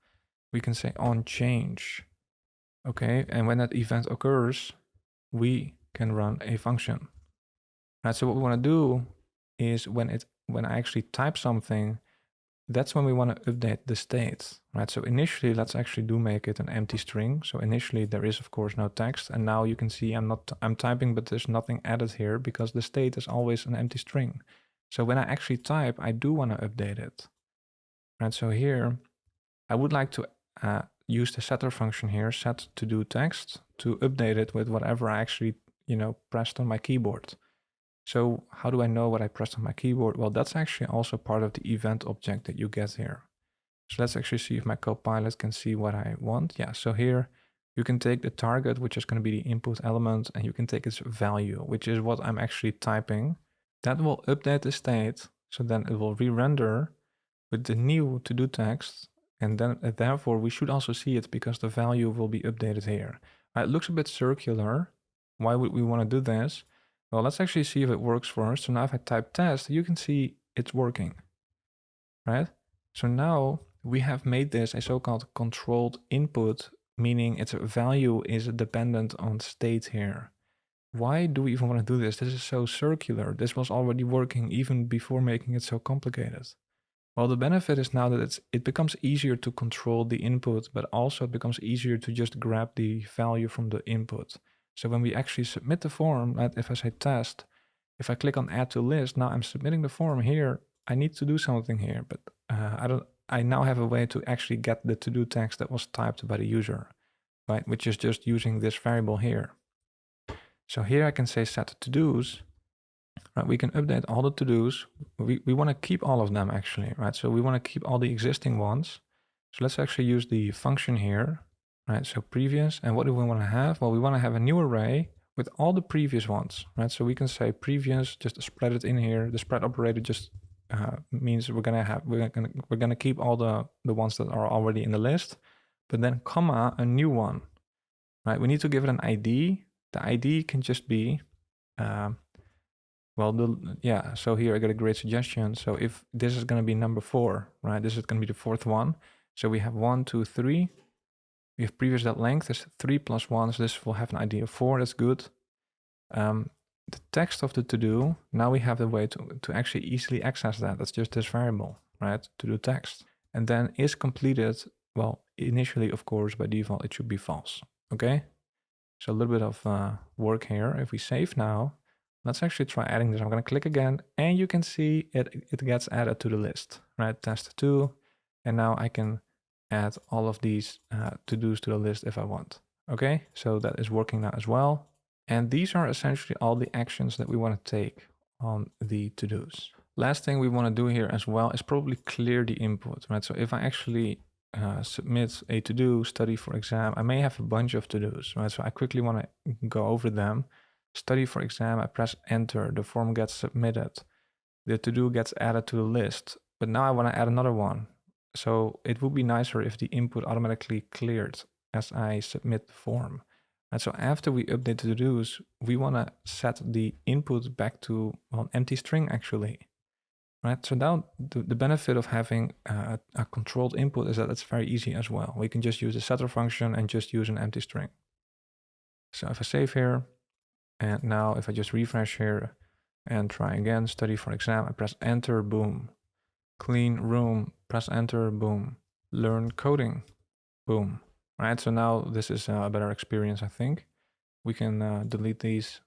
We can say on change, okay? And when that event occurs, we can run a function. Right, so what we want to do is when I actually type something, that's when we want to update the state, right? So initially, let's actually make it an empty string. So initially there is of course no text, and now you can see I'm typing, but there's nothing added here because the state is always an empty string. So when I actually type, I do want to update it, right? So here I would like to use the setter function here, set to do text, to update it with whatever I actually pressed on my keyboard. So how do I know what I pressed on my keyboard? Well, that's actually also part of the event object that you get here. So let's actually see if my Copilot can see what I want. Yeah, so here you can take the target, which is going to be the input element, and you can take its value, which is what I'm actually typing. That will update the state, so then it will re-render with the new to-do text, and then therefore we should also see it because the value will be updated here. It looks a bit circular. Why would we want to do this? Well, let's actually see if it works first. So now if I type test, you can see it's working, right? So now we have made this a so-called controlled input, meaning its value is dependent on state here. Why do we even want to do this? This is so circular. This was already working even before making it so complicated. Well, the benefit is now that it becomes easier to control the input, but also it becomes easier to just grab the value from the input. So when we actually submit the form, if I say test, if I click on add to list, now I'm submitting the form here. I need to do something here, but I now have a way to actually get the to-do text that was typed by the user, right? Which is just using this variable here. So here I can say set to-dos, right? We can update all the to-dos. We want to keep all of them actually, right? So we want to keep all the existing ones. So let's actually use the function here. Right, so previous, and what do we want to have? Well, we want to have a new array with all the previous ones, right? So we can say previous, just spread it in here. The spread operator just means we're gonna keep all the ones that are already in the list, but then comma a new one, right? We need to give it an ID. The ID can just be, so here I got a great suggestion. So if this is gonna be number 4, right? This is gonna be the 4th one. So we have 1, 2, 3. We have previous that length is 3 plus 1, so this will have an ID of 4, that's good. The text of the to-do, now we have the way to actually easily access that. That's just this variable, right? To-do text. And then is completed, well, initially, of course, by default, it should be false, okay? So a little bit of work here. If we save now, let's actually try adding this. I'm gonna click again, and you can see it gets added to the list, right? Test 2, and now I can add all of these to-dos to the list if I want. Okay, so that is working now as well. And these are essentially all the actions that we want to take on the to-dos. Last thing we want to do here as well is probably clear the input, right? So if I actually submit a to-do, study for exam. I may have a bunch of to-dos, right? So I quickly want to go over them. Study for exam, I press enter, the form gets submitted. The to-do gets added to the list, but now I want to add another one. So it would be nicer if the input automatically cleared as I submit the form. And so after we update the to-dos, we want to set the input back to an empty string actually. Right, so now the benefit of having a controlled input is that it's very easy as well. We can just use the setter function and just use an empty string. So if I save here, and now if I just refresh here and try again, study for exam, I press enter, boom. Clean room, press enter, boom. Learn coding, boom. Right, so now this is a better experience, I think. We can delete these,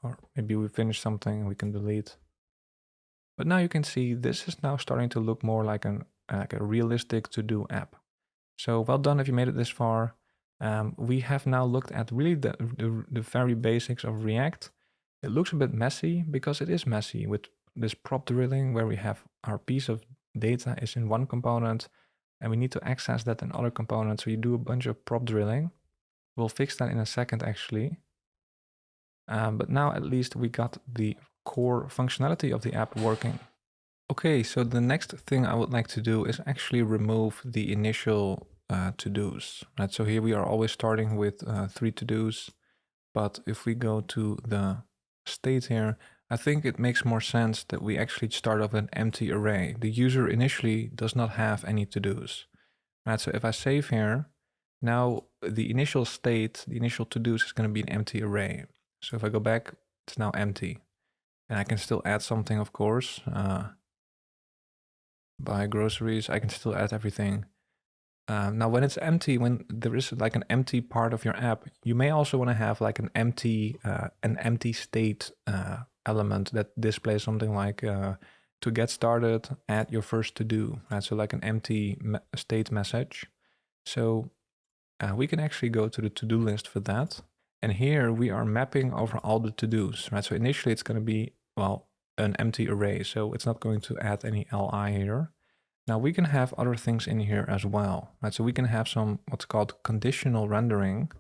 or maybe we finish something and we can delete. But now you can see this is now starting to look more like a realistic to-do app. So well done if you made it this far. We have now looked at really the very basics of React. It looks a bit messy because it is messy with this prop drilling where we have our piece of data is in one component and we need to access that in other components. So you do a bunch of prop drilling. We'll fix that in a second actually. But now at least we got the core functionality of the app working. Okay, so the next thing I would like to do is actually remove the initial to-dos. Right, so here we are always starting with 3 to-dos, but if we go to the state here, I think it makes more sense that we actually start off an empty array. The user initially does not have any to-dos. Right, so if I save here, now the initial state, the initial to-dos is going to be an empty array. So if I go back, it's now empty. And I can still add something, of course. Buy groceries, I can still add everything. Now when it's empty, when there is like an empty part of your app, you may also want to have like an empty state element that displays something like to get started, add your first to-do. Right? So like an empty state message. So we can actually go to the to-do list for that. And here we are mapping over all the to-dos, right? So initially it's going to be, well, an empty array. So it's not going to add any li here. Now we can have other things in here as well, right? So we can have some what's called conditional rendering.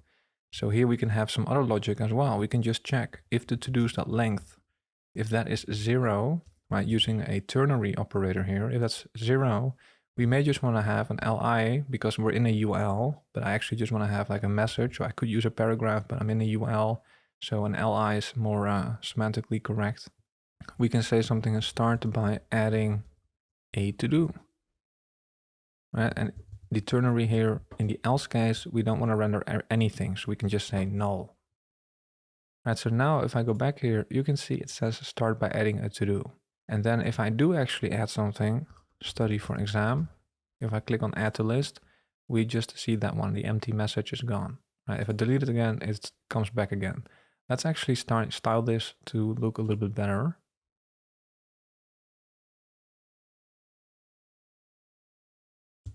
So here we can have some other logic as well. We can just check if the to-dos.length, if that is 0, right? Using a ternary operator here, if that's 0, we may just want to have an li because we're in a UL, but I actually just want to have like a message. So I could use a paragraph, but I'm in a UL. So an li is more semantically correct. We can say something and start by adding a to-do. Right? And the ternary here, in the else case, we don't want to render anything. So we can just say null. Right, so now if I go back here, you can see it says start by adding a to-do. And then if I do actually add something, study for exam, if I click on add to list, we just see that one, the empty message is gone. Right? If I delete it again, it comes back again. Let's actually style this to look a little bit better.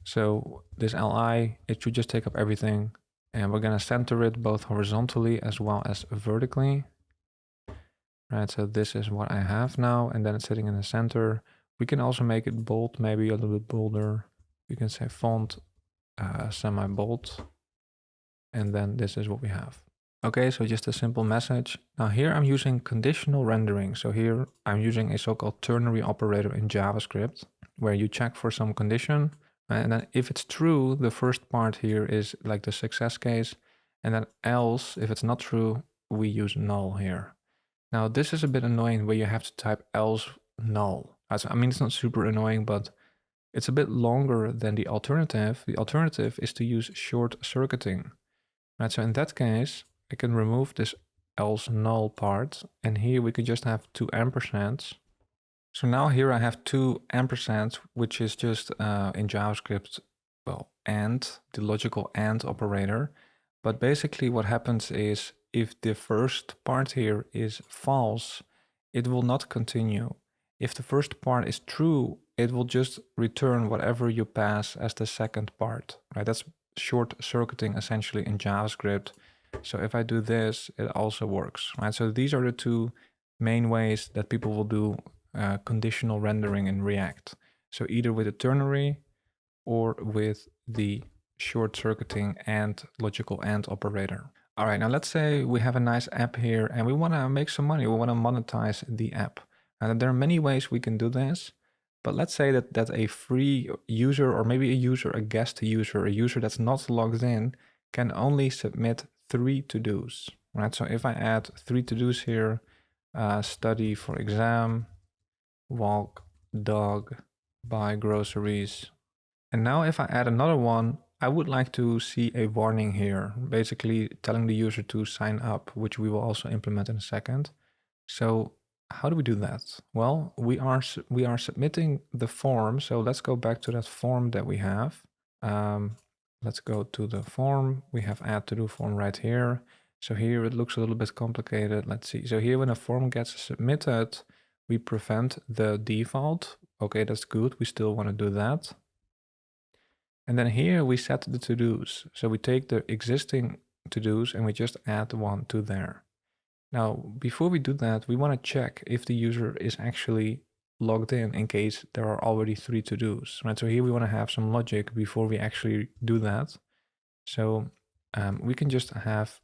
So this li, it should just take up everything. And we're going to center it both horizontally as well as vertically. Right, so this is what I have now, and then it's sitting in the center. We can also make it bold, maybe a little bit bolder. We can say font semi-bold, and then this is what we have. Okay, so just a simple message. Now here I'm using conditional rendering. So here I'm using a so-called ternary operator in JavaScript, where you check for some condition. And then if it's true, the first part here is like the success case. And then else, if it's not true, we use null here. Now this is a bit annoying where you have to type else null. I mean, it's not super annoying, but it's a bit longer than the alternative. The alternative is to use short circuiting. Right, so in that case, I can remove this else null part. And here we can just have 2 ampersands. So now here I have 2 ampersands, which is just in JavaScript, well, and the logical and operator. But basically what happens is if the first part here is false, it will not continue. If the first part is true, it will just return whatever you pass as the second part, right? That's short circuiting essentially in JavaScript. So if I do this, it also works, right? So these are the 2 main ways that people will do conditional rendering in React. So either with a ternary or with the short circuiting and logical AND operator. All right, now let's say we have a nice app here and we want to make some money. We want to monetize the app. And there are many ways we can do this. But let's say that a free user, or maybe a guest user, a user that's not logged in, can only submit 3 to-dos. Right? So if I add 3 to-dos here, study for exam, walk dog, buy groceries. And now if I add another one, I would like to see a warning here, basically telling the user to sign up, which we will also implement in a second. So how do we do that? Well, we are submitting the form. So let's go back to that form that we have. Let's go to the form. We have add to do form right here. So here it looks a little bit complicated. Let's see. So here when a form gets submitted, we prevent the default. Okay, that's good. We still want to do that. And then here we set the to-dos. So we take the existing to-dos and we just add one to there. Now, before we do that, we want to check if the user is actually logged in case there are already 3 to-dos, right? So here we want to have some logic before we actually do that. So we can just have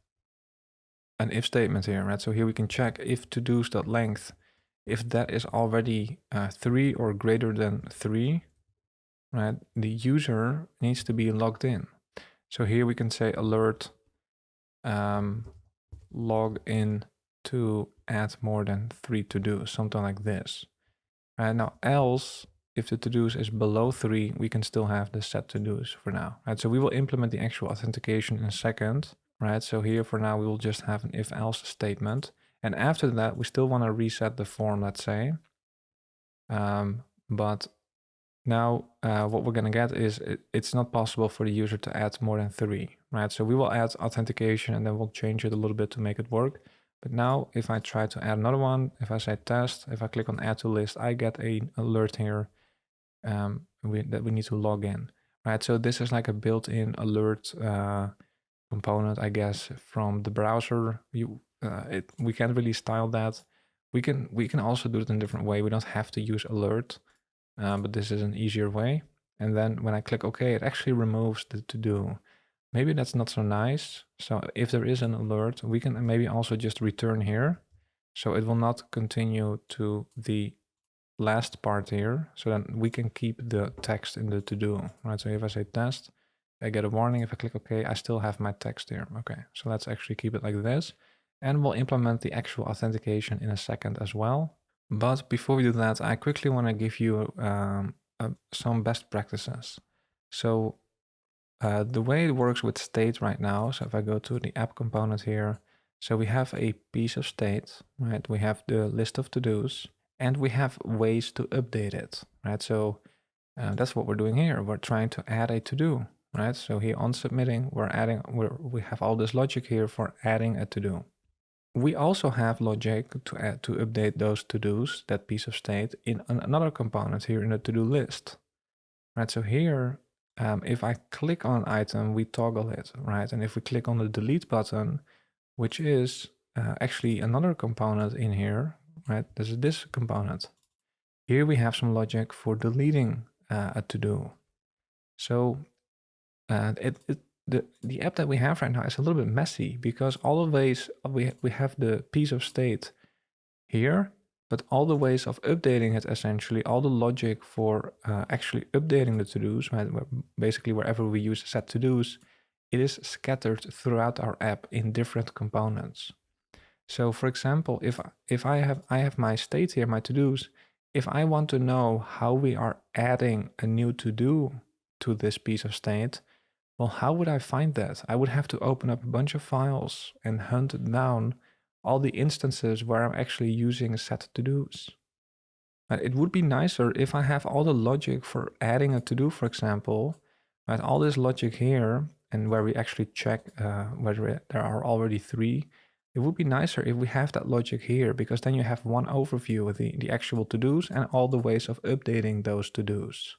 an if statement here, right? So here we can check if to-dos.length, if that is already 3 or greater than 3, right? The user needs to be logged in. So here we can say alert log in to add more than 3 to-dos, something like this. Right now, else if the to-dos is below 3, we can still have the set to-dos for now. Right, so we will implement the actual authentication in a second. Right, so here for now we will just have an if-else statement, and after that we still want to reset the form, let's say. But now what we're going to get is it's not possible for the user to add more than 3. Right, so we will add authentication and then we'll change it a little bit to make it work. But now if I try to add another one, if I say test, if I click on add to list, I get an alert here that we need to log in. Right, so this is like a built-in alert component, I guess, from the browser. We can't really style that. We can also do it in a different way. We don't have to use alert, but this is an easier way. And then when I click OK, it actually removes the to-do. Maybe that's not so nice. So if there is an alert, we can maybe also just return here. So it will not continue to the last part here. So then we can keep the text in the to-do, right? So if I say test, I get a warning. If I click OK, I still have my text here. Okay, so let's actually keep it like this. And we'll implement the actual authentication in a second as well. But before we do that, I quickly want to give you some best practices. So the way it works with state right now, so if I go to the app component here, so we have a piece of state, right? We have the list of to-dos and we have ways to update it, right? So that's what we're doing here. We're trying to add a to-do, right? So here on submitting, we have all this logic here for adding a to-do. We also have logic to update those to-dos, that piece of state, in another component here in the to-do list, right? So here, if I click on an item, we toggle it, right? And if we click on the delete button, which is actually another component in here, right? This is this component. Here we have some logic for deleting a to-do. So the app that we have right now is a little bit messy because all the ways we have the piece of state here, but all the ways of updating it, essentially, all the logic for actually updating the to-dos, right? Basically wherever we use set to-dos, it is scattered throughout our app in different components. So for example, if I have my state here, my to-dos, if I want to know how we are adding a new to-do to this piece of state, well, how would I find that? I would have to open up a bunch of files and hunt down all the instances where I'm actually using a set to-dos. It would be nicer if I have all the logic for adding a to-do, for example, right? All this logic here, and where we actually check whether there are already 3. It would be nicer if we have that logic here, because then you have one overview of the actual to-dos and all the ways of updating those to-dos.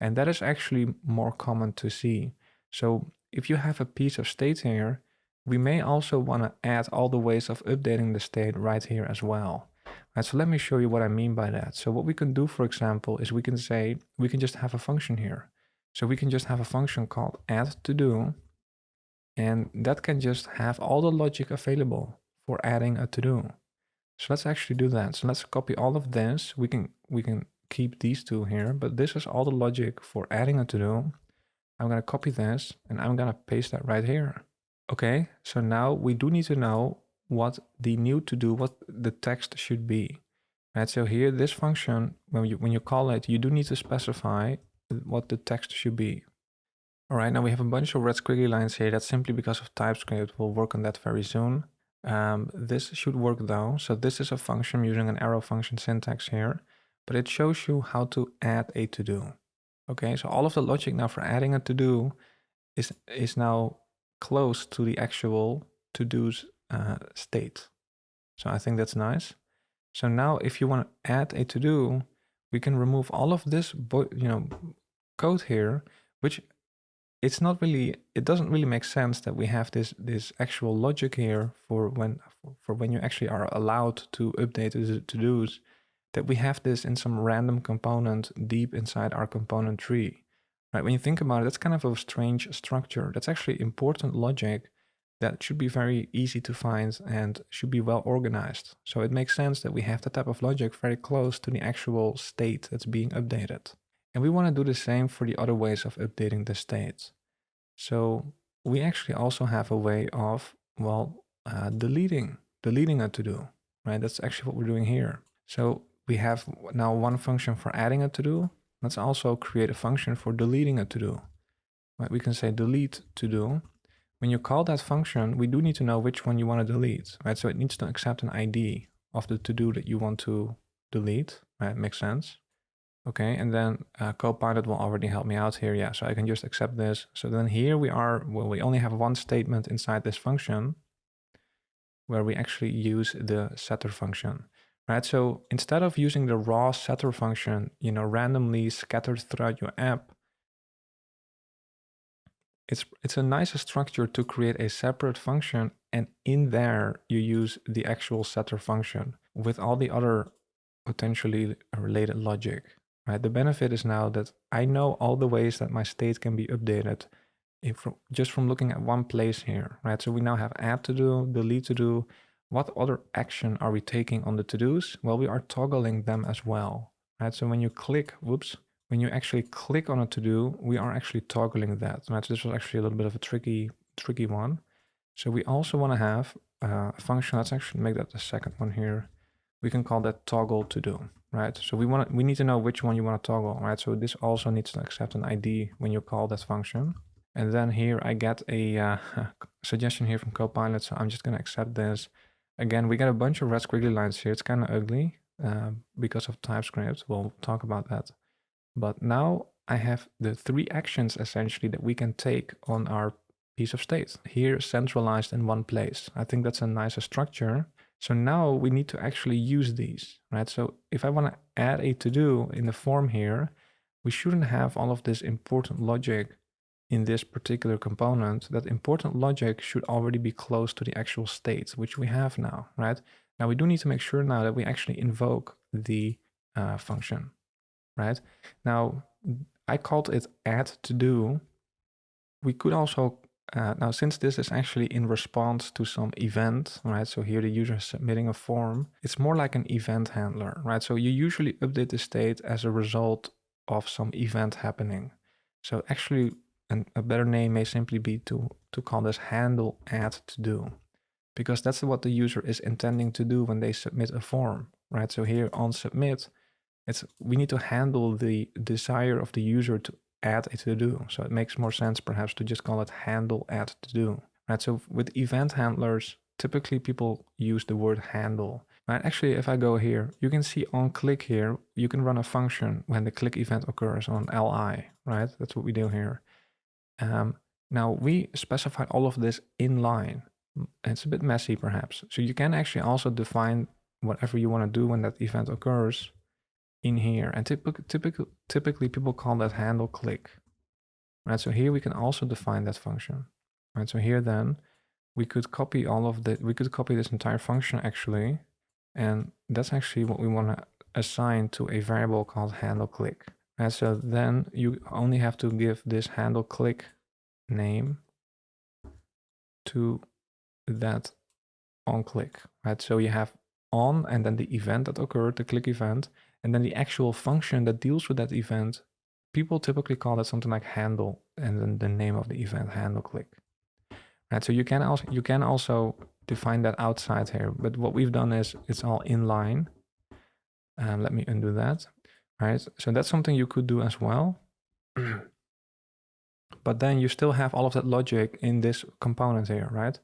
And that is actually more common to see. So if you have a piece of state here, we may also want to add all the ways of updating the state right here as well. Right, so let me show you what I mean by that. So what we can do, for example, is we can just have a function here. So we can just have a function called add to do, and that can just have all the logic available for adding a to do. So let's actually do that. So let's copy all of this. We can keep these two here, but this is all the logic for adding a to do. I'm gonna copy this and I'm gonna paste that right here. Okay, so now we do need to know what the new to do, what the text should be. Right, so here this function, when you call it, you do need to specify what the text should be. All right, now we have a bunch of red squiggly lines here. That's simply because of TypeScript. We'll work on that very soon. This should work though. So this is a function using an arrow function syntax here, but it shows you how to add a to-do. Okay, so all of the logic now for adding a to-do is now close to the actual to-do's state. So I think that's nice. So now if you want to add a to-do, we can remove all of this code here, which it doesn't really make sense that we have this actual logic here for when you actually are allowed to update the to-dos, that we have this in some random component deep inside our component tree. Right? When you think about it, that's kind of a strange structure. That's actually important logic that should be very easy to find and should be well organized. So it makes sense that we have that type of logic very close to the actual state that's being updated. And we want to do the same for the other ways of updating the state. So we actually also have a way of, deleting a to-do, right? That's actually what we're doing here. So we have now one function for adding a to-do. Let's also create a function for deleting a to-do. Right? We can say delete to-do. When you call that function, we do need to know which one you want to delete, right? So it needs to accept an ID of the to-do that you want to delete, right? Makes sense. Okay, and then Copilot will already help me out here. Yeah, so I can just accept this. So then here we are, we only have one statement inside this function where we actually use the setter function, right? So instead of using the raw setter function, randomly scattered throughout your app, it's a nicer structure to create a separate function, and in there you use the actual setter function with all the other potentially related logic. Right? The benefit is now that I know all the ways that my state can be updated just from looking at one place here, right? So we now have add to do, delete to do. What other action are we taking on the to-dos? Well, we are toggling them as well, right? So when you actually click on a to-do, we are actually toggling that, right? So this was actually a little bit of a tricky one. So we also want to have a function. Let's actually make that the second one here. We can call that toggle to do, right? So we need to know which one you want to toggle, right? So this also needs to accept an ID when you call that function. And then here I get a suggestion here from Copilot, so I'm just going to accept this. Again, we get a bunch of red squiggly lines here. It's kind of ugly because of TypeScript. We'll talk about that. But now I have the 3 actions essentially that we can take on our piece of state here centralized in one place. I think that's a nicer structure. So now we need to actually use these, right? So if I want to add a to-do in the form here, we shouldn't have all of this important logic in this particular component. That important logic should already be close to the actual state, which we have now, right? Now we do need to make sure now that we actually invoke the function, right? Now I called it add to do. We could also now, since this is actually in response to some event, right? So here the user is submitting a form. It's more like an event handler, right? So you usually update the state as a result of some event happening. So actually, a better name may simply be to call this handle add to do, because that's what the user is intending to do when they submit a form, right? So here on submit, we need to handle the desire of the user to add a to-do. So it makes more sense perhaps to just call it handle add to-do, right? So with event handlers, typically people use the word handle, right? Actually, if I go here, you can see on click here, you can run a function when the click event occurs on li, right? That's what we do here. Now we specified all of this in line. It's a bit messy perhaps. So you can actually also define whatever you want to do when that event occurs in here, and typically people call that handle click, right? So here we can also define that function, right? So here then we could copy this entire function actually, and that's actually what we want to assign to a variable called handle click, And so then you only have to give this handle click name to that on click, right? So you have on and then the event that occurred, the click event, and then the actual function that deals with that event. People typically call that something like handle, and then the name of the event, handle click. Right, so you can also define that outside here, but what we've done is it's all inline. Let me undo that. Right, so that's something you could do as well. But then you still have all of that logic in this component here, right?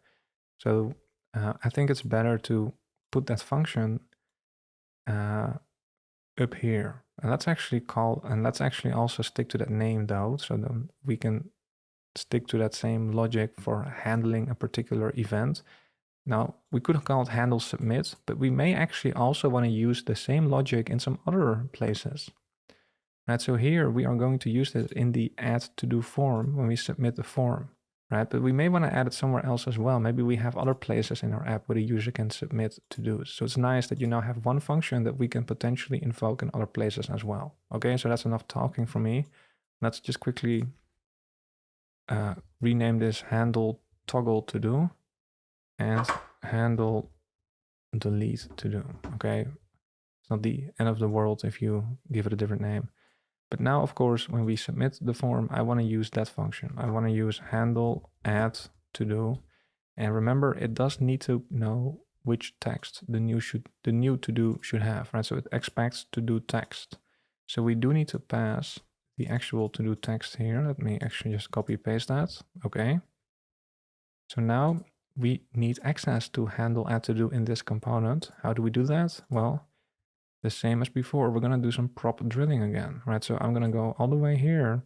So I think it's better to put that function up here. And let's actually also stick to that name though, so then we can stick to that same logic for handling a particular event. Now, we could call it handle submit, but we may actually also want to use the same logic in some other places. Right, so here we are going to use this in the add to do form when we submit the form, right? But we may want to add it somewhere else as well. Maybe we have other places in our app where the user can submit to do's. So it's nice that you now have one function that we can potentially invoke in other places as well. Okay, so that's enough talking for me. Let's just quickly rename this handle toggle to do and handle delete to do. Okay, it's not the end of the world if you give it a different name. But now, of course, when we submit the form, I want to use that function. I want to use handle add to do. And remember, it does need to know which text the new to do should have, right? So it expects to do text. So we do need to pass the actual to do text here. Let me actually just copy paste that. Okay. So now we need access to handle add to do in this component. How do we do that? Well, the same as before, we're going to do some prop drilling again, right? So I'm going to go all the way here,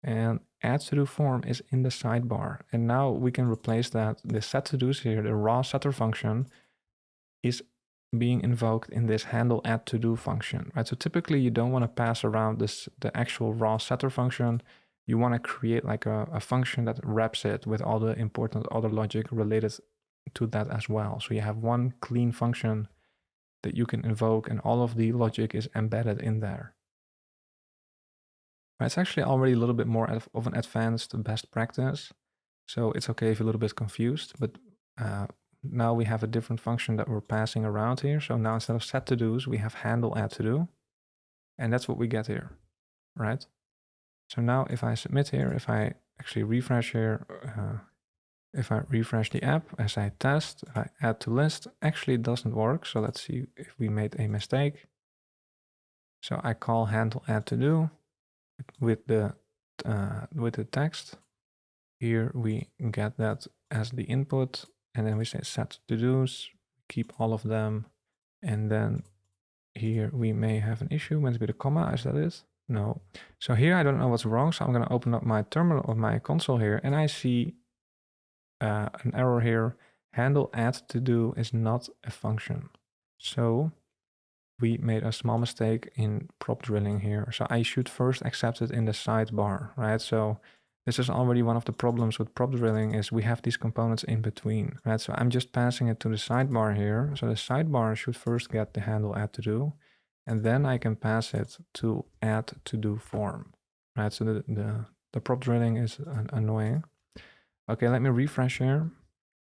and add to do form is in the sidebar. And now we can replace that. The set to do's here, the raw setter function, is being invoked in this handle add to do function, right? So typically you don't want to pass around the actual raw setter function. You want to create like a function that wraps it with all the important other logic related to that as well. So you have one clean function that you can invoke, and all of the logic is embedded in there. It's actually already a little bit more of an advanced best practice, so it's okay if you're a little bit confused, but now we have a different function that we're passing around here. So now instead of set to do's, we have handle add to do, and that's what we get here, right? So now if I submit here, if I actually refresh here, if I refresh the app as I test, if I add to list, actually it doesn't work. So let's see if we made a mistake. So I call handle add to do with the text. Here we get that as the input, and then we say set to do's, keep all of them, and then here we may have an issue. Meant to be the comma, is that it? No. So here I don't know what's wrong, so I'm going to open up my terminal of my console here, and I see an error here. Handle add to do is not a function. So we made a small mistake in prop drilling here. So I should first accept it in the sidebar, right? So this is already one of the problems with prop drilling, is we have these components in between, right? So I'm just passing it to the sidebar here. So the sidebar should first get the handle add to do, and then I can pass it to add to do form, right? So the prop drilling is annoying. Okay, let me refresh here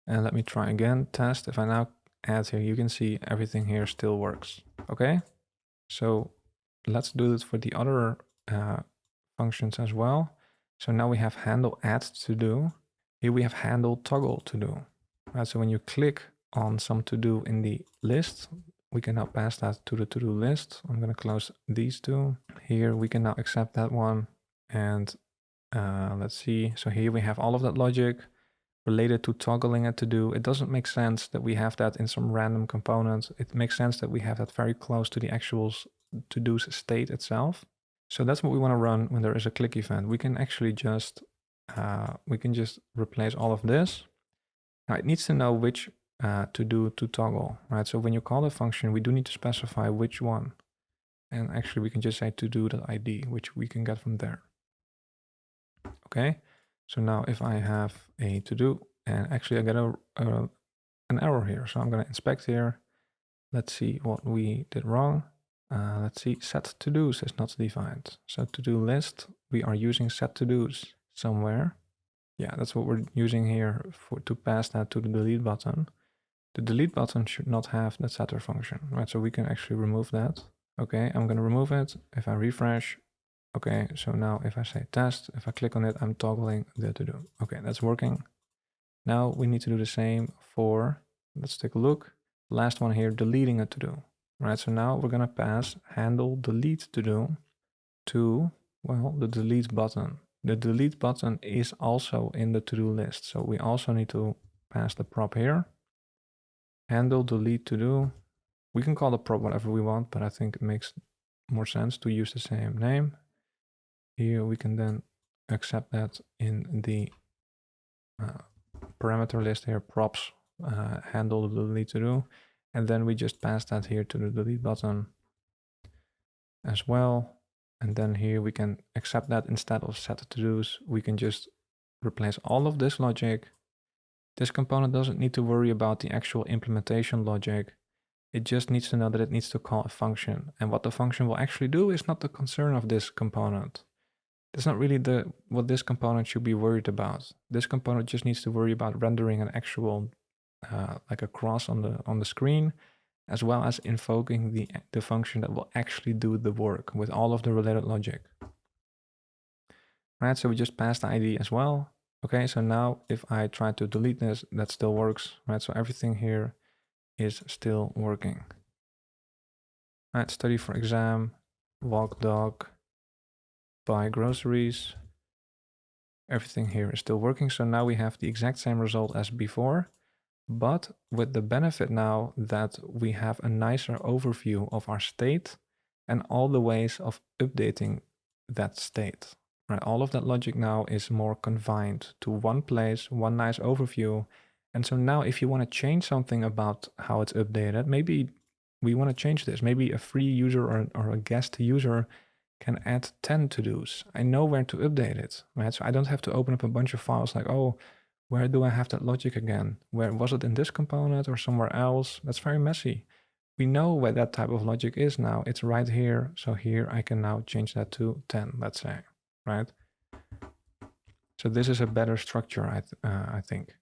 and let me try again, test. If I now add here, you can see everything here still works. Okay, so let's do it for the other functions as well. So now we have handle add to do. Here we have handle toggle to do. Right, so when you click on some to do in the list, we can now pass that to the to do list. I'm going to close these two. Here we can now accept that one, and let's see. So here we have all of that logic related to toggling a to do. It doesn't make sense that we have that in some random component. It makes sense that we have that very close to the actual to do's state itself. So that's what we want to run when there is a click event. We can actually just replace all of this. Now it needs to know which to do to toggle, right? So when you call the function, we do need to specify which one. And actually we can just say to do.id, which we can get from there. Okay, so now if I have a to do, and actually I get an error here. So I'm going to inspect here. Let's see what we did wrong. let's see, set to-dos is not defined. So to-do list, we are using set to-dos somewhere. Yeah, that's what we're using here to pass that to the delete button. The delete button should not have the setter function, right? So we can actually remove that. Okay, I'm gonna remove it. If I refresh, okay, so now if I say test, if I click on it, I'm toggling the to-do. Okay, that's working. Now we need to do the same for, let's take a look. Last one here, deleting a to-do, right? So now we're gonna pass handle delete to-do to, well, the delete button. The delete button is also in the to-do list. So we also need to pass the prop here. Handle delete to-do. We can call the prop whatever we want, but I think it makes more sense to use the same name. Here we can then accept that in the parameter list here, props handle delete to do, and then we just pass that here to the delete button as well. And then here we can accept that instead of set to do's, we can just replace all of this logic. This component doesn't need to worry about the actual implementation logic. It just needs to know that it needs to call a function, and what the function will actually do is not the concern of this component. That's not really what this component should be worried about. This component just needs to worry about rendering an actual like a cross on the screen, as well as invoking the function that will actually do the work with all of the related logic. Right, so we just passed the ID as well. Okay, so now if I try to delete this, that still works, right? So everything here is still working. Right, study for exam, walk dog, buy groceries. Everything here is still working. So now we have the exact same result as before, but with the benefit now that we have a nicer overview of our state and all the ways of updating that state. Right, all of that logic now is more confined to one place, one nice overview. And so now if you want to change something about how it's updated, maybe we want to change this. Maybe a free user or a guest user can add 10 to-dos. I know where to update it, right? So I don't have to open up a bunch of files like, oh, where do I have that logic again? Where was it in this component or somewhere else? That's very messy. We know where that type of logic is now. It's right here. So here I can now change that to 10, let's say, right? So this is a better structure, I think.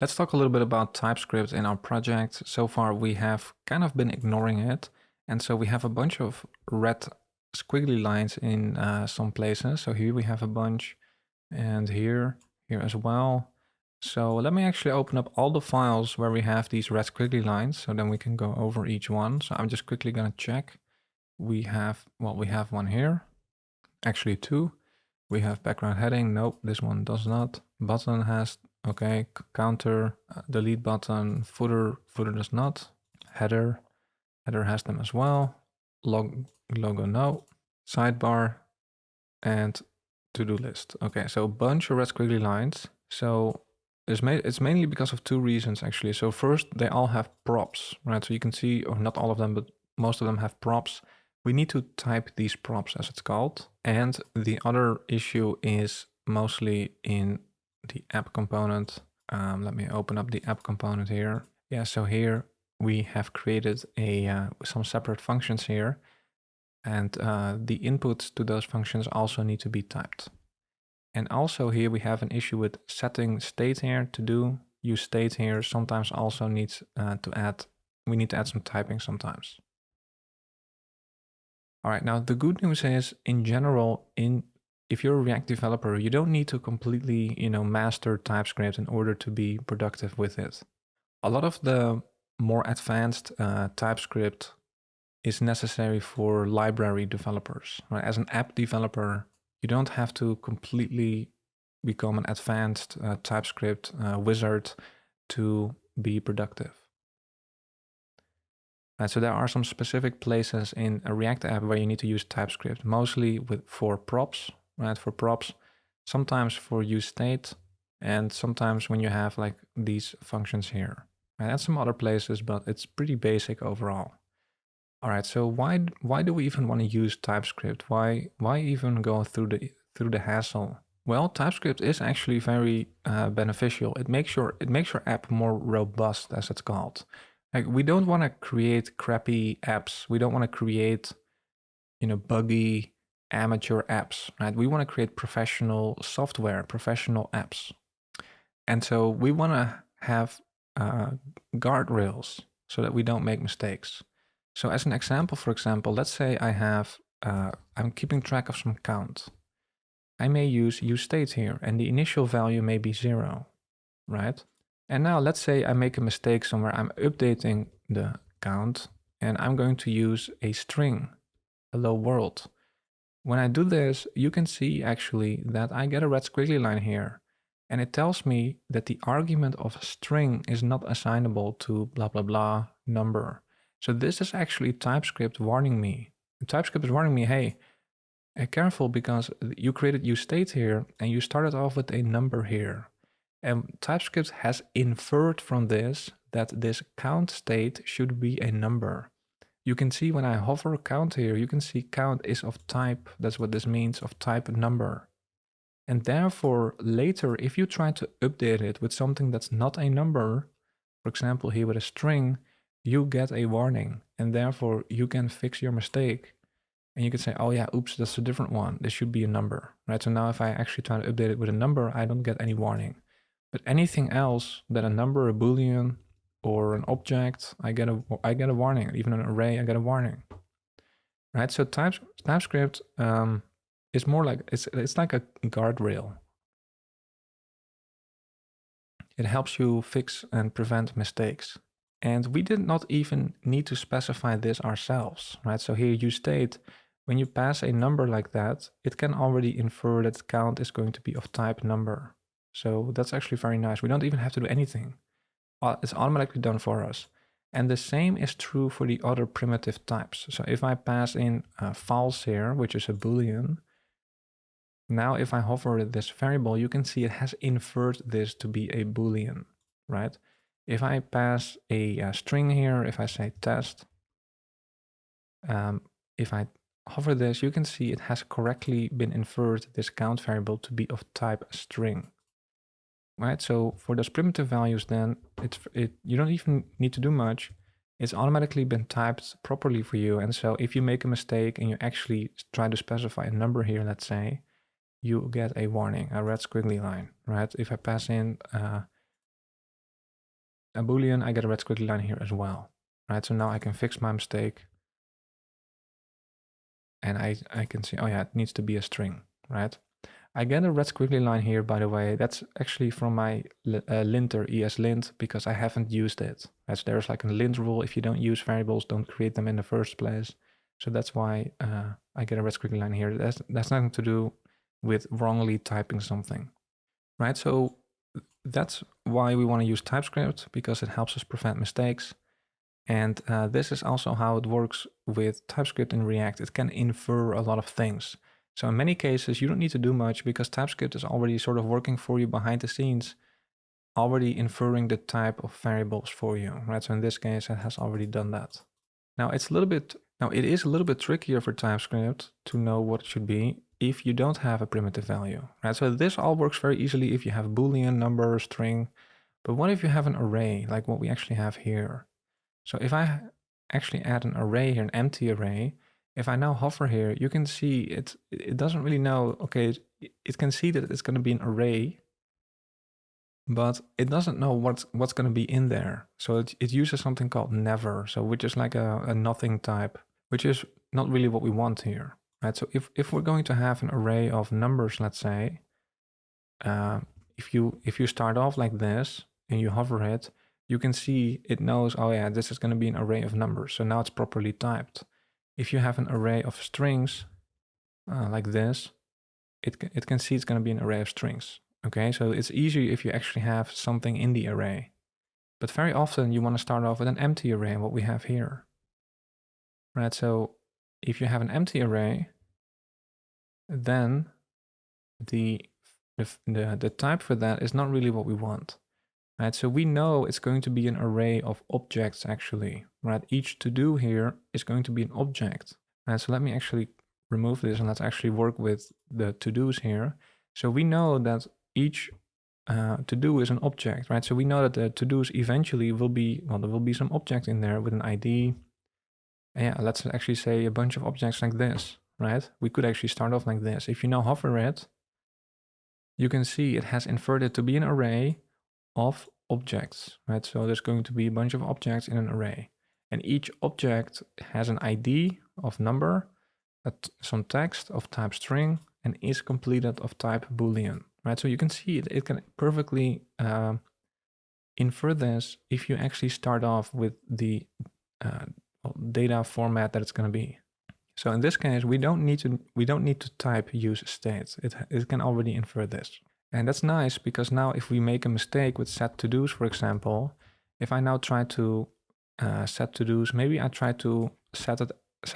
Let's talk a little bit about TypeScript in our project. So far we have kind of been ignoring it. And so we have a bunch of red squiggly lines in some places. So here we have a bunch, and here as well. So let me actually open up all the files where we have these red squiggly lines, so then we can go over each one. So I'm just quickly gonna check. We have one here, actually two. We have background heading, nope, this one does not. Button has, okay, counter, delete button, footer does not. Header has them as well. Logo, no. Sidebar and to-do list. Okay, so a bunch of red squiggly lines. So it's mainly because of two reasons actually. So first, they all have props, right? So you can see, or not all of them, but most of them have props. We need to type these props, as it's called. And the other issue is mostly in the app component. Let me open up the app component here. Yeah, so here we have created some separate functions here. And the inputs to those functions also need to be typed. And also here we have an issue with setting state here to do. useState here sometimes also needs we need to add some typing sometimes. All right, now the good news is in general, if you're a React developer, you don't need to completely, master TypeScript in order to be productive with it. A lot of the more advanced TypeScript is necessary for library developers. Right? As an app developer, you don't have to completely become an advanced TypeScript wizard to be productive. So there are some specific places in a React app where you need to use TypeScript, mostly for props, right? For props, sometimes for useState, and sometimes when you have like these functions here. Right? And some other places, but it's pretty basic overall. All right, so why do we even want to use TypeScript? Why even go through the hassle? Well, TypeScript is actually very beneficial. It makes your app more robust, as it's called. Like, we don't want to create crappy apps. We don't want to create buggy amateur apps, right? We want to create professional software, professional apps. And so we want to have guardrails so that we don't make mistakes. So as an example, for example, let's say I'm keeping track of some count. I may use useState here, and the initial value may be 0, right? And now let's say I make a mistake somewhere. I'm updating the count, and I'm going to use a string, hello world. When I do this, you can see actually that I get a red squiggly line here. And it tells me that the argument of a string is not assignable to blah, blah, blah number. So this is actually TypeScript warning me. TypeScript is warning me, hey, careful, because you created useState here and you started off with a number here. And TypeScript has inferred from this that this count state should be a number. You can see when I hover count here, you can see count is of type, that's what this means, of type number. And therefore, later, if you try to update it with something that's not a number, for example, here with a string, you get a warning. And therefore, you can fix your mistake. And you can say, oh yeah, oops, that's a different one. This should be a number, right? So now if I actually try to update it with a number, I don't get any warning. But anything else that a number, a Boolean, or an object, I get a warning. Even an array, I get a warning, right? So TypeScript is more like, it's like a guardrail. It helps you fix and prevent mistakes. And we did not even need to specify this ourselves, right? So here useState, when you pass a number like that, it can already infer that count is going to be of type number. So that's actually very nice. We don't even have to do anything. It's automatically done for us. And the same is true for the other primitive types. So if I pass in false here, which is a Boolean, now if I hover this variable, you can see it has inferred this to be a Boolean, right? If I pass a string here, if I say test, if I hover this, you can see it has correctly been inferred this count variable to be of type string. Right, so for those primitive values, then you don't even need to do much. It's automatically been typed properly for you. And so if you make a mistake and you actually try to specify a number here, let's say, you get a warning, a red squiggly line, right? If I pass in a Boolean, I get a red squiggly line here as well, right? So now I can fix my mistake. And I can see, oh yeah, it needs to be a string, right? I get a red squiggly line here, by the way. That's actually from my linter, ESLint, because I haven't used it. As there's like a lint rule, if you don't use variables, don't create them in the first place. So that's why I get a red squiggly line here. That's nothing to do with wrongly typing something, right? So that's why we want to use TypeScript, because it helps us prevent mistakes. And this is also how it works with TypeScript in React. It can infer a lot of things. So in many cases, you don't need to do much because TypeScript is already sort of working for you behind the scenes, already inferring the type of variables for you, right? So in this case, it has already done that. Now it is a little bit trickier for TypeScript to know what it should be if you don't have a primitive value, right? So this all works very easily if you have Boolean, number, string. But what if you have an array, like what we actually have here? So if I actually add an array here, an empty array, if I now hover here, you can see it doesn't really know, okay, it can see that it's going to be an array, but it doesn't know what's going to be in there. So it uses something called never, so which is like a nothing type, which is not really what we want here, right? So if we're going to have an array of numbers, let's say, if you start off like this and you hover it, you can see it knows, oh yeah, this is going to be an array of numbers. So now it's properly typed. If you have an array of strings like this, it can see it's going to be an array of strings. Okay, so it's easier if you actually have something in the array. But very often you want to start off with an empty array, what we have here. Right, so if you have an empty array, then the type for that is not really what we want. Right, so we know it's going to be an array of objects actually, right? Each to-do here is going to be an object. Right, so let me actually remove this and let's actually work with the to-dos here. So we know that each to-do is an object, right? So we know that the to-dos eventually will be, well, there will be some object in there with an ID, And yeah, let's actually say a bunch of objects like this, right? We could actually start off like this. If you now hover it, you can see it has inverted to be an array of objects, right? So there's going to be a bunch of objects in an array. And each object has an ID of number, some text of type string, and is completed of type Boolean, right? So you can see it can perfectly infer this if you actually start off with the data format that it's going to be. So in this case, we don't need to type useState. It can already infer this. And that's nice because now if we make a mistake with set to-dos, for example, if I now try to set to-dos, maybe I try to set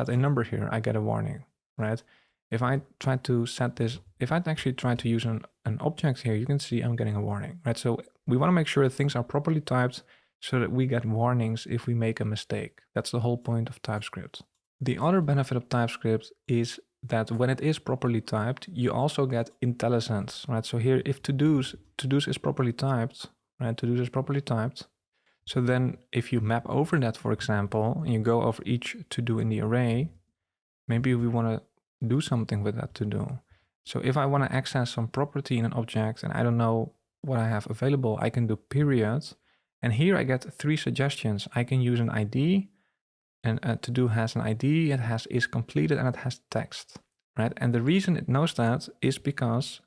a number here, I get a warning, right? If I try to set this, if I actually try to use an object here, you can see I'm getting a warning, right? So we want to make sure that things are properly typed so that we get warnings if we make a mistake. That's the whole point of TypeScript. The other benefit of TypeScript is that when it is properly typed, you also get IntelliSense, right? So here, if to-dos is properly typed, right? To-dos is properly typed. So then if you map over that, for example, and you go over each to-do in the array, maybe we want to do something with that to-do. So if I want to access some property in an object and I don't know what I have available, I can do period. And here I get 3 suggestions. I can use an ID, and to-do has an ID, it has is completed, and it has text, right? And the reason it knows that is because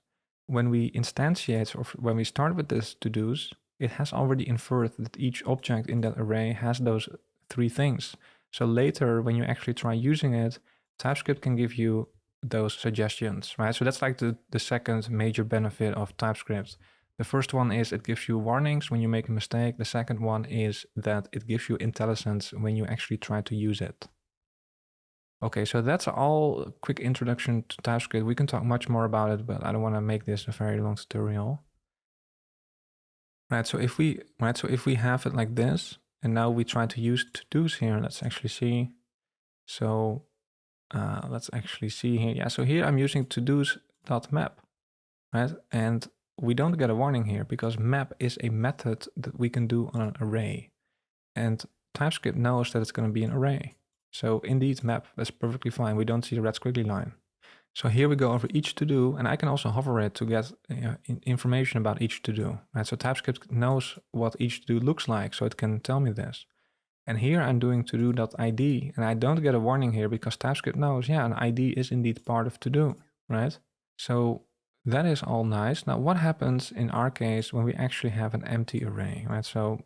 when we instantiate or when we start with this to-dos, it has already inferred that each object in that array has those 3 things. So later, when you actually try using it, TypeScript can give you those suggestions, right? So that's like the second major benefit of TypeScript. The first one is it gives you warnings when you make a mistake. The second one is that it gives you IntelliSense when you actually try to use it. Okay, so that's all a quick introduction to TypeScript. We can talk much more about it, but I don't want to make this a very long tutorial. Right, so if we have it like this, and now we try to use to-dos here, let's actually see. So let's actually see here. Yeah, so here I'm using todos.map, right? And we don't get a warning here because map is a method that we can do on an array. And TypeScript knows that it's going to be an array. So indeed map, that's perfectly fine. We don't see the red squiggly line. So here we go over each to-do, and I can also hover it to get information about each to-do, right? So TypeScript knows what each to-do looks like, so it can tell me this. And here I'm doing to-do.id, and I don't get a warning here because TypeScript knows, yeah, an ID is indeed part of to-do, right? So that is all nice. Now, what happens in our case when we actually have an empty array, right? So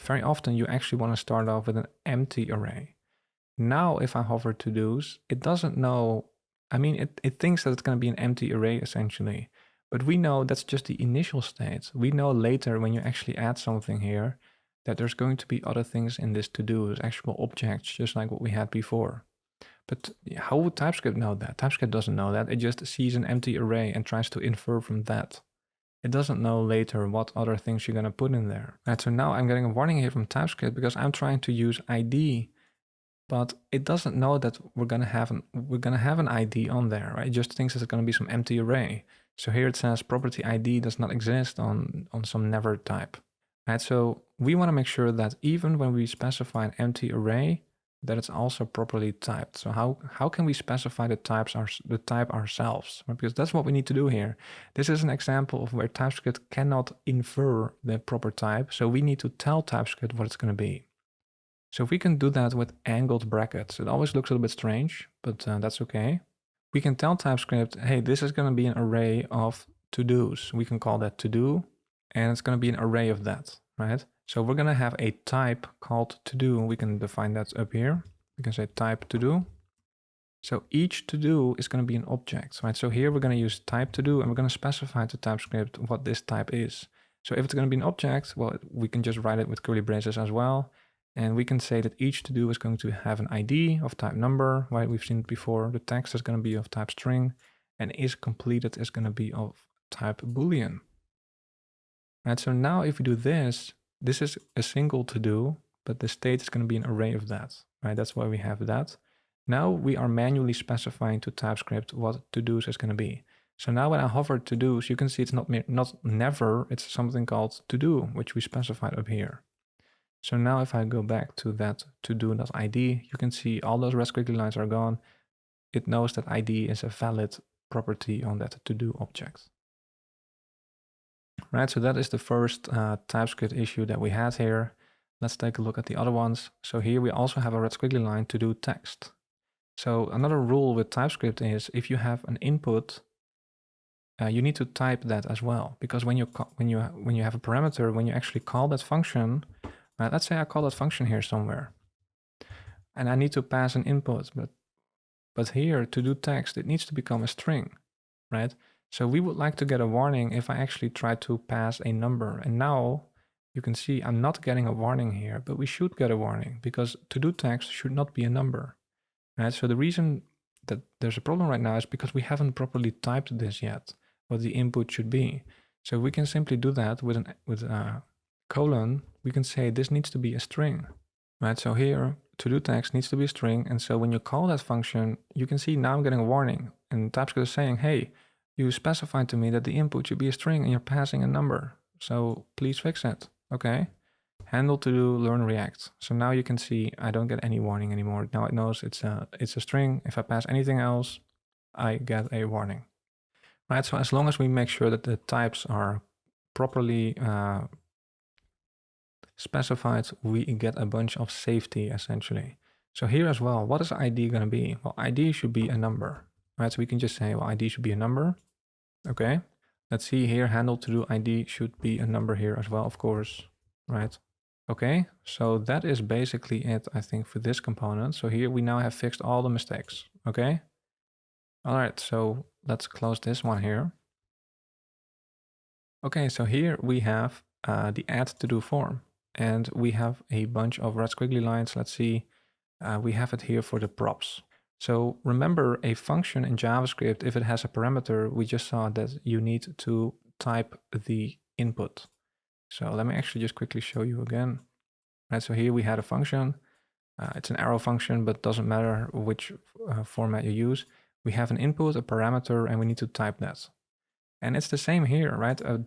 very often you actually want to start off with an empty array. Now, if I hover to-dos, it doesn't know, I mean, it thinks that it's going to be an empty array essentially, but we know that's just the initial state. We know later when you actually add something here that there's going to be other things in this to-do, actual objects, just like what we had before. But how would TypeScript know that? TypeScript doesn't know that. It just sees an empty array and tries to infer from that. It doesn't know later what other things you're going to put in there. Right, so now I'm getting a warning here from TypeScript because I'm trying to use ID, but it doesn't know that we're going to have an ID on there, right? It just thinks it's going to be some empty array. So here it says property ID does not exist on some never type. Right, so we want to make sure that even when we specify an empty array, that it's also properly typed. So how can we specify the type ourselves? Right? Because that's what we need to do here. This is an example of where TypeScript cannot infer the proper type. So we need to tell TypeScript what it's going to be. So if we can do that with angled brackets, it always looks a little bit strange, but that's okay. We can tell TypeScript, hey, this is going to be an array of to-dos. We can call that to-do, and it's going to be an array of that, right? So we're going to have a type called to-do. We can define that up here. We can say type to-do. So each to-do is going to be an object, right? So here we're going to use type to-do, and we're going to specify to TypeScript what this type is. So if it's going to be an object, well, we can just write it with curly braces as well. And we can say that each to-do is going to have an ID of type number, right? We've seen it before. The text is going to be of type string, and is completed is going to be of type Boolean. Right, so now if we do this is a single to-do, but the state is going to be an array of that, right? That's why we have that. Now we are manually specifying to TypeScript what to-dos is going to be. So now when I hover to-dos, you can see it's not never, it's something called to-do, which we specified up here. So now if I go back to that todo.id, you can see all those red squiggly lines are gone. It knows that ID is a valid property on that to-do object. Right, so that is the first TypeScript issue that we had here. Let's take a look at the other ones. So here we also have a red squiggly line to do text. So another rule with TypeScript is if you have an input, you need to type that as well, because when you have a parameter, when you actually call that function, right, let's say I call that function here somewhere, and I need to pass an input, but here to do text, it needs to become a string, right? So we would like to get a warning if I actually try to pass a number, and now you can see I'm not getting a warning here, but we should get a warning because to do text should not be a number, right? So the reason that there's a problem right now is because we haven't properly typed this yet, what the input should be. So we can simply do that with a colon. We can say this needs to be a string, right? So here to do text needs to be a string, and so when you call that function, you can see now I'm getting a warning, and TypeScript is saying, hey, you specified to me that the input should be a string and you're passing a number, so please fix it. Okay, handle to do learn react. So now you can see I don't get any warning anymore. Now it knows it's a string. If I pass anything else, I get a warning. Right, so as long as we make sure that the types are properly specified, we get a bunch of safety essentially. So here as well, what is ID going to be? Well, ID should be a number, right? So we can just say, well, ID should be a number. Okay, let's see here, handle to do ID should be a number here as well, of course, right? Okay, so that is basically it, I think, for this component. So here we now have fixed all the mistakes. Okay, all right, so let's close this one here. Okay, so here we have the add to do form, and we have a bunch of red squiggly lines. Let's see, we have it here for the props. So remember, a function in JavaScript, if it has a parameter, we just saw that you need to type the input. So let me actually just quickly show you again. Right, so here we had a function. It's an arrow function, but doesn't matter which format you use. We have an input, a parameter, and we need to type that. And it's the same here, right? A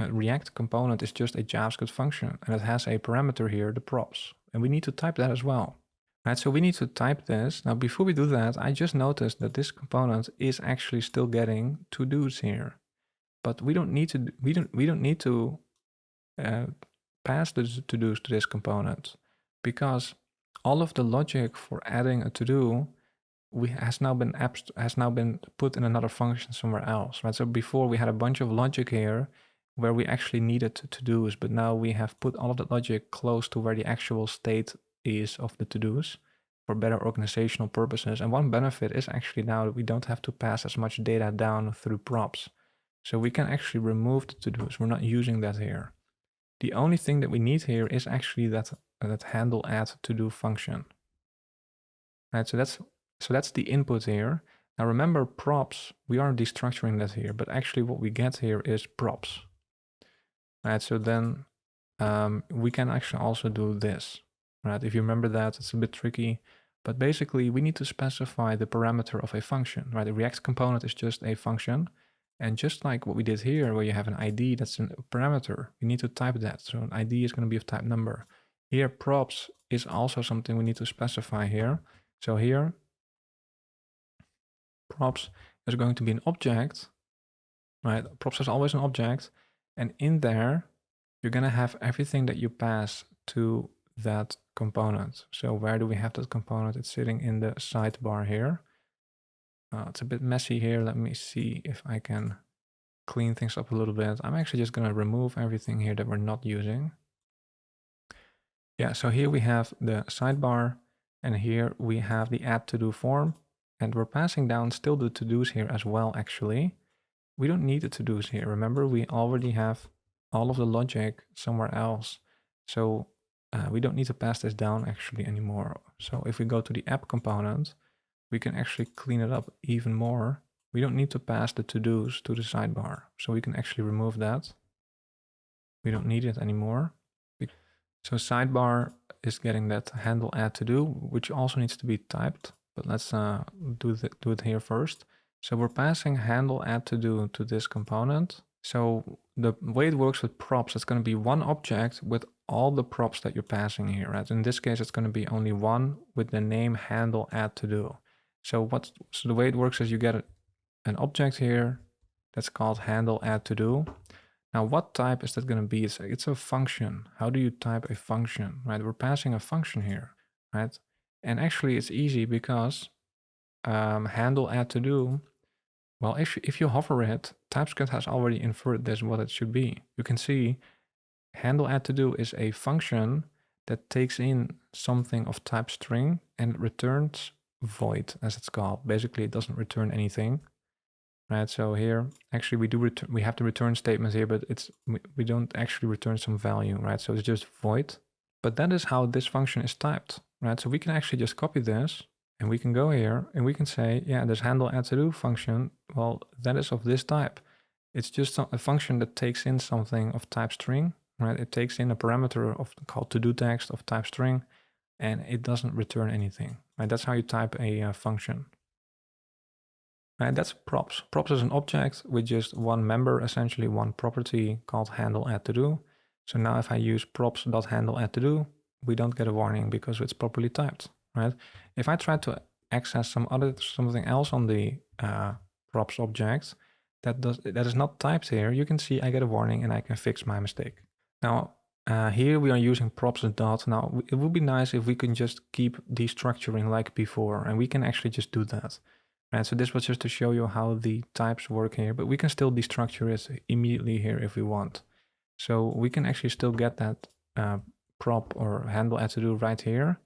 React component is just a JavaScript function, and it has a parameter here, the props, and we need to type that as well. Right, so we need to type this. Now, before we do that, I just noticed that this component is actually still getting to-dos here, but we don't need to. We don't need to pass the to-dos to this component, because all of the logic for adding a to-do has now been put in another function somewhere else, right? So before we had a bunch of logic here where we actually needed to-dos, but now we have put all of that logic close to where the actual state is of the to-dos for better organizational purposes. And one benefit is actually now that we don't have to pass as much data down through props. So we can actually remove the to-dos. We're not using that here. The only thing that we need here is actually that handle add to do function. Right, so that's the input here. Now remember, props, we are destructuring that here, but actually what we get here is props. Right, so then we can actually also do this. Right, if you remember that, it's a bit tricky, but basically we need to specify the parameter of a function. Right, the React component is just a function, and just like what we did here, where you have an ID that's a parameter, you need to type that. So an ID is going to be of type number. Here, props is also something we need to specify here. So here, props is going to be an object, right? Props is always an object, and in there, you're going to have everything that you pass to that component. So where do we have that component? It's sitting in the sidebar here. It's a bit messy here. Let me see if I can clean things up a little bit. I'm actually just going to remove everything here that we're not using. Yeah, so here we have the sidebar, and here we have the add to do form, and we're passing down still the to-dos here as well, actually. We don't need the to-dos here. Remember, we already have all of the logic somewhere else. So we don't need to pass this down actually anymore. So if we go to the app component, we can actually clean it up even more. We don't need to pass the to-dos to the sidebar. So we can actually remove that. We don't need it anymore. So sidebar is getting that handle add to do, which also needs to be typed. But let's do it here first. So we're passing handle add to do to this component. So the way it works with props, it's going to be one object with all the props that you're passing here, right? In this case, it's going to be only one with the name handle add to do. So the way it works is you get an object here that's called handle add to do. Now, what type is that going to be? It's a function. How do you type a function, right? We're passing a function here, right? And actually, it's easy because handle add to do. Well, if you hover it, TypeScript has already inferred this what it should be. You can see handle add to do is a function that takes in something of type string and it returns void, as it's called. Basically, it doesn't return anything, right? So here, actually, we have the return statement here, but we don't actually return some value, right? So it's just void. But that is how this function is typed, right? So we can actually just copy this and we can go here and we can say, yeah, this handle add to do function, well, that is of this type. It's just a function that takes in something of type string, right? It takes in a parameter called to do text of type string, and it doesn't return anything, right? That's how you type a function. Right, that's props. Props is an object with just one member, essentially one property called handle add to do. So now if I use props.handle add to do, we don't get a warning because it's properly typed, right? If I try to access something else on the props object that is not typed here, you can see I get a warning and I can fix my mistake. Now, here we are using props dot. Now, it would be nice if we can just keep destructuring like before, and we can actually just do that. Right, so this was just to show you how the types work here, but we can still destructure it immediately here if we want. So we can actually still get that prop or handle add to do right here.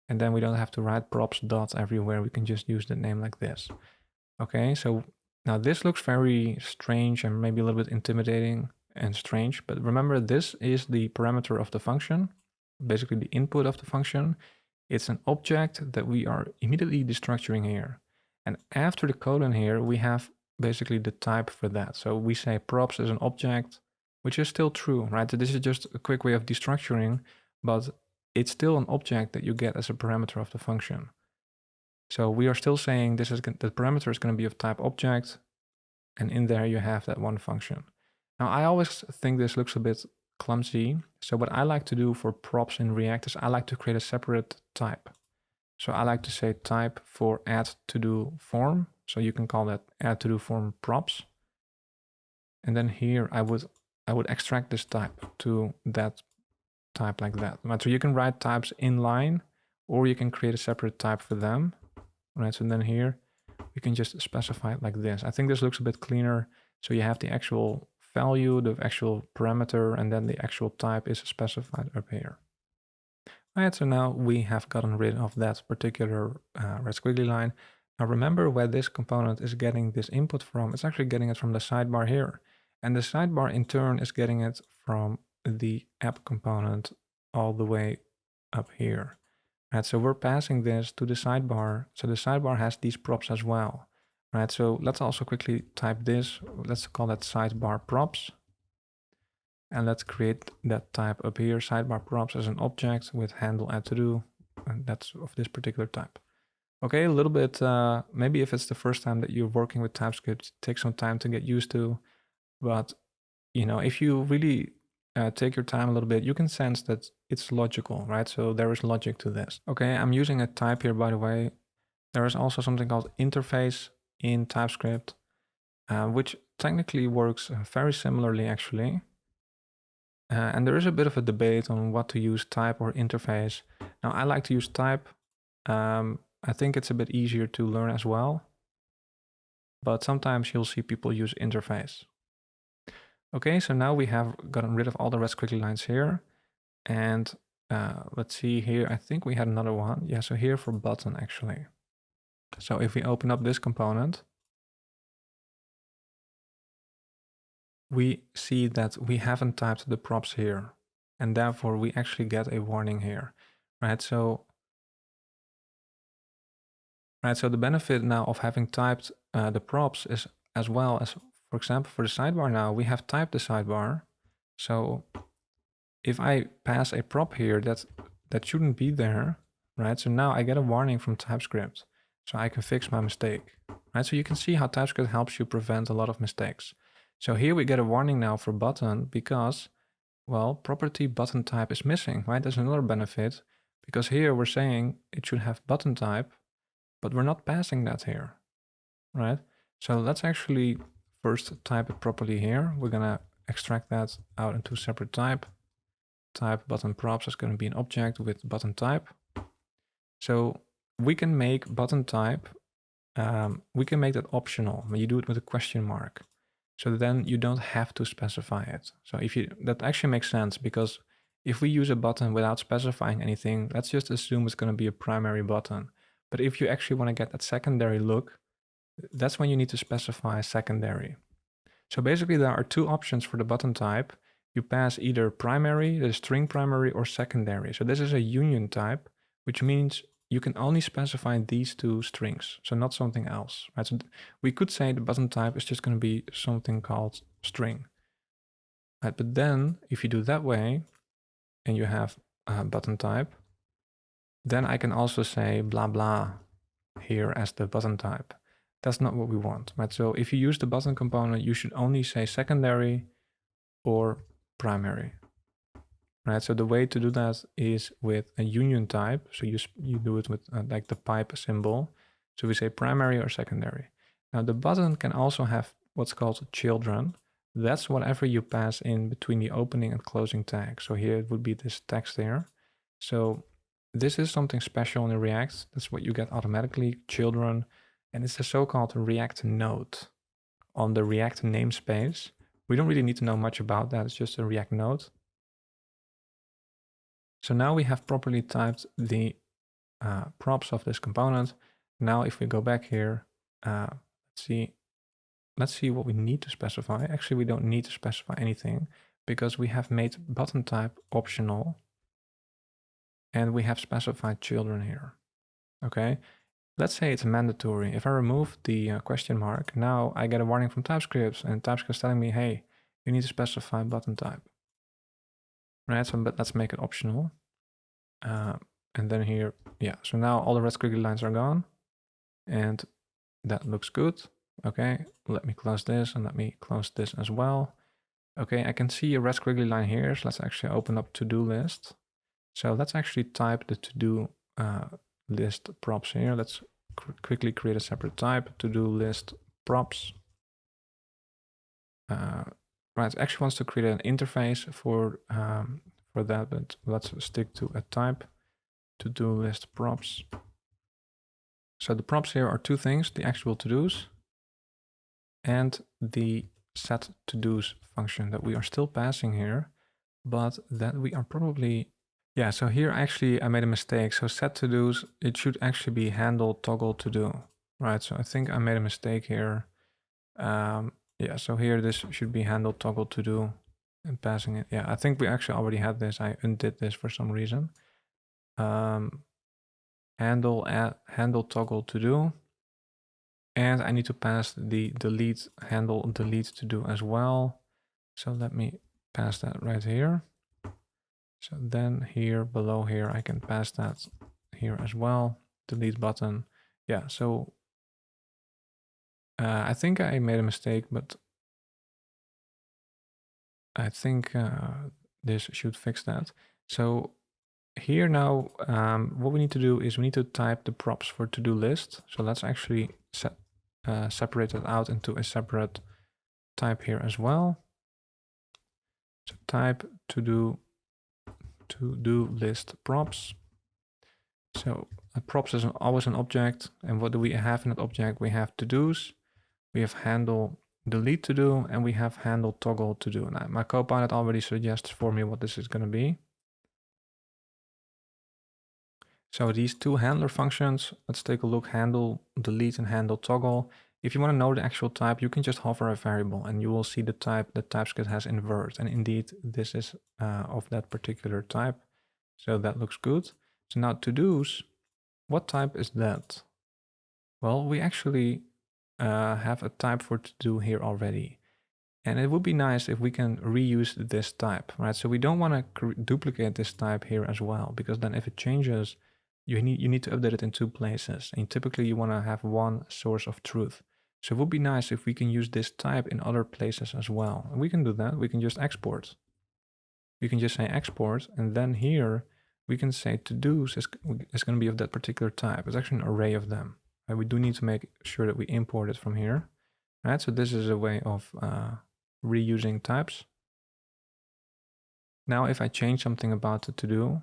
And then we don't have to write props dot everywhere. We can just use the name like this. Okay, so now this looks very strange and maybe a little bit intimidating and strange, but remember this is the parameter of the function, basically the input of the function. It's an object that we are immediately destructuring here. And after the colon here, we have basically the type for that. So we say props is an object, which is still true, right? So this is just a quick way of destructuring, but it's still an object that you get as a parameter of the function. So we are still saying the parameter is going to be of type object, and in there you have that one function. Now, I always think this looks a bit clumsy. So what I like to do for props in React is I like to create a separate type. So I like to say type for add to do form. So you can call that add to do form props. And then here I would extract this type to that type like that. Right? So you can write types in line, or you can create a separate type for them. Right? So then here we can just specify it like this. I think this looks a bit cleaner. So you have the actual value, the actual parameter, and then the actual type is specified up here. Right, so now we have gotten rid of that particular red squiggly line. Now remember where this component is getting this input from. It's actually getting it from the sidebar here. And the sidebar in turn is getting it from the app component all the way up here. Right, so we're passing this to the sidebar. So the sidebar has these props as well. Right, so let's also quickly type this. Let's call that sidebar props. And let's create that type up here, sidebar props as an object with handle add to do, and that's of this particular type. Okay, a little bit, maybe if it's the first time that you're working with TypeScript, it takes some time to get used to, but you know, if you really take your time a little bit, you can sense that it's logical, right? So there is logic to this. Okay, I'm using a type here, by the way. There is also something called interface in TypeScript, which technically works very similarly actually. And there is a bit of a debate on what to use, type or interface. Now, I like to use type. I think it's a bit easier to learn as well. But sometimes you'll see people use interface. Okay, so now we have gotten rid of all the red squiggly lines here. And let's see here, I think we had another one. Yeah, so here for button actually. So if we open up this component, we see that we haven't typed the props here, and therefore we actually get a warning here, right? So the benefit now of having typed the props is, as well as, for example, for the sidebar now, we have typed the sidebar. So if I pass a prop here that shouldn't be there, right? So now I get a warning from TypeScript, so I can fix my mistake, right? So you can see how TypeScript helps you prevent a lot of mistakes. So here we get a warning now for button because well, property button type is missing, right? There's another benefit, because here we're saying it should have button type, but we're not passing that here, right? So let's actually first type it properly here. We're gonna extract that out into separate type. Type button props is gonna be an object with button type. So we can make button type, we can make that optional when you do it with a question mark. So then you don't have to specify it. So if you, that actually makes sense, because if we use a button without specifying anything, let's just assume it's going to be a primary button. But if you actually want to get that secondary look, that's when you need to specify secondary. So basically there are two options for the button type. You pass either primary, the string primary, or secondary. So this is a union type, which means you can only specify these two strings, so not something else, right? So we could say the button type is just going to be something called string, right? But then if you do that way and you have a button type, then I can also say blah blah here as the button type. That's not what we want, right? So if you use the button component, you should only say secondary or primary. Right, so the way to do that is with a union type. So you do it with like the pipe symbol. So we say primary or secondary. Now the button can also have what's called children. That's whatever you pass in between the opening and closing tag. So here it would be this text here. So this is something special in React. That's what you get automatically, children. And it's a so-called React node on the React namespace. We don't really need to know much about that. It's just a React node. So now we have properly typed the props of this component. Now if we go back here, let's see what we need to specify. Actually, we don't need to specify anything because we have made button type optional and we have specified children here. Okay, let's say it's mandatory. If I remove the question mark, now I get a warning from TypeScript, and TypeScript is telling me, hey, you need to specify button type. Right, so but let's make it optional. And then here, yeah, so now all the red squiggly lines are gone and that looks good. Okay, let me close this and let me close this as well. Okay, I can see a red squiggly line here, so let's actually open up to-do list. So let's actually type the to-do list props here. Let's quickly create a separate type, to-do list props. Right, it actually wants to create an interface for that, but let's stick to a type, to-do list props. So the props here are two things, the actual to-dos and the set to-dos function that we are still passing here, but that we are probably, yeah, so here actually I made a mistake. So set to-dos, it should actually be handle toggle to-do, right? So I think I made a mistake here. Yeah, so here this should be handle toggle to-do and passing it. Yeah, I think we actually already had this. I undid this for some reason. Handle toggle to do, and I need to pass the delete handle delete to do as well. So let me pass that right here. So then here below here I can pass that here as well. Delete button. Yeah, so I think I made a mistake, but I think this should fix that. So here now, what we need to do is we need to type the props for to-do list. So let's actually separate it out into a separate type here as well. So type to-do list props. So a props is always an object, and what do we have in that object? We have to-dos, we have handle delete to do, and we have handle toggle to do. Now my Copilot already suggests for me what this is going to be. So these two handler functions, let's take a look, handle delete and handle toggle. If you want to know the actual type, you can just hover a variable and you will see the type that TypeScript has invert. And indeed, this is of that particular type. So that looks good. So now to-dos, what type is that? Well, we actually have a type for to-do here already. And it would be nice if we can reuse this type, right? So we don't want to duplicate this type here as well, because then if it changes, you need to update it in two places. And typically you want to have one source of truth. So it would be nice if we can use this type in other places as well. And we can do that. We can just export. we can just say export, and then here we can say to-dos is going to be of that particular type. It's actually an array of them. And we do need to make sure that we import it from here. Right, so this is a way of reusing types. Now, if I change something about the to-do,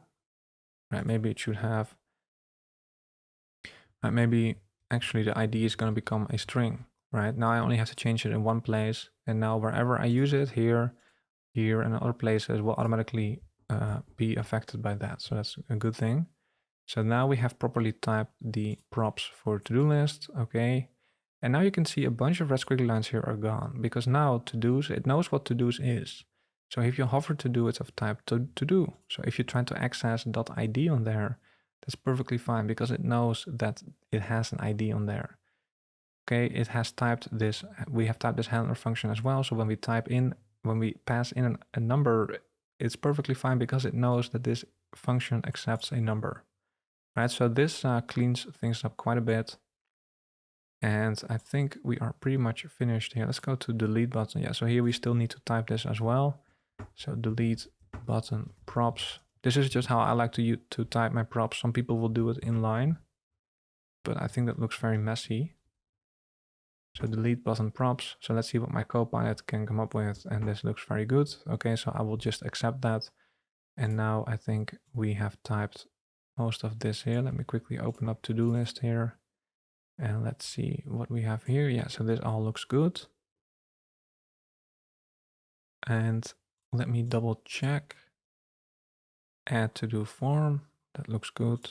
right, maybe it should have, maybe actually the ID is going to become a string, right? Now I only have to change it in one place, and now wherever I use it, here, and other places will automatically be affected by that. So that's a good thing. So now we have properly typed the props for to-do list, okay. And now you can see a bunch of red squiggly lines here are gone, because now to-dos, it knows what to-dos is. So if you hover to-do, it's of type to-do. So if you try to access .id on there, that's perfectly fine, because it knows that it has an ID on there. Okay, it has typed this, we have typed this handler function as well. So when we type in, when we pass in a number, it's perfectly fine because it knows that this function accepts a number. Right, so this cleans things up quite a bit. And I think we are pretty much finished here. Let's go to delete button. Yeah, so here we still need to type this as well. So delete button props. This is just how I like to type my props. Some people will do it inline, but I think that looks very messy. So delete button props. So let's see what my Copilot can come up with. And this looks very good. Okay, so I will just accept that. And now I think we have typed most of this here. Let me quickly open up to-do list here. And let's see what we have here. Yeah, so this all looks good. And let me double check. Add to-do form. That looks good.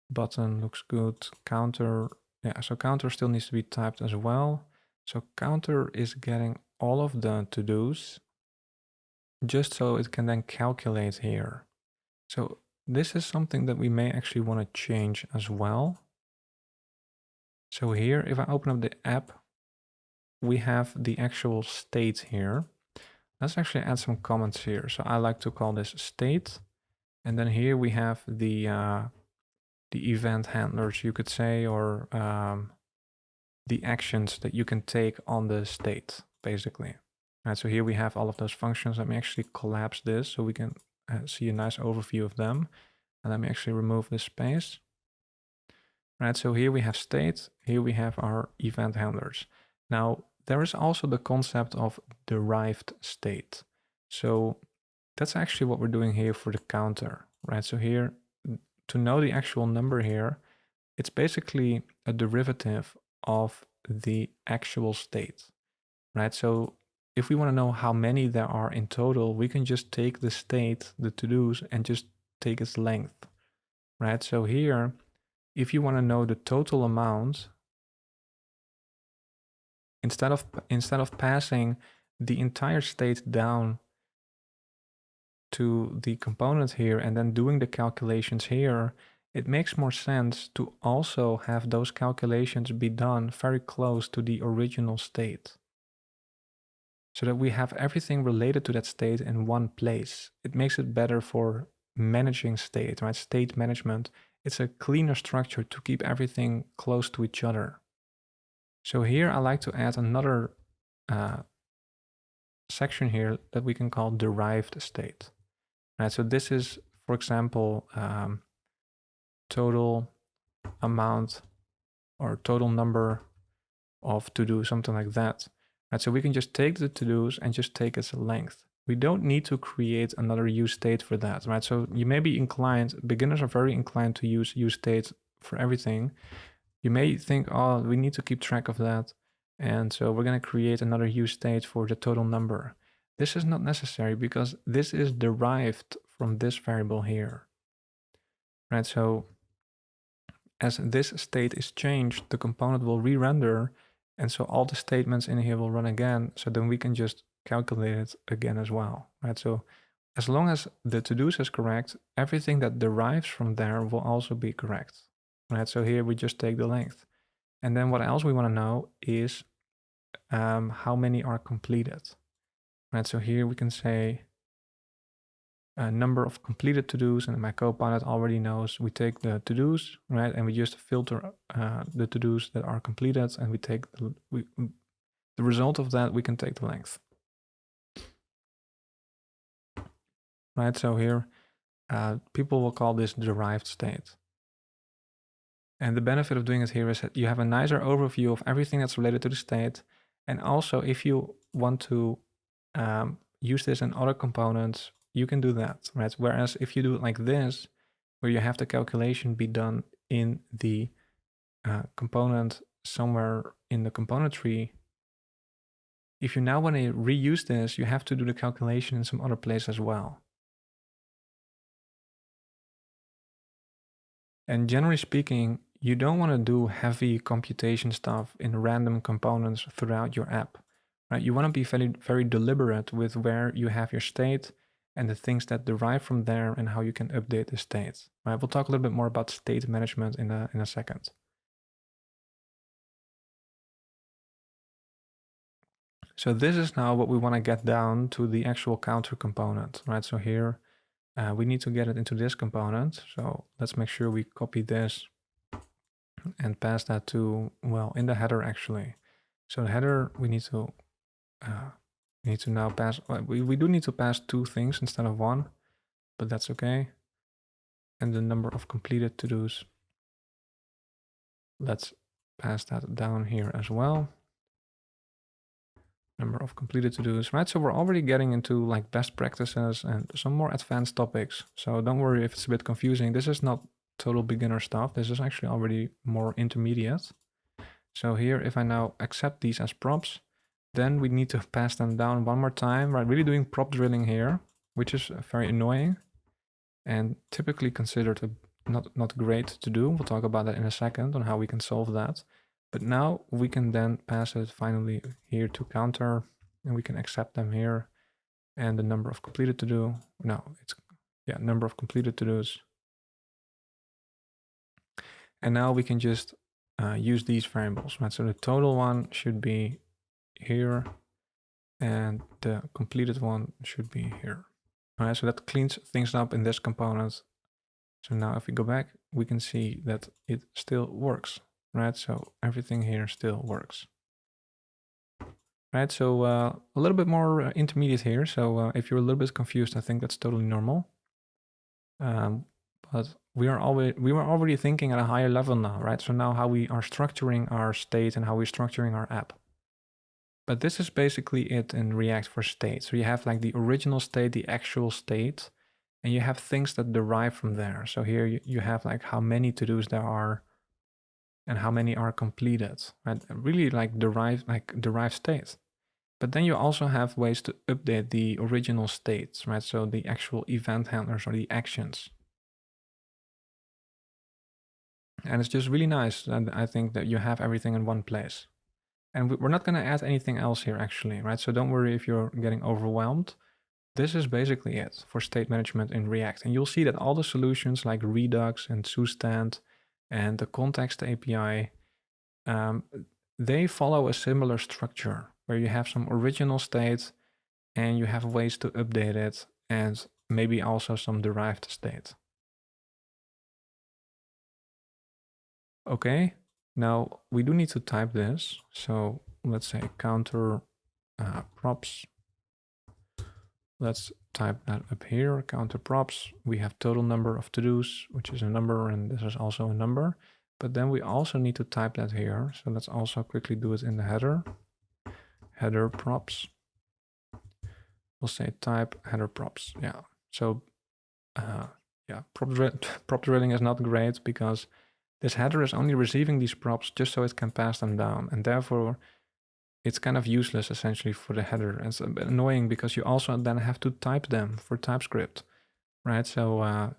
Button looks good. Counter. Yeah, so counter still needs to be typed as well. So counter is getting all of the to-dos just so it can then calculate here. So this is something that we may actually want to change as well. So here, if I open up the app, we have the actual state here. Let's actually add some comments here. So I like to call this state. And then here we have the event handlers, you could say, or the actions that you can take on the state, basically. Right, so here we have all of those functions. Let me actually collapse this so we can see a nice overview of them. And let me actually remove this space. Right, so here we have state, here we have our event handlers. Now, there is also the concept of derived state. So that's actually what we're doing here for the counter, right? So here, to know the actual number here, it's basically a derivative of the actual state, right? So if we want to know how many there are in total, we can just take the state, the to-dos, and just take its length, right? So here, if you want to know the total amount, instead of passing the entire state down to the component here and then doing the calculations here, it makes more sense to also have those calculations be done very close to the original state, so that we have everything related to that state in one place. It makes it better for managing state, right? State management. It's a cleaner structure to keep everything close to each other. So here I like to add another section here that we can call derived state. Right, so this is, for example, total amount or total number of to-do, something like that. Right, so we can just take the to-dos and just take its length. We don't need to create another useState for that, right? So you may be inclined, beginners are very inclined to use useState for everything. You may think, oh, we need to keep track of that. And so we're going to create another useState for the total number. This is not necessary because this is derived from this variable here, right? So as this state is changed, the component will re-render, and so all the statements in here will run again. So then we can just calculate it again as well, right? So as long as the to-dos is correct, everything that derives from there will also be correct, right? So here we just take the length. And then what else we want to know is how many are completed, right? So here we can say a number of completed to-dos, and my Copilot already knows we take the to-dos, right? And we just filter the to-dos that are completed, and we take the result of that, we can take the length. right? So here, people will call this derived state. And the benefit of doing it here is that you have a nicer overview of everything that's related to the state. And also, if you want to use this in other components, you can do that, right? Whereas if you do it like this, where you have the calculation be done in the component somewhere in the component tree, if you now want to reuse this, you have to do the calculation in some other place as well. And generally speaking, you don't want to do heavy computation stuff in random components throughout your app, right? You want to be very, very deliberate with where you have your state and the things that derive from there and how you can update the state, right? We'll talk a little bit more about state management in a second. So this is now what we want to get down to the actual counter component, right? So here we need to get it into this component. So let's make sure we copy this and pass that to, well, in the header actually. So the header, we need to now pass, we do need to pass 2 things instead of 1, but that's okay. And the number of completed to-dos, let's pass that down here as well. Number of completed to-dos, right? So we're already getting into like best practices and some more advanced topics. So don't worry if it's a bit confusing. This is not total beginner stuff. This is actually already more intermediate. So here, if I now accept these as props, then we need to pass them down one more time, right? Really doing prop drilling here, which is very annoying and typically considered not great to do. We'll talk about that in a second on how we can solve that. But now we can then pass it finally here to counter, and we can accept them here. And the number of completed to do, no, it's, yeah, number of completed to do's. And now we can just use these variables, right? So the total one should be here, and the completed one should be here. All right, so that cleans things up in this component. So now if we go back, we can see that it still works. Right, so everything here still works. Right, so a little bit more intermediate here. So if you're a little bit confused, I think that's totally normal. But we were already thinking at a higher level now, right? So now how we are structuring our state and how we're structuring our app. But this is basically it in React for state. So you have like the original state, the actual state, and you have things that derive from there. So here you have like how many to-dos there are, and how many are completed, right? Really like derived state. But then you also have ways to update the original states, right? So the actual event handlers or the actions. And it's just really nice, and I think that you have everything in one place. And we're not gonna add anything else here actually, right? So don't worry if you're getting overwhelmed. This is basically it for state management in React. And you'll see that all the solutions like Redux and useState and the Context API, they follow a similar structure where you have some original state and you have ways to update it and maybe also some derived state. Okay, now we do need to type this. So let's say counter props. Let's type that up here, counter props. We have total number of to-dos, which is a number, and this is also a number. But then we also need to type that here. So let's also quickly do it in the header. Header props. We'll say type header props. Yeah. So yeah, prop drilling is not great because this header is only receiving these props just so it can pass them down. And therefore, it's kind of useless essentially for the header. And it's a bit annoying because you also then have to type them for TypeScript, right? So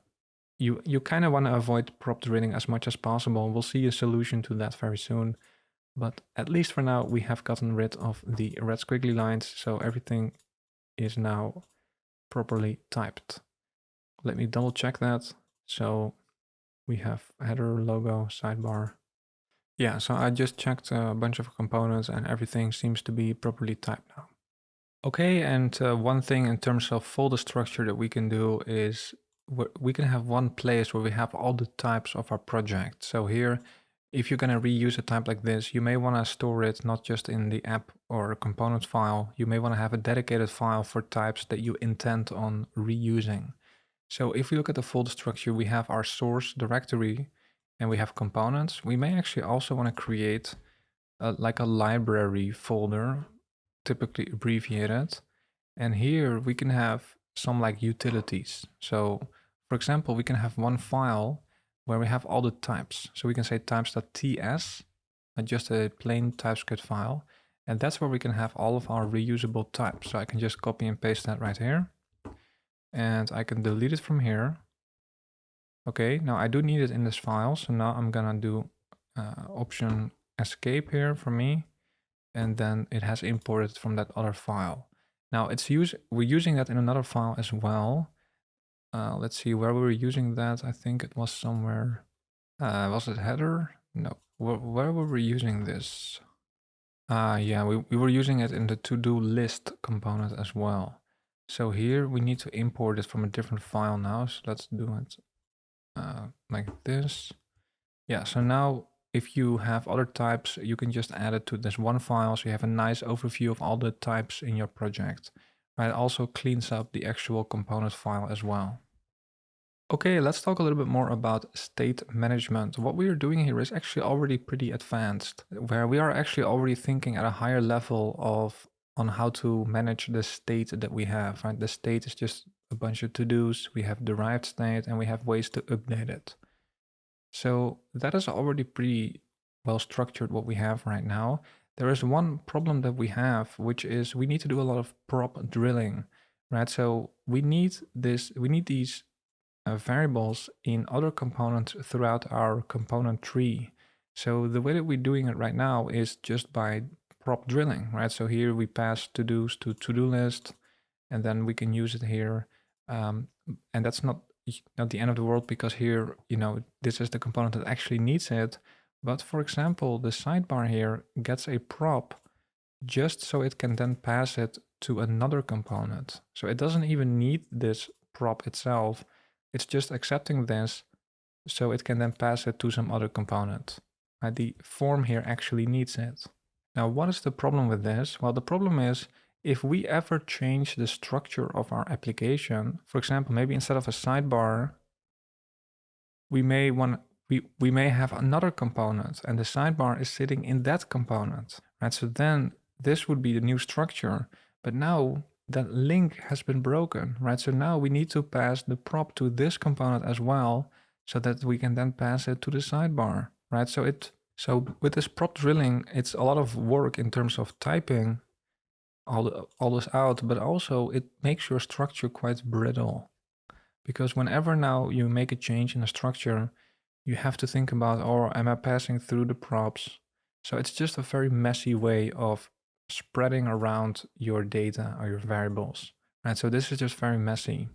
you kind of want to avoid prop drilling as much as possible. We'll see a solution to that very soon. But at least for now, we have gotten rid of the red squiggly lines. So everything is now properly typed. Let me double check that. So we have header, logo, sidebar. Yeah, so I just checked a bunch of components and everything seems to be properly typed now. Okay, and one thing in terms of folder structure that we can do is we can have one place where we have all the types of our project. So here if you're going to reuse a type like this, you may want to store it not just in the app or component file. You may want to have a dedicated file for types that you intend on reusing. So if we look at the folder structure, we have our source directory and we have components. We may actually also want to create like a library folder, typically abbreviated. And here we can have some like utilities. So for example, we can have one file where we have all the types. So we can say types.ts, just a plain TypeScript file. And that's where we can have all of our reusable types. So I can just copy and paste that right here. And I can delete it from here. Okay, now I do need it in this file. So now I'm gonna do option escape here for me. And then it has imported from that other file. Now we're using that in another file as well. Let's see where we were using that. I think it was somewhere. Was it header? No. Where were we using this? Yeah, we were using it in the to-do list component as well. So here we need to import it from a different file now. So let's do it like this. Yeah, so now if you have other types, you can just add it to this one file. So you have a nice overview of all the types in your project. Right, it also cleans up the actual component file as well. Okay, let's talk a little bit more about state management. What we are doing here is actually already pretty advanced, where we are actually already thinking at a higher level on how to manage the state that we have, right? The state is just a bunch of to-dos. We have derived state and we have ways to update it. So that is already pretty well structured what we have right now. There is one problem that we have, which is we need to do a lot of prop drilling, right? So we need these variables in other components throughout our component tree. So the way that we're doing it right now is just by prop drilling, right? So here we pass to-dos to to-do list, and then we can use it here. And that's not the end of the world, because here, this is the component that actually needs it. But for example, the sidebar here gets a prop just so it can then pass it to another component. So it doesn't even need this prop itself. It's just accepting this so it can then pass it to some other component. The form here actually needs it. Now, what is the problem with this? Well, the problem is if we ever change the structure of our application, for example, maybe instead of a sidebar, we may have another component and the sidebar is sitting in that component, right? So then this would be the new structure, but now that link has been broken, right? So now we need to pass the prop to this component as well, so that we can then pass it to the sidebar, right? So with this prop drilling, it's a lot of work in terms of typing all this out, but also it makes your structure quite brittle. Because whenever now you make a change in a structure, you have to think about, oh, am I passing through the props? So it's just a very messy way of spreading around your data or your variables. Right, so this is just very messy.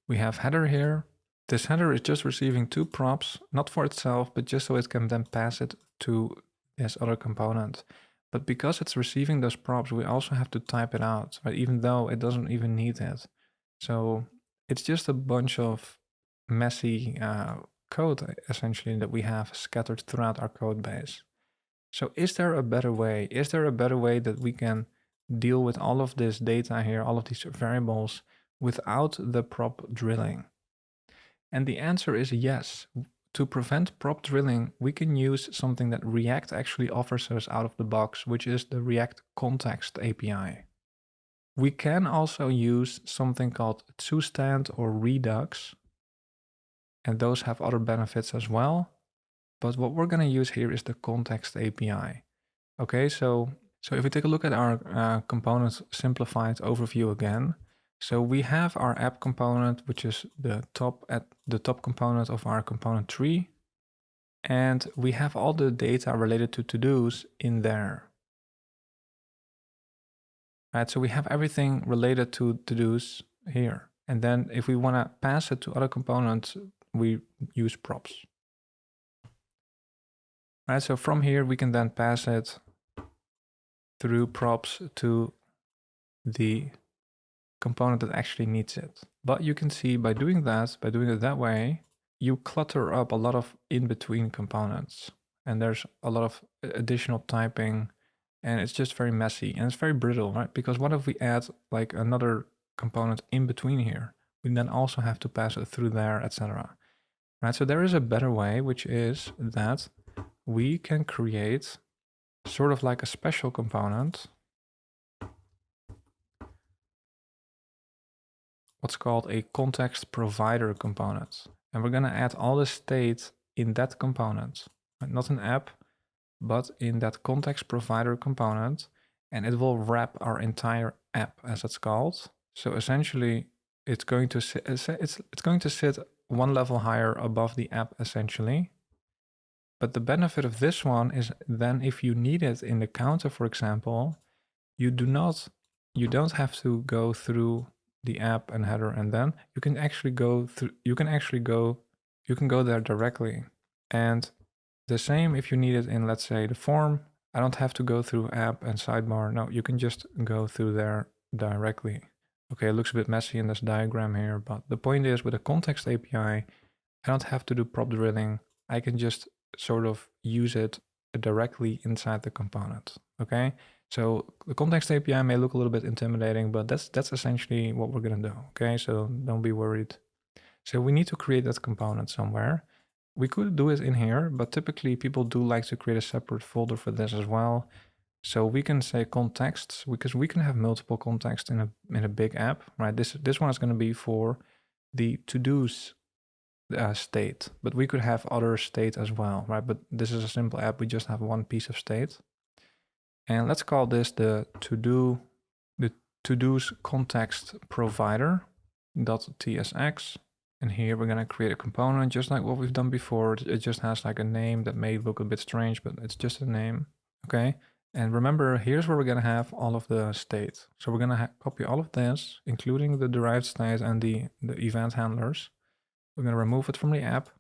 We have header here. This header is just receiving two props, not for itself, but just so it can then pass it to this other component. But because it's receiving those props, we also have to type it out, right? Even though it doesn't even need it. So it's just a bunch of messy code, essentially, that we have scattered throughout our code base. So is there a better way? Is there a better way that we can deal with all of this data here, all of these variables, without the prop drilling? And the answer is yes. To prevent prop drilling, we can use something that React actually offers us out of the box, which is the React Context API. We can also use something called useState or Redux, and those have other benefits as well. But what we're going to use here is the Context API. Okay, so if we take a look at our component simplified overview again, so we have our app component, which is the top component of our component tree. And we have all the data related to to-dos in there. Right, so we have everything related to to-dos here. And then if we want to pass it to other components, we use props. Right, so from here, we can then pass it through props to the component that actually needs it. But you can see by doing it that way, you clutter up a lot of in-between components. and there's a lot of additional typing, and it's just very messy and it's very brittle, right? Because what if we add like another component in between here? We then also have to pass it through there, etc. Right? So there is a better way, which is that we can create sort of like a special component, what's called a context provider component. And we're going to add all the state in that component, right? Not an app, but in that context provider component, and it will wrap our entire app, as it's called. So essentially, it's going to sit, it's going to sit one level higher above the app, essentially. But the benefit of this one is then if you need it in the counter, for example, you don't have to go through the app and header, and then you can actually go through, you can go there directly. And the same if you need it in, let's say, the form. I don't have to go through app and sidebar. No, you can just go through there directly. Okay, it looks a bit messy in this diagram here, but the point is with a context API, I don't have to do prop drilling. I can just sort of use it directly inside the component. Okay, so the context API may look a little bit intimidating, but that's essentially what we're gonna do. Okay, so don't be worried. So we need to create that component somewhere. We could do it in here, but typically people do like to create a separate folder for this as well. So we can say contexts, because we can have multiple contexts in a big app, right? This one is going to be for the to-dos state, but we could have other state as well, right? But this is a simple app. We just have one piece of state. And let's call this the to-dos context provider .tsx. And here we're going to create a component just like what we've done before. It just has like a name that may look a bit strange, but it's just a name. Okay. And remember, here's where we're going to have all of the state. So we're going to copy all of this, including the derived state and the event handlers. We're going to remove it from the app.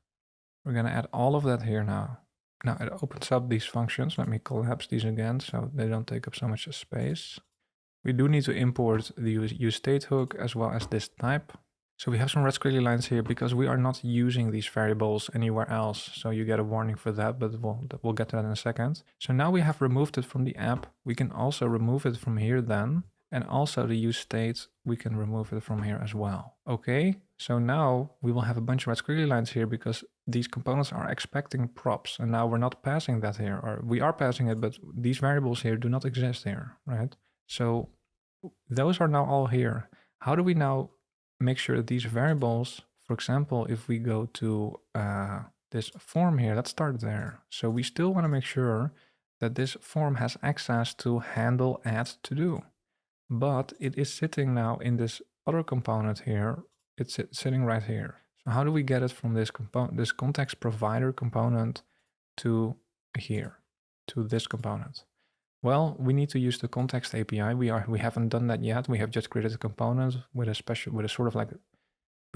We're going to add all of that here now. Now it opens up these functions. Let me collapse these again so they don't take up so much space. We do need to import the useState hook as well as this type. So we have some red squiggly lines here because we are not using these variables anywhere else. So you get a warning for that, but we'll get to that in a second. So now we have removed it from the app. We can also remove it from here then. And also the useState, we can remove it from here as well. Okay, so now we will have a bunch of red squiggly lines here because these components are expecting props. And now we're not passing that here, or we are passing it, but these variables here do not exist here, right? So those are now all here. How do we now make sure that these variables, for example, if we go to this form here, let's start there. So we still want to make sure that this form has access to handle add to do, but it is sitting now in this other component here. It's sitting right here. So how do we get it from this component, this context provider component, to here, to this component? Well, we need to use the context API. We haven't done that yet. We have just created a component with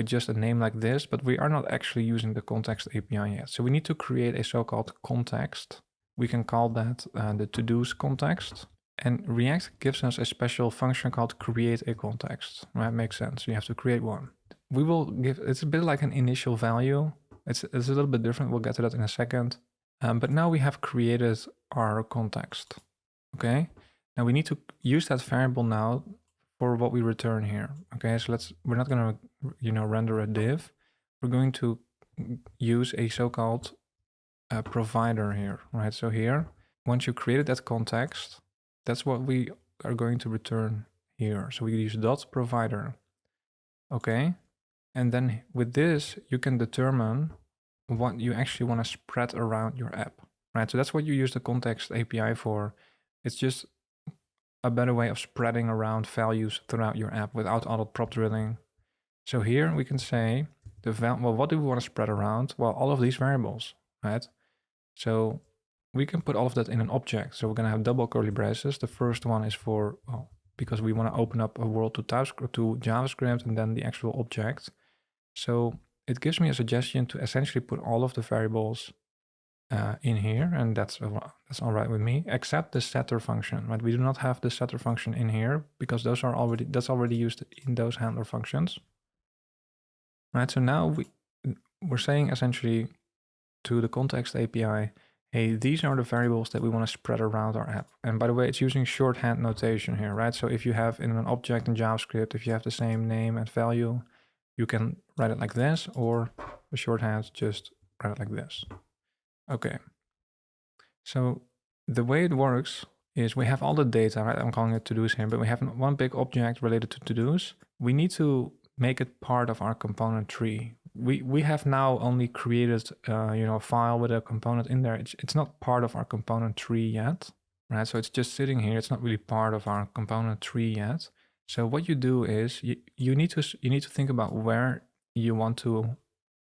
just a name like this, but we are not actually using the context API yet. So we need to create a so-called context. We can call that the to-dos context. And React gives us a special function called create a context. That makes sense. You have to create one. We will give, it's a bit like an initial value. It's a little bit different. We'll get to that in a second. But now we have created our context. Okay, now we need to use that variable now for what we return here. Okay, so we're not going to, render a div. We're going to use a so-called provider here, right? So here, once you created that context, that's what we are going to return here. So we use .provider. Okay, and then with this, you can determine what you actually want to spread around your app, right? So that's what you use the context API for. It's just a better way of spreading around values throughout your app without all the prop drilling. So here we can say, well, what do we want to spread around? Well, all of these variables, right? So we can put all of that in an object. So we're going to have double curly braces. The first one is for, well, because we want to open up a world to TypeScript, to JavaScript, and then the actual object. So it gives me a suggestion to essentially put all of the variables in here, and that's all right with me, except the setter function, right? We do not have the setter function in here because that's already used in those handler functions, right? So now we're saying essentially to the context API, hey, these are the variables that we want to spread around our app. And by the way, it's using shorthand notation here, right? So if you have in an object in JavaScript, if you have the same name and value, you can write it like this, or the shorthand, just write it like this. Okay. So the way it works is we have all the data, right? I'm calling it to-dos here, but we have one big object related to to-dos. We need to make it part of our component tree. We have now only created a file with a component in there. It's not part of our component tree yet, right? So it's just sitting here. It's not really part of our component tree yet. So what you do is you need to think about where you want to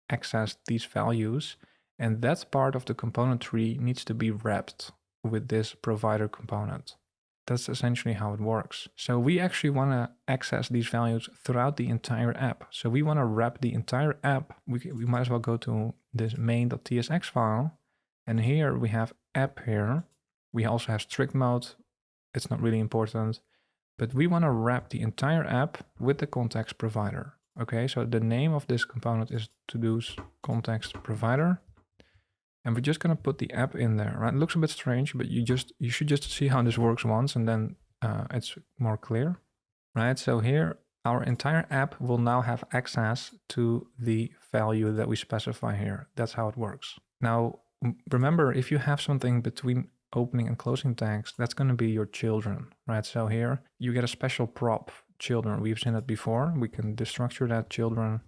access these values, and that part of the component tree needs to be wrapped with this provider component. That's essentially how it works. So we actually want to access these values throughout the entire app. So we want to wrap the entire app. We might as well go to this main.tsx file. And here we have app here. We also have strict mode. It's not really important. But we want to wrap the entire app with the context provider. Okay, so the name of this component is Todos Context Provider. And we're just going to put the app in there, right? It looks a bit strange, but you should just see how this works once, and then it's more clear, right? So here, our entire app will now have access to the value that we specify here. That's how it works. Now, remember, if you have something between opening and closing tags, that's going to be your children, right? So here, you get a special prop, children. We've seen it before. We can destructure that children,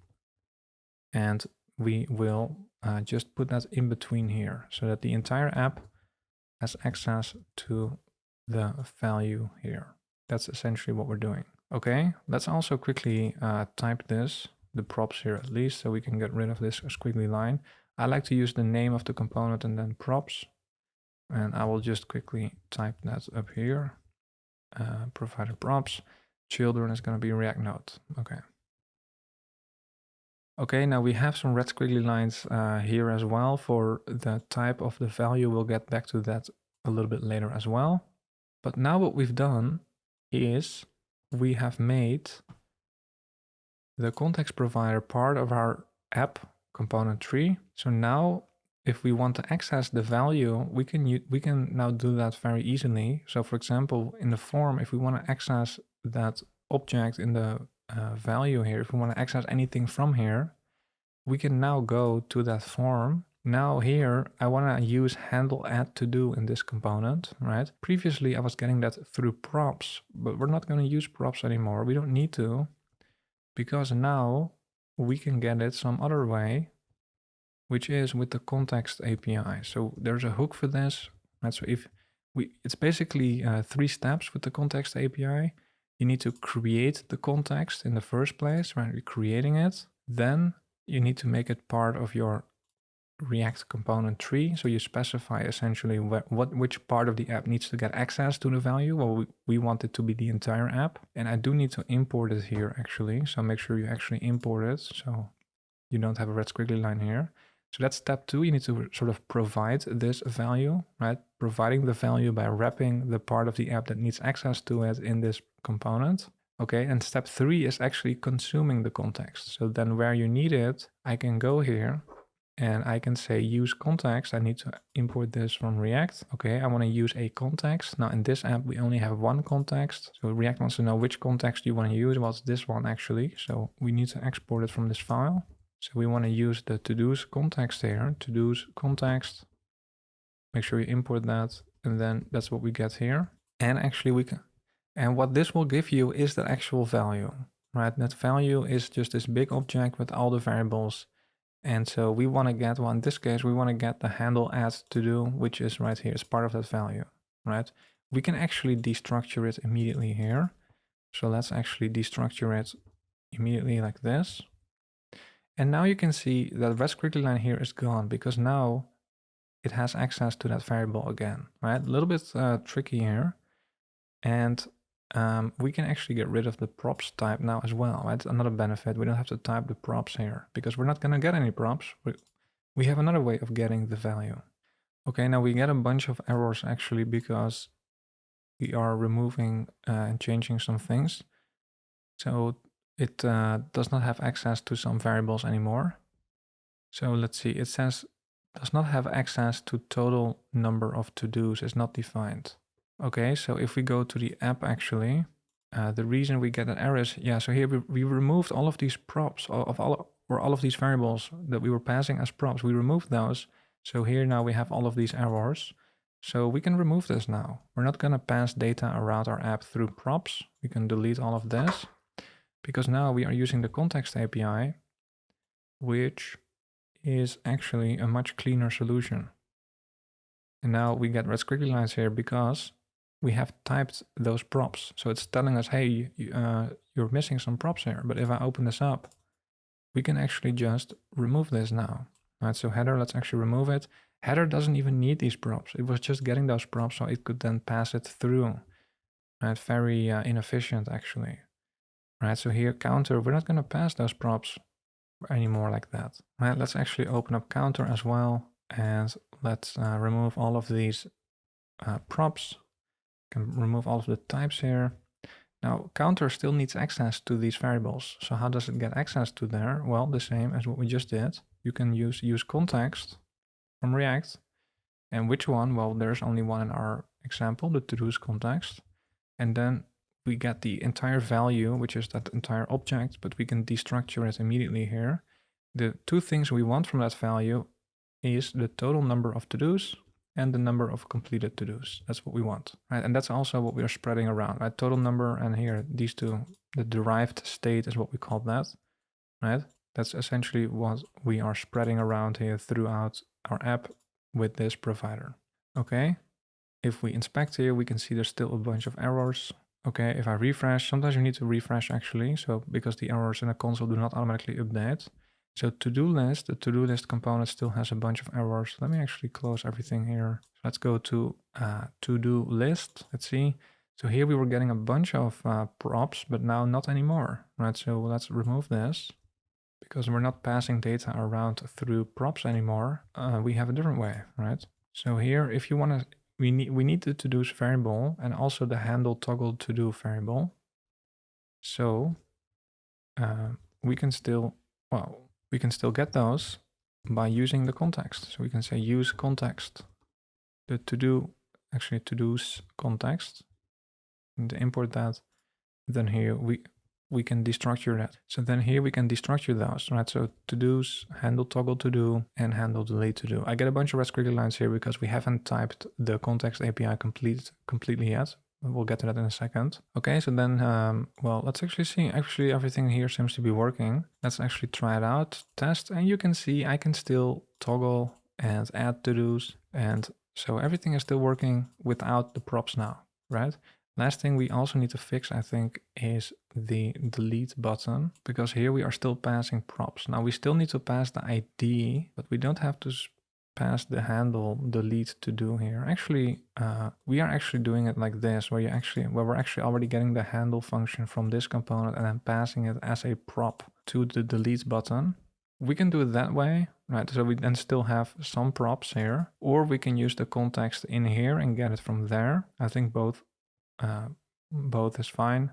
and we will just put that in between here so that the entire app has access to the value here. That's essentially what we're doing. Okay, let's also quickly type this, the props here at least, so we can get rid of this squiggly line. I like to use the name of the component and then props. And I will just quickly type that up here. Provider props. Children is going to be React Node. Okay. Okay, now we have some red squiggly lines here as well for the type of the value. We'll get back to that a little bit later as well. But now what we've done is we have made the context provider part of our app component tree. So now if we want to access the value, we can now do that very easily. So for example, in the form, if we want to access that object in the value here, if we want to access anything from here, we can now go to that form. Now here, I want to use handle add to do in this component, right? Previously, I was getting that through props, but we're not going to use props anymore. We don't need to, because now we can get it some other way, which is with the context API. So there's a hook for this, right? So it's basically 3 steps with the context API. You need to create the context in the first place, right? You're creating it. Then you need to make it part of your React component tree. So you specify essentially which part of the app needs to get access to the value. Well, we want it to be the entire app. And I do need to import it here actually. So make sure you actually import it so you don't have a red squiggly line here. So that's step 2. You need to sort of provide this value, right? Providing the value by wrapping the part of the app that needs access to it in this component. Okay, and step 3 is actually consuming the context. So then where you need it, I can go here and I can say use context. I need to import this from React. Okay, I want to use a context. Now in this app, we only have one context. So React wants to know which context you want to use. Well, it's this one actually. So we need to export it from this file. So we want to use the Todos context here, Todos context. Make sure you import that, and then that's what we get here. And actually we can, and what this will give you is the actual value, right? That value is just this big object with all the variables. And so we want to get, well, in this case, we want to get the handle add to do, which is right here, as part of that value, right? We can actually destructure it immediately here. So let's actually destructure it immediately like this. And now you can see that red squiggly line here is gone because now it has access to that variable again, right? A little bit tricky here. And we can actually get rid of the props type now as well, right? Another benefit, we don't have to type the props here because we're not going to get any props. We have another way of getting the value. Okay, now we get a bunch of errors actually because we are removing and changing some things. So it does not have access to some variables anymore. So let's see, it says does not have access to total number of to-dos is not defined. Okay, so if we go to the app actually, the reason we get an error is, yeah, so here we removed all of these props of all of these variables that we were passing as props. We removed those. So here now we have all of these errors. So we can remove this now. We're not gonna pass data around our app through props. We can delete all of this because now we are using the context API, which is actually a much cleaner solution. And now we get red squiggly lines here because we have typed those props. So it's telling us, hey, you're missing some props here. But if I open this up, we can actually just remove this now. All right, so header, let's actually remove it. Header doesn't even need these props. It was just getting those props so it could then pass it through. Right, very inefficient actually. Right, so here counter, we're not gonna pass those props anymore like that. Right, let's actually open up counter as well. And let's remove all of these props. Can remove all of the types here. Now counter still needs access to these variables. So how does it get access to there? Well, the same as what we just did. You can use context from React. And which one? Well, there's only one in our example, the Todos context. And then we get the entire value, which is that entire object, but we can destructure it immediately here. The two things we want from that value is the total number of to-dos and the number of completed to-dos. That's what we want, right? And that's also what we are spreading around, right? Total number, and here, these two, the derived state is what we call that, right? That's essentially what we are spreading around here throughout our app with this provider. Okay, if we inspect here, we can see there's still a bunch of errors. Okay, if I refresh, sometimes you need to refresh actually, so because the errors in the console do not automatically update. So to-do list, the to-do list component still has a bunch of errors. Let me actually close everything here. So let's go to to-do list. Let's see. So here we were getting a bunch of props, but now not anymore, right? So let's remove this because we're not passing data around through props anymore. We have a different way, right? So here, if you want to, we need the to-dos variable and also the handle toggle to-do variable. So we can still, well, we can still get those by using the context. So we can say use context, the to-do, actually to-dos context, and import that. Then here we can destructure that. So then here we can destructure those, right? So to-dos, handle toggle to-do, and handle delete to-do. I get a bunch of red squiggly lines here because we haven't typed the context API completely yet. We'll get to that in a second. Okay, so then, well, let's actually see. Actually, everything here seems to be working. Let's actually try it out, test, and you can see I can still toggle and add to-dos. And so everything is still working without the props now, right? Last thing we also need to fix, I think, is the delete button, because here we are still passing props. Now we still need to pass the ID, but we don't have to pass the handle delete to do here. Actually, we are actually doing it like this, where we're actually already getting the handle function from this component and then passing it as a prop to the delete button. We can do it that way, right? So we then still have some props here, or we can use the context in here and get it from there. I think both is fine.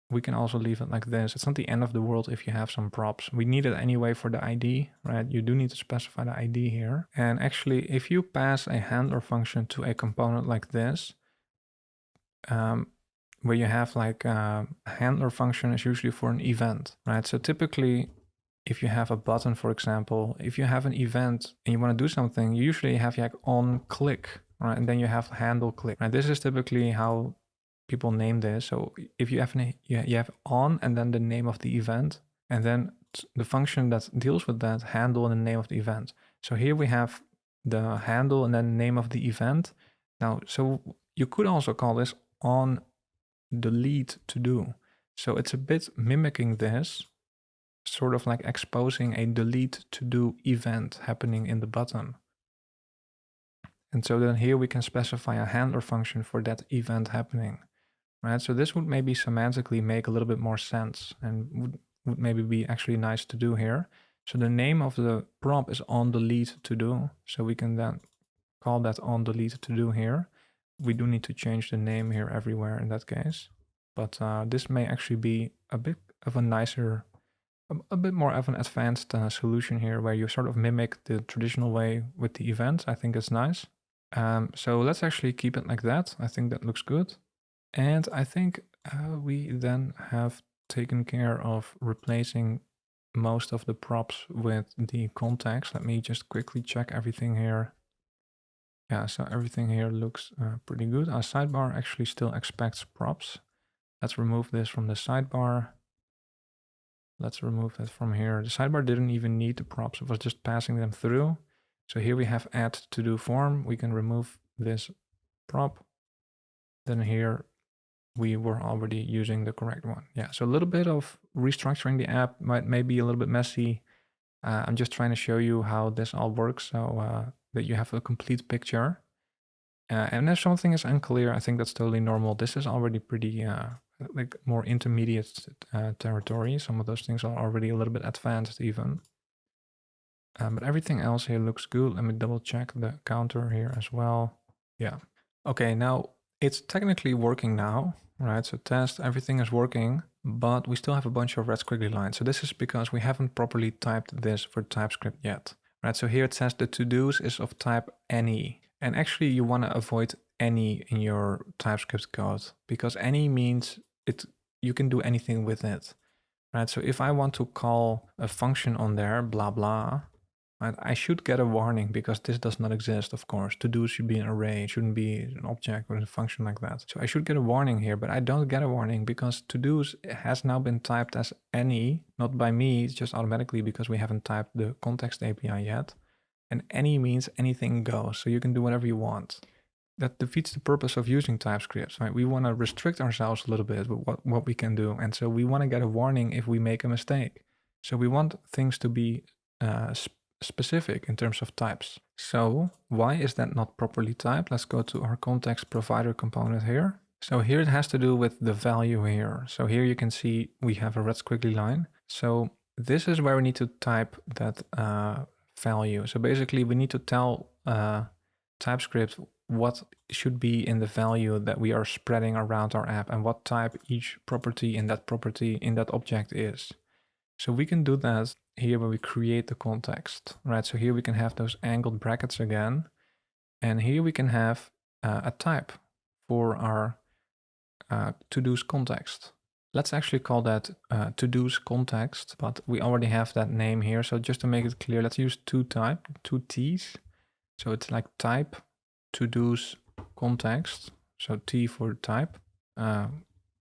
We can also leave it like this. It's not the end of the world if you have some props. We need it anyway for the ID, right? You do need to specify the ID here. And actually, if you pass a handler function to a component like this, where you have like a handler function is usually for an event, right? So typically, if you have a button, for example, if you have an event and you want to do something, you usually have like on click, right? And then you have handle click, right? This is typically how people name this. So if you have you have on and then the name of the event, and then the function that deals with that handle and the name of the event. So here we have the handle and then name of the event. Now, so you could also call this on delete to do. So it's a bit mimicking this, sort of like exposing a delete to do event happening in the button. And so then here we can specify a handler function for that event happening, right? So this would maybe semantically make a little bit more sense and would maybe be actually nice to do here. So the name of the prop is on delete to do. So we can then call that on delete to do here. We do need to change the name here everywhere in that case. But this may actually be a bit of a nicer a bit more of an advanced solution here where you sort of mimic the traditional way with the event. I think it's nice. So let's actually keep it like that. I think that looks good. And I think we then have taken care of replacing most of the props with the context. Let me just quickly check everything here. Yeah, so everything here looks pretty good. Our sidebar actually still expects props. Let's remove this from the sidebar. Let's remove that from here. The sidebar didn't even need the props. It was just passing them through. So here we have add to do form. We can remove this prop. Then here we were already using the correct one. Yeah, so a little bit of restructuring the app may be a little bit messy. I'm just trying to show you how this all works so that you have a complete picture. And if something is unclear, I think that's totally normal. This is already pretty like more intermediate territory. Some of those things are already a little bit advanced even. But everything else here looks good. Let me double check the counter here as well. Yeah. Okay, now it's technically working now, right? So test, everything is working, but we still have a bunch of red squiggly lines. So this is because we haven't properly typed this for TypeScript yet, right? So here it says the to-dos is of type any. And actually you want to avoid any in your TypeScript code because any means you can do anything with it, right? So if I want to call a function on there, blah, blah, right, I should get a warning because this does not exist, of course. To-do should be an array. It shouldn't be an object or a function like that. So I should get a warning here, but I don't get a warning because to-dos has now been typed as any, not by me, it's just automatically because we haven't typed the context API yet. And any means anything goes, so you can do whatever you want. That defeats the purpose of using TypeScript, right? We want to restrict ourselves a little bit with what we can do. And so we want to get a warning if we make a mistake. So we want things to be specific in terms of types. So why is that not properly typed? Let's go to our context provider component here. So here it has to do with the value here. So here you can see we have a red squiggly line. So this is where we need to type that value. So basically we need to tell TypeScript what should be in the value that we are spreading around our app and what type each property in that object is. So we can do that here when we create the context, right? So here we can have those angled brackets again. And here we can have a type for our to-dos context. Let's actually call that to-dos context, but we already have that name here. So just to make it clear, let's use two T's. So it's like type to-dos context. So T for type.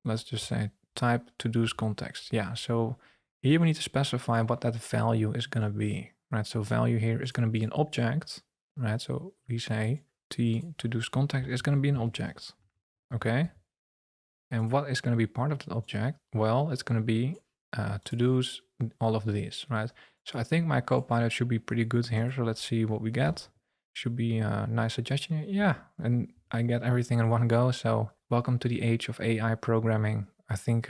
Let's just say type to-dos context. Yeah, so here we need to specify what that value is going to be, right? So value here is going to be an object, right? So we say T to-dos context is going to be an object, okay? And what is going to be part of that object? Well, it's going to be to-dos, all of these, right? So I think my Copilot should be pretty good here. So let's see what we get. Should be a nice suggestion here. Yeah, and I get everything in one go. So welcome to the age of AI programming. I think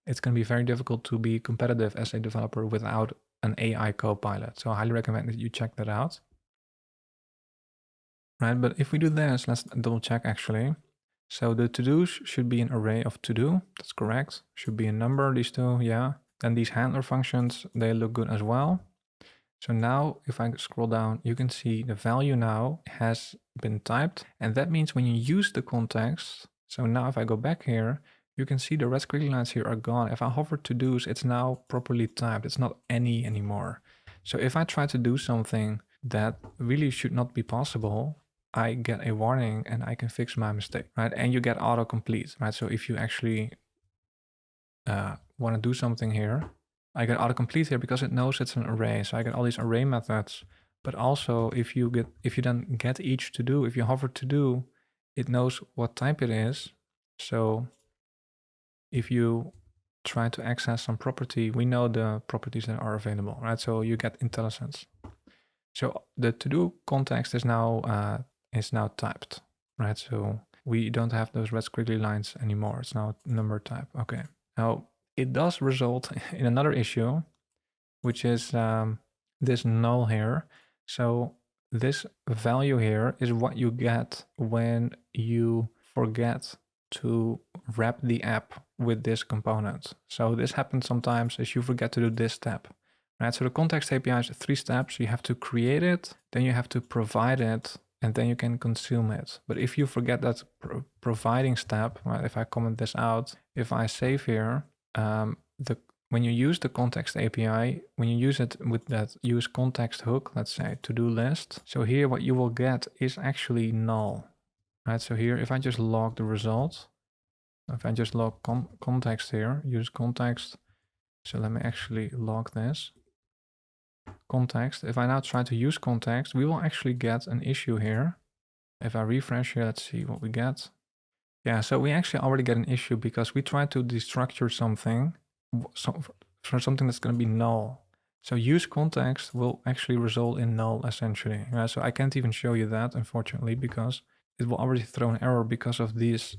it's going to be very difficult to be competitive as a developer without an AI Copilot. So I highly recommend that you check that out. Right, but if we do this, let's double check actually. So the to-dos should be an array of to-do. That's correct. Should be a number, these two, yeah. Then these handler functions, they look good as well. So now if I scroll down, you can see the value now has been typed. And that means when you use the context, so now if I go back here, you can see the red squiggly lines here are gone. If I hover to-dos, it's now properly typed. It's not any anymore. So if I try to do something that really should not be possible, I get a warning and I can fix my mistake, right? And you get autocomplete, right? So if you actually want to do something here, I get autocomplete here because it knows it's an array. So I get all these array methods. But also if you then get each to do, if you hover to do, it knows what type it is. So if you try to access some property, we know the properties that are available, right? So you get intelligence. So the to-do context is now typed, right? So we don't have those red squiggly lines anymore. It's now number type. Okay. Now it does result in another issue, which is this null here. So this value here is what you get when you forget to wrap the app with this component. So this happens sometimes as you forget to do this step. Right, so the context API is 3 steps. You have to create it, then you have to provide it, and then you can consume it. But if you forget that providing step, right, if I comment this out, if I save here, when you use the context API, when you use it with that use context hook, let's say to-do list, so here what you will get is actually null. Right, so here if I just log the result, if I just log context here, use context, so let me actually log this. Context. If I now try to use context, we will actually get an issue here. If I refresh here, let's see what we get. Yeah, so we actually already get an issue because we tried to destructure something for something that's going to be null. So use context will actually result in null essentially. Right? So I can't even show you that, unfortunately, because it will already throw an error because of this.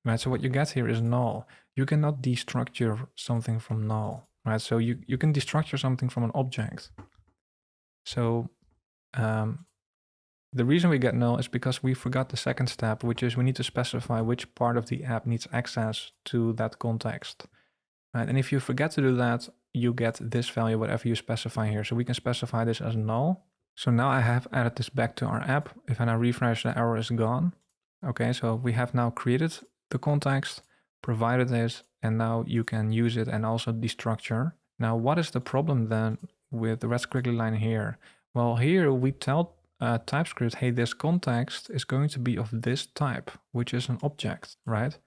Right? So what you get here is null. You cannot destructure something from null. Right? So you can destructure something from an object. So the reason we get null is because we forgot the second step, which is we need to specify which part of the app needs access to that context. Right? And if you forget to do that, you get this value, whatever you specify here. So we can specify this as null. So now I have added this back to our app. If I now refresh, the error is gone. Okay, so we have now created the context, provided this, and now you can use it and also destructure. Now, what is the problem then with the red squiggly line here? Well, here we tell TypeScript, hey, this context is going to be of this type, which is an object, right?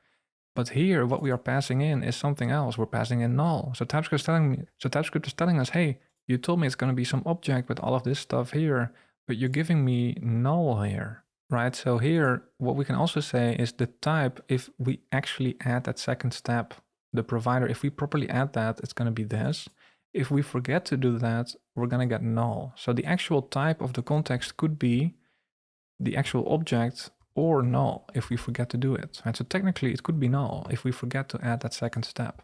But here, what we are passing in is something else. We're passing in null. So TypeScript is telling us, hey, you told me it's going to be some object with all of this stuff here, but you're giving me null here, right? So here, what we can also say is the type, if we actually add that second step, the provider, if we properly add that, it's going to be this. If we forget to do that, we're going to get null. So the actual type of the context could be the actual object or null if we forget to do it. And so technically it could be null if we forget to add that second step.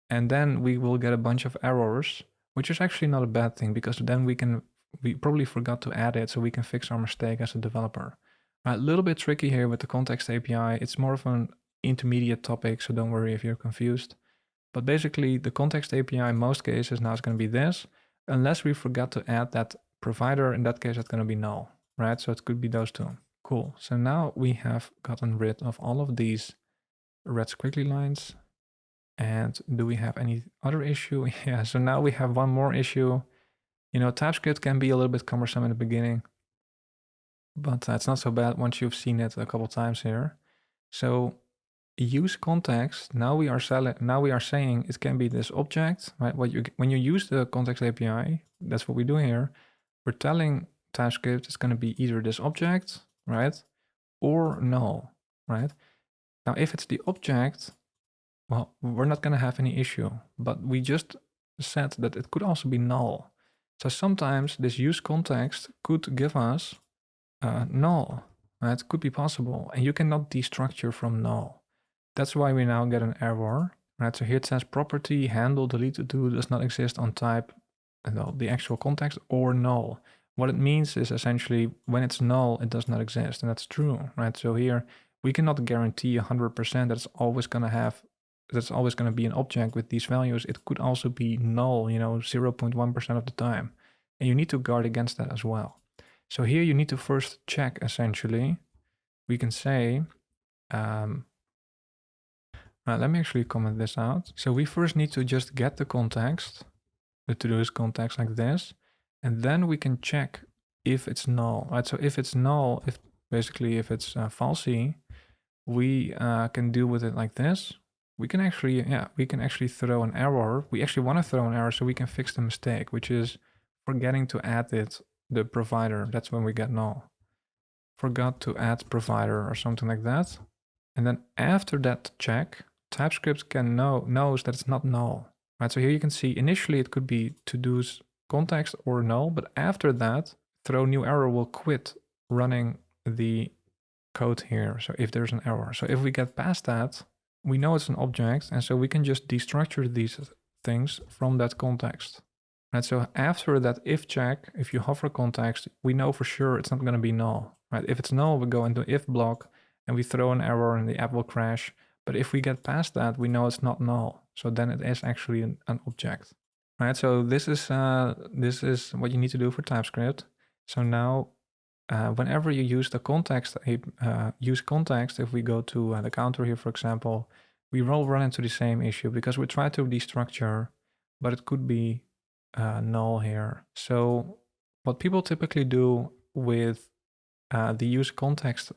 And then we will get a bunch of errors, which is actually not a bad thing because then we probably forgot to add it so we can fix our mistake as a developer. A little bit tricky here with the context API. It's more of an intermediate topic, so don't worry if you're confused. But basically the context API in most cases now is going to be this, unless we forgot to add that provider. In that case, it's going to be null, right? So it could be those two. Cool. So now we have gotten rid of all of these red squiggly lines. And do we have any other issue? Yeah, so now we have one more issue. You know, TypeScript can be a little bit cumbersome in the beginning, but it's not so bad once you've seen it a couple times here. So use context. Now we are saying it can be this object, right? When you use the context API, that's what we do here. We're telling TypeScript it's going to be either this object, right, or null, right? Now, if it's the object, well, we're not going to have any issue, but we just said that it could also be null. So sometimes this use context could give us null, right? It could be possible, and you cannot destructure from null. That's why we now get an error, right? So here it says property handle delete do does not exist on type, the actual context, or null. What it means is essentially when it's null, it does not exist, and that's true, right? So here we cannot guarantee 100% that it's always going to be an object with these values. It could also be null, 0.1% of the time, and you need to guard against that as well. So here you need to first check. Essentially, we can say, let me actually comment this out. So we first need to just get the context, the to-do context like this. And then we can check if it's null, right? So if it's null, if it's falsy, we can deal with it like this. We can actually throw an error. We actually want to throw an error so we can fix the mistake, which is forgetting to add the provider. That's when we get null. Forgot to add provider or something like that. And then after that check, TypeScript knows that it's not null, right? So here you can see initially it could be to-do's context or null, but after that, throw new error will quit running the code here. So if there's an error, so if we get past that, we know it's an object, and so we can just destructure these things from that context. Right? So after that if check, if you hover context, we know for sure it's not going to be null. Right? If it's null, we go into if block, and we throw an error and the app will crash. But if we get past that, we know it's not null. So then it is actually an object. Right, so this is what you need to do for TypeScript. So now, whenever you use the context, use context, if we go to the counter here, for example, we will run into the same issue because we try to destructure, but it could be null here. So what people typically do with the use context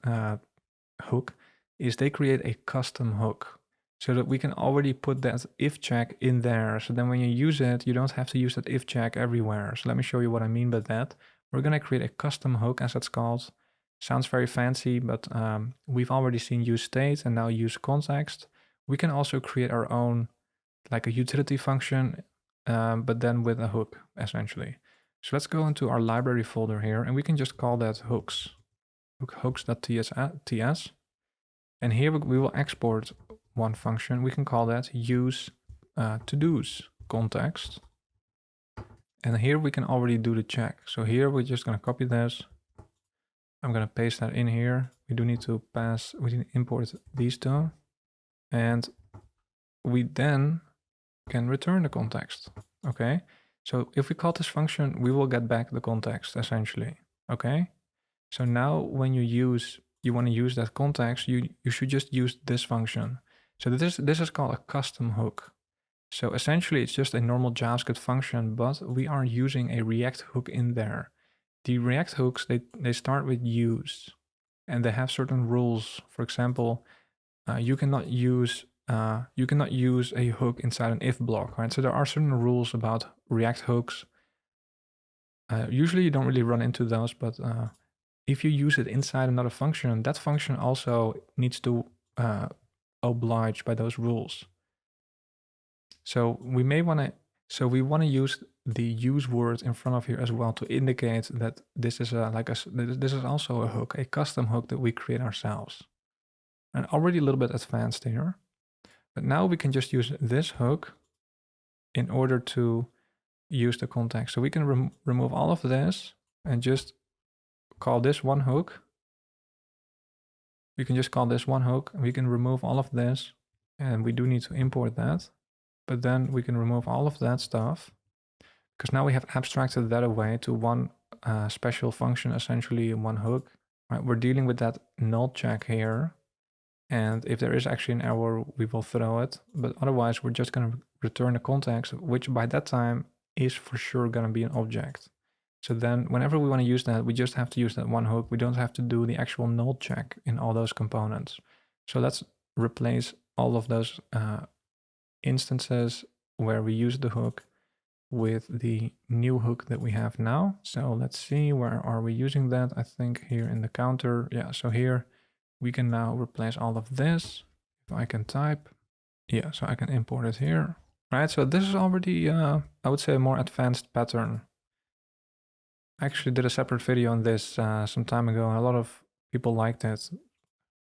hook is they create a custom hook so that we can already put that if check in there. So then when you use it, you don't have to use that if check everywhere. So let me show you what I mean by that. We're going to create a custom hook, as it's called. Sounds very fancy, but we've already seen useState and now use context. We can also create our own, like a utility function, but then with a hook, essentially. So let's go into our library folder here, and we can just call that hooks, hooks.ts. And here we will export one function. We can call that use Todos Context. And here we can already do the check. So here we're just going to copy this. I'm going to paste that in here. We need to import these two. And we then can return the context. Okay. So if we call this function, we will get back the context essentially. Okay. So now when you want to use that context, you should just use this function. So this is called a custom hook. So essentially it's just a normal JavaScript function, but we are using a React hook in there. The React hooks, they start with use, and they have certain rules. For example, you cannot use a hook inside an if block, right? So there are certain rules about React hooks. Usually you don't really run into those, but if you use it inside another function, that function also needs to oblige by those rules. So we want to use the use word in front of here as well to indicate that this is this is also a hook, a custom hook that we create ourselves. And already a little bit advanced here, but now we can just use this hook in order to use the context. So we can remove all of this and just call this one hook. We can just call this one hook, and we can remove all of this, and we do need to import that. But then we can remove all of that stuff because now we have abstracted that away to one special function, essentially one hook. Right, we're dealing with that null check here. And if there is actually an error, we will throw it. But otherwise, we're just going to return the context, which by that time is for sure going to be an object. So then whenever we want to use that, we just have to use that one hook. We don't have to do the actual null check in all those components. So let's replace all of those instances where we use the hook with the new hook that we have now. So let's see, where are we using that? I think here in the counter. Yeah, so here we can now replace all of this. If I can type, yeah, so I can import it here. Right, so this is already, I would say, a more advanced pattern. I actually did a separate video on this some time ago, and a lot of people liked it.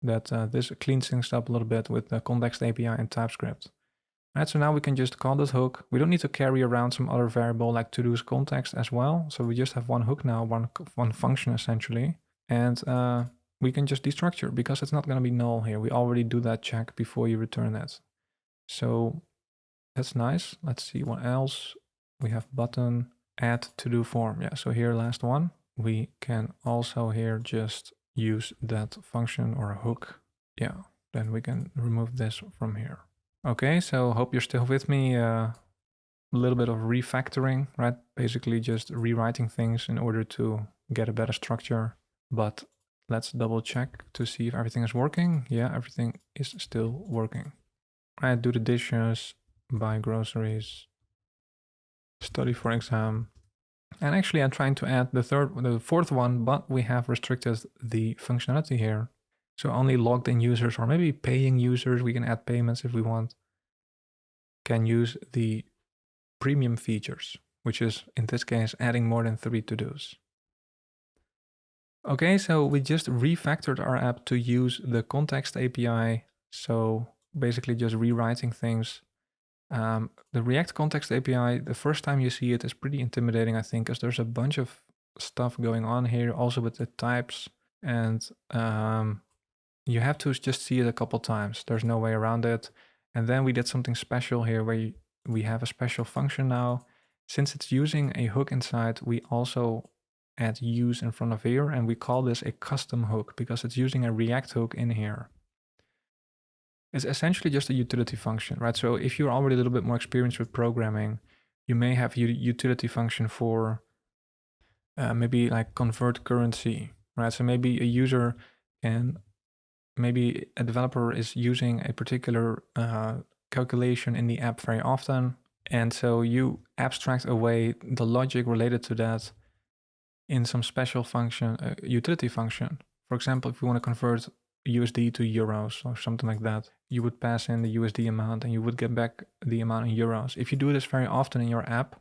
That this cleans things up a little bit with the context API and TypeScript. Right, so now we can just call this hook. We don't need to carry around some other variable like Todos Context as well. So we just have one hook now, one function essentially. And we can just destructure because it's not going to be null here. We already do that check before you return it. So that's nice. Let's see what else. We have button, add to do form. Yeah, so here, last one. We can also here just use that function or a hook. Yeah, then we can remove this from here. Okay, so hope you're still with me. A little bit of refactoring, right? Basically just rewriting things in order to get a better structure. But let's double check to see if everything is working. Yeah, everything is still working. I do the dishes, buy groceries, study for exam. And actually I'm trying to add the fourth one, but we have restricted the functionality here. So only logged in users or maybe paying users, we can add payments if we want, can use the premium features, which is in this case adding more than 3 to-dos. Okay, so we just refactored our app to use the context API. So basically just rewriting things. The React context API, the first time you see it is pretty intimidating, I think, because there's a bunch of stuff going on here, also with the types. And You have to just see it a couple times. There's no way around it. And then we did something special here where we have a special function now. Since it's using a hook inside, we also add use in front of here, and we call this a custom hook because it's using a React hook in here. It's essentially just a utility function, right? So if you're already a little bit more experienced with programming, you may have a utility function for maybe like convert currency, right? So maybe a user can, maybe a developer is using a particular calculation in the app very often. And so you abstract away the logic related to that in some special function, utility function. For example, if you want to convert USD to euros or something like that, you would pass in the USD amount and you would get back the amount in euros. If you do this very often in your app,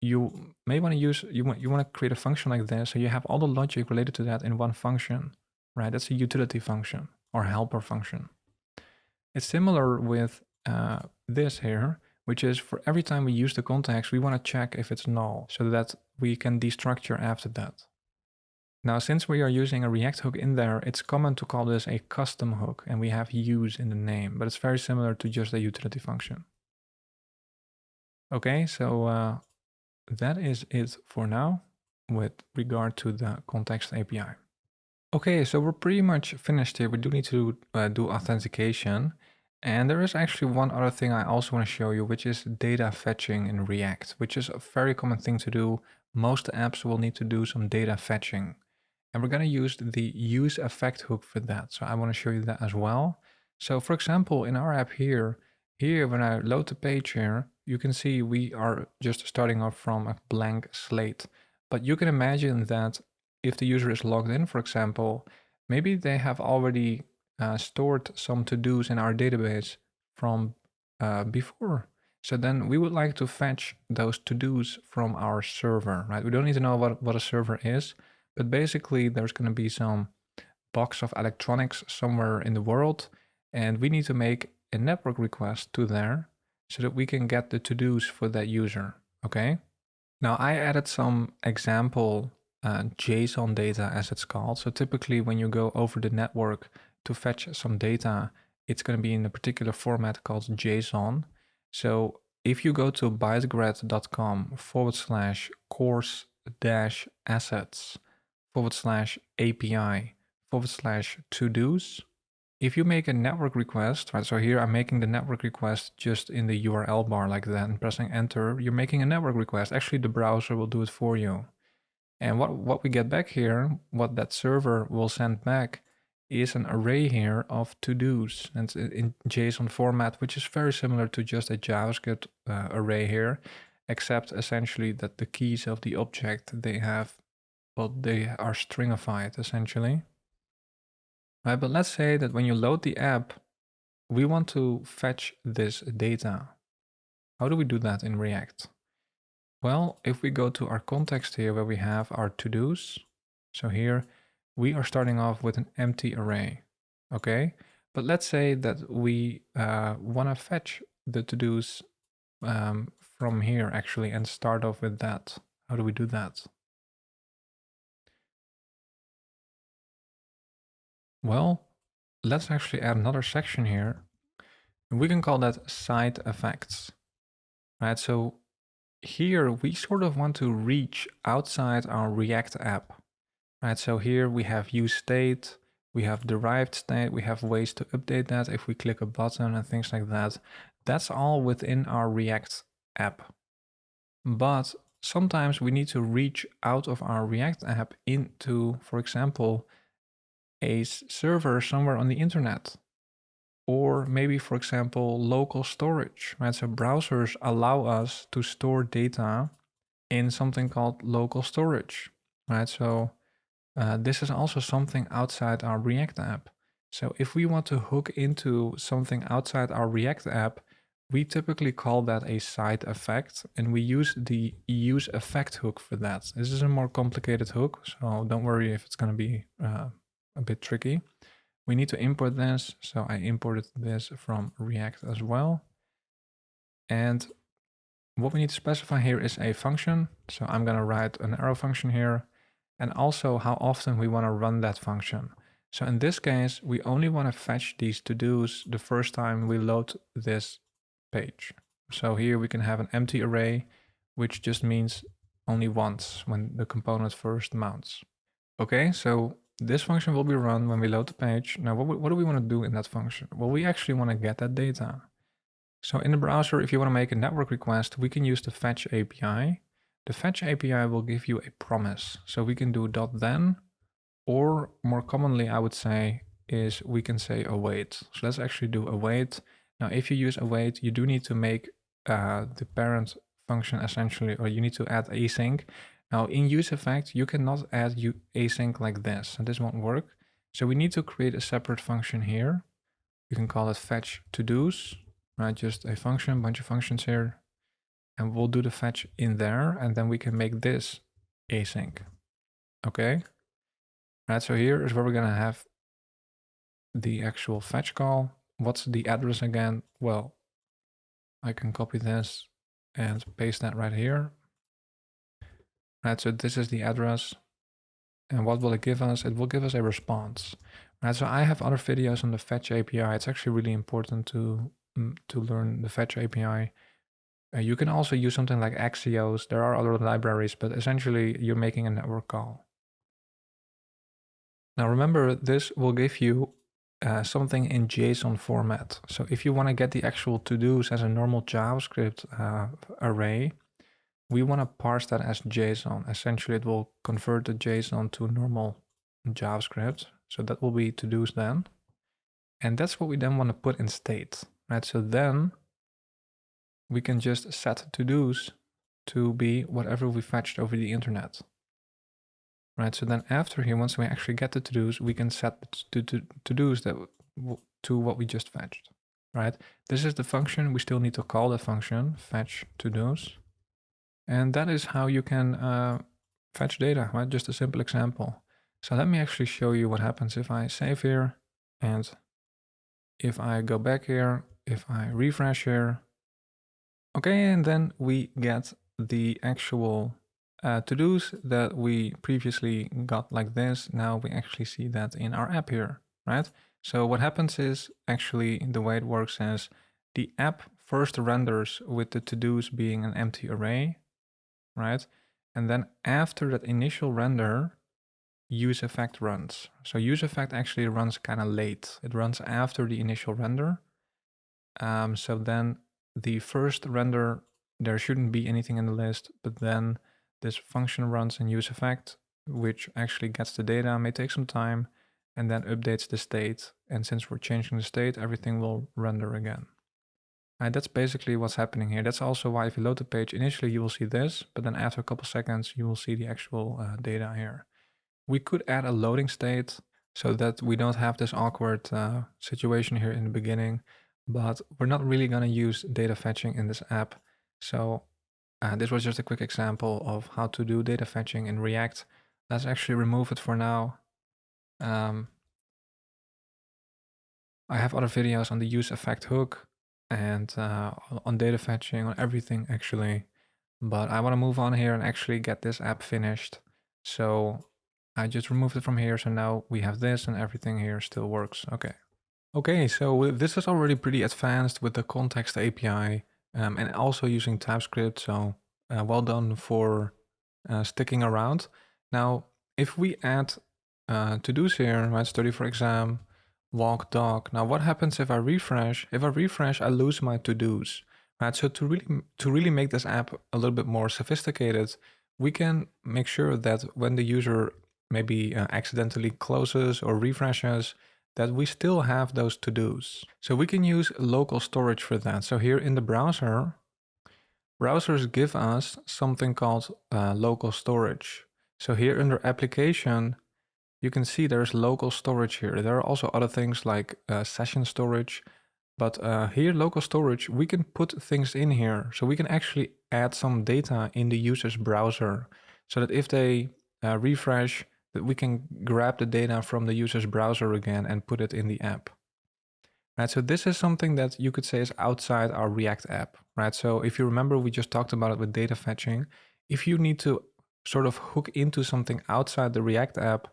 you may want to use, you want to create a function like this, so you have all the logic related to that in one function, right? That's a utility function or helper function. It's similar with this here, which is for every time we use the context, we want to check if it's null so that we can destructure after that. Now, since we are using a React hook in there, it's common to call this a custom hook, and we have use in the name, but it's very similar to just a utility function. Okay, so that is it for now with regard to the context API. Okay, so we're pretty much finished here. We do need to do authentication. And there is actually one other thing I also want to show you, which is data fetching in React, which is a very common thing to do. Most apps will need to do some data fetching. And we're going to use the useEffect hook for that. So I want to show you that as well. So for example, in our app here, when I load the page here, you can see we are just starting off from a blank slate. But you can imagine that if the user is logged in, for example, maybe they have already stored some to-dos in our database from before. So then we would like to fetch those to-dos from our server, right? We don't need to know what a server is, but basically there's going to be some box of electronics somewhere in the world, and we need to make a network request to there so that we can get the to-dos for that user, okay? Now I added some example JSON data, as it's called. So typically when you go over the network to fetch some data, it's going to be in a particular format called JSON. So if you go to bytegrid.com/course-assets/API/to-dos, if you make a network request, right? So here I'm making the network request just in the URL bar like that and pressing enter, you're making a network request. Actually, the browser will do it for you. And what we get back here, what that server will send back is an array here of to-dos, and in JSON format, which is very similar to just a JavaScript array here, except essentially that the keys of the object they are stringified essentially. Right, but let's say that when you load the app, we want to fetch this data. How do we do that in React? Well, if we go to our context here where we have our to-dos, so here we are starting off with an empty array, okay? But let's say that we want to fetch the to-dos from here actually and start off with that. How do we do that? Well, let's actually add another section here. We can call that side effects, right? So here we sort of want to reach outside our React app, right? So here we have useState, we have derived state, we have ways to update that if we click a button and things like that. That's all within our React app. But sometimes we need to reach out of our React app into, for example, a server somewhere on the internet. Or maybe, for example, local storage, right? So browsers allow us to store data in something called local storage, right? So this is also something outside our React app. So if we want to hook into something outside our React app, we typically call that a side effect, and we use the useEffect hook for that. This is a more complicated hook, so don't worry if it's going to be a bit tricky. We need to import this, so I imported this from React as well. And what we need to specify here is a function. So I'm going to write an arrow function here, and also how often we want to run that function. So in this case, we only want to fetch these to-dos the first time we load this page. So here we can have an empty array, which just means only once when the component first mounts. Okay, so this function will be run when we load the page. Now, what do we want to do in that function? Well, we actually want to get that data. So in the browser, if you want to make a network request, we can use the fetch API. The fetch API will give you a promise. So we can do .then, or more commonly, I would say, is we can say await. So let's actually do await. Now, if you use await, you do need to make the parent function essentially, or you need to add async. Now in useEffect, you cannot add async like this, and this won't work. So we need to create a separate function here. You can call it fetch to-dos, right? Just a function, bunch of functions here. And we'll do the fetch in there, and then we can make this async. Okay. Right, so here is where we're gonna have the actual fetch call. What's the address again? Well, I can copy this and paste that right here. Right, so this is the address. And what will it give us? It will give us a response. Right, so I have other videos on the fetch API. It's actually really important to learn the fetch API. You can also use something like Axios. There are other libraries, but essentially you're making a network call. Now remember, this will give you something in JSON format. So if you want to get the actual to-dos as a normal JavaScript array, we want to parse that as JSON. Essentially, it will convert the JSON to normal JavaScript. So that will be to-dos then. And that's what we then want to put in state, right? So then we can just set to-dos to be whatever we fetched over the internet. Right, so then after here, once we actually get the to-dos, we can set the to-dos to what we just fetched, right? This is the function. We still need to call the function fetch to-dos. And that is how you can fetch data, right? Just a simple example. So let me actually show you what happens if I save here, and if I go back here, if I refresh here. Okay, and then we get the actual to-dos that we previously got like this. Now we actually see that in our app here, right? So what happens is, actually the way it works is the app first renders with the to-dos being an empty array, right? And then after that initial render, useEffect runs. So useEffect actually runs kind of late. It runs after the initial render. So then the first render, there shouldn't be anything in the list, but then this function runs in useEffect, which actually gets the data, may take some time, and then updates the state. And since we're changing the state, everything will render again. And that's basically what's happening here. That's also why if you load the page, initially you will see this, but then after a couple seconds, you will see the actual data here. We could add a loading state so that we don't have this awkward situation here in the beginning, but we're not really going to use data fetching in this app. So this was just a quick example of how to do data fetching in React. Let's actually remove it for now. I have other videos on the useEffect hook and on data fetching, on everything actually. But I want to move on here and actually get this app finished. So I just removed it from here. So now we have this and everything here still works. Okay. Okay, so this is already pretty advanced with the context API and also using TypeScript. So well done for sticking around. Now, if we add to-dos here, right, study for exam, walk, dog. Now, what happens if I refresh? If I refresh, I lose my to-dos. Right, so to really make this app a little bit more sophisticated, we can make sure that when the user maybe accidentally closes or refreshes, that we still have those to-dos. So we can use local storage for that. So here in the browser, browsers give us something called local storage. So here under application, you can see there's local storage here. There are also other things like session storage, but here local storage, we can put things in here. So we can actually add some data in the user's browser so that if they refresh, that we can grab the data from the user's browser again and put it in the app. Right, so this is something that you could say is outside our React app, right? So if you remember, we just talked about it with data fetching. If you need to sort of hook into something outside the React app,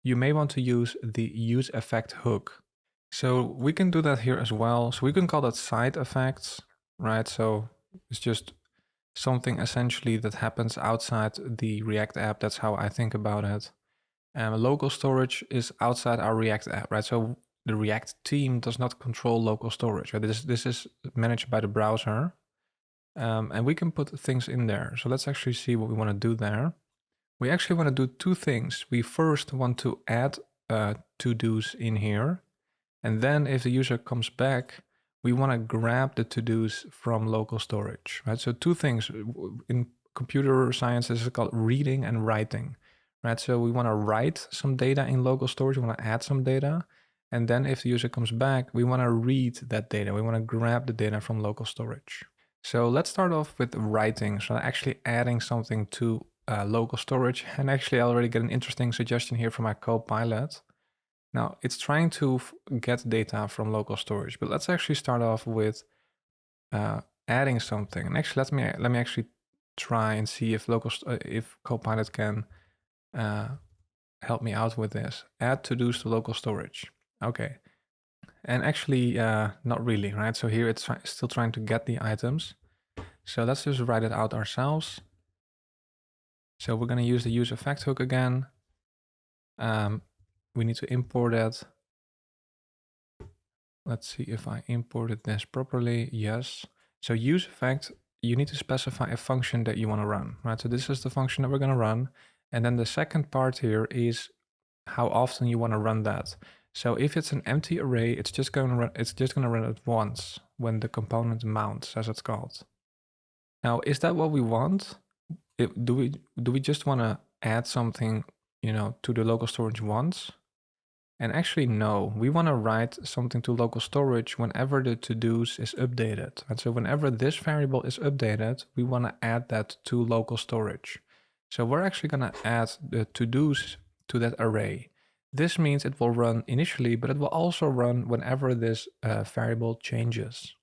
you may want to use the useEffect hook. So we can do that here as well. So we can call that side effects, right? So it's just something essentially that happens outside the React app. That's how I think about it. Local storage is outside our React app, right? So the React team does not control local storage. Right? This is managed by the browser, and we can put things in there. So let's actually see what we want to do there. We actually want to do two things. We first want to add to-dos in here, and then if the user comes back, we want to grab the to-dos from local storage, right? So two things in computer science, this is called reading and writing, right? So we want to write some data in local storage, we want to add some data, and then if the user comes back, we want to read that data. We want to grab the data from local storage. So let's start off with writing. So actually adding something to local storage, and actually I already get an interesting suggestion here from my Copilot. Now it's trying to get data from local storage, but let's actually start off with adding something. And actually, let me actually try and see if if Copilot can help me out with this. Add to-dos to local storage. Okay, and actually not really, right? So here it's still trying to get the items. So let's just write it out ourselves. So we're going to use the useEffect hook again. We need to import it. Let's see if I imported this properly. Yes. So useEffect, you need to specify a function that you want to run, right? So this is the function that we're going to run. And then the second part here is how often you want to run that. So if it's an empty array, it's just going to run it once when the component mounts, as it's called. Now, is that what we want? Do we just want to add something, to the local storage once? And actually, no, we want to write something to local storage whenever the to-dos is updated. And so whenever this variable is updated, we want to add that to local storage. So we're actually going to add the to-dos to that array. This means it will run initially, but it will also run whenever this variable changes.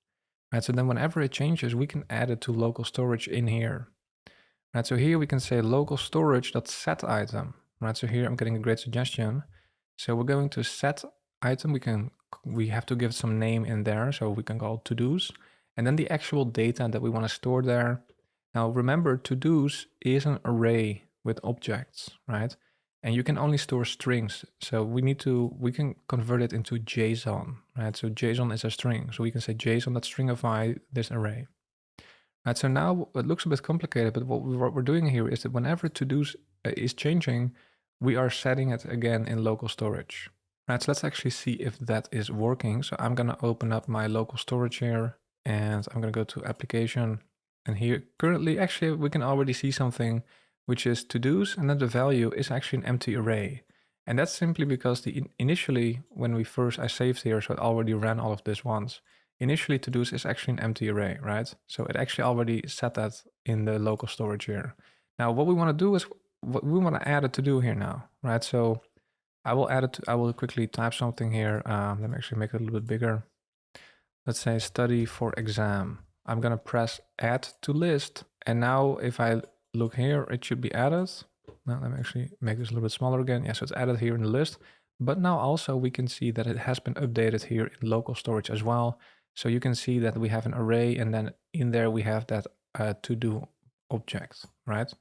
Right, so then whenever it changes, we can add it to local storage in here. Right, so here we can say local storage.set item. Right, so here I'm getting a great suggestion. So we're going to set item. We have to give some name in there, so we can call to-dos, and then the actual data that we want to store there. Now remember, to-dos is an array with objects, right? And you can only store strings. So we can convert it into JSON, right? So JSON is a string. So we can say JSON.stringify this array. Right, so now it looks a bit complicated, but what we're doing here is that whenever to-dos is changing, we are setting it again in local storage. Right, so let's actually see if that is working. So I'm going to open up my local storage here, and I'm going to go to application. And here currently, actually, we can already see something, which is to-dos, and then the value is actually an empty array. And that's simply because initially, when I saved here, so it already ran all of this once. Initially, to-dos is actually an empty array, right? So it actually already set that in the local storage here. Now, what we want to do is we want to add a to-do here now, right? So I will quickly type something here. Let me actually make it a little bit bigger. Let's say study for exam. I'm going to press add to list. And now if I look here, it should be added. Now let me actually make this a little bit smaller again. Yeah, so it's added here in the list. But now also we can see that it has been updated here in local storage as well. So you can see that we have an array, and then in there we have that to-do object, right?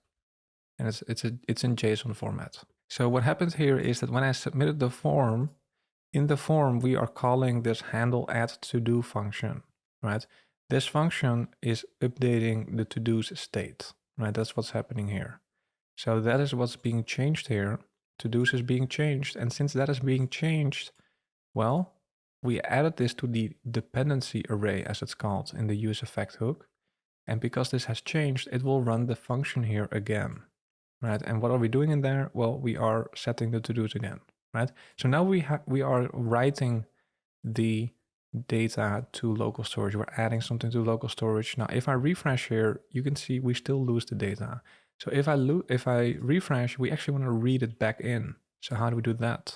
And it's in JSON format. So what happens here is that when I submitted the form, in the form we are calling this handle add to-do function, right? This function is updating the to-do's state, right? That's what's happening here. So that is what's being changed here. To-do's is being changed, and since that is being changed, well, we added this to the dependency array, as it's called, in the useEffect hook. And because this has changed, it will run the function here again, right? And what are we doing in there? Well, we are setting the to-dos again, right? So now we are writing the data to local storage. We're adding something to local storage. Now, if I refresh here, you can see we still lose the data. So if I refresh, we actually want to read it back in. So how do we do that?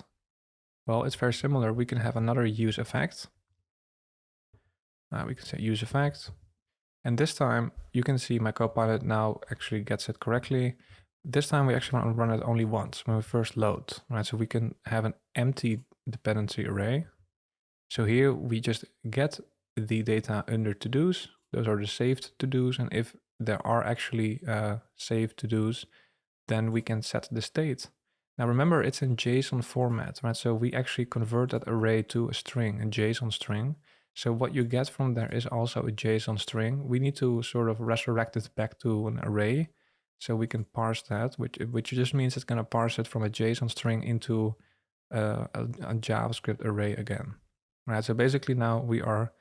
Well, it's very similar. We can have another useEffect. We can say useEffect. And this time you can see my Copilot now actually gets it correctly. this time we actually want to run it only once when we first load, right? So we can have an empty dependency array. So here we just get the data under to-dos. Those are the saved to-dos. And if there are actually saved to-dos, then we can set the state. Now remember, it's in JSON format, right? So we actually convert that array to a string, a JSON string. So what you get from there is also a JSON string. We need to sort of resurrect it back to an array. So we can parse that, which just means it's going to parse it from a JSON string into a JavaScript array again. Right, so basically now we are,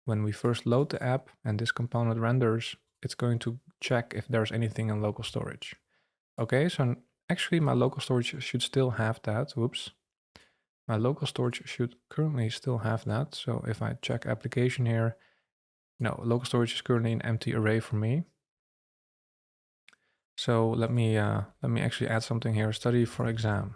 when we first load the app and this component renders, it's going to check if there's anything in local storage. Okay, so actually my local storage should still have that. Whoops. My local storage should currently still have that. So if I check application here, no, local storage is currently an empty array for me. So let me actually add something here. Study for exam.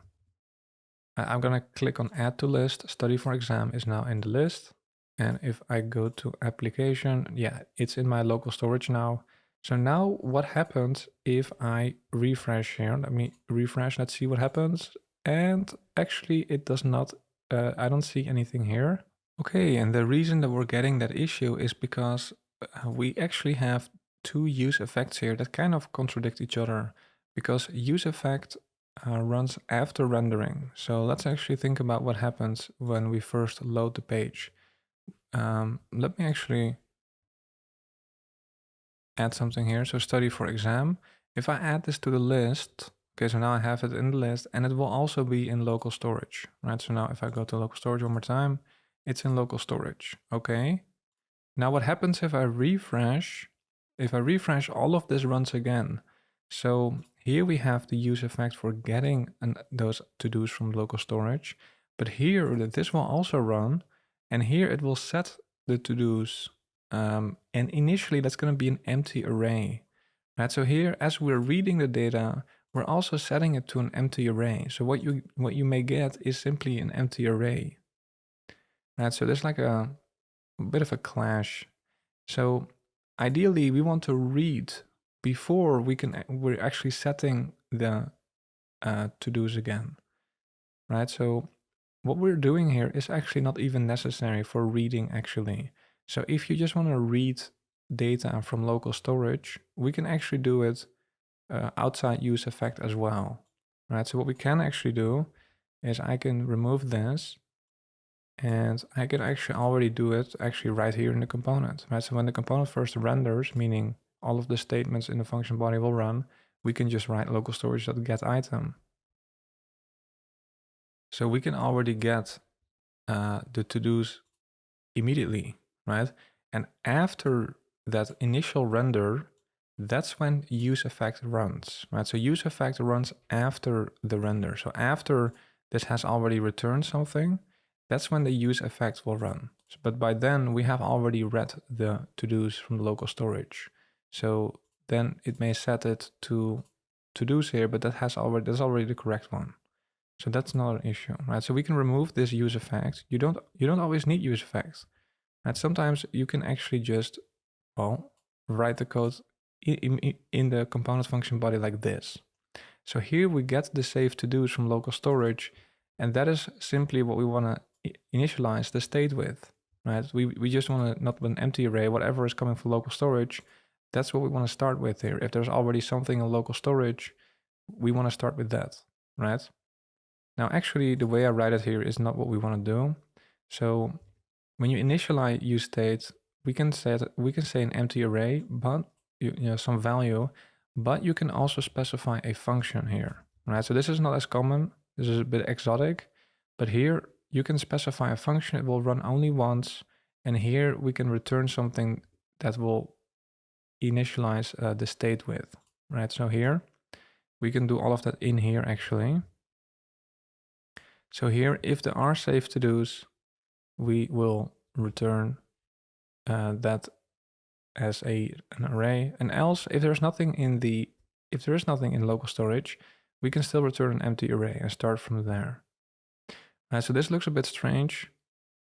I'm gonna click on add to list. Study for exam is now in the list. And if I go to application, yeah, it's in my local storage now. So now what happens if I refresh here? Let me refresh, let's see what happens. And actually it does not, I don't see anything here. Okay, and the reason that we're getting that issue is because we actually have two useEffects here that kind of contradict each other, because useEffect runs after rendering. So let's actually think about what happens when we first load the page. Let me actually add something here. So study for exam. If I add this to the list, okay, so now I have it in the list and it will also be in local storage, right? So now if I go to local storage one more time, it's in local storage, okay? Now what happens if I refresh? If I refresh, all of this runs again. So here we have the useEffect for getting those to-dos from local storage, but here this will also run, and here it will set the to-dos. And initially that's going to be an empty array, right? So here, as we're reading the data, we're also setting it to an empty array. So what you may get is simply an empty array, right? So there's like a bit of a clash. So ideally, we want to read before we're actually setting the to-dos again, right? So what we're doing here is actually not even necessary for reading actually. So if you just want to read data from local storage, we can actually do it outside useEffect as well, right? So what we can actually do is I can remove this and I can actually already do it actually right here in the component, right? So when the component first renders, meaning all of the statements in the function body will run, we can just write local storage.get item. So we can already get the to-dos immediately, right? And after that initial render, that's when useEffect runs, right? So useEffect runs after the render. So after this has already returned something, that's when the useEffect will run. But by then we have already read the to-dos from the local storage. So then it may set it to to-dos here, but that's already the correct one. So that's not an issue, right? So we can remove this useEffect. You don't always need useEffect, right? Sometimes you can actually just, well, write the code in the component function body like this. So here we get the save to-dos from local storage, and that is simply what we want to initialize the state with, right? We just want to, not with an empty array, whatever is coming from local storage, that's what we want to start with here. If there's already something in local storage, we want to start with that, right? Now, actually, the way I write it here is not what we want to do. So when you initialize useState, we can say an empty array, but some value, but you can also specify a function here, right? So this is not as common. This is a bit exotic, but here you can specify a function. It will run only once, and here we can return something that will initialize the state with, right? So here we can do all of that in here actually. So here, if there are saved to-dos, we will return that as an array. And else, if there is nothing in local storage, we can still return an empty array and start from there. So this looks a bit strange.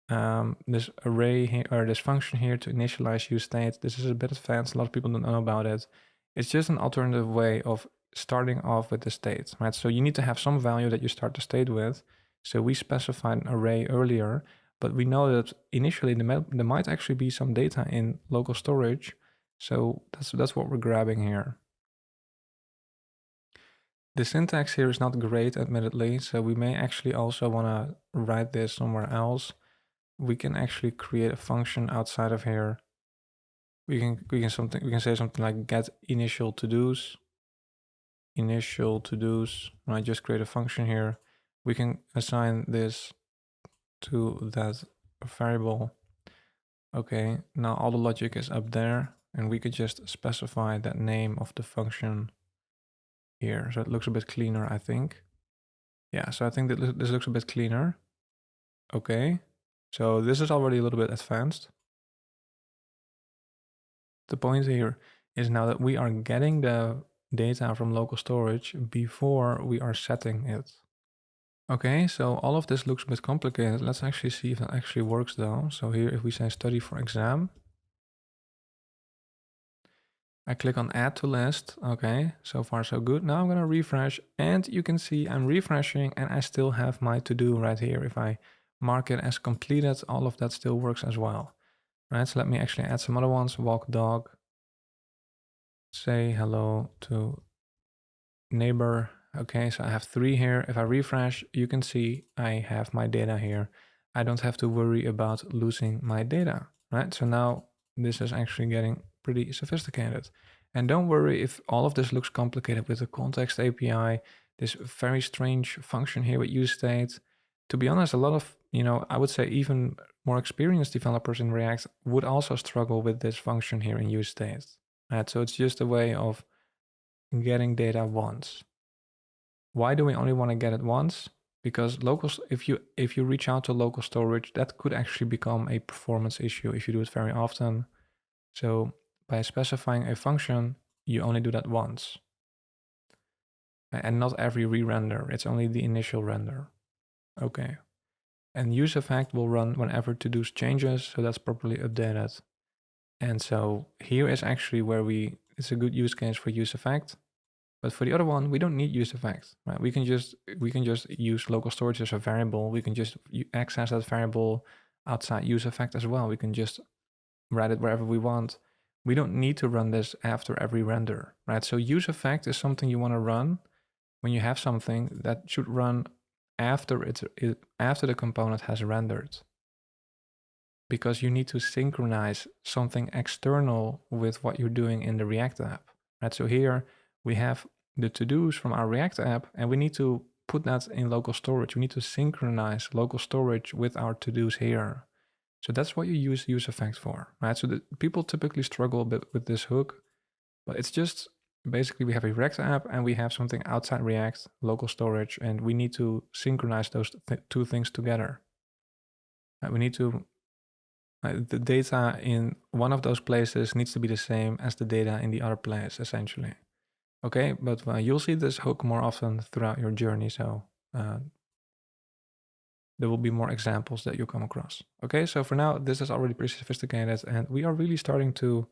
This array here, or this function here to initialize useState, this is a bit advanced. A lot of people don't know about it. It's just an alternative way of starting off with the state, right? So you need to have some value that you start the state with. So we specified an array earlier, but we know that initially there might actually be some data in local storage. So that's what we're grabbing here. The syntax here is not great, admittedly, so we may actually also want to write this somewhere else. We can actually create a function outside of here. We can say something like get initial to-dos. Right, just create a function here. We can assign this to that variable. Okay, now all the logic is up there, and we could just specify that name of the function here. So it looks a bit cleaner, I think. Yeah, so I think that this looks a bit cleaner. Okay, so this is already a little bit advanced. The point here is now that we are getting the data from local storage before we are setting it. Okay, so all of this looks a bit complicated. Let's actually see if that actually works though. So here, if we say study for exam, I click on add to list. Okay, so far so good. Now I'm gonna refresh, and you can see I'm refreshing and I still have my to-do right here. If I mark it as completed, all of that still works as well. Right, so let me actually add some other ones. Walk dog, say hello to neighbor. Okay, so I have 3 here. If I refresh, you can see I have my data here. I don't have to worry about losing my data, right? So now this is actually getting pretty sophisticated. And don't worry if all of this looks complicated with the context API, this very strange function here with useState. To be honest, a lot of, I would say even more experienced developers in React would also struggle with this function here in useState. Right? So it's just a way of getting data once. Why do we only want to get it once? Because if you reach out to local storage, that could actually become a performance issue if you do it very often. So by specifying a function, you only do that once. And not every re-render, it's only the initial render. Okay. And useEffect will run whenever to-dos changes, so that's properly updated. And so here is actually where it's a good use case for useEffect. But for the other one, we don't need useEffect, right? We can just use local storage as a variable. We can just access that variable outside useEffect as well. We can just write it wherever we want. We don't need to run this after every render, right? So useEffect is something you want to run when you have something that should run after the component has rendered, because you need to synchronize something external with what you're doing in the React app, right? So here we have the to-dos from our React app, and we need to put that in local storage. We need to synchronize local storage with our to-dos here. So that's what you use useEffect for, right? So people typically struggle a bit with this hook, but it's just basically we have a React app and we have something outside React, local storage, and we need to synchronize those two things together. We need to, the data in one of those places needs to be the same as the data in the other place, essentially. Okay, but you'll see this hook more often throughout your journey, so there will be more examples that you'll come across. Okay, so for now, this is already pretty sophisticated, and we are really starting to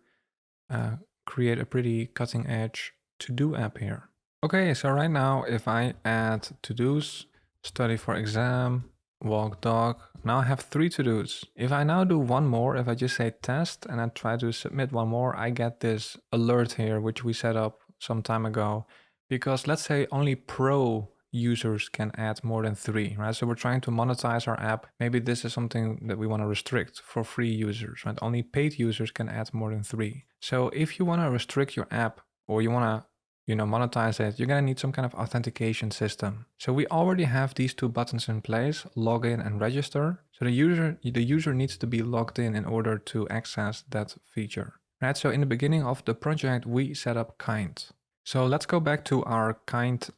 create a pretty cutting edge to-do app here. Okay, so right now, if I add to-dos, study for exam, walk dog, now I have 3 to-dos. If I now do one more, if I just say test and I try to submit one more, I get this alert here, which we set up some time ago, because let's say only pro users can add more than 3, right? So we're trying to monetize our app. Maybe this is something that we want to restrict for free users, right? Only paid users can add more than 3. So if you want to restrict your app, or you want to monetize it, you're going to need some kind of authentication system. So we already have these 2 buttons in place, login and register. So the user needs to be logged in order to access that feature. Right, so in the beginning of the project, we set up Kind. So let's go back to our Kind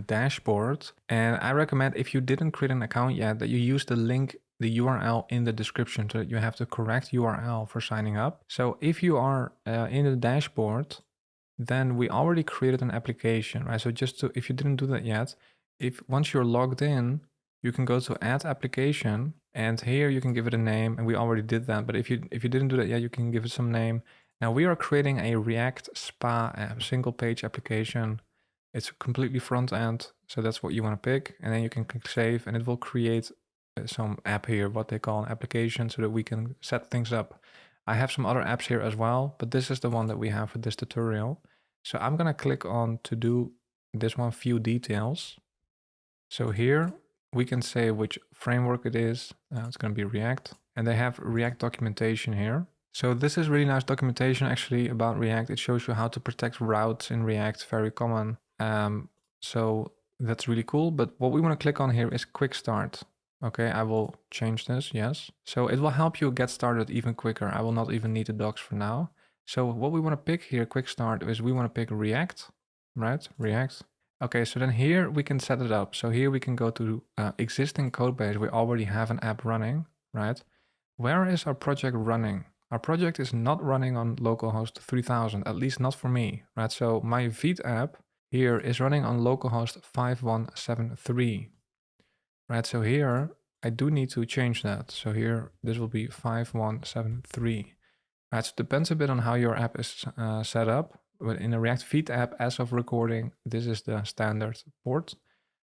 dashboard. And I recommend, if you didn't create an account yet, that you use the link, the URL in the description, so that you have the correct URL for signing up. So if you are in the dashboard, then we already created an application, right? So if you didn't do that yet, once you're logged in, you can go to add application, and here you can give it a name, and we already did that. But if you didn't do that yet, you can give it some name. Now we are creating a React SPA app, single page application, It's completely front end, so that's what you want to pick. And then you can click save and it will create some app here, what they call an application, so that we can set things up. I have some other apps here as well, but this is the one that we have for this tutorial. So I'm gonna click on to do this one, view details. So here we can say which framework it is. It's gonna be React, and they have React documentation here. So this is really nice documentation actually about React. It shows you how to protect routes in React, very common. So that's really cool. But what we want to click on here is quick start. Okay, I will change this, yes. So it will help you get started even quicker. I will not even need the docs for now. So what we want to pick here, quick start, is we want to pick React, right? React. Okay, so then here we can set it up. So here we can go to existing code base. We already have an app running, right? Where is our project running? Our project is not running on localhost 3000, at least not for me, right? So my Vite app here is running on localhost 5173, right? So here I do need to change that. So here this will be 5173, right? So it depends a bit on how your app is set up. But in a React Vite app, as of recording, this is the standard port.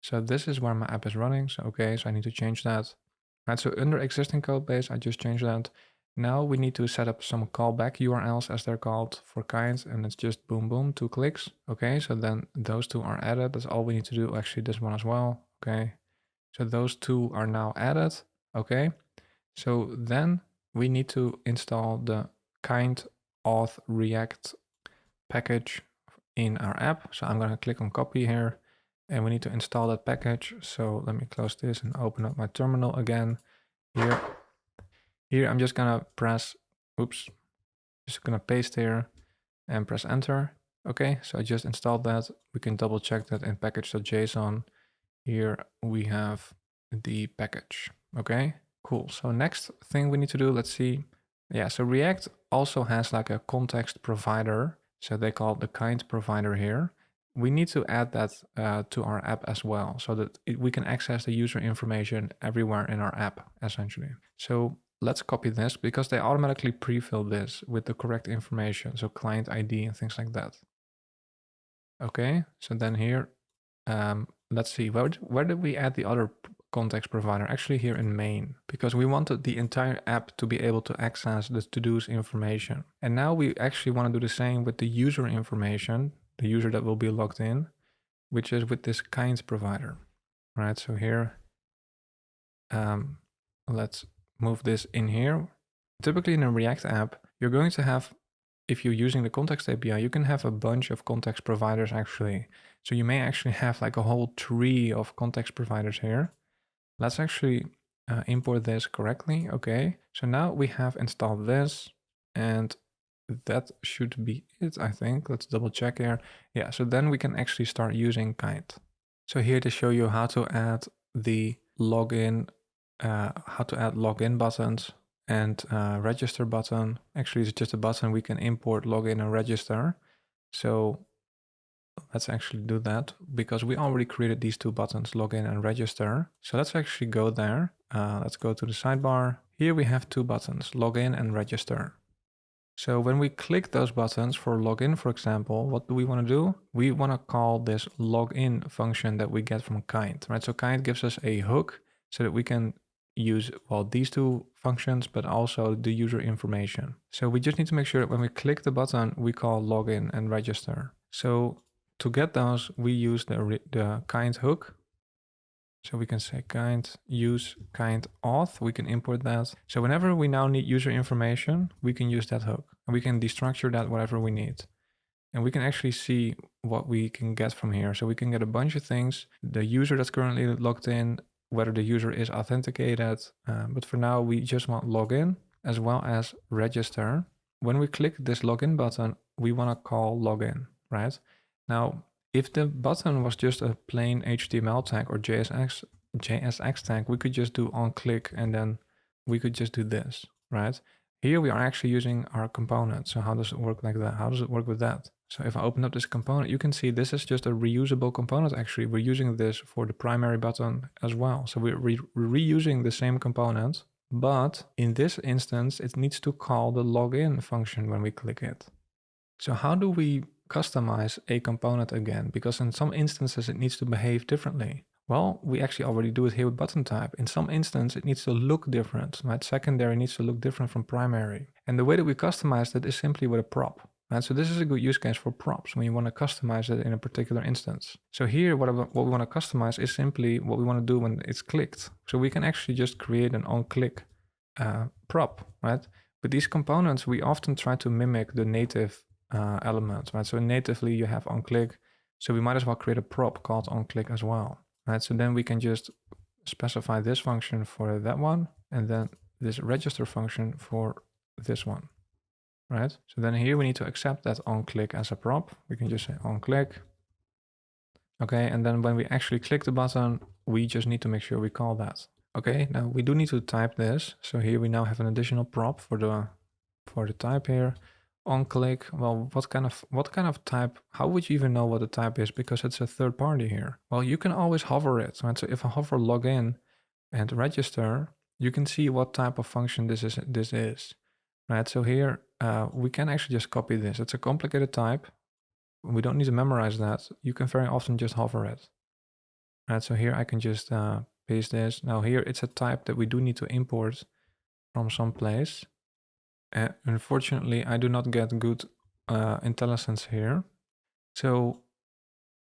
So this is where my app is running. So okay, so I need to change that. Right, so under existing code base, I just changed that. Now we need to set up some callback URLs, as they're called, for kind, and it's just boom, boom, 2 clicks. Okay, so then those 2 are added. That's all we need to do. Actually, this one as well. Okay, so those 2 are now added. Okay, so then we need to install the kind auth React package in our app. So I'm going to click on copy here. And we need to install that package. So let me close this and open up my terminal again. Here I'm just gonna press, just gonna paste here and press enter. Okay, so I just installed that. We can double check that in package.json. Here we have the package. Okay, cool. So next thing we need to do, let's see. Yeah, so React also has like a context provider. So they call it the kind provider here. We need to add that to our app as well, so that we can access the user information everywhere in our app, essentially. So let's copy this, because they automatically pre-fill this with the correct information, so client ID and things like that. Okay, so then here, let's see, where did we add the other context provider? Actually here in main, because we wanted the entire app to be able to access the to-dos information. And now we actually want to do the same with the user information, the user that will be logged in, which is with this kind provider, right? So here, let's move this in here. Typically in a React app, you're going to have, if you're using the context API, you can have a bunch of context providers actually. So you may actually have like a whole tree of context providers here. Let's actually import this correctly. Okay, so now we have installed this, and that should be it, I think. Let's double check here. Yeah, so then we can actually start using kind. So here to show you how to add the login, buttons and register button. Actually, it's just a button we can import, login and register. So let's actually do that, because we already created these 2 buttons, login and register. So let's actually go there. Let's go to the sidebar. Here we have 2 buttons, login and register. So when we click those buttons for login, for example, what do we want to do? We want to call this login function that we get from kind, right? So kind gives us a hook so that we can use, well, these 2 functions, but also the user information. So we just need to make sure that when we click the button, we call login and register. So to get those, we use the kind hook. So we can say kind use kind auth. We can import that. So whenever we now need user information, we can use that hook, and we can destructure that whatever we need. And we can actually see what we can get from here. So we can get a bunch of things. The user that's currently logged in, whether the user is authenticated. But for now, we just want login as well as register. When we click this login button, we want to call login, right? Now, if the button was just a plain HTML tag or JSX tag, we could just do on click and then we could just do this, right? Here we are actually using our component. So how does it work like that? How does it work with that? So if I open up this component, you can see this is just a reusable component. Actually, we're using this for the primary button as well. So we're reusing the same component, but in this instance, it needs to call the login function when we click it. So how do we customize a component again? Because in some instances it needs to behave differently. Well, we actually already do it here with button type. In some instance, it needs to look different, right? Secondary needs to look different from primary. And the way that we customize that is simply with a prop, right? So this is a good use case for props when you want to customize it in a particular instance. So here, what we want to customize is simply what we want to do when it's clicked. So we can actually just create an on-click prop, right? With these components, we often try to mimic the native elements, right? So natively you have on-click, so we might as well create a prop called on-click as well. Right, so then we can just specify this function for that one, and then this register function for this one, right? So then here we need to accept that on-click as a prop. We can just say on-click. Okay, and then when we actually click the button, we just need to make sure we call that. Okay, now we do need to type this. So here we now have an additional prop for the type here. On click, well, what kind of type? How would you even know what the type is? Because it's a third party here. Well, you can always hover it, right? So if I hover login and register, you can see what type of function this is, right? So here we can actually just copy this. It's a complicated type. We don't need to memorize that. You can very often just hover it, right? So here I can just paste this. Now here it's a type that we do need to import from some place. Unfortunately, I do not get good IntelliSense here. So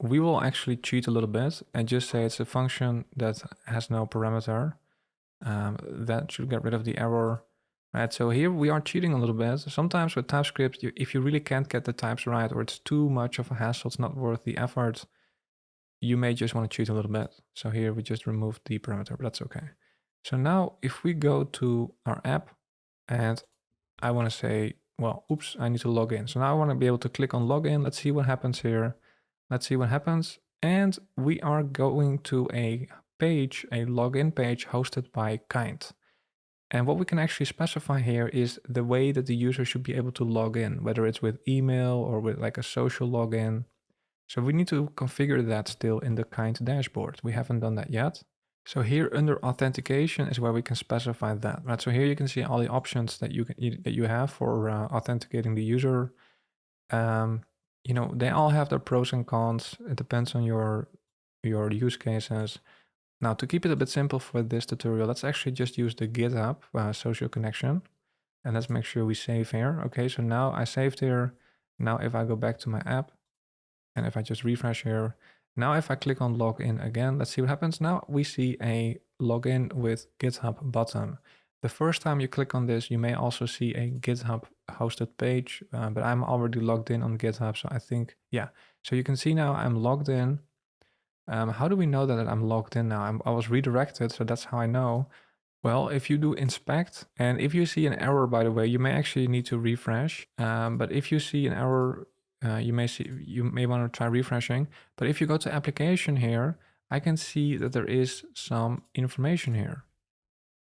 we will actually cheat a little bit and just say it's a function that has no parameter. That should get rid of the error. Right, so here we are cheating a little bit. Sometimes with TypeScript, if you really can't get the types right, or it's too much of a hassle, it's not worth the effort, you may just want to cheat a little bit. So here we just remove the parameter, but that's okay. So now if we go to our app and I want to say, well, oops, I need to log in. So now I want to be able to click on login. Let's see what happens here. Let's see what happens. And we are going to a page, a login page hosted by Kinde. And what we can actually specify here is the way that the user should be able to log in, whether it's with email or with like a social login. So we need to configure that still in the Kinde dashboard. We haven't done that yet. So here under authentication is where we can specify that, right? So here you can see all the options that you have for authenticating the user. You know, they all have their pros and cons. It depends on your use cases. Now, to keep it a bit simple for this tutorial, let's actually just use the GitHub social connection. And let's make sure we save here. Okay, so now I saved here. Now if I go back to my app and if I just refresh here, now if I click on login again, let's see what happens. Now we see a login with GitHub button. The first time you click on this, you may also see a GitHub hosted page, but I'm already logged in on GitHub. So I think, yeah. So you can see now I'm logged in. How do we know that I'm logged in now? I was redirected, so that's how I know. Well, if you do inspect, and if you see an error, by the way, you may actually need to refresh. But if you see an error, you may want to try refreshing. But if you go to application here, I can see that there is some information here.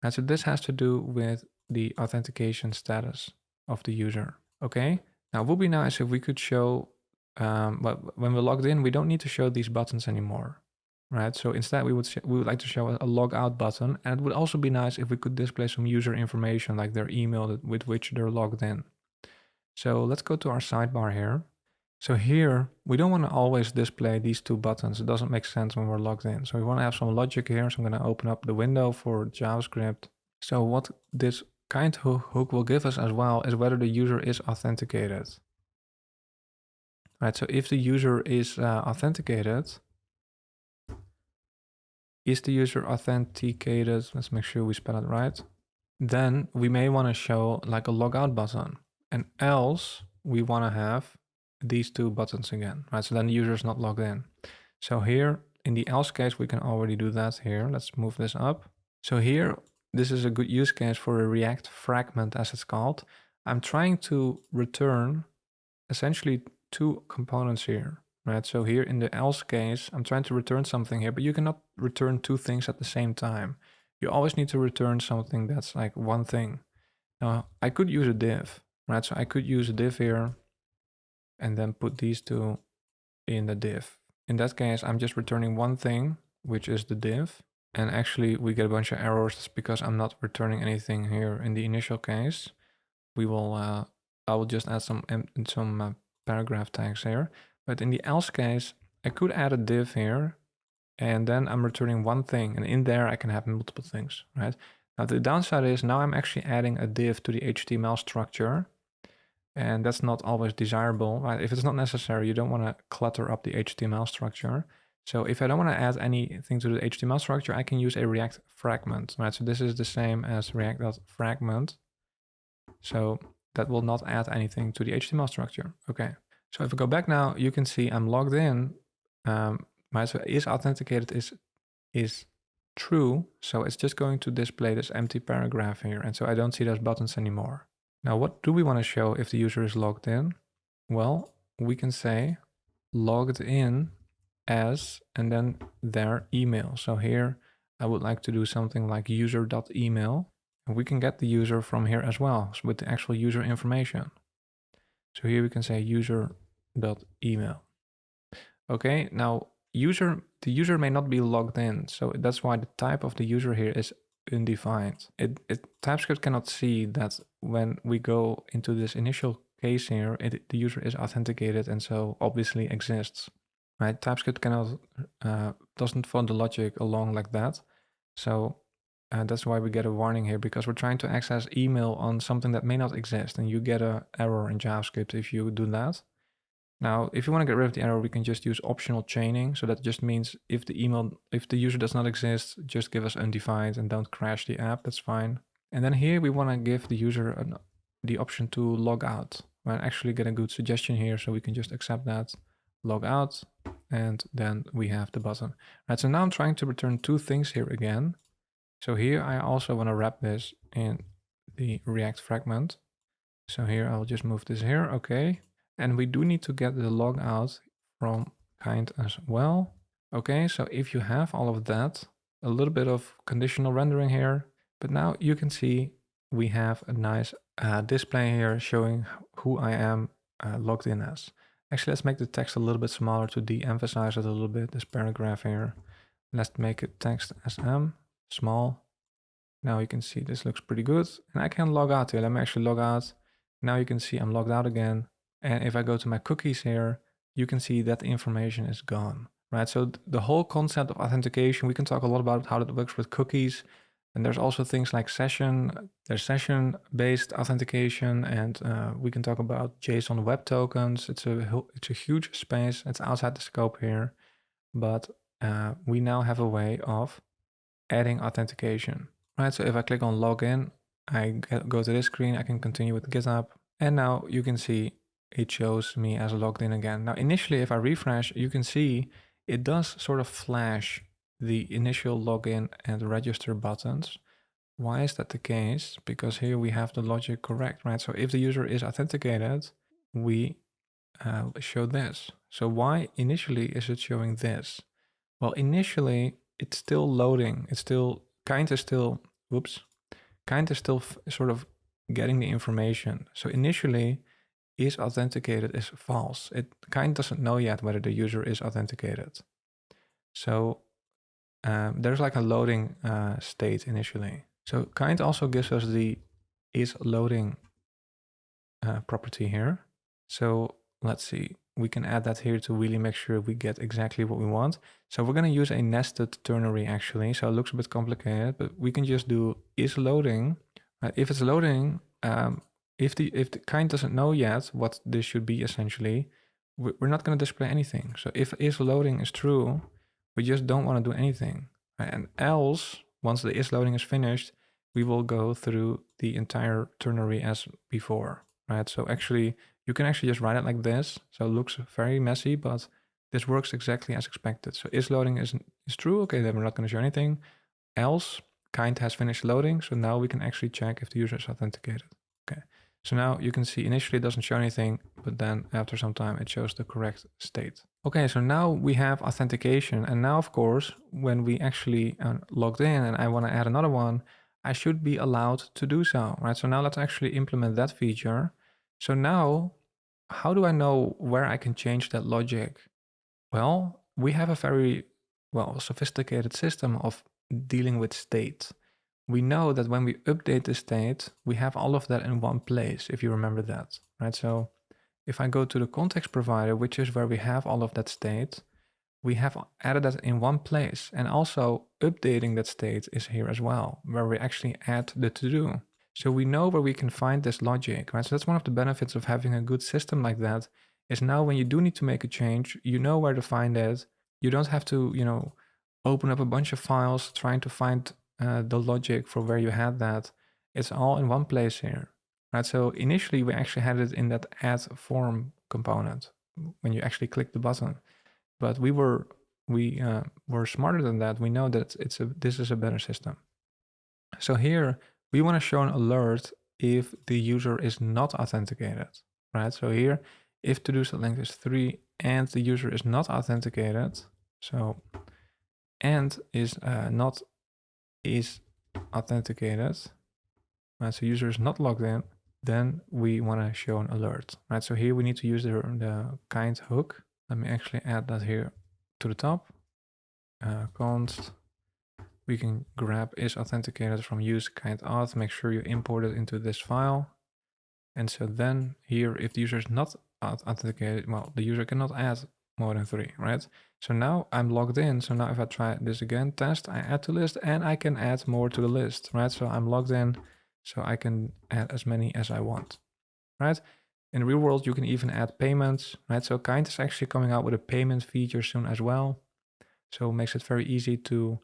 And so this has to do with the authentication status of the user. Okay. Now it would be nice if we could show, but when we're logged in, we don't need to show these buttons anymore, right? So instead we would like to show a log out button. And it would also be nice if we could display some user information like their email with which they're logged in. So let's go to our sidebar here. So here, we don't want to always display these two buttons. It doesn't make sense when we're logged in. So we want to have some logic here. So I'm going to open up the window for JavaScript. So what this Kinde hook will give us as well is whether the user is authenticated. Right, so if the user is authenticated, let's make sure we spell it right, then we may want to show like a logout button, and else we want to have these two buttons again, right? So then the user is not logged in. So here in the else case, we can already do that here. Let's move this up. So here, this is a good use case for a React fragment, as it's called. I'm trying to return essentially two components here, right? So here in the else case, I'm trying to return something here, but you cannot return two things at the same time. You always need to return something that's like one thing. Now, I could use a div, right? So I could use a div here and then put these two in the div. In that case, I'm just returning one thing, which is the div. And actually we get a bunch of errors because I'm not returning anything here in the initial case. We will, I will just add some paragraph tags here. But in the else case, I could add a div here, and then I'm returning one thing, and in there I can have multiple things, right? Now the downside is now I'm actually adding a div to the HTML structure, and that's not always desirable, right? If it's not necessary, you don't want to clutter up the HTML structure. So if I don't want to add anything to the HTML structure, I can use a React fragment, right? So this is the same as React.fragment. So that will not add anything to the HTML structure. Okay. So if I go back now, you can see I'm logged in. My is authenticated is true. So it's just going to display this empty paragraph here. And so I don't see those buttons anymore. Now, what do we want to show if the user is logged in? Well, we can say logged in as, and then their email. So here I would like to do something like user.email. And we can get the user from here as well, so with the actual user information. So here we can say user.email. Okay, now the user may not be logged in, so that's why the type of the user here is undefined. TypeScript cannot see that when we go into this initial case here, the user is authenticated and so obviously exists. Right? TypeScript cannot doesn't follow the logic along like that. So that's why we get a warning here, because we're trying to access email on something that may not exist, and you get an error in JavaScript if you do that. Now, if you want to get rid of the error, we can just use optional chaining. So that just means if the user does not exist, just give us undefined and don't crash the app. That's fine. And then here we want to give the user the option to log out. I actually get a good suggestion here, so we can just accept that, log out, and then we have the button. Right, so now I'm trying to return two things here again. So here I also want to wrap this in the React fragment. So here I'll just move this here, okay. And we do need to get the log out from kind as well. Okay, so if you have all of that, a little bit of conditional rendering here, but now you can see we have a nice display here showing who I am logged in as. Actually, let's make the text a little bit smaller to de-emphasize it a little bit, this paragraph here. Let's make it text SM, small. Now you can see this looks pretty good. And I can log out here. Let me actually log out. Now you can see I'm logged out again. And if I go to my cookies here, you can see that the information is gone, right? So the whole concept of authentication, we can talk a lot about how that works with cookies. And there's also things like there's session-based authentication, and we can talk about JSON web tokens. It's a huge space. It's outside the scope here, but we now have a way of adding authentication, right? So if I click on login, I go to this screen, I can continue with GitHub, and now you can see it shows me as logged in again. Now, initially, if I refresh, you can see it does sort of flash the initial login and register buttons. Why is that the case? Because here we have the logic correct, right? So if the user is authenticated, we show this. So why initially is it showing this? Well, initially it's still loading. It's still kind of still sort of getting the information. So initially is authenticated is false. It kind of doesn't know yet whether the user is authenticated. So there's like a loading state initially. So kind also gives us the is loading property here. So let's see, we can add that here to really make sure we get exactly what we want. So we're going to use a nested ternary actually. So it looks a bit complicated, but we can just do is loading. If it's loading, if the kind doesn't know yet what this should be essentially, we're not going to display anything. So if is loading is true, we just don't want to do anything. Right? And else, once the is loading is finished, we will go through the entire ternary as before, right? So actually, you can actually just write it like this. So it looks very messy, but this works exactly as expected. So is loading is true, okay, then we're not going to show anything. Else, kind has finished loading, so now we can actually check if the user is authenticated. Okay, so now you can see initially it doesn't show anything, but then after some time it shows the correct state. Okay, so now we have authentication, and now of course, when we actually logged in and I want to add another one, I should be allowed to do so, right? So now let's actually implement that feature. So now, how do I know where I can change that logic? Well, we have a very sophisticated system of dealing with state. We know that when we update the state, we have all of that in one place, if you remember that, right? So If I go to the context provider, which is where we have all of that state, we have added that in one place. And also updating that state is here as well, where we actually add the to-do. So we know where we can find this logic, right? So that's one of the benefits of having a good system like that, is now when you do need to make a change, you know where to find it. You don't have to, open up a bunch of files trying to find the logic for where you had that. It's all in one place here, right? So initially we actually had it in that add form component when you actually click the button, but we were smarter than that. We know that this is a better system. So here we want to show an alert if the user is not authenticated, right? So here, if to-do.length is 3 and the user is not authenticated, so and is authenticated, right? So user is not logged in, then we want to show an alert, right? So here we need to use the kind hook. Let me actually add that here to the top. Const. We can grab is authenticated from use kind auth. Make sure you import it into this file. And so then here, if the user is not authenticated, well, the user cannot add more than 3, right? So now I'm logged in. So now if I try this again, test, I add to list and I can add more to the list, right? So I'm logged in, so I can add as many as I want, right? In the real world, you can even add payments, right? So Kind is actually coming out with a payment feature soon as well. So it makes it very easy to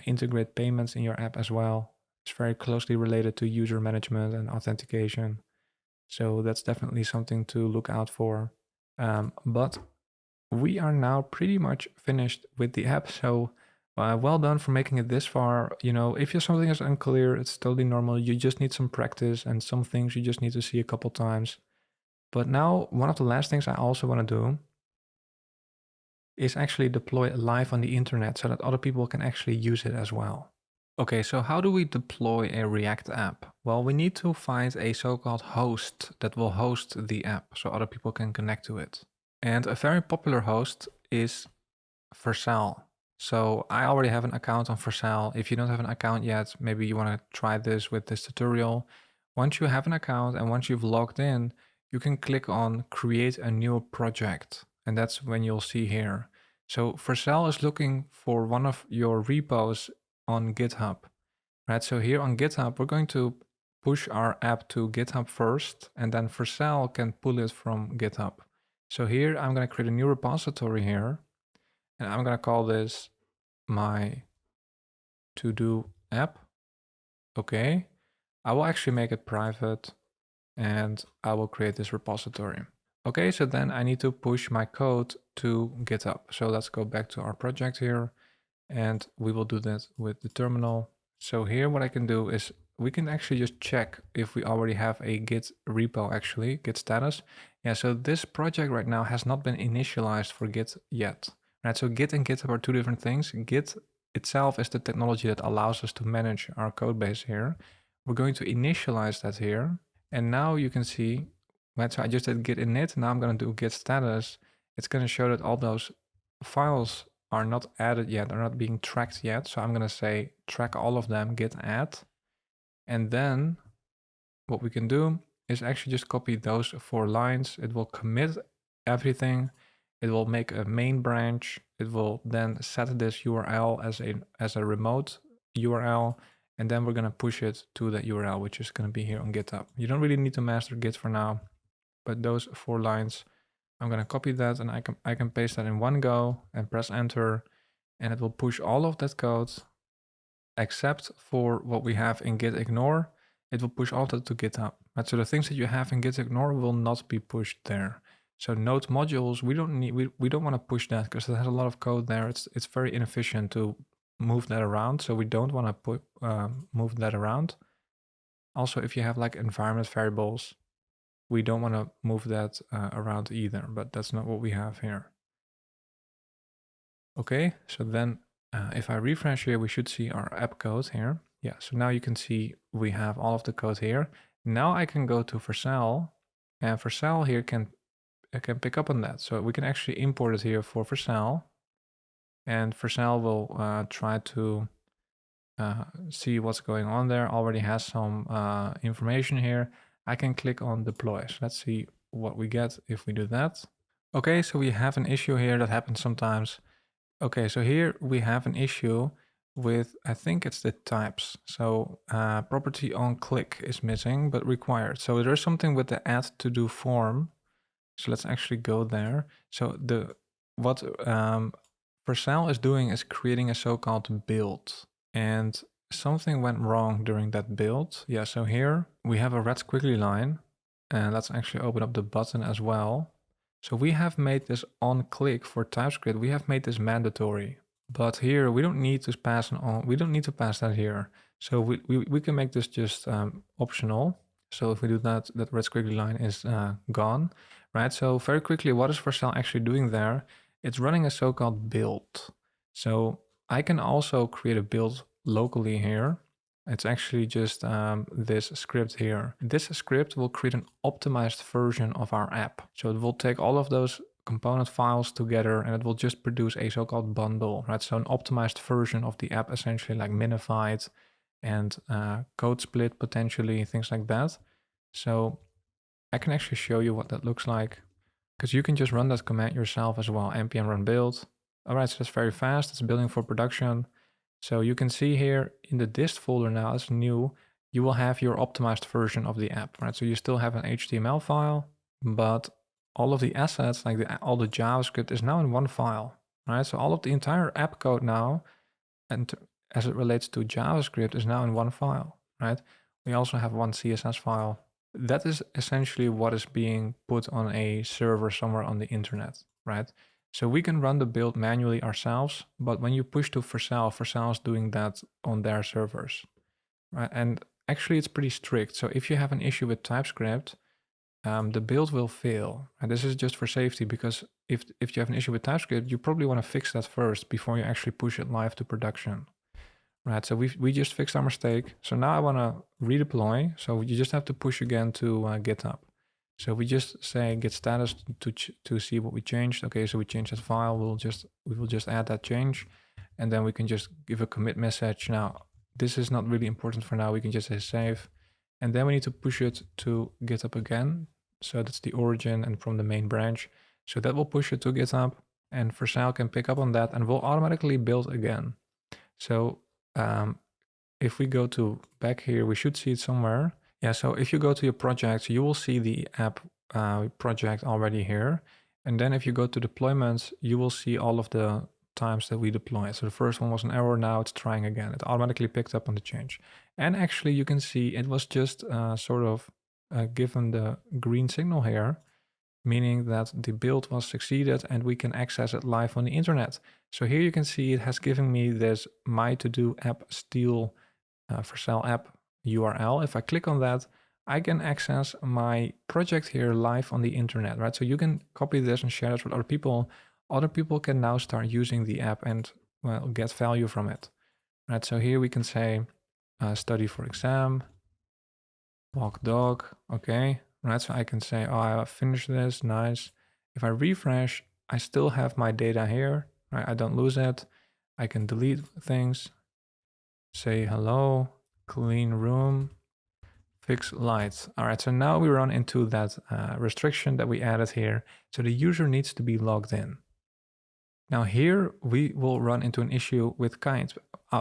integrate payments in your app as well. It's very closely related to user management and authentication. So that's definitely something to look out for. But we are now pretty much finished with the app. So well done for making it this far. If something is unclear, it's totally normal. You just need some practice, and some things you just need to see a couple times. But now one of the last things I also want to do is actually deploy it live on the internet so that other people can actually use it as well. Okay, so how do we deploy a React app? Well, we need to find a so-called host that will host the app so other people can connect to it. And a very popular host is Vercel. So I already have an account on Vercel. If you don't have an account yet, maybe you want to try this with this tutorial. Once you have an account and once you've logged in, you can click on create a new project. And that's when you'll see here. So Vercel is looking for one of your repos on GitHub, right? So here on GitHub, we're going to push our app to GitHub first, and then Vercel can pull it from GitHub. So here I'm going to create a new repository here, and I'm going to call this my to-do app. Okay. I will actually make it private, and I will create this repository. Okay, so then I need to push my code to GitHub. So let's go back to our project here, and we will do that with the terminal. So here what I can do is we can actually just check if we already have a Git repo, actually, Git status. Yeah, so this project right now has not been initialized for Git yet. Right, so Git and GitHub are two different things. Git itself is the technology that allows us to manage our code base here. We're going to initialize that here. And now you can see, right, so I just did git init, now I'm going to do git status. It's going to show that all those files are not added yet, are not being tracked yet. So I'm going to say track all of them, git add. And then what we can do is actually just copy those 4 lines. It will commit everything. It will make a main branch. It will then set this URL as a remote URL. And then we're going to push it to that URL, which is going to be here on GitHub. You don't really need to master Git for now, but those 4 lines, I'm going to copy that, and I can paste that in one go and press enter, and it will push all of that code except for what we have in git ignore. It will push all that to GitHub. Right? So the things that you have in git ignore will not be pushed there. So node modules, we don't want to push that because it has a lot of code there. It's very inefficient to move that around, so we don't want to move that around. Also, if you have like environment variables, we don't want to move that around either, but that's not what we have here. Okay, so then if I refresh here, we should see our app code here. Yeah, so now you can see we have all of the code here. Now I can go to Vercel, and Vercel here can pick up on that. So we can actually import it here for Vercel. And Vercel will try to see what's going on there. Already has some information here. I can click on deploy. So let's see what we get if we do that. Okay, so we have an issue here that happens sometimes. Okay, so here we have an issue with, I think it's the types. So property on click is missing, but required. So there's something with the add to do form. So let's actually go there. So what Vercel is doing is creating a so-called build, and something went wrong during that build. Yeah, so here we have a red squiggly line, and let's actually open up the button as well. So we have made this on click for TypeScript. We have made this mandatory, but here we don't need to pass on. We don't need to pass that here. So we can make this just optional. So if we do that, that red squiggly line is gone, right? So very quickly, what is Vercel actually doing there? It's running a so-called build. So I can also create a build locally here. It's actually just this script here. This script will create an optimized version of our app. So it will take all of those component files together and it will just produce a so-called bundle, right? So an optimized version of the app, essentially like minified and code split potentially, things like that. So I can actually show you what that looks like, because you can just run that command yourself as well, npm run build. All right, so that's very fast. It's building for production. So you can see here in the dist folder now, it's new, you will have your optimized version of the app, right? So you still have an HTML file, but all of the assets, like all the JavaScript is now in one file, right? So all of the entire app code now, and as it relates to JavaScript, is now in one file, right? We also have one CSS file. That is essentially what is being put on a server somewhere on the internet, right? So we can run the build manually ourselves, but when you push to Vercel, Vercel is doing that on their servers, right? And actually it's pretty strict. So if you have an issue with TypeScript, the build will fail. And this is just for safety, because if you have an issue with TypeScript, you probably want to fix that first before you actually push it live to production. Right, so we just fixed our mistake. So now I want to redeploy. So you just have to push again to GitHub. So we just say git status to see what we changed. Okay, so we changed that file. We will just add that change, and then we can just give a commit message. Now this is not really important for now. We can just say save, and then we need to push it to GitHub again. So that's the origin and from the main branch. So that will push it to GitHub, and Vercel can pick up on that and will automatically build again. So if we go to back here, we should see it somewhere. Yeah, so if you go to your projects, you will see the app project already here. And then if you go to deployments, you will see all of the times that we deploy. So the first one was an error, now it's trying again. It automatically picked up on the change. And actually you can see it was just sort of given the green signal here, meaning that the build was succeeded and we can access it live on the internet. So here you can see it has given me this my to-do app steal Vercel app URL. If I click on that, I can access my project here live on the internet, right? So you can copy this and share this with other people. Other people can now start using the app and, well, get value from it, right? So here we can say study for exam, walk dog, okay, right? So I can say, oh, I finished this, nice. If I refresh, I still have my data here, right? I don't lose it. I can delete things, say hello, clean room, fix lights. All right, so now we run into that restriction that we added here. So the user needs to be logged in. Now here we will run into an issue with Kinde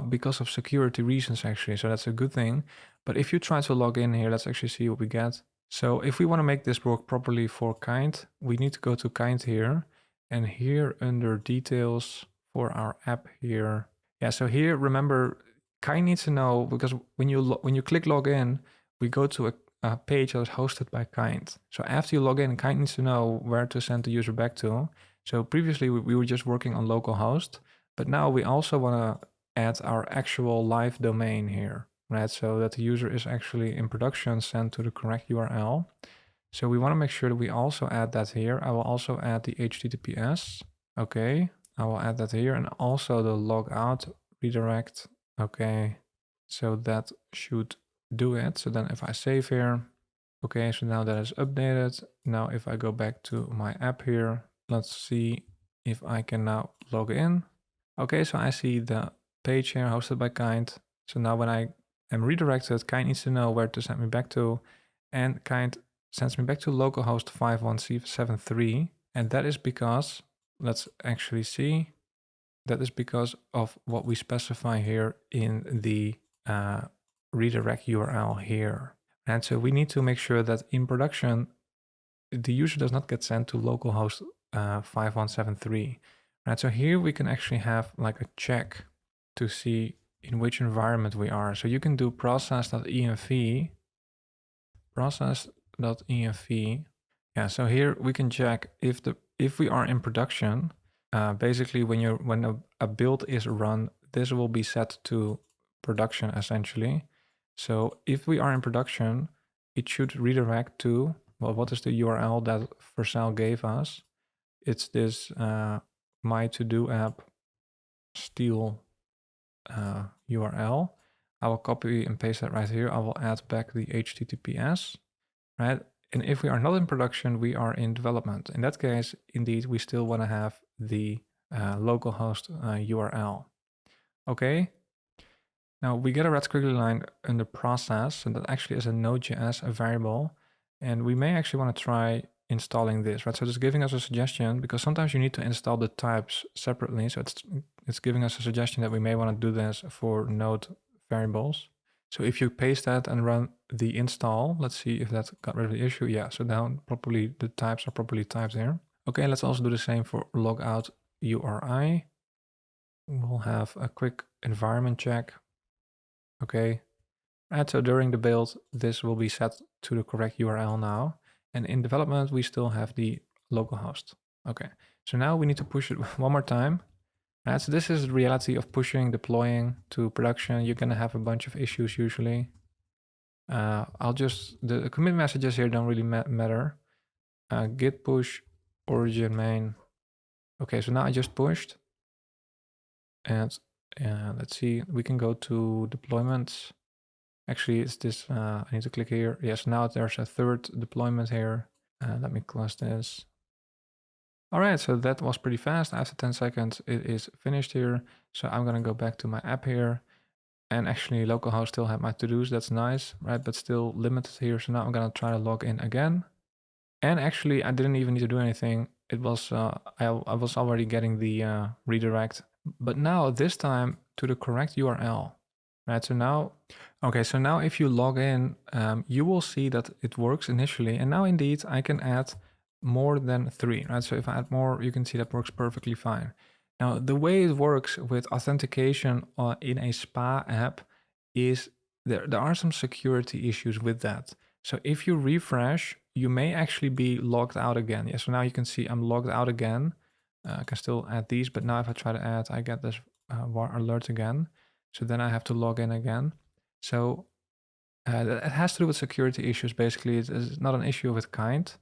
because of security reasons actually, so that's a good thing. But if you try to log in here, let's actually see what we get. So if we want to make this work properly for Kinde, we need to go to Kinde here, and here under details for our app here. Yeah, so here remember, Kinde needs to know, because when you click login, we go to a page that is hosted by Kinde. So after you log in, Kinde needs to know where to send the user back to. So previously we were just working on localhost, but now we also want to add our actual live domain here, right? So that the user is actually in production sent to the correct URL. So we want to make sure that we also add that here. I will also add the HTTPS. Okay, I will add that here, and also the logout redirect. Okay, so that should do it. So then if I save here, okay, so now that is updated. Now if I go back to my app here, let's see if I can now log in. Okay, so I see the page here hosted by Kinde. So now when I am redirected, Kinde needs to know where to send me back to, and Kinde sends me back to localhost 5173. And that is because, let's actually see, that is because of what we specify here in the redirect URL here. And so we need to make sure that in production, the user does not get sent to localhost 5173. Right, so here we can actually have like a check to see in which environment we are. So you can do process.env, process.env. Yeah, so here we can check if we are in production. Basically, when a build is run, this will be set to production essentially. So if we are in production, it should redirect to, well, what is the URL that Vercel gave us? It's this my to-do app steal URL. I will copy and paste that right here. I will add back the HTTPS, right? And if we are not in production, we are in development. In that case, indeed, we still want to have the localhost URL. Okay. Now we get a red squiggly line under process, and that actually is a Node.js variable. And we may actually want to try installing this, right? So it's giving us a suggestion because sometimes you need to install the types separately. So it's giving us a suggestion that we may want to do this for Node variables. So if you paste that and run the install, let's see if that got rid of the issue. Yeah, so now properly the types are properly typed here. Okay, let's also do the same for logout URI. We'll have a quick environment check. Okay, and so during the build, this will be set to the correct URL now. And in development, we still have the localhost. Okay, so now we need to push it one more time. And so this is the reality of pushing, deploying to production. You're gonna have a bunch of issues usually. The commit messages here don't really matter. Git push origin main. Okay, so now I just pushed. And let's see, we can go to deployments. Actually, it's this, I need to click here. Yes, now there's a third deployment here. Let me close this. All right, so that was pretty fast. After 10 seconds, it is finished here. So I'm gonna go back to my app here. And actually localhost still have my to-dos, that's nice, right? But still limited here. So now I'm gonna try to log in again. And actually I didn't even need to do anything. It was, I was already getting the redirect. But now this time to the correct URL. Right, so now, okay, so now if you log in, you will see that it works initially. And now indeed, I can add more than 3, right? So if I add more, you can see that works perfectly fine. Now, the way it works with authentication in a SPA app is there are some security issues with that. So if you refresh, you may actually be logged out again. Yeah, so now you can see I'm logged out again. I can still add these, but now if I try to add, I get this alert again. So then I have to log in again. So it has to do with security issues. Basically, it's not an issue with Kinde.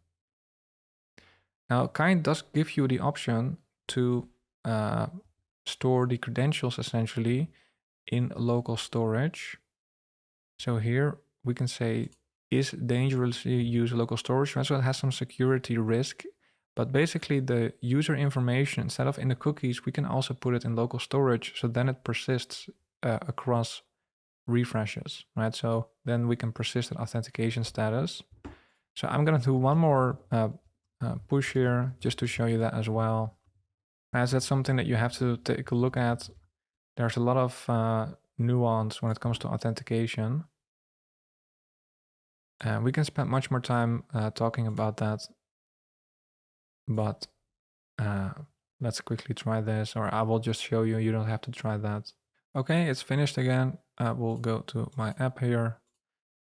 Now, Kinde does give you the option to store the credentials essentially in local storage. So here we can say, is dangerously use local storage. So it has some security risk. But basically the user information, instead of in the cookies, we can also put it in local storage. So then it persists across refreshes, right? So then we can persist an authentication status. So I'm gonna do one more push here just to show you that as well. As that's something that you have to take a look at. There's a lot of nuance when it comes to authentication. We can spend much more time talking about that, but let's quickly try this, or I will just show you, you don't have to try that. Okay, it's finished again. I will go to my app here.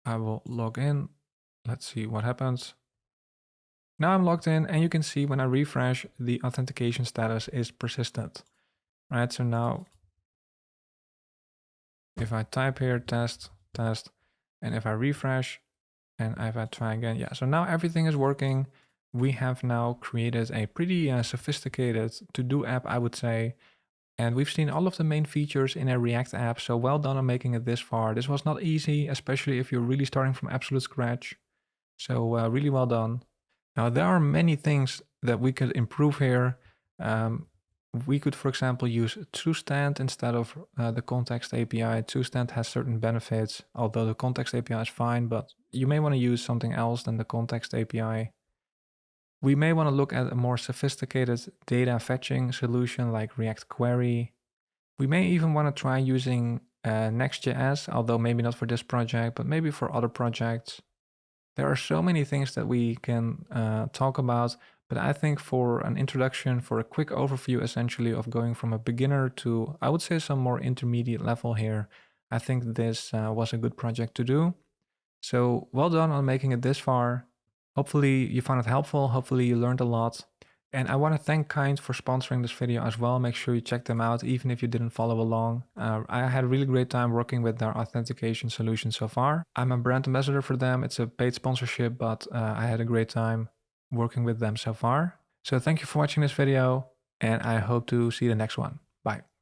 I will log in. Let's see what happens. Now I'm logged in, and you can see when I refresh, the authentication status is persistent. Right, so now if I type here test, and if I refresh, and if I try again, yeah, so now everything is working. We have now created a pretty sophisticated to-do app, I would say. And we've seen all of the main features in a React app. So well done on making it this far. This was not easy, especially if you're really starting from absolute scratch. So really well done. Now, there are many things that we could improve here. We could, for example, use useState instead of the context API. useState has certain benefits, although the context API is fine, but you may want to use something else than the context API. We may want to look at a more sophisticated data fetching solution like React Query. We may even want to try using Next.js, although maybe not for this project, but maybe for other projects. There are so many things that we can talk about, but I think for an introduction, for a quick overview essentially of going from a beginner to, I would say, some more intermediate level here, I think this was a good project to do. So well done on making it this far. Hopefully you found it helpful. Hopefully you learned a lot. And I want to thank Kinde for sponsoring this video as well. Make sure you check them out, even if you didn't follow along. I had a really great time working with their authentication solution so far. I'm a brand ambassador for them. It's a paid sponsorship, but I had a great time working with them so far. So thank you for watching this video, and I hope to see you in the next one. Bye.